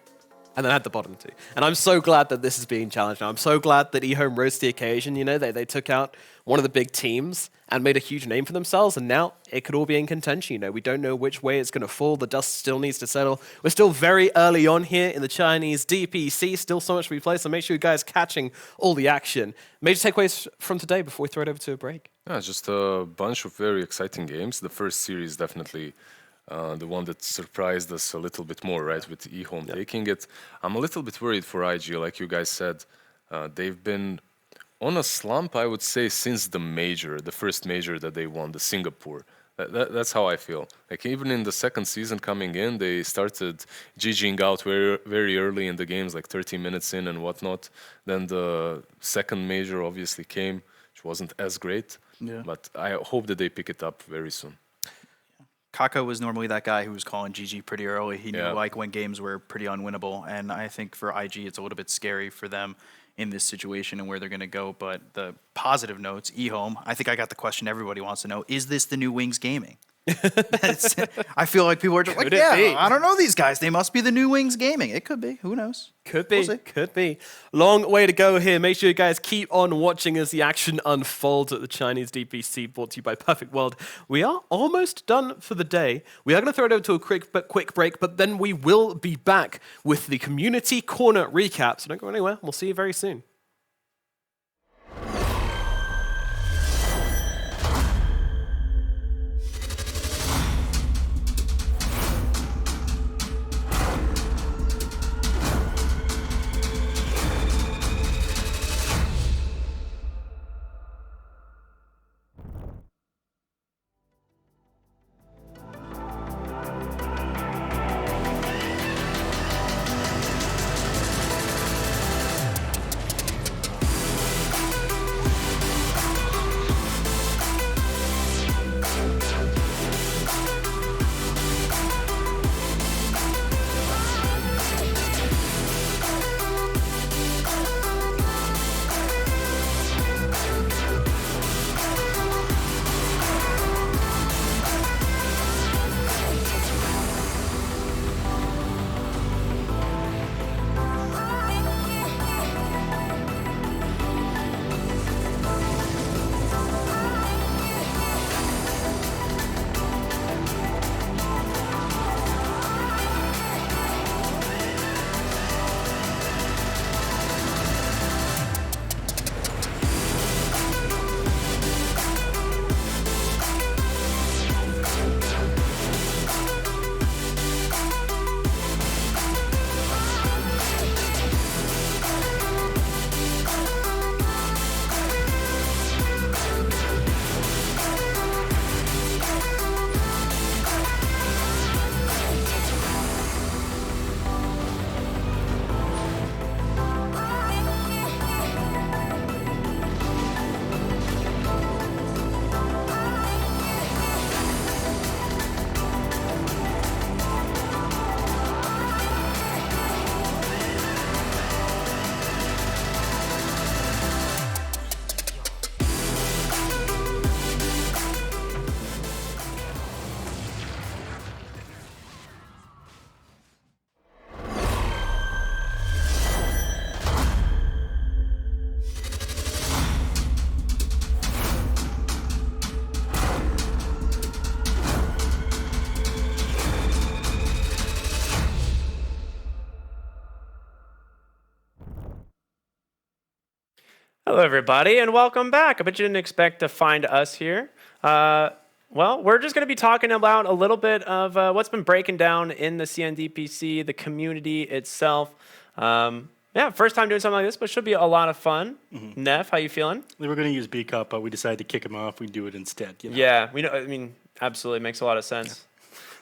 Speaker 8: and then had the bottom 2. And I'm so glad that this is being challenged now. I'm so glad that EHOME rose to the occasion. They took out one of the big teams and made a huge name for themselves, and now it could all be in contention. We don't know which way it's going to fall. The dust still needs to settle. We're still very early on here in the Chinese DPC. Still so much to be played, so make sure you guys are catching all the action. Major takeaways from today before we throw it over to a break.
Speaker 4: Yeah, just a bunch of very exciting games. The first series definitely the one that surprised us a little bit more, right, with EHOME taking it. I'm a little bit worried for IG, like you guys said. They've been on a slump, I would say, since the first major that they won, the Singapore. That's how I feel. Like even in the second season coming in, they started GGing out very, very early in the games, like 30 minutes in and whatnot. Then the second major obviously came, which wasn't as great. Yeah. But I hope that they pick it up very soon.
Speaker 14: Kaka was normally that guy who was calling GG pretty early. He knew when games were pretty unwinnable. And I think for IG, it's a little bit scary for them in this situation and where they're going to go. But the positive notes, EHOME, I think I got the question everybody wants to know. Is this the new Wings Gaming? I feel like people are just like, I don't know these guys. They must be the new Wings Gaming. It could be. Who knows?
Speaker 8: Could be. Could be. Long way to go here. Make sure you guys keep on watching as the action unfolds at the Chinese DPC, brought to you by Perfect World. We are almost done for the day. We are going to throw it over to a quick break, but then we will be back with the Community Corner recap. So don't go anywhere. We'll see you very soon.
Speaker 11: Hello, everybody, and welcome back. I bet you didn't expect to find us here. Well, we're just going to be talking about a little bit of what's been breaking down in the CNDPC, the community itself. Yeah, first time doing something like this, but should be a lot of fun. Neff, how you feeling?
Speaker 15: We were going to use B Cup, but we decided to kick him off. We do it instead. You know?
Speaker 11: Yeah, we know. I mean, absolutely makes a lot of sense.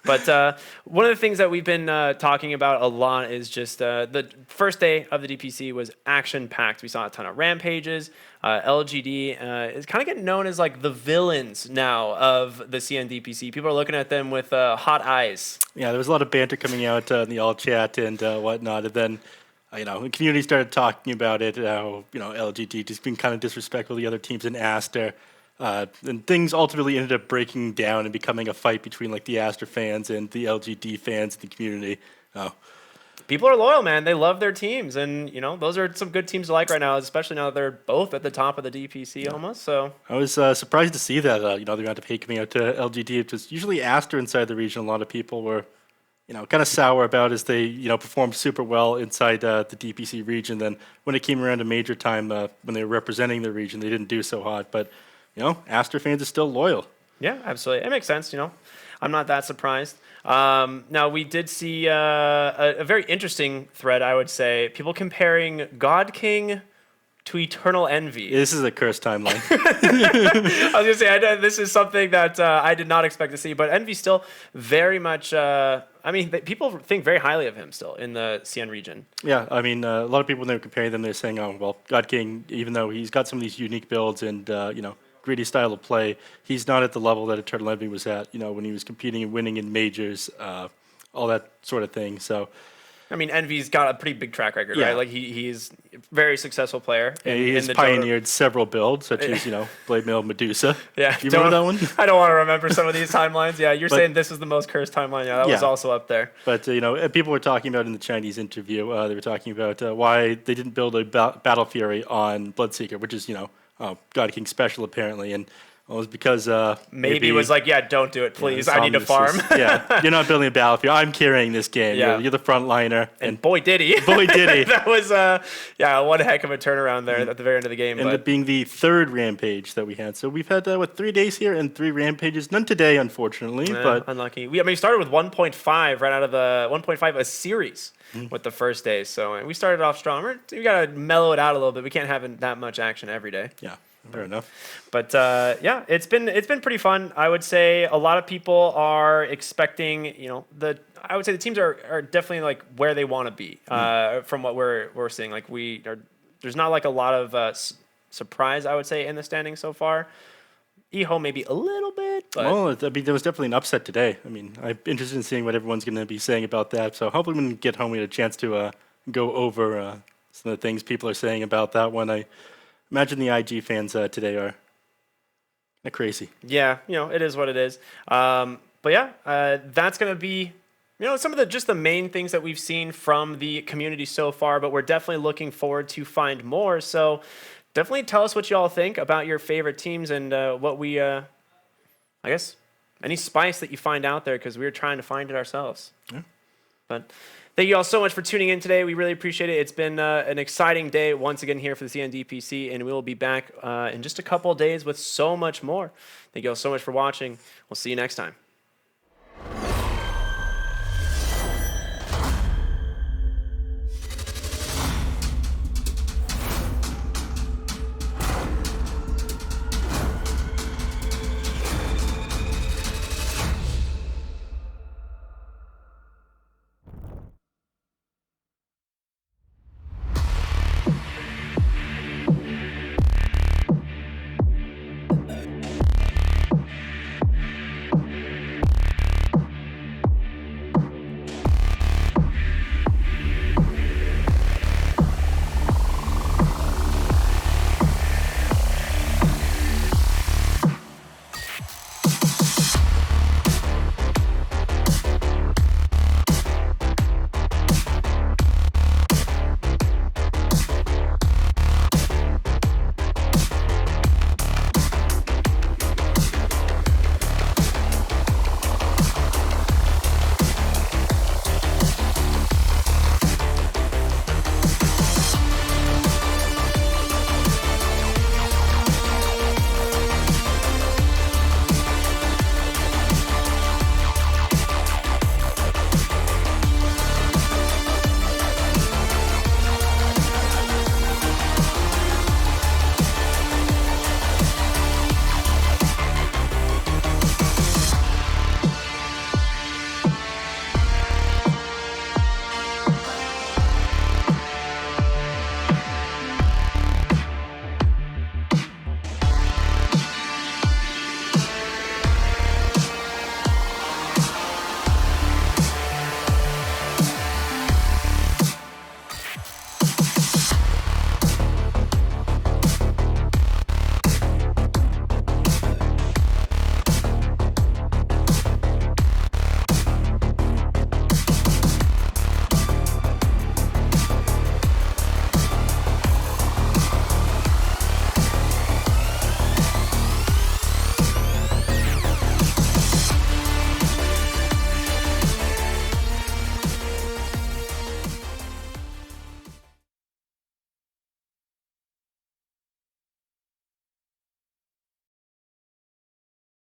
Speaker 11: But one of the things that we've been talking about a lot is just the first day of the DPC was action-packed. We saw a ton of rampages. LGD is kind of getting known as like the villains now of the CNDPC. People are looking at them with hot eyes.
Speaker 15: Yeah, there was a lot of banter coming out in the all chat and whatnot, and then the community started talking about it. How LGD just being kind of disrespectful to the other teams in Aster. And things ultimately ended up breaking down and becoming a fight between like the Aster fans and the LGD fans in the community.
Speaker 11: People are loyal, man. They love their teams, and those are some good teams to like right now, especially now that they're both at the top of the DPC almost. So
Speaker 15: I was surprised to see that the amount of hate coming out to LGD. It was usually Aster inside the region. A lot of people were kind of sour about as they performed super well inside the DPC region. Then when it came around to major time, when they were representing the region, they didn't do so hot, but. Aster fans are still loyal.
Speaker 11: Yeah, absolutely. It makes sense, I'm not that surprised. Now, we did see a very interesting thread, I would say. People comparing God King to Eternal Envy.
Speaker 15: This is a cursed timeline.
Speaker 11: I was going to say, this is something that I did not expect to see, but Envy's still very much... people think very highly of him still in the CN region.
Speaker 15: Yeah, a lot of people, when they're comparing them, they're saying, oh, well, God King, even though he's got some of these unique builds and, greedy style of play, he's not at the level that Eternal Envy was at, when he was competing and winning in majors, all that sort of thing. So,
Speaker 11: Envy's got a pretty big track record, right? Like he's a very successful player.
Speaker 15: He's pioneered several builds, such as Blade Mail Medusa.
Speaker 11: Yeah,
Speaker 15: you remember that one?
Speaker 11: I don't want to remember some of these timelines. Yeah, you're saying this is the most cursed timeline. Yeah, that was also up there.
Speaker 15: But people were talking about in the Chinese interview. They were talking about why they didn't build a Battle Fury on Bloodseeker, which is God King special apparently, and it was because
Speaker 11: maybe was like, yeah, don't do it, please. I need to farm.
Speaker 15: You're not building a battlefield. I'm carrying this game.
Speaker 11: Yeah.
Speaker 15: You're the front liner,
Speaker 11: and boy did he.
Speaker 15: Boy did he.
Speaker 11: That was one heck of a turnaround there at the very end of the game.
Speaker 15: Ended up being the third rampage that we had. So we've had 3 days here and 3 rampages. None today, unfortunately, but
Speaker 11: unlucky. We started with 1.5 right out of the 1.5 a series. With the first day, so we started off strong. We gotta mellow it out a little bit. We can't have that much action every day.
Speaker 15: Yeah, fair enough.
Speaker 11: But it's been pretty fun. I would say a lot of people are expecting. I would say the teams are definitely like where they want to be from what we're seeing. Like there's not like a lot of surprise. I would say in the standings so far. EHOME maybe a little bit, but...
Speaker 15: Well, there was definitely an upset today. I'm interested in seeing what everyone's going to be saying about that. So hopefully when we get home, we get a chance to go over some of the things people are saying about that one. I imagine the IG fans today are crazy.
Speaker 11: Yeah, it is what it is. But yeah, that's going to be... some of the main things that we've seen from the community so far, but we're definitely looking forward to find more. So... definitely tell us what you all think about your favorite teams and what we, I guess, any spice that you find out there, because we're trying to find it ourselves.
Speaker 15: Yeah.
Speaker 11: But thank you all so much for tuning in today. We really appreciate it. It's been an exciting day once again here for the CNDPC, and we will be back in just a couple of days with so much more. Thank you all so much for watching. We'll see you next time.